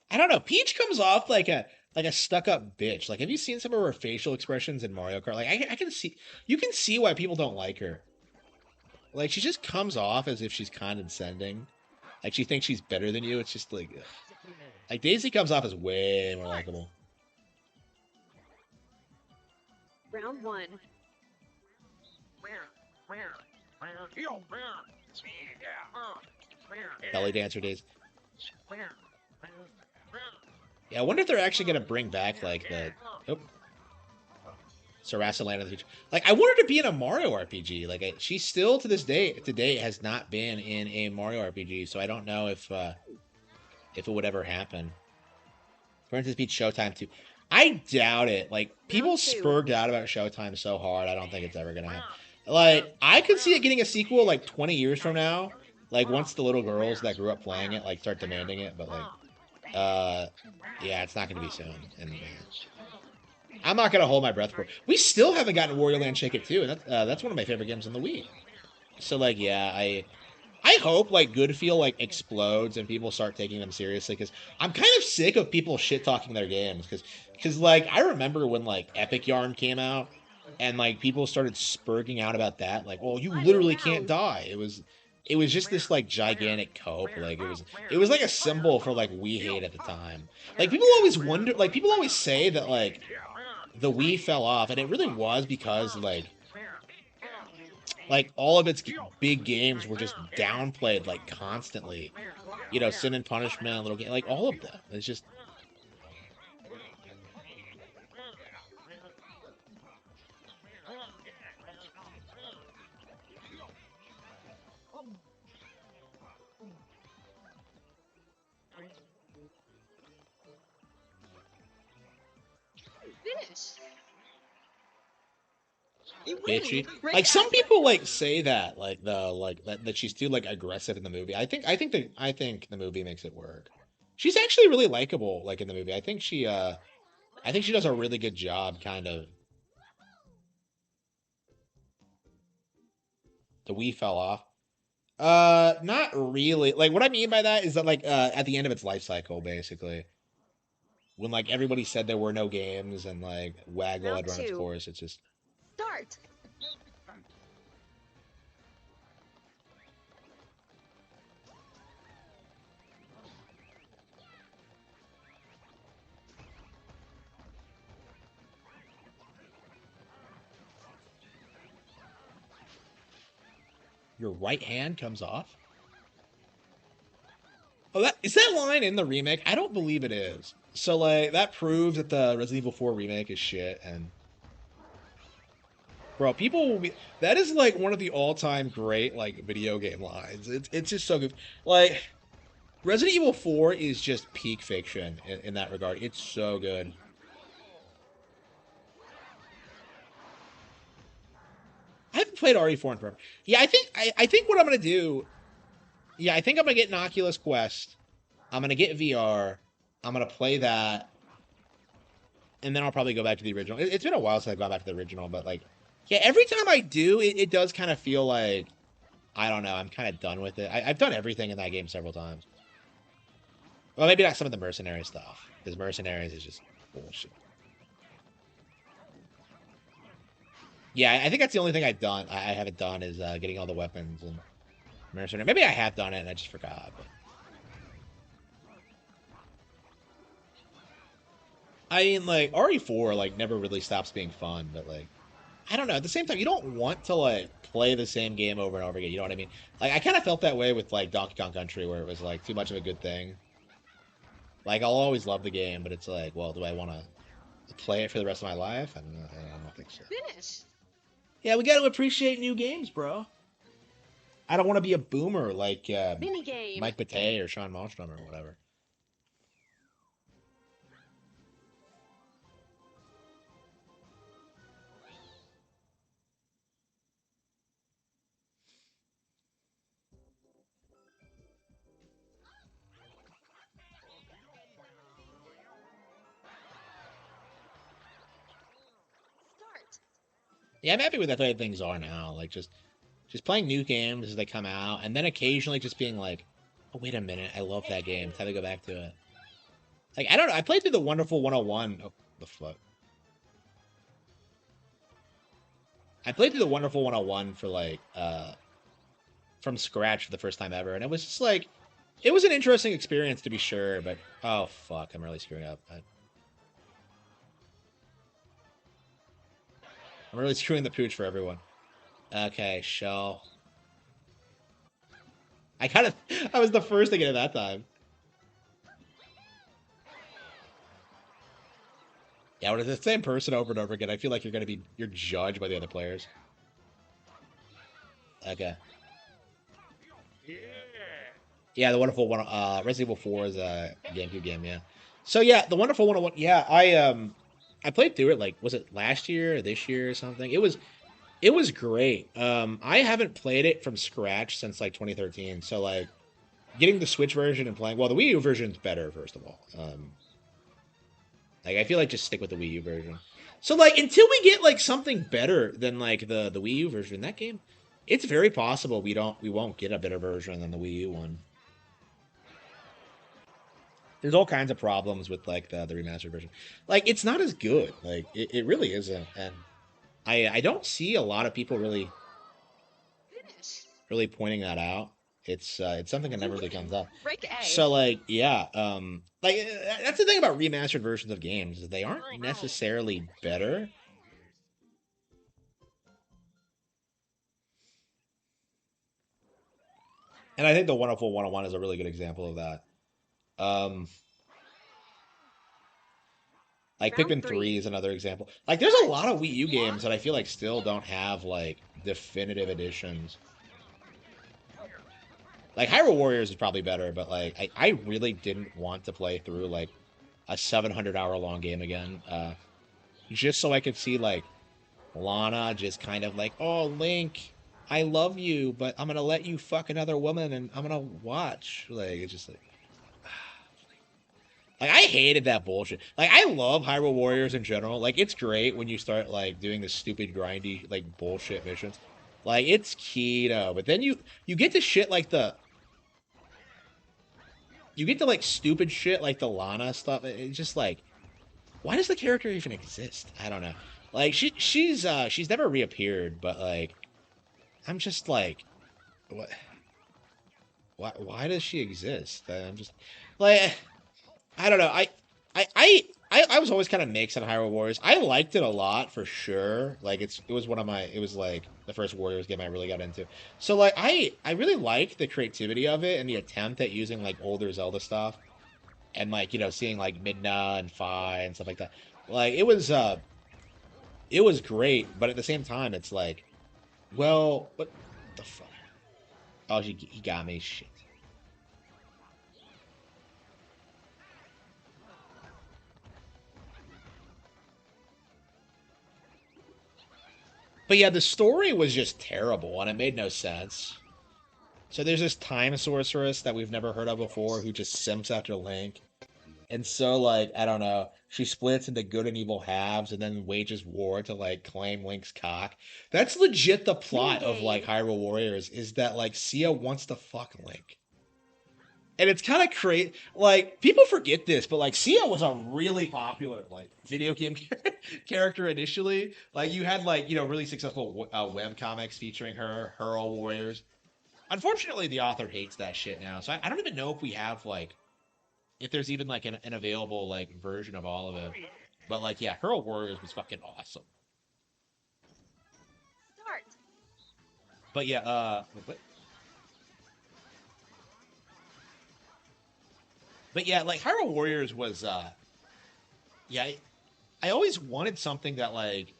I don't know. Peach comes off like a stuck up bitch. Like have you seen some of her facial expressions in Mario Kart? Like I can see you can see why people don't like her. Like she just comes off as if she's condescending. Like she thinks she's better than you. It's just like ugh. Like Daisy comes off as way more likable. Round one. Belly dancer Daisy. Yeah, I wonder if they're actually gonna bring back like the Sarasa Land of the Future. Like I want her to be in a Mario RPG. Like she still to this day today has not been in a Mario RPG, so I don't know if it would ever happen. Princess Peach Showtime 2. I doubt it. Like people spurred out about Showtime so hard, I don't think it's ever gonna happen. Like I could see it getting a sequel like 20 years from now. Like once the little girls that grew up playing it like start demanding it, but like yeah, it's not gonna be soon. And I'm not gonna hold my breath for it. We still haven't gotten Wario Land Shake It 2, and that's one of my favorite games on the Wii. So like yeah, I hope like Goodfeel like explodes and people start taking them seriously because I'm kind of sick of people shit talking their games because like I remember when like Epic Yarn came out and like people started spurging out about that like oh you literally can't die. It was just this like gigantic cope like it was like a symbol for like Wii hate at the time. Like people always wonder like people always say that like the Wii fell off and it really was because like all of its big games were just downplayed like constantly. You know, Sin and Punishment, Little Game, like all of them. It's just Finish. bitchy. Like some people like say that like the like that she's too like aggressive in the movie. I think the movie makes it work. She's actually really likable like in the movie. I think she does a really good job kind of. The Wii fell off. Not really. Like what I mean by that is that like at the end of its life cycle basically. When like everybody said there were no games and like Waggle had run its course, it's just Start. your right hand comes off. Oh, that is that line in the remake? I don't believe it is. So like that proves that the Resident Evil 4 remake is shit. And bro, people will be. That is like one of the all-time great like video game lines. It's just so good. Like Resident Evil 4 is just peak fiction in that regard. It's so good. I haven't played RE4 in forever. Yeah, I think what I'm gonna do. Yeah, I think I'm gonna get an Oculus Quest. I'm gonna get VR. I'm gonna play that, and then I'll probably go back to the original. It's been a while since I've gone back to the original, but like, yeah, every time I do, it does kind of feel like I don't know. I'm kind of done with it. I've done everything in that game several times. Well, maybe not some of the mercenary stuff, because mercenaries is just bullshit. Yeah, I think that's the only thing I've done. I haven't done is getting all the weapons and mercenary. Maybe I have done it and I just forgot. But I mean, like RE4, like never really stops being fun. But like, I don't know. At the same time, you don't want to like play the same game over and over again. You know what I mean? Like, I kind of felt that way with like Donkey Kong Country, where it was like too much of a good thing. Like, I'll always love the game, but it's like, well, do I want to play it for the rest of my life? I don't think so. Finish. Yeah, we got to appreciate new games, bro. I don't want to be a boomer like Mini game. Mike Batey or Sean Malmstrom or whatever. Yeah, I'm happy with the way things are now. Like just playing new games as they come out, and then occasionally just being like, oh wait a minute, I love that game. Time to go back to it. Like I don't know. I played through the Wonderful 101. Oh, the fuck. I played through the Wonderful 101 for like from scratch for the first time ever, and it was just like it was an interesting experience to be sure, but oh fuck, I'm really screwing up. I'm really screwing the pooch for everyone. Okay, shell. I was the first to get it that time. Yeah, when it's the same person over and over again, I feel like you're judged by the other players. Okay. Yeah, the Wonderful One, Resident Evil 4 is a GameCube game, yeah. So yeah, the Wonderful 101, yeah, I played through it like was it last year or this year or something? It was great. I haven't played it from scratch since like 2013. So like getting the Switch version and playing, well, the Wii U version's better first of all. Like I feel like just stick with the Wii U version. So like until we get like something better than like the Wii U version, that game, it's very possible we won't get a better version than the Wii U one. There's all kinds of problems with like the remastered version. Like it's not as good. Like it really isn't. And I don't see a lot of people really pointing that out. It's something that never really comes up. Break A. So like yeah, like that's the thing about remastered versions of games is they aren't necessarily better. And I think the Wonderful 101 is a really good example of that. Um, like Round Pikmin 3 is another example. Like there's a lot of Wii U games that I feel like still don't have like definitive editions. Like Hyrule Warriors is probably better, but like I really didn't want to play through like a 700-hour long game again. Just so I could see like Lana just kind of like, oh Link, I love you, but I'm gonna let you fuck another woman and I'm gonna watch. Like it's just like I hated that bullshit. Like I love Hyrule Warriors in general. Like it's great when you start like doing the stupid grindy like bullshit missions. Like it's keto, but then you get to shit like you get to like stupid shit like the Lana stuff. It's just like why does the character even exist? I don't know. Like she's never reappeared, but like I'm just like what why does she exist? I'm just like I don't know. I was always kind of mixed on Hyrule Warriors. I liked it a lot for sure. Like it was one of my it was like the first Warriors game I really got into. So like I really liked the creativity of it and the attempt at using like older Zelda stuff and like seeing like Midna and Fi and stuff like that. Like it was great, but at the same time it's like well what the fuck? Oh he got me shit. But yeah, the story was just terrible and it made no sense. So there's this time sorceress that we've never heard of before who just simps after Link. And so, like, I don't know, she splits into good and evil halves and then wages war to, like, claim Link's cock. That's legit the plot of, like, Hyrule Warriors, is that, like, Sia wants to fuck Link. And it's kind of crazy. Like, people forget this, but, like, Sia was a really popular, like, video game character initially. Like, you had, like, really successful web comics featuring her, Hyrule Warriors. Unfortunately, the author hates that shit now, so I don't even know if we have, like, if there's even like an available like version of all of it. But like yeah, Hyrule Warriors was fucking awesome. Start. But yeah, but yeah, like Hyrule Warriors was yeah, I always wanted something that like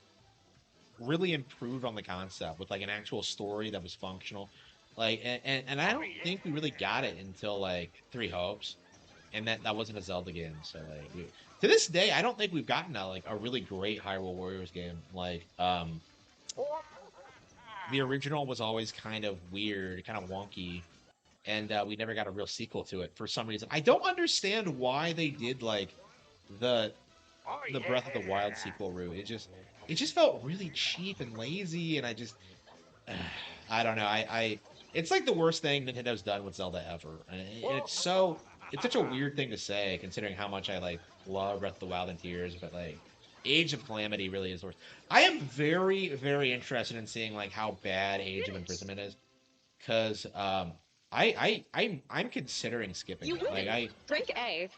really improved on the concept with like an actual story that was functional. Like and I don't think we really got it until like Three Hopes. And that wasn't a Zelda game, so like to this day, I don't think we've gotten a really great Hyrule Warriors game. Like the original was always kind of weird, kind of wonky, and we never got a real sequel to it for some reason. I don't understand why they did like the the Breath of the Wild sequel route. It just felt really cheap and lazy, and I don't know. It's like the worst thing Nintendo's done with Zelda ever, and it's such a weird thing to say considering how much I like love Breath of the Wild and Tears, but like Age of Calamity really is the worst. I am very, very interested in seeing like how bad Age of Imprisonment is, because I'm considering skipping it. Like Drink A.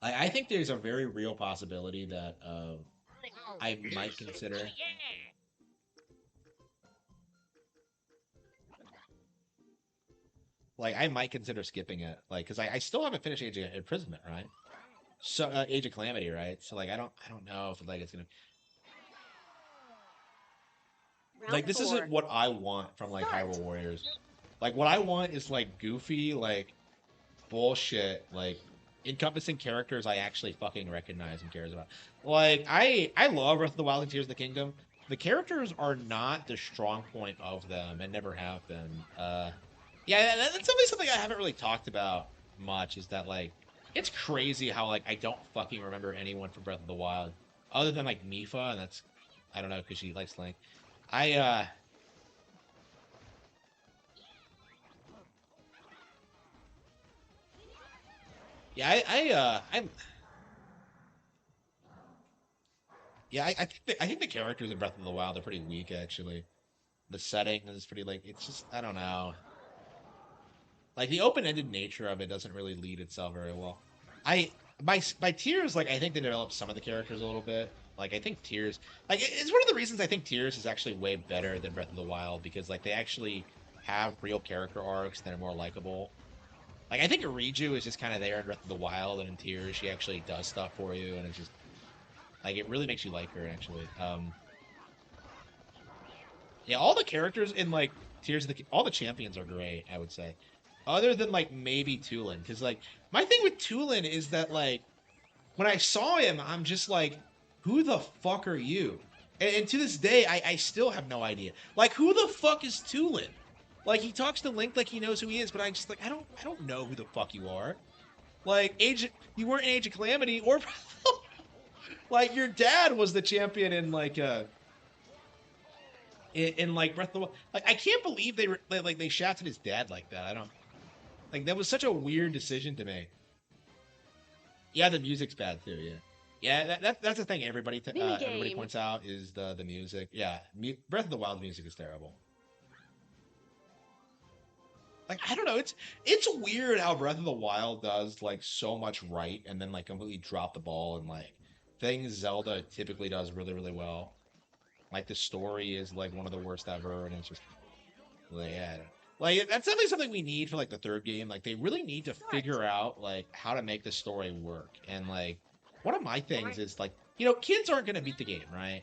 I think there's a very real possibility that I might consider. Like I might consider skipping it, like because I still haven't finished Age of Imprisonment, right? So Age of Calamity, right? So like I don't know if like it's gonna like this isn't what I want from like Hyrule Warriors. Like what I want is like goofy, like bullshit, like encompassing characters I actually fucking recognize and cares about. Like I love Breath of the Wild and Tears of the Kingdom. The characters are not the strong point of them and never have been. Yeah, that's definitely something I haven't really talked about much. Is that like it's crazy how like I don't fucking remember anyone from Breath of the Wild other than like Mifa, and that's I don't know because she likes Link. I yeah I'm yeah I think the characters in Breath of the Wild are pretty weak actually. The setting is pretty like it's just I don't know. Like the open-ended nature of it doesn't really lead itself very well. I by Tears, like I think they developed some of the characters a little bit. Like I think Tears, like it's one of the reasons I think Tears is actually way better than Breath of the Wild because like they actually have real character arcs that are more likable. Like I think Riju is just kind of there in Breath of the Wild, and in Tears she actually does stuff for you, and it's just like it really makes you like her actually. Yeah, all the characters in like Tears of the all the champions are great, I would say. Other than like maybe Tulin, because like my thing with Tulin is that like when I saw him, I'm just like, who the fuck are you? And to this day, I still have no idea. Like, who the fuck is Tulin? Like he talks to Link like he knows who he is, but I just like I don't know who the fuck you are. Like you weren't in Age of Calamity or like your dad was the champion in like in like Breath of the Wild. Like I can't believe they shafted his dad like that. I don't like that was such a weird decision to make. Yeah, the music's bad too. Yeah, yeah. That's the thing. Everybody points out is the music. Yeah, Breath of the Wild music is terrible. Like I don't know. It's weird how Breath of the Wild does like so much right and then like completely drop the ball and like things Zelda typically does really really well. Like the story is like one of the worst ever, and it's just yeah. Like that's definitely something we need for like the third game. Like they really need to figure out like how to make the story work. And like one of my things is like, you know, kids aren't gonna beat the game, right?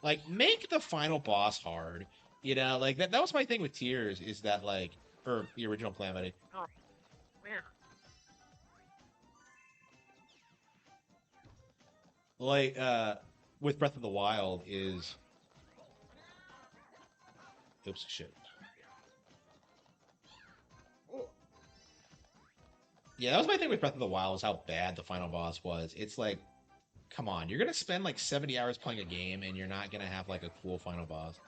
Like make the final boss hard. You know, like that was my thing with Tears, is that like or the original Calamity. Like with Breath of the Wild is oops shit. Yeah, that was my thing with Breath of the Wild, was how bad the final boss was. It's like, come on, you're gonna spend like 70 hours playing a game and you're not gonna have like a cool final boss.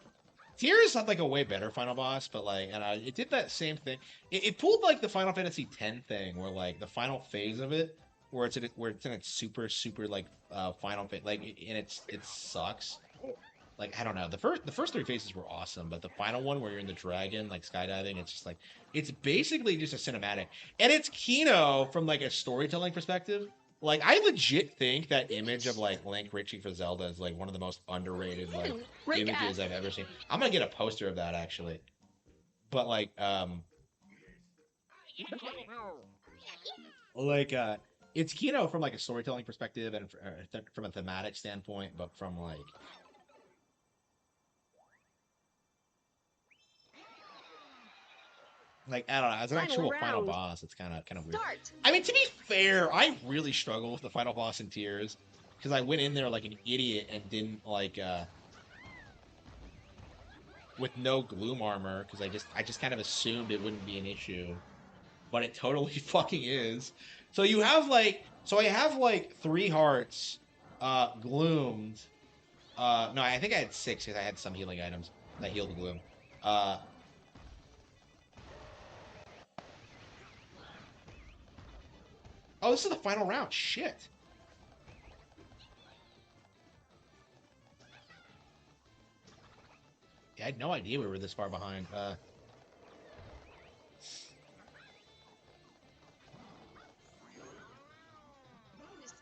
Tears had like a way better final boss, but like, and it did that same thing. It pulled like the Final Fantasy X thing, where like the final phase of it, where it's in its super super like final phase, like, and it sucks. Like I don't know, the first three phases were awesome, but the final one where you're in the dragon like skydiving, it's just like it's basically just a cinematic, and it's Kino from like a storytelling perspective. Like I legit think that image of like Link reaching for Zelda is like one of the most underrated like images I've ever seen. I'm gonna get a poster of that actually, but like it's Kino from like a storytelling perspective and from a thematic standpoint, but from like I don't know, as an actual final boss, it's kind of weird. I mean, to be fair, I really struggle with the final boss in Tears because I went in there like an idiot and didn't like with no gloom armor because I just kind of assumed it wouldn't be an issue, but it totally fucking is. So you have like I have like 3 hearts gloomed. No, I think I had 6 because I had some healing items that healed gloom. Oh, this is the final round. Shit. Yeah, I had no idea we were this far behind. Bonus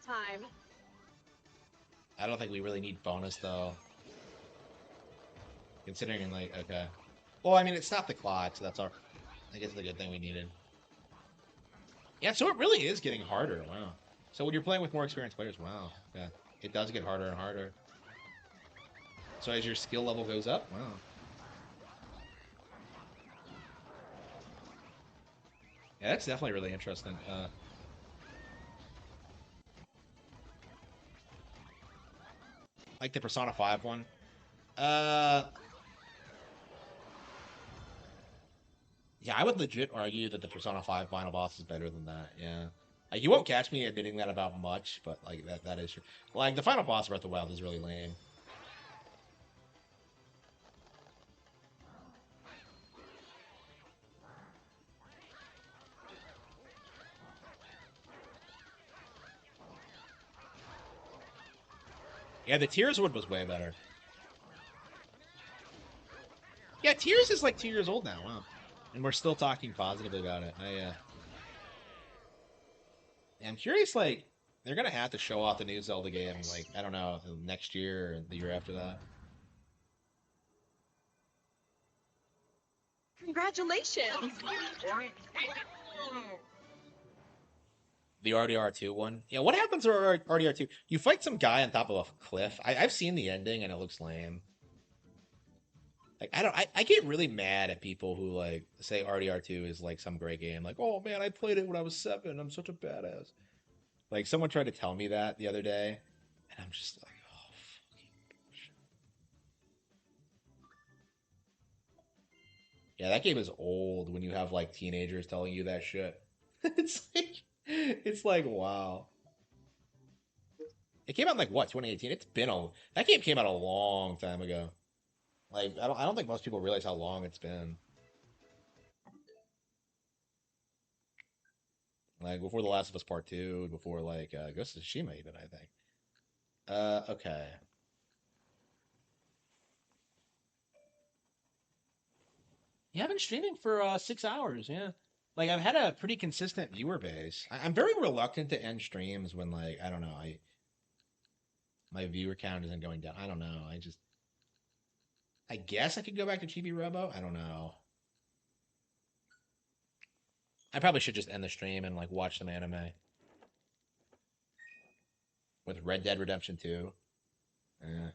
time. I don't think we really need bonus, though. Considering, like, okay. Well, I mean, it stopped the clock, so that's our... I guess the good thing we needed. Yeah, so it really is getting harder. Wow. So when you're playing with more experienced players, wow. Yeah, it does get harder and harder. So as your skill level goes up, wow. Yeah, that's definitely really interesting. Like the Persona 5 one. Yeah, I would legit argue that the Persona 5 final boss is better than that, yeah. Like, you won't catch me admitting that about much, but, like, that is true. Like, the final boss of Breath of the Wild is really lame. Yeah, the Tears one was way better. Yeah, Tears is like 2 years old now, wow. And we're still talking positively about it. I'm curious, like, they're gonna have to show off the new Zelda game, like, I don't know, next year or the year after that. Congratulations. The RDR2 one? Yeah, what happens to RDR2? You fight some guy on top of a cliff. I've seen the ending, and it looks lame. Like, I get really mad at people who, like, say RDR2 is, like, some great game. Like, oh, man, I played it when I was 7. I'm such a badass. Like, someone tried to tell me that the other day, and I'm just like, oh, fucking bullshit. Yeah, that game is old when you have, like, teenagers telling you that shit. It's like, wow. It came out in, like, what, 2018? It's been that game came out a long time ago. Like, I don't think most people realize how long it's been. Like, before The Last of Us Part 2, before, like, Ghost of Tsushima even, I think. Okay. Yeah, I've been streaming for 6 hours, yeah. Like, I've had a pretty consistent viewer base. I'm very reluctant to end streams when, like, I don't know, my viewer count isn't going down. I don't know. I guess I could go back to Chibi Robo. I don't know. I probably should just end the stream and, like, watch some anime. With Red Dead Redemption 2. Yeah.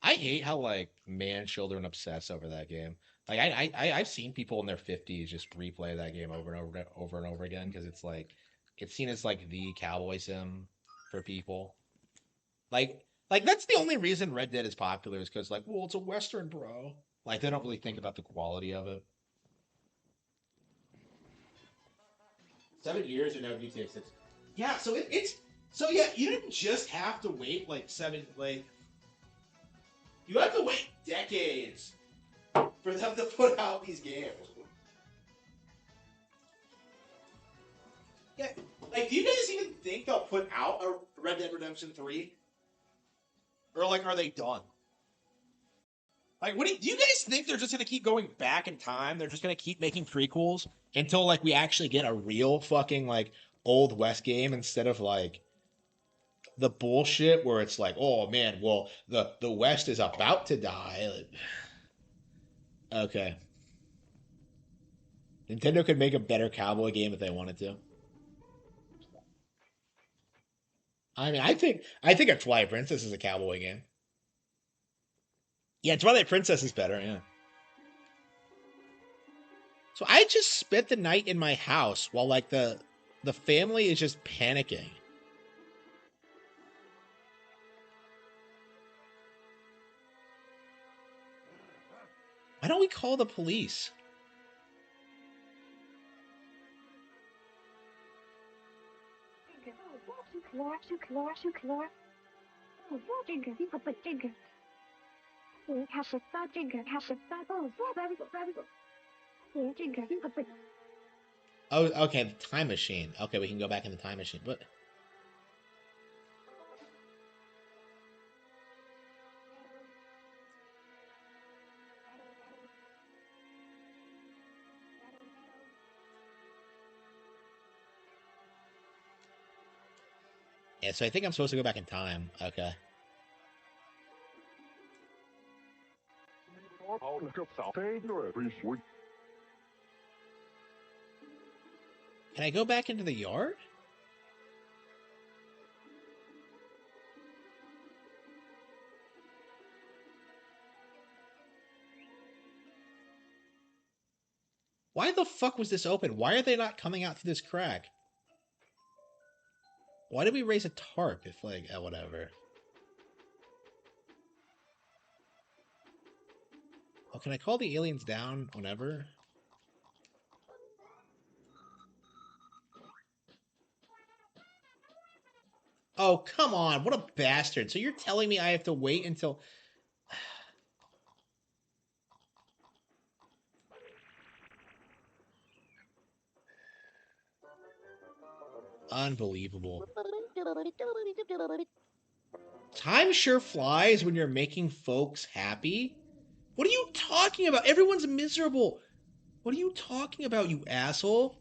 I hate how, like, man children obsess over that game. Like, I've seen people in their 50s just replay that game over and over again because it's like it's seen as like the cowboy sim for people. Like that's the only reason Red Dead is popular is because, like, well, it's a Western, bro. Like, they don't really think about the quality of it. 7 years or no GTA 6. Yeah, so it's so yeah, you didn't just have to wait like you have to wait decades for them to put out these games. Yeah, like, do you guys even think they'll put out a Red Dead Redemption 3? Or, like, are they done? Like, do you guys think they're just gonna keep going back in time? They're just gonna keep making prequels until, like, we actually get a real fucking, like, Old West game instead of, like, the bullshit where it's like, oh man, well, the West is about to die. Okay. Nintendo could make a better cowboy game if they wanted to. I mean, I think a Twilight Princess is a cowboy game. Yeah, Twilight Princess is better, yeah. So I just spent the night in my house while, like, the family is just panicking. Why don't we call the police? Oh, okay, the time machine. Okay, we can go back in the time machine. But yeah, so I think I'm supposed to go back in time. Okay. Can I go back into the yard? Why the fuck was this open? Why are they not coming out through this crack? Why did we raise a tarp if, like, whatever? Oh, can I call the aliens down whenever? Oh, come on. What a bastard. So you're telling me I have to wait until... Unbelievable. Time sure flies when you're making folks happy. What are you talking about? Everyone's miserable. What are you talking about, you asshole?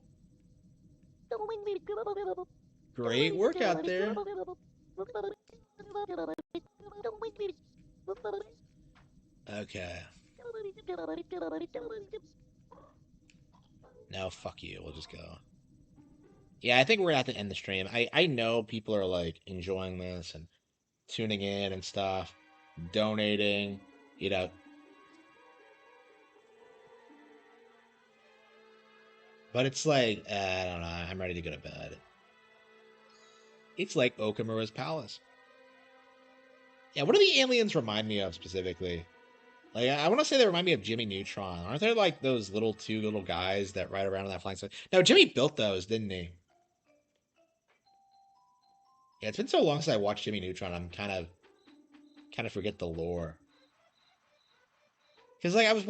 Great work out there. Okay. No, fuck you. We'll just go. Yeah, I think we're gonna have to end the stream. I know people are like enjoying this and tuning in and stuff, donating, you know. But it's like, I don't know. I'm ready to go to bed. It's like Okamura's palace. Yeah, what do the aliens remind me of specifically? Like, I want to say they remind me of Jimmy Neutron. Aren't there like those two little guys that ride around on that flying stuff? No, Jimmy built those, didn't he? Yeah, it's been so long since I watched Jimmy Neutron. I'm kind of forget the lore. Because like I've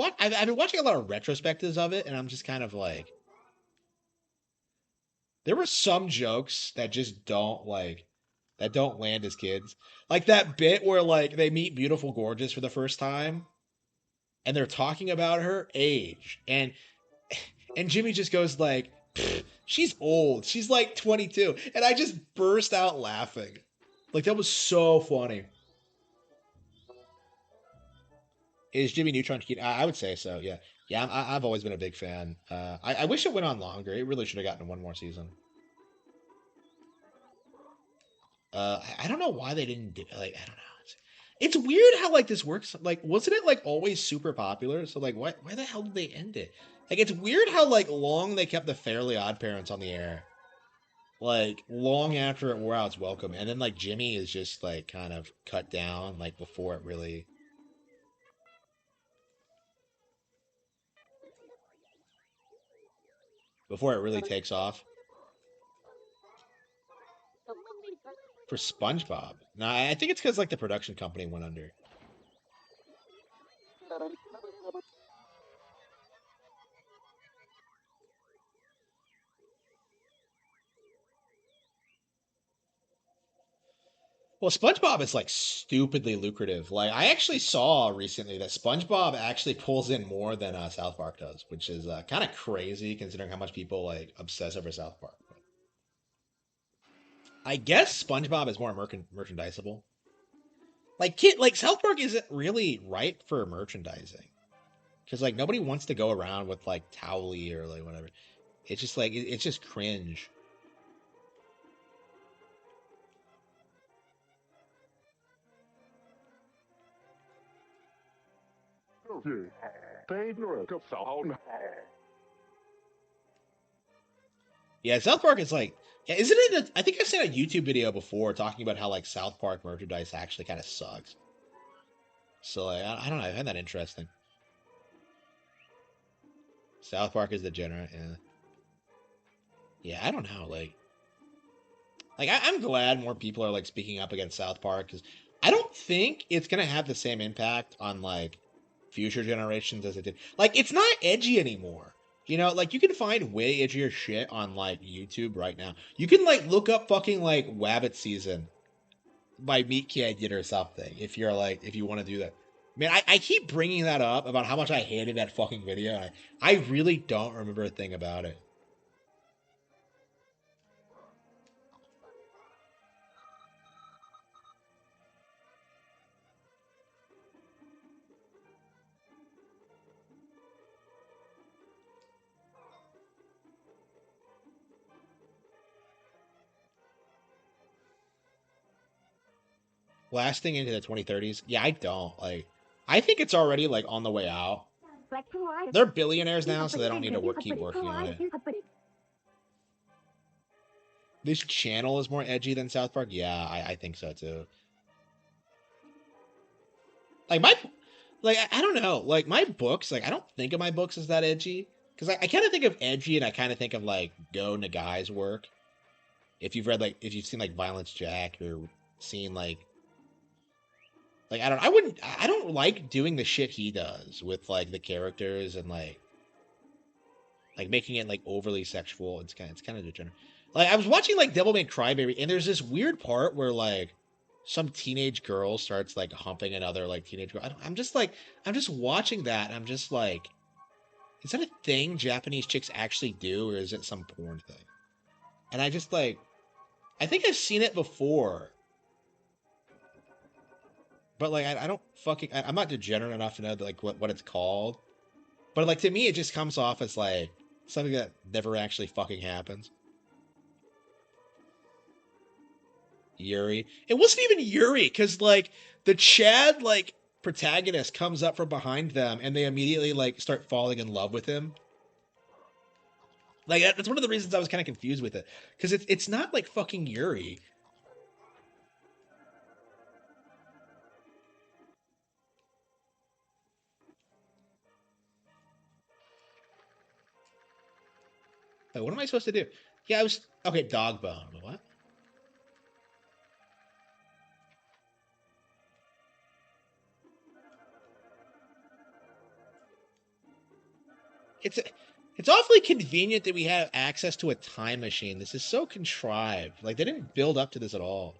been watching a lot of retrospectives of it, and I'm just kind of like, there were some jokes that just don't land as kids. Like that bit where like they meet Beautiful Gorgeous for the first time, and they're talking about her age, and Jimmy just goes like, she's old. She's like 22. And I just burst out laughing. Like, that was so funny. Is Jimmy Neutron cute? I would say so, yeah. Yeah, I've always been a big fan. I wish it went on longer. It really should have gotten one more season. I don't know why they didn't do like, I don't know. It's weird how like this works. Like, wasn't it like always super popular? So like, why the hell did they end it? Like, it's weird how like long they kept the Fairly Odd Parents on the air. Like long after it wore out its welcome, and then like Jimmy is just like kind of cut down like before it really takes off. For SpongeBob, no, I think it's because like the production company went under. Well, SpongeBob is like stupidly lucrative. Like I actually saw recently that SpongeBob actually pulls in more than South Park does, which is kind of crazy considering how much people like obsess over South Park. But I guess SpongeBob is more merchandisable. Like South Park isn't really ripe for merchandising because like nobody wants to go around with like Towley or like whatever. It's just like it's just cringe. Yeah, South Park is like, yeah, isn't it? I think I've seen a YouTube video before talking about how like South Park merchandise actually kind of sucks. So like, I don't know. I find that interesting. South Park is degenerate. Yeah. Yeah, I don't know. Like, Like, I'm glad more people are like speaking up against South Park because I don't think it's gonna have the same impact on like future generations as it did. Like, it's not edgy anymore. You know, like you can find way edgier shit on like YouTube right now. You can like look up fucking like Wabbit Season by Meat Canyon or something if you're like if you want to do that. Man, I keep bringing that up about how much I hated that fucking video. I really don't remember a thing about it. Lasting into the 2030s? Yeah, I don't. Like, I think it's already like on the way out. They're billionaires now, so they don't need to keep working on it. This channel is more edgy than South Park? Yeah, I think so too. Like I don't know. Like my books, like I don't think of my books as that edgy. Because I kind of think of edgy and I kind of think of like Go Nagai's work. If you've seen like Violence Jack or seen like I don't like doing the shit he does with like the characters and like making it like overly sexual. It's kind of degenerate. Like I was watching like Devilman Crybaby, and there's this weird part where like some teenage girl starts like humping another like teenage girl. I'm just like I'm just watching that, and I'm just like, is that a thing Japanese chicks actually do, or is it some porn thing? And I just like I think I've seen it before, but like I don't fucking I'm not degenerate enough to know like what it's called. But like to me, it just comes off as like something that never actually fucking happens. Yuri. It wasn't even Yuri, because like the Chad like protagonist comes up from behind them and they immediately like start falling in love with him. Like that's one of the reasons I was kind of confused with it. Because it's not like fucking Yuri. Like, what am I supposed to do? Yeah, I was okay, dog bone. What? It's it's awfully convenient that we have access to a time machine. This is so contrived. Like they didn't build up to this at all.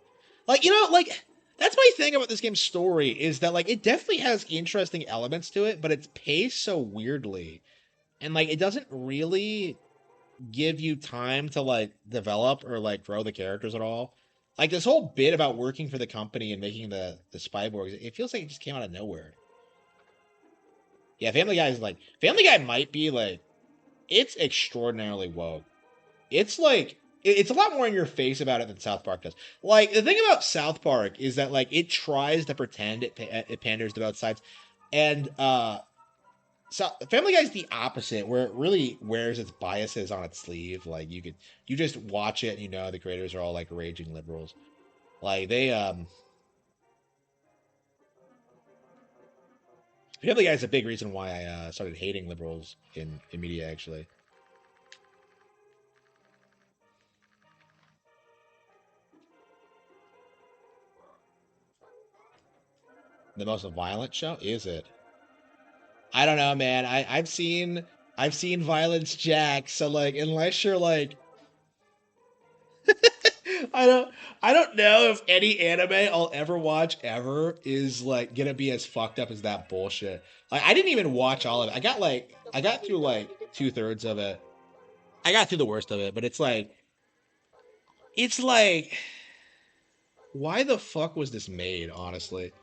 Like like that's my thing about this game's story is that like it definitely has interesting elements to it, but it's paced so weirdly, and like it doesn't really give you time to like develop or like grow the characters at all. Like this whole bit about working for the company and making the spyborgs, it feels like it just came out of nowhere. Yeah, Family Guy might be like it's extraordinarily woke. It's like it's a lot more in your face about it than South Park does. Like the thing about South Park is that like it tries to pretend it panders to both sides, and so Family Guy's the opposite, where it really wears its biases on its sleeve. Like you just watch it and you know the creators are all like raging liberals. Like they Family Guy is a big reason why I started hating liberals in media actually. The most violent show? Is it? I don't know, man. I've seen Violence Jack, so like unless you're like I don't I don't know if any anime I'll ever watch ever is like gonna be as fucked up as that bullshit. Like I didn't even watch all of it. I got through like 2/3 of it. I got through the worst of it, but it's like why the fuck was this made, honestly?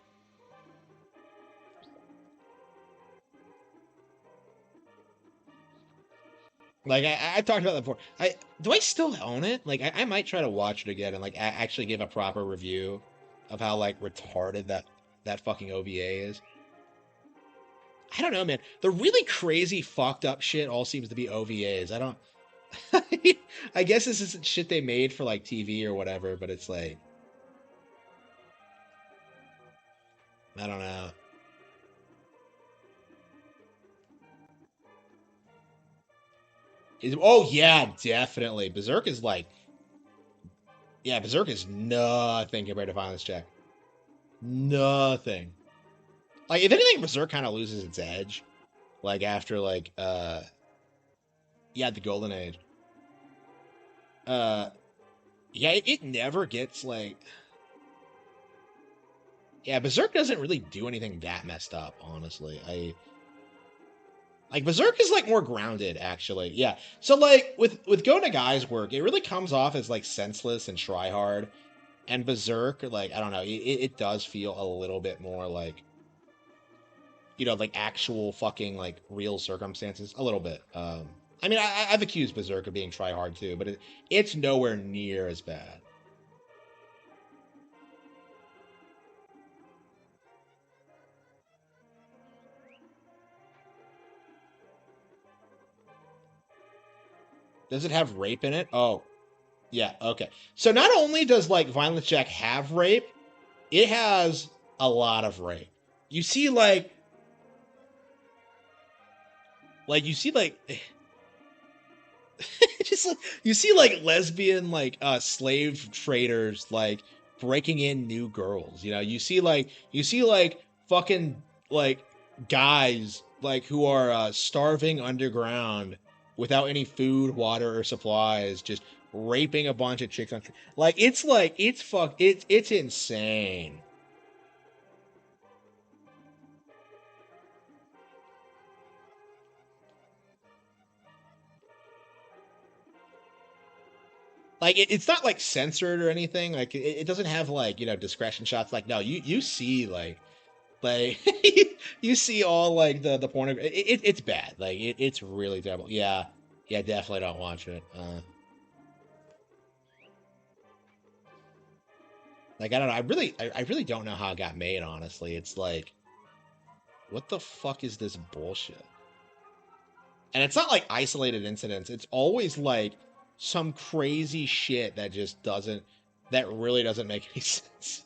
Like I talked about that before. I still own it? Like I might try to watch it again and like actually give a proper review of how like retarded that fucking OVA is. I don't know, man. The really crazy fucked up shit all seems to be OVAs. I don't. I guess this isn't shit they made for like TV or whatever, but it's like I don't know. Oh yeah, definitely. Berserk is like Yeah, Berserk is nothing compared to Violence Check. Nothing. Like, if anything, Berserk kind of loses its edge. Like, after, like, yeah, the Golden Age. Yeah, it never gets, like... Yeah, Berserk doesn't really do anything that messed up, honestly. Like, Berserk is, like, more grounded, actually. Yeah. So, like, with Go Nagai's work, it really comes off as, like, senseless and try-hard. And Berserk, like, I don't know, it does feel a little bit more like, you know, like actual fucking, like, real circumstances. A little bit. I mean, I've accused Berserk of being try-hard, too, but it's nowhere near as bad. Does it have rape in it? Oh, yeah, okay. So not only does, like, Violence Jack have rape, it has a lot of rape. You see, like, you see, like, just like, you see, like, lesbian, like, slave traders, like, breaking in new girls. You know, you see, like, fucking, like, guys, like, who are starving underground without any food, water, or supplies, just raping a bunch of chicks. It's insane. Like, it's not, like, censored or anything. Like, it doesn't have, like, you know, discretion shots. Like, no, you see, like you see all, like, the pornography. It's bad. Like, it's really terrible. Yeah, yeah, definitely don't watch it. Like, I don't know. I really don't know how it got made. Honestly, it's like, what the fuck is this bullshit? And it's not like isolated incidents. It's always like some crazy shit that just doesn't, that really doesn't make any sense.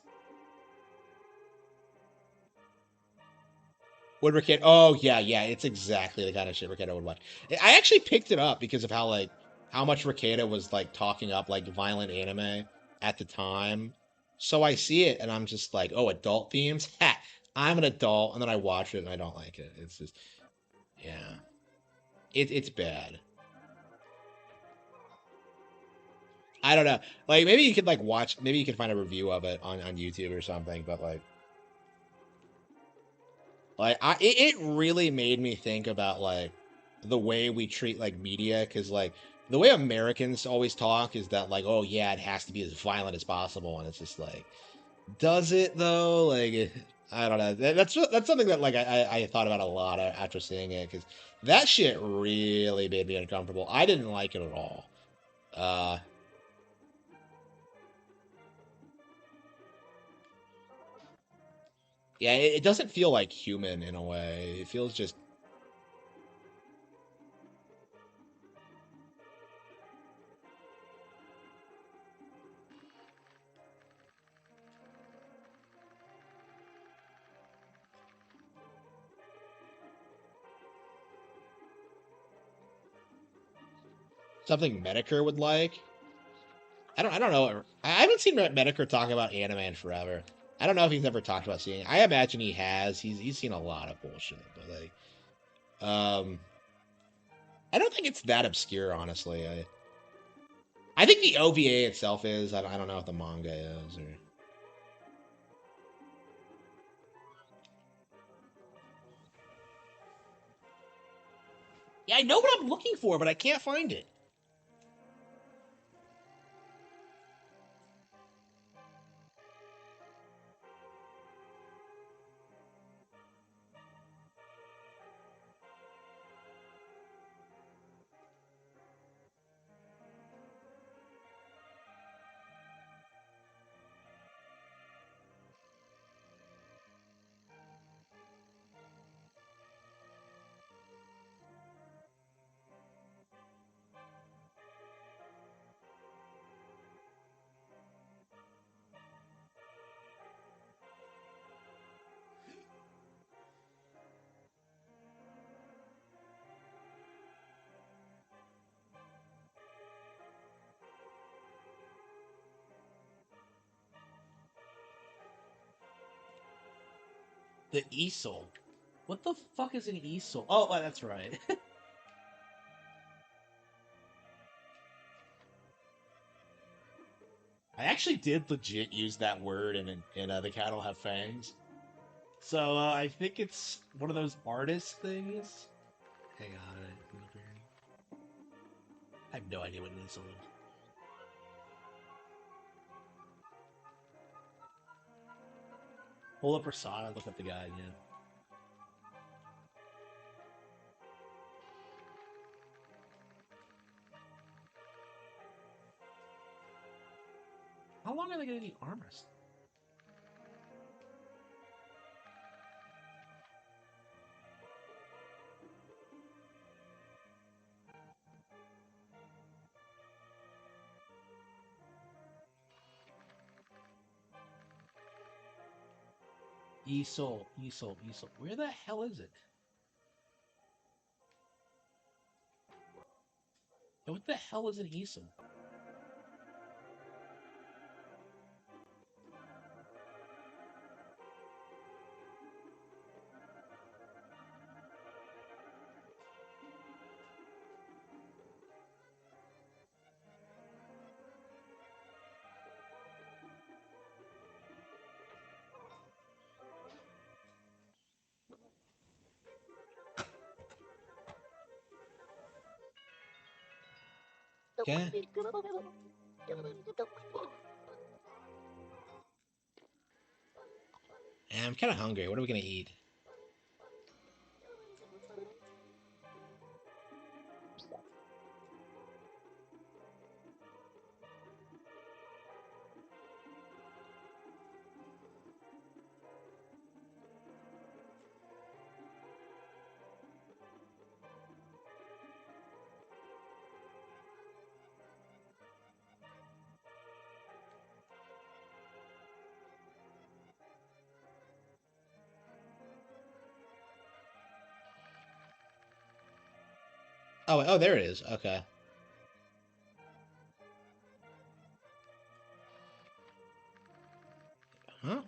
Would Rickett? Oh yeah, yeah. It's exactly the kind of shit Ricketta would watch. I actually picked it up because of how, like, how much Ricketta was, like, talking up, like, violent anime at the time. So I see it and I'm just like, oh, adult themes. Ha! I'm an adult, and then I watch it and I don't like it. It's just, yeah, it's bad. I don't know. Like, maybe you could, like, watch. Maybe you can find a review of it on YouTube or something. But, it really made me think about, like, the way we treat, like, media, because, like, the way Americans always talk is that, like, oh yeah, it has to be as violent as possible, and it's just like, does it though? Like, I don't know. That's something that, like, I thought about a lot after seeing it, because that shit really made me uncomfortable. I didn't like it at all. Uh, yeah, it doesn't feel like human in a way. It feels just something Medicare would like. I don't know. I haven't seen Medicare talk about anime in forever. I don't know if he's ever talked about seeing. I imagine he has. He's seen a lot of bullshit, but, like, I don't think it's that obscure, honestly. I think the OVA itself is. I don't know if the manga is. Or... Yeah, I know what I'm looking for, but I can't find it. The easel. What the fuck is an easel? Oh, that's right. I actually did legit use that word in The Cattle Have Fangs. So I think it's one of those artist things. Hang on. I have no idea what an easel is. Pull up Persona, look up the guy again. How long are they going to need armors? Easel. Where the hell is it? What the hell is an easel? Okay. I'm kind of hungry. What are we gonna eat? Oh, there it is. Okay. Huh?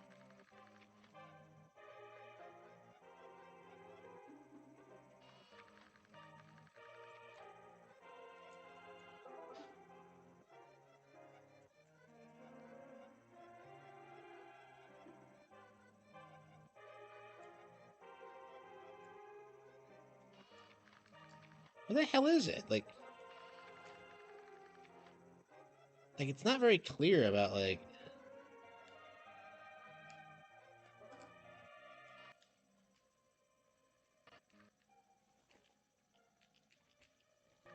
What the hell is it? Like it's not very clear about like.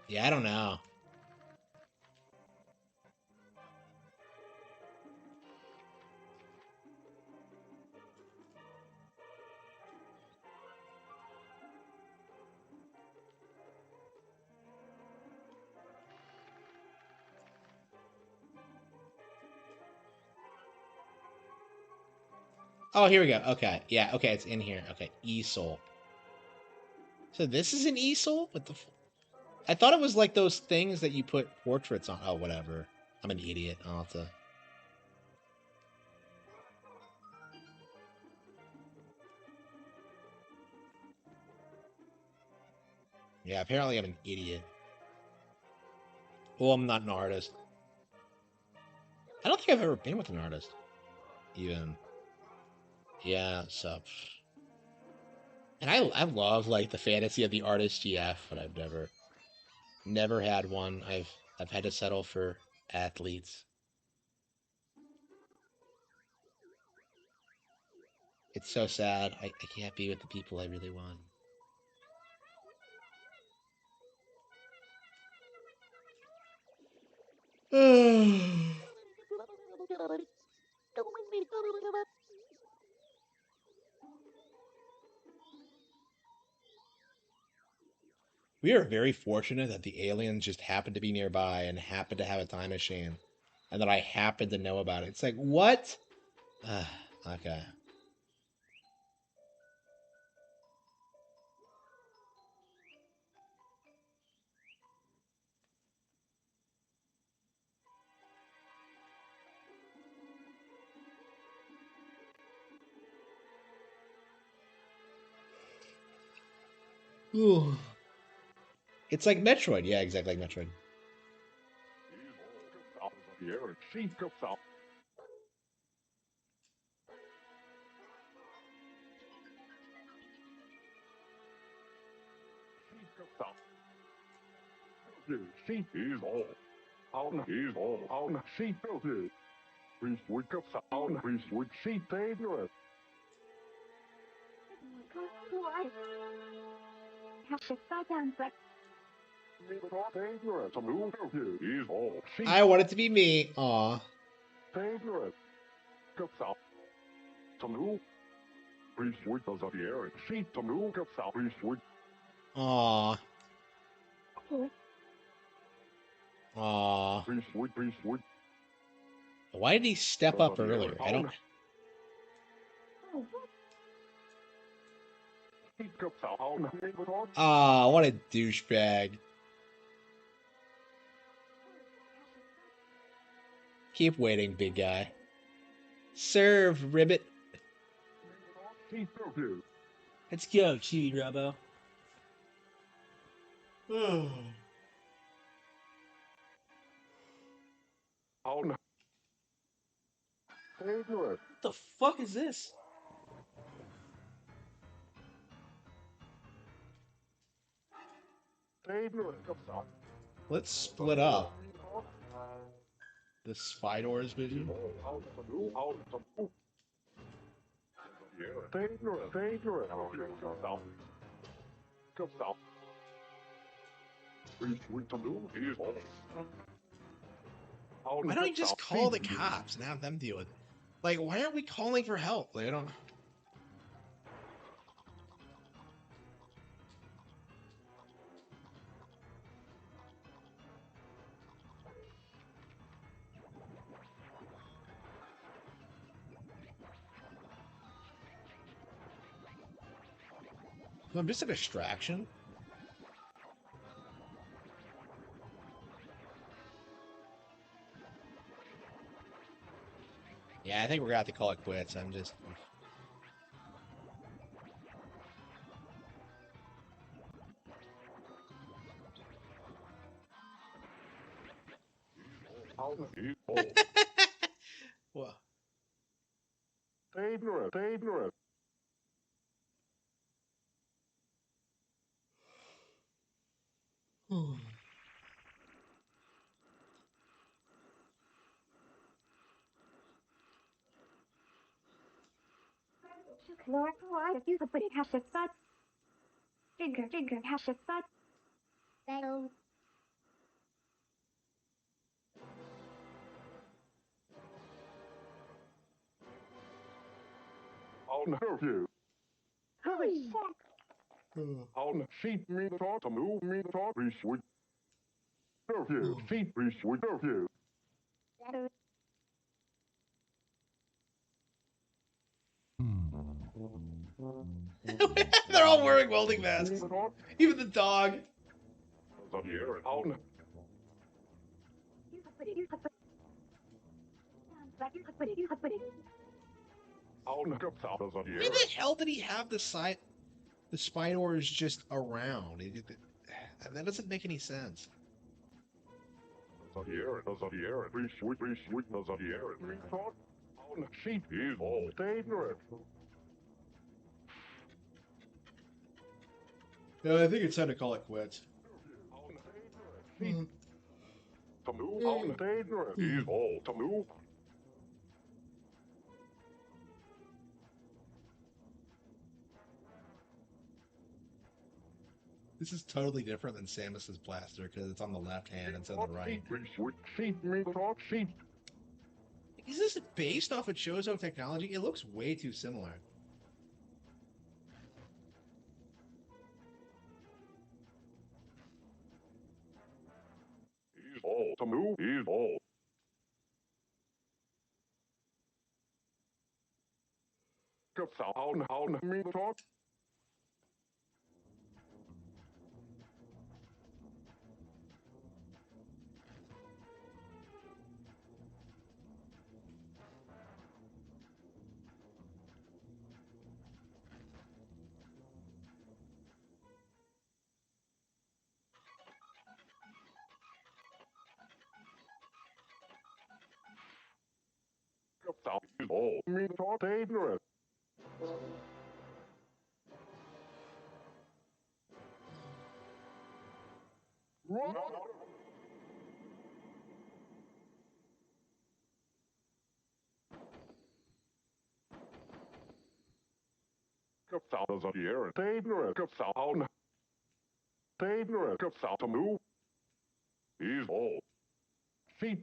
Yeah, I don't know. Oh, here we go. Okay. Yeah, okay, it's in here. Okay, easel. So this is an easel? What the I thought it was like those things that you put portraits on. Oh, whatever. I'm an idiot. I'll have to... Yeah, apparently I'm an idiot. Well, I'm not an artist. I don't think I've ever been with an artist. Even. Yeah, so... And I love, like, the fantasy of the artist GF, but I've never had one. I've had to settle for athletes. It's so sad. I can't be with the people I really want. We are very fortunate that the aliens just happened to be nearby and happened to have a time machine, and that I happened to know about it. It's like, what? Okay. Ooh. It's like Metroid. Yeah, exactly like Metroid. Out of the air and she goes out. She goes out. She is all. Out is all. Out she goes in. Please wake up. Out please wake she dangerous. 怖い。出发ちゃんと。 Dangerous. To move is all. She I want it to be me. Aw. dangerous. Goes out. To move. Please wake us up the air and she to move goes out. Please wake. Aw. Aw. Please wake. Please wake. Why did he step up earlier? I don't. Ah, what a douchebag. Keep waiting, big guy. Serve, ribbit. Let's go, Chewy Rubbo. What the fuck is this? Let's split up. The Spidor's vision. Why don't you just call the cops and have them deal with it? Like, why aren't we calling for help? Like, I don't. I'm just a distraction. Yeah, I think we're gonna have to call it quits. I'm just. What? Dangerous. I'll nerve you. Holy shit. I'll sheep me the talk to move me the talk. Please we nerve you. Sheep please we nerve you. They're all wearing welding masks. Even the dog. Why the hell did he have the Spidors just around? That doesn't make any sense. Sheep is all dangerous. No, I think it's time to call it quits. Dangerous is all to move. This is totally different than Samus's blaster because it's on the left hand instead of the right. Is this based off of Chozo technology? It looks way too similar. Is all to move is all. How me talk? all me talk ignorant. Kapsal is a year. Ignorant. Kapsal. Ignorant. Kapsal to move. He's all. Sheep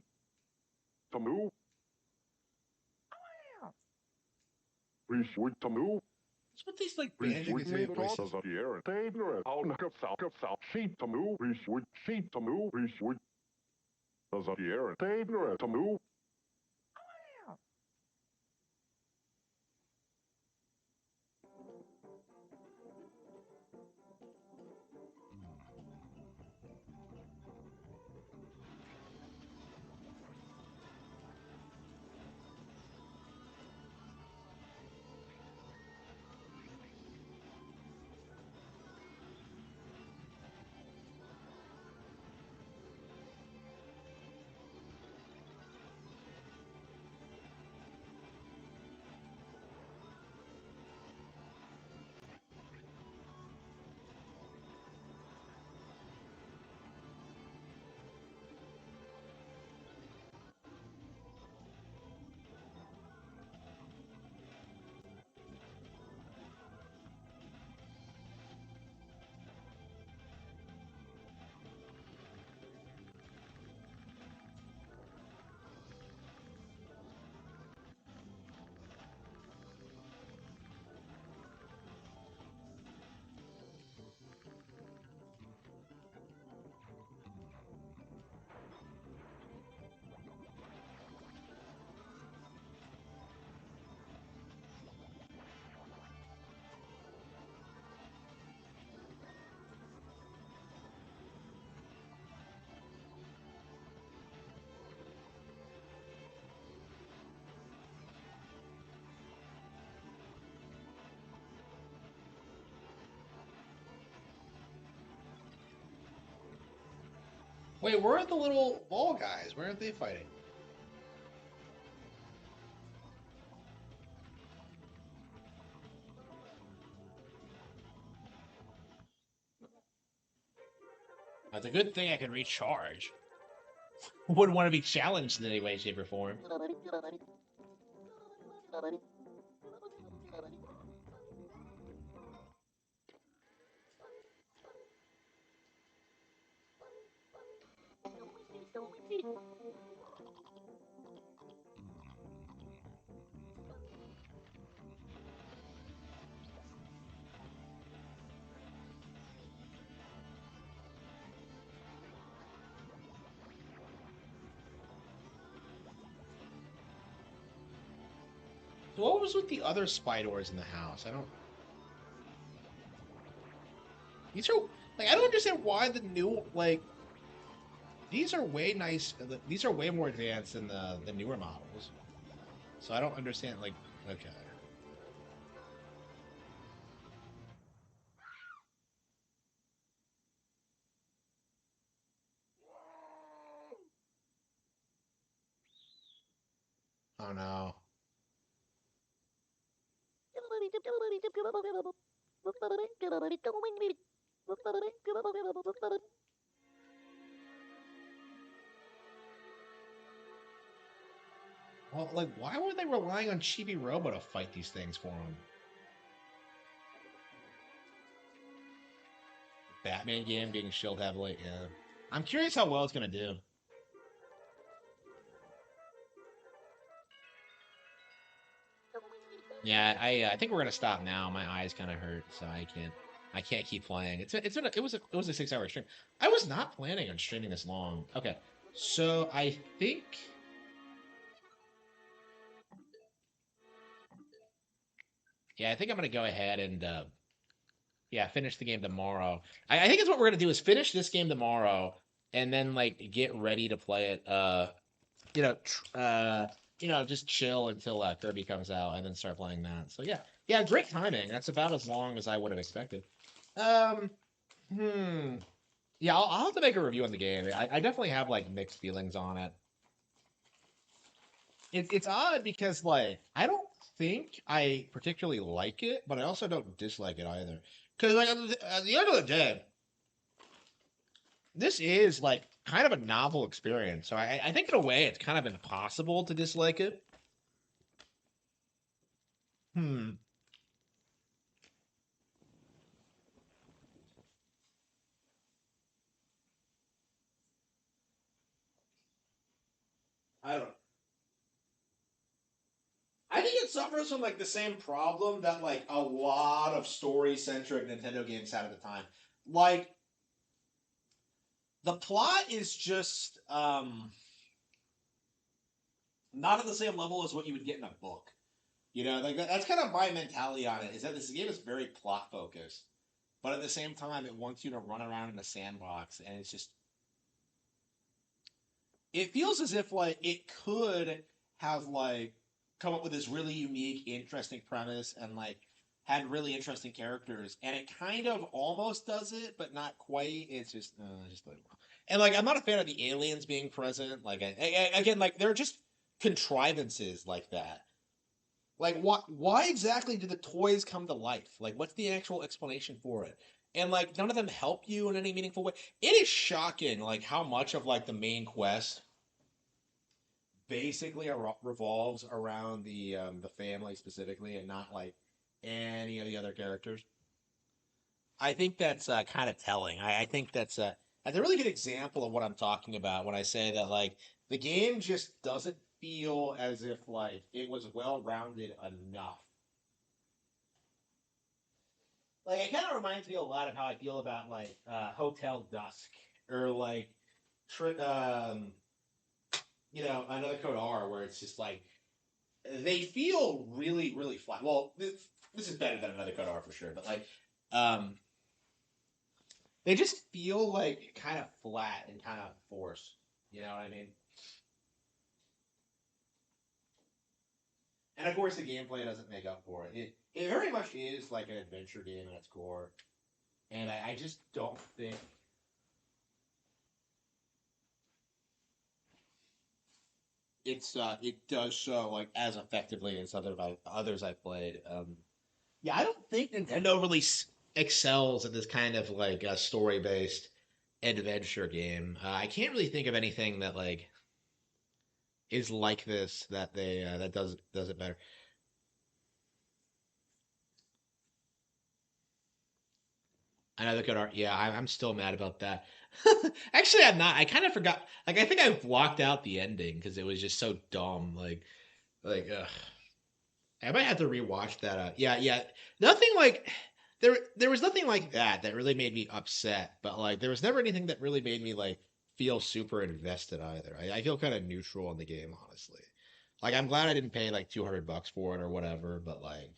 to move. Reshoot to move. What's with these like banjo Reshoot me kazooie talk voices? is a year. Ignorant. How kapsal. Sheep to move. Reshoot. Sheep to move. Reshoot. Is a year. Ignorant to move. Wait, where are the little ball guys? Where aren't they fighting? That's a good thing I can recharge. Wouldn't want to be challenged in any way, shape, or form. So what was with the other spiders in the house? I don't. These are like I don't understand why the new like these are way nice. These are way more advanced than the newer models. So I don't understand. Like, okay. Oh no. Well, like, why were they relying on Chibi Robo to fight these things for them? Batman game being shilled heavily. Yeah. I'm curious how well it's gonna do. Yeah, I think we're gonna stop now. My eyes kind of hurt, so I can't keep playing. It was a 6 hour stream. I was not planning on streaming this long. Okay, so I think yeah, I think I'm gonna go ahead and yeah, finish the game tomorrow. I think it's what we're gonna do is finish this game tomorrow and then like get ready to play it. You know, just chill until Kirby comes out and then start playing that. So yeah, yeah, great timing. That's about as long as I would have expected. Um, yeah, I'll have to make a review on the game. I definitely have like mixed feelings on it. it's odd because like I don't think I particularly like it, but I also don't dislike it either. Because like at the end of the day, this is like kind of a novel experience. So I think in a way it's kind of impossible to dislike it. Hmm. I don't. I think it suffers from like the same problem that like a lot of story-centric Nintendo games had at the time. Like the plot is just not at the same level as what you would get in a book. You know, like that's kind of my mentality on it. Is that this game is very plot focused, but at the same time, it wants you to run around in a sandbox, and it's just it feels as if like it could have like come up with this really unique, interesting premise and like had really interesting characters, and it kind of almost does it, but not quite. It's just like, and like I'm not a fan of the aliens being present. Like again, like they're just contrivances like that. Like why exactly do the toys come to life? Like what's the actual explanation for it? And like none of them help you in any meaningful way. It is shocking like how much of like the main quest basically revolves around the family specifically and not like any of the other characters. I think that's kind of telling. I think that's a really good example of what I'm talking about when I say that like the game just doesn't feel as if like it was well rounded enough. Like it kind of reminds me a lot of how I feel about like Hotel Dusk or like tri- um, another Code R where it's just like they feel really really flat. Well, this is better than another Code R for sure, but like um, they just feel like kind of flat and kind of forced. You know what I mean? And of course, the gameplay doesn't make up for it. It very much is like an adventure game at its core, and I just don't think it does so like as effectively as others I've played. Yeah, I don't think Nintendo really excels at this kind of like story based adventure game. I can't really think of anything that like is like this that they that does it better. Another good art. Yeah, I'm still mad about that. Actually, I'm not. I kind of forgot. Like, I think I blocked out the ending because it was just so dumb. Ugh. I might have to rewatch that. Yeah, yeah. Nothing like there was nothing like that really made me upset. But like, there was never anything that really made me like feel super invested either. I feel kind of neutral on the game, honestly. Like, I'm glad I didn't pay like $200 for it or whatever. But like,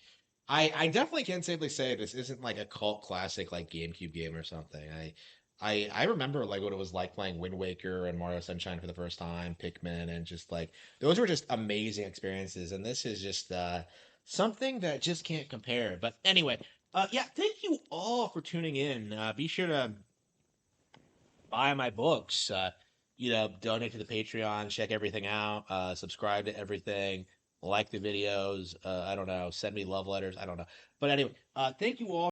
I definitely can safely say this isn't like a cult classic like GameCube game or something. I remember like what it was like playing Wind Waker and Mario Sunshine for the first time, Pikmin, and just like those were just amazing experiences. And this is just something that just can't compare. But anyway, yeah, thank you all for tuning in. Be sure to buy my books. Donate to the Patreon, check everything out, subscribe to everything, like the videos. I don't know, send me love letters. I don't know, but anyway, thank you all.